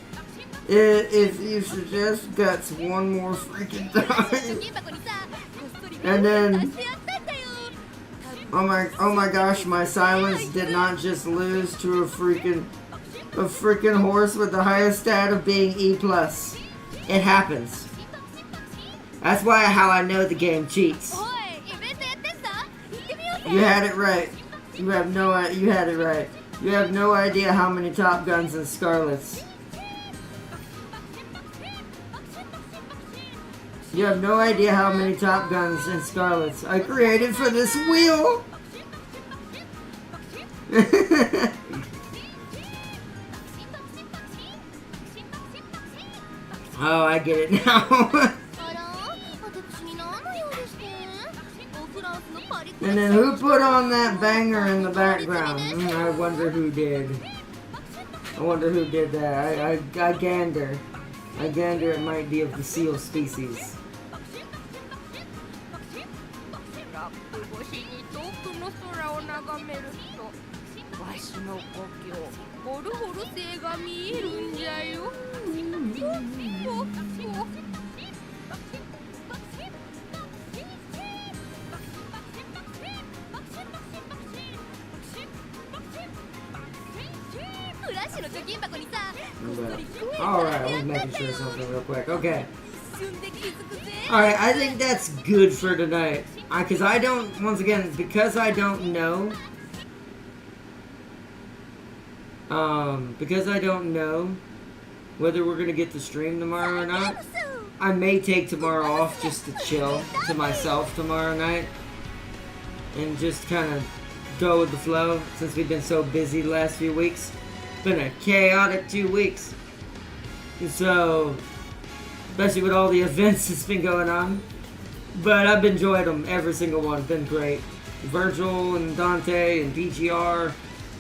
If you suggest guts one more freaking time. 銀箱にさこっそり And 出 then, してやったんだよ oh my gosh, my silence did not just lose to a freaking horse with the highest stat of being E+. It happens. That's how I know the game cheats. おいイベントやってんぞ行ってみようぜ You had it right. You had it right. You have no idea how many Top Guns and Scarlets. You have no idea how many Top Guns and Scarlets I created for this wheel. Oh, I get it now. あら私に何の用でしておフランスのパリコレ And then who put on that banger in the background? I wonder who did. I wonder who did that. I gander. I gander it might be of the seal species. ラップ越しに遠くの空を眺めるとわしの故郷ボルボル星が見えるんじゃよ 「Alright, I was making sure of something real quick. Okay. Alright, I think that's good for tonight. Because I don't, once again, because I don't know. Because I don't know whether we're gonna get to stream tomorrow or not. I may take tomorrow off just to chill to myself tomorrow night. And just kind of go with the flow since we've been so busy the last few weeks. It's been a chaotic 2 weeks. And so, especially with all the events that's been going on. But I've enjoyed them, every single one. Been great. Virgil and Dante and DGR,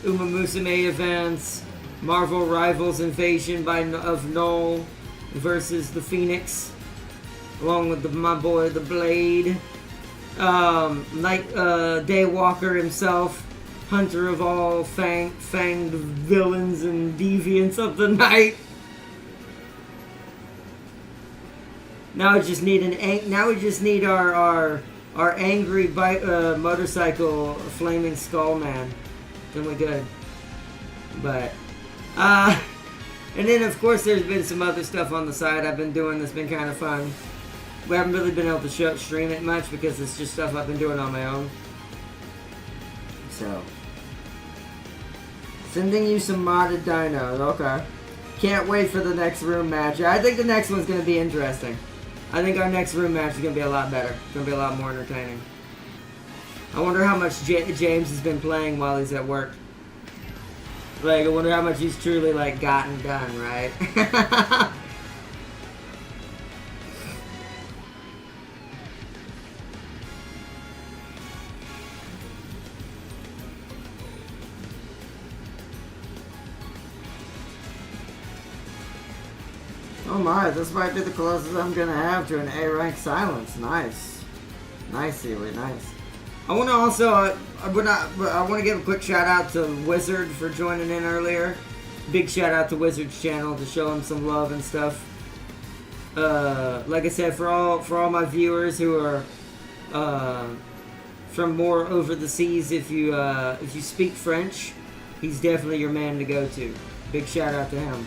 Umamusume events, Marvel Rivals Invasion of Null versus the Phoenix, along with my boy the Blade. Daywalker himself, hunter of all fanged villains and deviants of the night. Now we just need our angry motorcycle flaming skull man. Then we're good. But and then of course there's been some other stuff on the side I've been doing that's been kind of fun. We haven't really been able to stream it much because it's just stuff I've been doing on my own. So, sending you some modded dinos. Okay. Can't wait for the next room match. I think the next one's going to be interesting. I think our next room match is going to be a lot better. It's going to be a lot more entertaining. I wonder how much James has been playing while he's at work. Like, I wonder how much he's truly, like, gotten done, right? Oh my, this might be the closest I'm gonna have to an A-rank silence. Nice. Nice, Sealy, nice. I wanna also, I wanna give a quick shout out to Wizard for joining in earlier. Big shout out to Wizard's channel to show him some love and stuff. Like I said, for all my viewers who are from more over the seas, if you speak French, he's definitely your man to go to. Big shout out to him.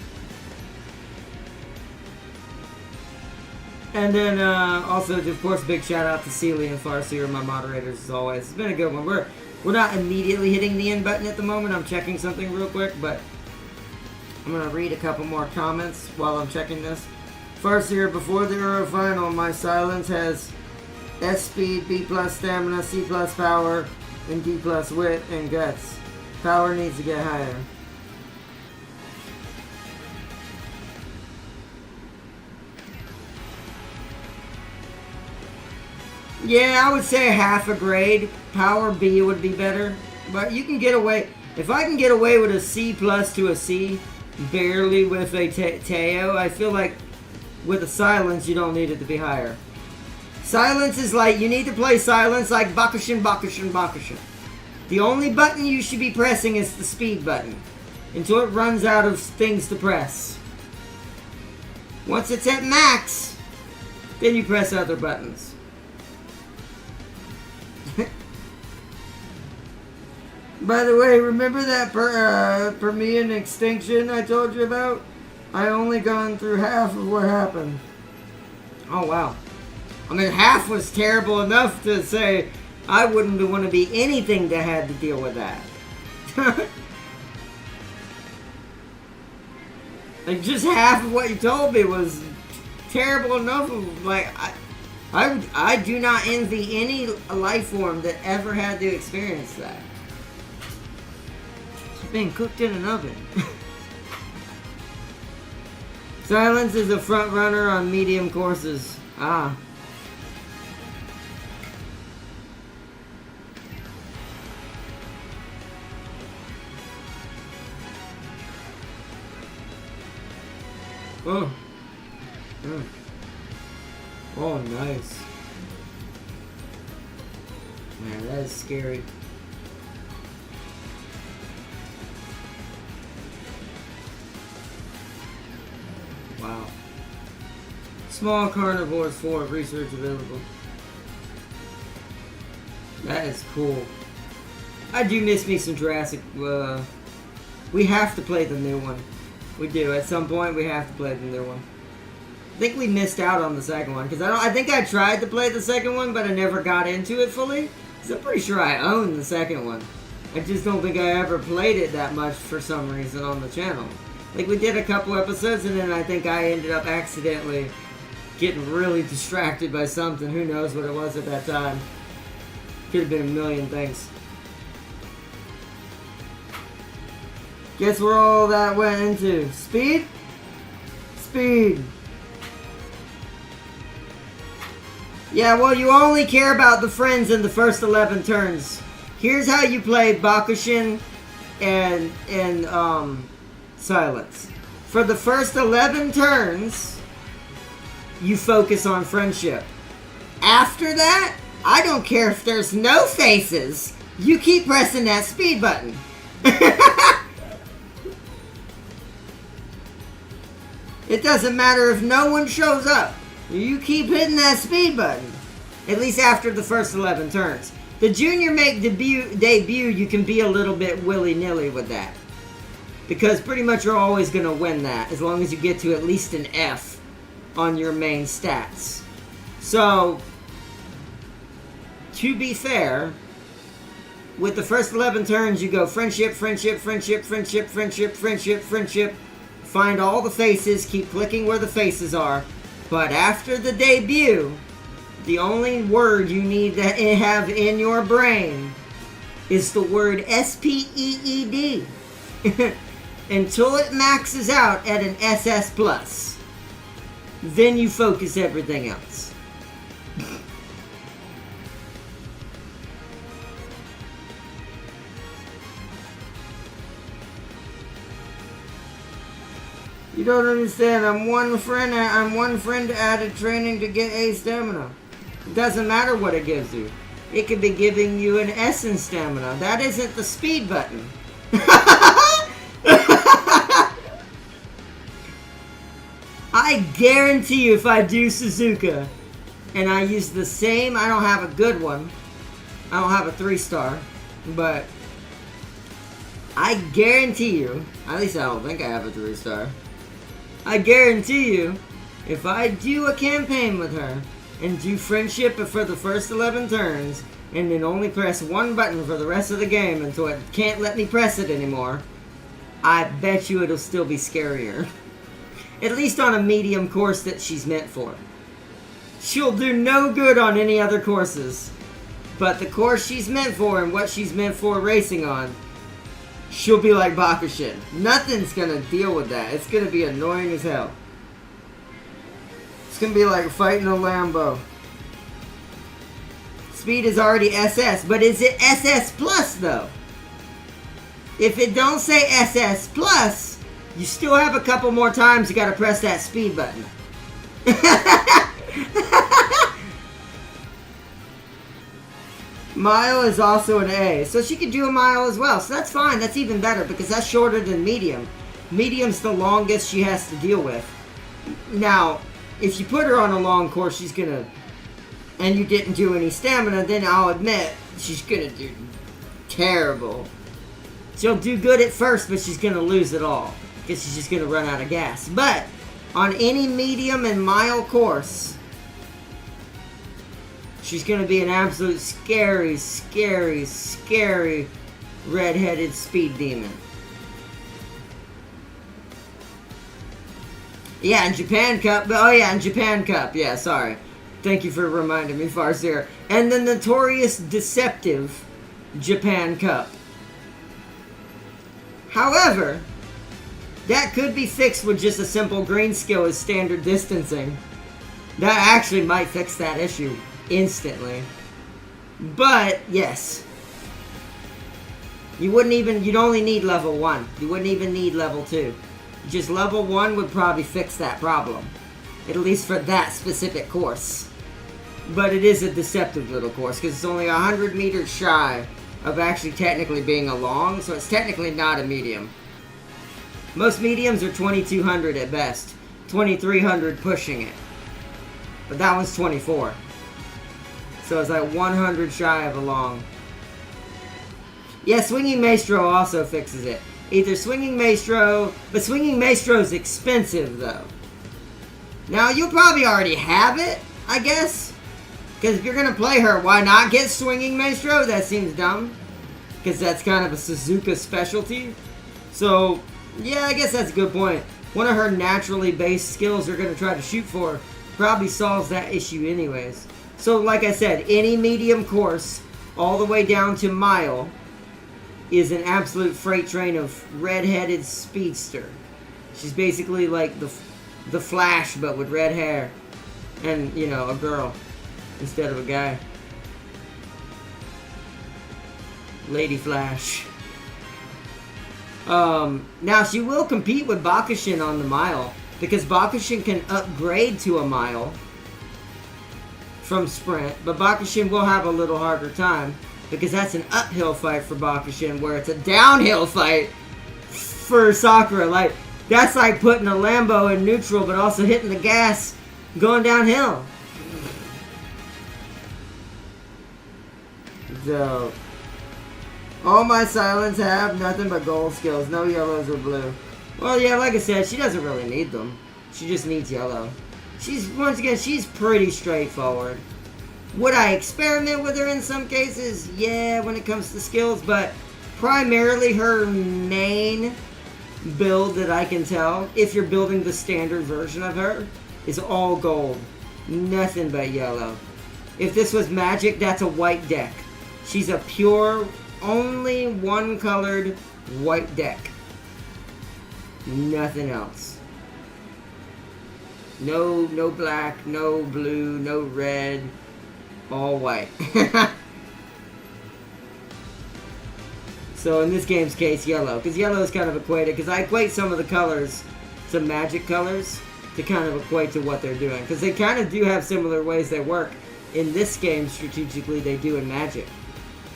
And then, also, of course, big shout out to Celia and Farsi, who are my moderators as always. It's been a good one. We're not immediately hitting the end button at the moment. I'm checking something real quick, but I'm going to read a couple more comments while I'm checking this. Farsi, before the Euro Final, my silence has S speed, B plus stamina, C plus power, and D plus wit and guts. Power needs to get higher. Yeah, I would say half a grade. Power B would be better. But you can get away... If I can get away with a C plus to a C, barely with a Teo, I feel like with a silence, you don't need it to be higher. Silence is like... You need to play silence like Bakushin, Bakushin, Bakushin. The only button you should be pressing is the speed button. Until it runs out of things to press. Once it's at max, then you press other buttons. By the way, remember that Permian extinction I told you about? I only gone through half of what happened. Oh, wow. I mean, half was terrible enough to say I wouldn't want to be anything that had to deal with that. Like, just half of what you told me was terrible enough of, like, I do not envy any life form that ever had to experience that. Being cooked in an oven. Silence is a front runner on medium courses. Ah. Oh. Mm. Oh, nice. Man, that is scary. Wow. Small carnivores for research available. That is cool. I do miss me some Jurassic We have to play the new one. We do. At some point, we have to play the new one. I think we missed out on the second one, because I think I tried to play the second one, but I never got into it fully. Because I'm pretty sure I own the second one. I just don't think I ever played it that much for some reason on the channel. Like, we did a couple episodes, and then I think I ended up accidentally getting really distracted by something. Who knows what it was at that time. Could have been a million things. Guess where all that went into? Speed? Speed. Yeah, well, you only care about the friends in the first 11 turns. Here's how you play Bakushin and Silence. For the first 11 turns, you focus on friendship. After that, I don't care if there's no faces. You keep pressing that speed button. It doesn't matter if no one shows up. You keep hitting that speed button. At least after the first 11 turns. The junior make debut, you can be a little bit willy-nilly with that. Because pretty much you're always going to win that. As long as you get to at least an F on your main stats. So, to be fair, with the first 11 turns, you go friendship, friendship, friendship, friendship, friendship, friendship, friendship. Find all the faces, keep clicking where the faces are. But after the debut, the only word you need to have in your brain is the word S-P-E-E-D. Until it maxes out at an SS+. Then you focus everything else. You don't understand. I'm one friend added training to get A stamina. It doesn't matter what it gives you. It could be giving you an S in stamina. That isn't the speed button. I guarantee you if I do Suzuka and I use the same, I don't have a good one. I don't have a 3-star, but I guarantee you, at least I don't think I have a 3-star. I guarantee you, if I do a campaign with her and do friendship for the first 11 turns and then only press one button for the rest of the game until it can't let me press it anymore, I bet you it'll still be scarier. At least on a medium course that she's meant for. She'll do no good on any other courses. But the course she's meant for and what she's meant for racing on, she'll be like Bakushin. Nothing's gonna deal with that. It's gonna be annoying as hell. It's gonna be like fighting a Lambo. Speed is already SS, but is it SS Plus though? If it don't say SS Plus, you still have a couple more times you gotta press that speed button. Mile is also an A, so she could do a mile as well. So that's fine, that's even better because that's shorter than medium. Medium's the longest she has to deal with. Now, if you put her on a long course, she's gonna, and you didn't do any stamina, then I'll admit she's gonna do terrible. She'll do good at first, but she's gonna lose it all because she's just gonna run out of gas. But on any medium and mile course, she's gonna be an absolute scary, scary, scary red-headed speed demon. Yeah, in Japan Cup. Oh yeah, in Japan Cup. Yeah, sorry. Thank you for reminding me, Farseer. And the notorious deceptive Japan Cup. However, that could be fixed with just a simple green skill as standard distancing. That actually might fix that issue instantly. But, yes. You'd only need level 1. You wouldn't even need level 2. Just level 1 would probably fix that problem. At least for that specific course. But it is a deceptive little course, because it's only 100 meters shy of actually technically being a long, so it's technically not a medium. Most mediums are 2200 at best. 2300 pushing it. But that one's 24. So it's like 100 shy of a long. Yeah, Swinging Maestro also fixes it. Either Swinging Maestro, but Swinging Maestro is expensive though. Now you'll probably already have it, I guess. Because if you're going to play her, why not get Swinging Maestro? That seems dumb. Because that's kind of a Suzuka specialty. So, yeah, I guess that's a good point. One of her naturally based skills they're going to try to shoot for probably solves that issue anyways. So, like I said, any medium course, all the way down to mile, is an absolute freight train of red-headed speedster. She's basically like the Flash, but with red hair. And, you know, a girl instead of a guy. Lady Flash. Now, she will compete with Bakushin on the mile, because Bakushin can upgrade to a mile from sprint, but Bakushin will have a little harder time, because that's an uphill fight for Bakushin, where it's a downhill fight for Sakura. Like, that's like putting a Lambo in neutral, but also hitting the gas going downhill. So, all my silents have nothing but gold skills, no yellows or blue. Well, yeah, like I said, she doesn't really need them. She just needs yellow. Once again, she's pretty straightforward. Would I experiment with her in some cases? Yeah, when it comes to skills, but primarily her main build that I can tell, if you're building the standard version of her, is all gold. Nothing but yellow. If this was Magic, that's a white deck. She's a pure, only one-colored white deck. Nothing else. No black, no blue, no red. All white. So in this game's case, yellow. Because yellow is kind of equated. Because I equate some of the colors to Magic colors to kind of equate to what they're doing. Because they kind of do have similar ways they work. In this game, strategically, they do in Magic.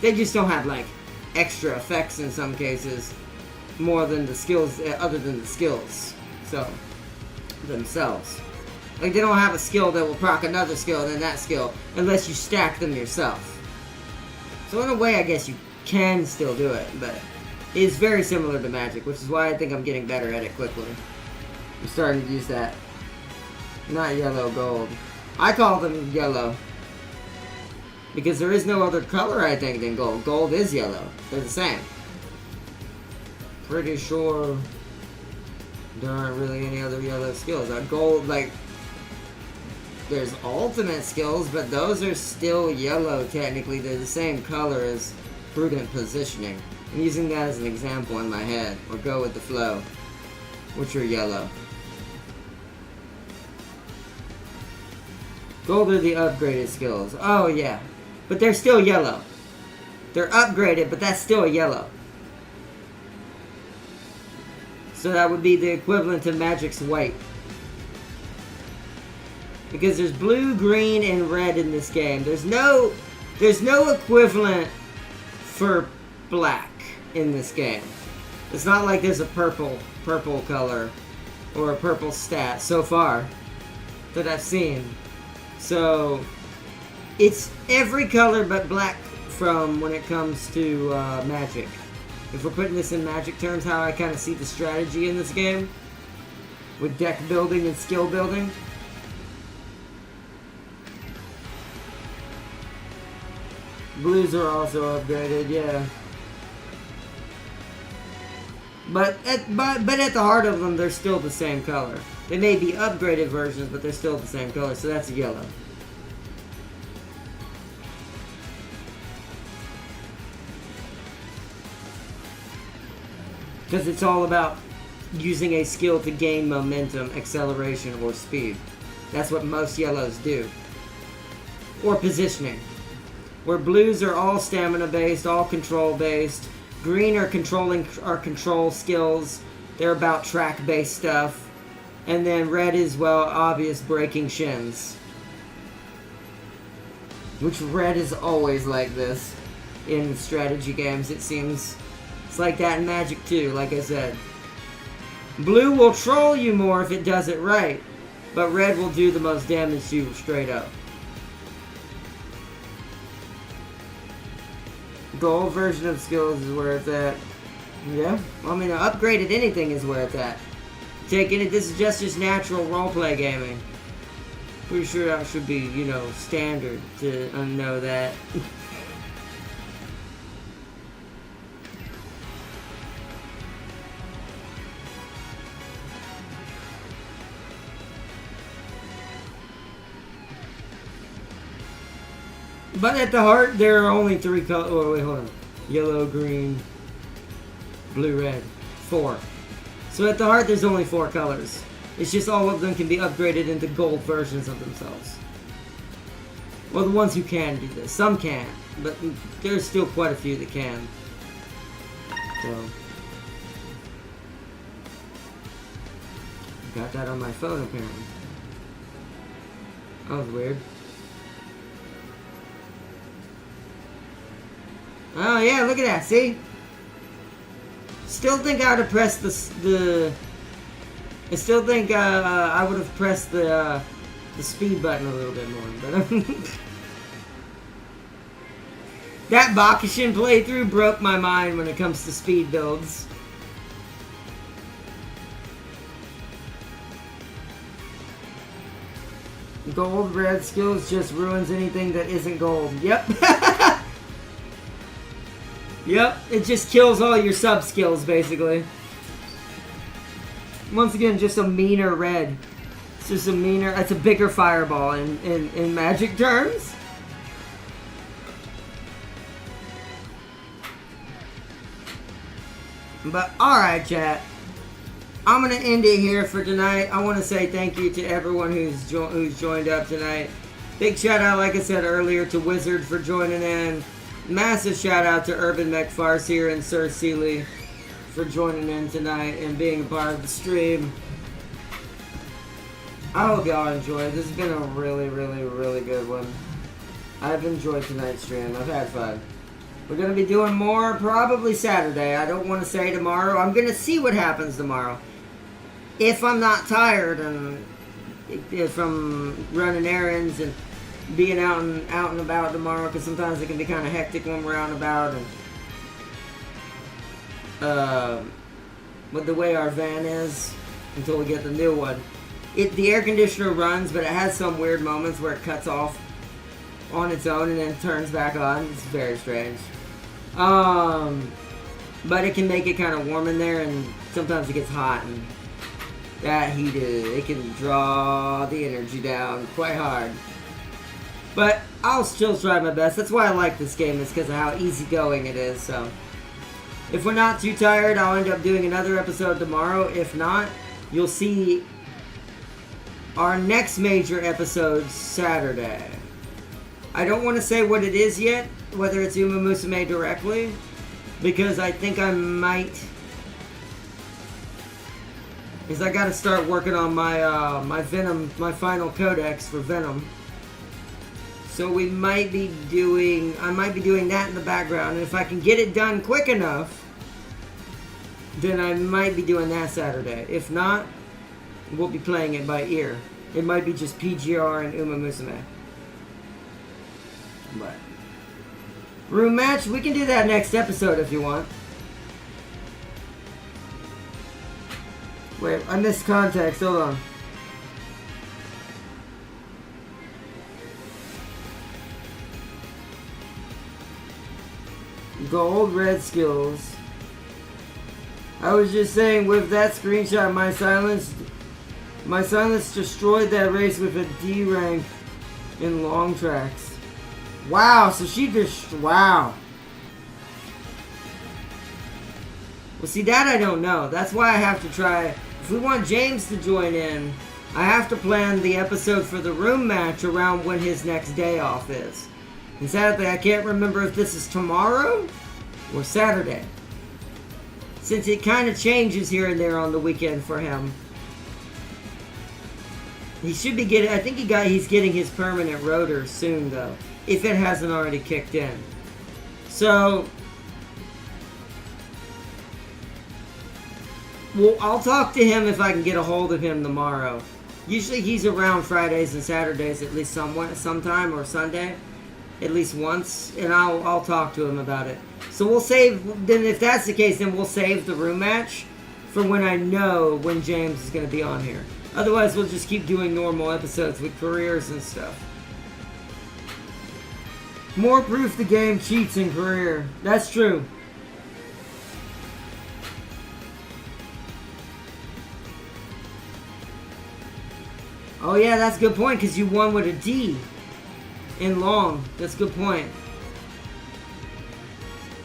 They just don't have, like, extra effects in some cases. More than the skills, other than the skills. So, themselves. Like, they don't have a skill that will proc another skill and then that skill, unless you stack them yourself. So in a way, I guess you can still do it, but it's very similar to Magic, which is why I think I'm getting better at it quickly. I'm starting to use that. Not yellow, gold. I call them yellow. Because there is no other color, I think, than gold. Gold is yellow. They're the same. Pretty sure there aren't really any other yellow skills. Gold, like, there's ultimate skills, but those are still yellow, technically. They're the same color as prudent positioning. I'm using that as an example in my head, or go with the flow, which are yellow. Gold are the upgraded skills. Oh, yeah. But they're still yellow. They're upgraded, but that's still yellow. So that would be the equivalent to Magic's white. Because there's blue, green, and red in this game. There's no equivalent for black in this game. It's not like there's a purple color or a purple stat so far that I've seen. So it's every color but black from when it comes to Magic. If we're putting this in Magic terms, how I kind of see the strategy in this game with deck building and skill building. Blues are also upgraded, yeah. But at the heart of them, they're still the same color. They may be upgraded versions, but they're still the same color, so that's yellow. Because it's all about using a skill to gain momentum, acceleration, or speed. That's what most yellows do. Or positioning. Where blues are all stamina based, all control based. Green are control skills. They're about track based stuff. And then red is, well, obvious breaking shins. Which red is always like this in strategy games, it seems. It's like that in Magic too, like I said. Blue will troll you more if it does it right, but red will do the most damage to you straight up. Gold version of skills is where it's at. Yeah, I mean, upgraded anything is where it's at. Taking it, this is just natural roleplay gaming. Pretty sure that should be, you know, standard to know that. But at the heart, there are only 3 colors. Oh, wait, hold on. Yellow, green, blue, red. 4. So at the heart, there's only 4 colors. It's just all of them can be upgraded into gold versions of themselves. Well, the ones who can do this. Some can, but there's still quite a few that can. So. Got that on my phone, apparently. That was weird. Oh yeah, look at that, see? Still think I would have pressed the I still think I would have pressed the speed button a little bit more, but that Bakushin playthrough broke my mind when it comes to speed builds. Gold red skills just ruins anything that isn't gold. Yep. Yep, it just kills all your sub skills basically. Once again, just a meaner red. It's just a meaner, it's a bigger fireball in magic terms. But alright, chat. I'm gonna end it here for tonight. I want to say thank you to everyone who's joined up tonight. Big shout out, like I said earlier, to Wizard for joining in. Massive shout out to Urban McFarsier and Sir Seeley for joining in tonight and being a part of the stream. I hope y'all enjoyed. This has been a really, really, really good one. I've enjoyed tonight's stream. I've had fun. We're going to be doing more probably Saturday. I don't want to say tomorrow. I'm going to see what happens tomorrow. If I'm not tired and from running errands and being out and about tomorrow, because sometimes it can be kind of hectic when we're out and about, and with the way our van is until we get the new one. The air conditioner runs, but it has some weird moments where it cuts off on its own and then turns back on. It's very strange. But it can make it kind of warm in there, and sometimes it gets hot, and that heat, it can draw the energy down quite hard. But I'll still try my best. That's why I like this game, is because of how easygoing it is. So if we're not too tired, I'll end up doing another episode tomorrow. If not, you'll see our next major episode Saturday. I don't want to say what it is yet, whether it's Umamusume directly, because I think I might, because I got to start working on my my Venom, my final codex for Venom. So we might be doing, I might be doing that in the background, and if I can get it done quick enough, then I might be doing that Saturday. If not, we'll be playing it by ear. It might be just PGR and Umamusume. But room match, we can do that next episode if you want. Wait, I missed context, hold on. Gold, red skills. I was just saying, with that screenshot, my silence destroyed that race with a D rank in long tracks. Wow, so she just, wow. Well, see, that I don't know. That's why I have to try. If we want James to join in, I have to plan the episode for the room match around when his next day off is. And sadly, I can't remember if this is tomorrow or Saturday, since it kind of changes here and there on the weekend for him. He should be getting, I think he's getting his permanent rotor soon though, if it hasn't already kicked in. So, well, I'll talk to him if I can get a hold of him tomorrow. Usually he's around Fridays and Saturdays at least sometime, or Sunday, at least once, and I'll talk to him about it. So we'll save, then if that's the case, then we'll save the room match for when I know when James is going to be on here. Otherwise, we'll just keep doing normal episodes with careers and stuff. More proof the game cheats in career. That's true. Oh yeah, that's a good point, because you won with a D in long. That's a good point.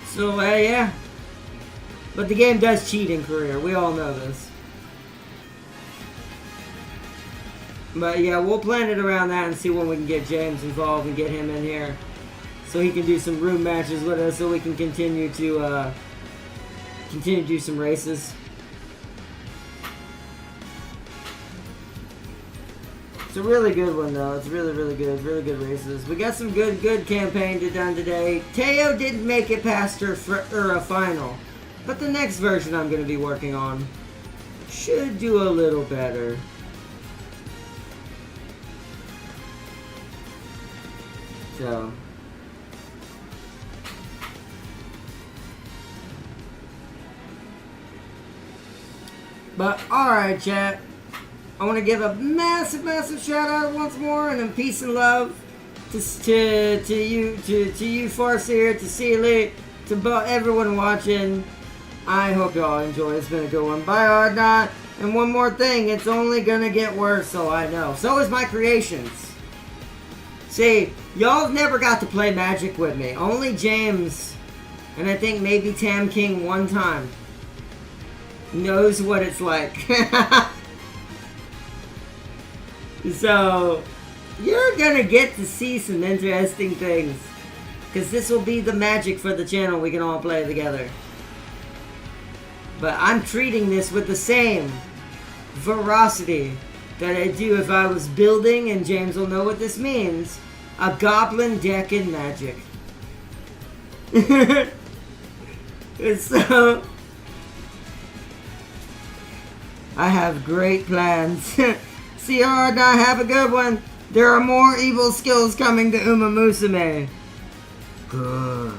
So, yeah. But the game does cheat in career. We all know this. But yeah, we'll plan it around that and see when we can get James involved and get him in here. So he can do some room matches with us, so we can continue to do some races. It's a really good one, though. It's really, really good. Really good races. We got some good campaign done today. Teo didn't make it past her final. But the next version I'm going to be working on should do a little better. So. But, alright, chat. I want to give a massive shout out once more, and then peace and love to you, Farseer, to Sealy, to everyone watching. I hope y'all enjoy. It's been a good one. Bye, Ardnot. And one more thing, it's only gonna get worse, so I know. So is my creations. See, y'all never got to play Magic with me. Only James, and I think maybe Tam King one time, knows what it's like. So, you're gonna get to see some interesting things. Because this will be the magic for the channel. We can all play together. But I'm treating this with the same veracity that I do if I was building, and James will know what this means, a goblin deck in Magic. So, I have great plans. See you all, now have a good one. There are more evil skills coming to Umamusume. Good.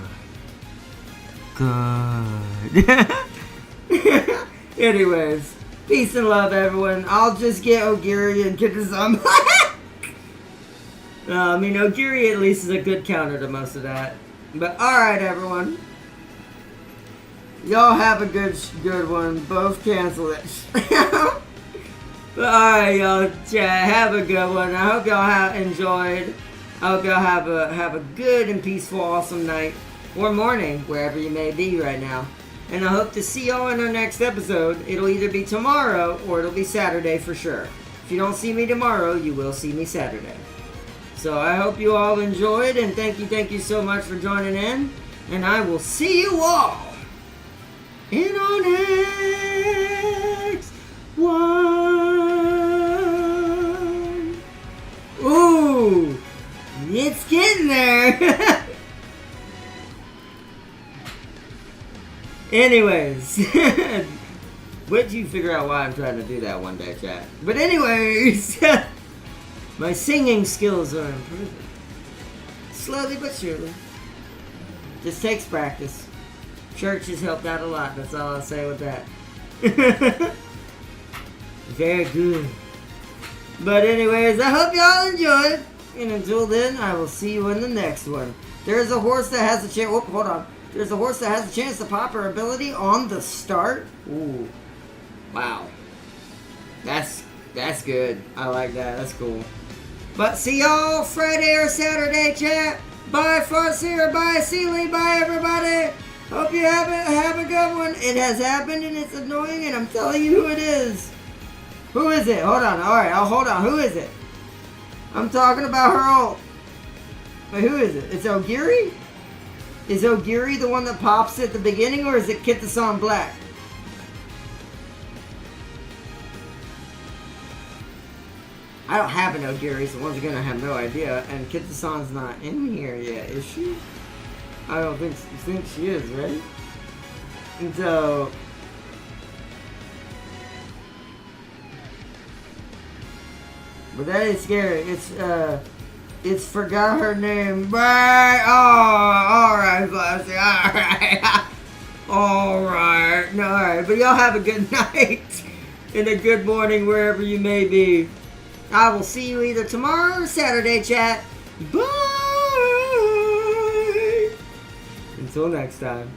Anyways, peace and love, everyone. I'll just get Ogiri and get to some. I mean, Ogiri at least is a good counter to most of that. But alright, everyone. Y'all have a good one. Both cancel it. But alright, y'all, have a good one. I hope y'all have enjoyed. I hope y'all have a good and peaceful, awesome night or morning, wherever you may be right now. And I hope to see y'all in our next episode. It'll either be tomorrow or it'll be Saturday for sure. If you don't see me tomorrow, you will see me Saturday. So I hope you all enjoyed, and thank you so much for joining in. And I will see you all in our next one. Ooh, it's getting there. Anyways, wait till you figure out why I'm trying to do that one day, chat. But anyways, my singing skills are improving. Slowly but surely. Just takes practice. Church has helped out a lot, that's all I'll say with that. Very good. But anyways, I hope y'all enjoyed. And until then, I will see you in the next one. There's a horse that has a chance. Oh, hold on. There's a horse that has a chance to pop her ability on the start. Ooh. Wow. That's good. I like that. That's cool. But see y'all Friday or Saturday, chat. Bye, Farseer. Bye, Sealy. Bye, everybody. Hope you have a good one. It has happened and it's annoying, and I'm telling you who it is. Who is it? Hold on. Alright, I'll hold on. Who is it? I'm talking about her ult. Wait, who is it? It's Ogiri? Is Ogiri the one that pops at the beginning, or is it Kitasan Black? I don't have an Ogiri, so once again I have no idea. And Kitasan's not in here yet, is she? I don't think she is, right? And so... But that is scary. It's, It's forgot her name. Right. Oh, alright, Flossie. Alright. Alright. Alright. But y'all have a good night and a good morning wherever you may be. I will see you either tomorrow or Saturday, chat. Bye. Until next time.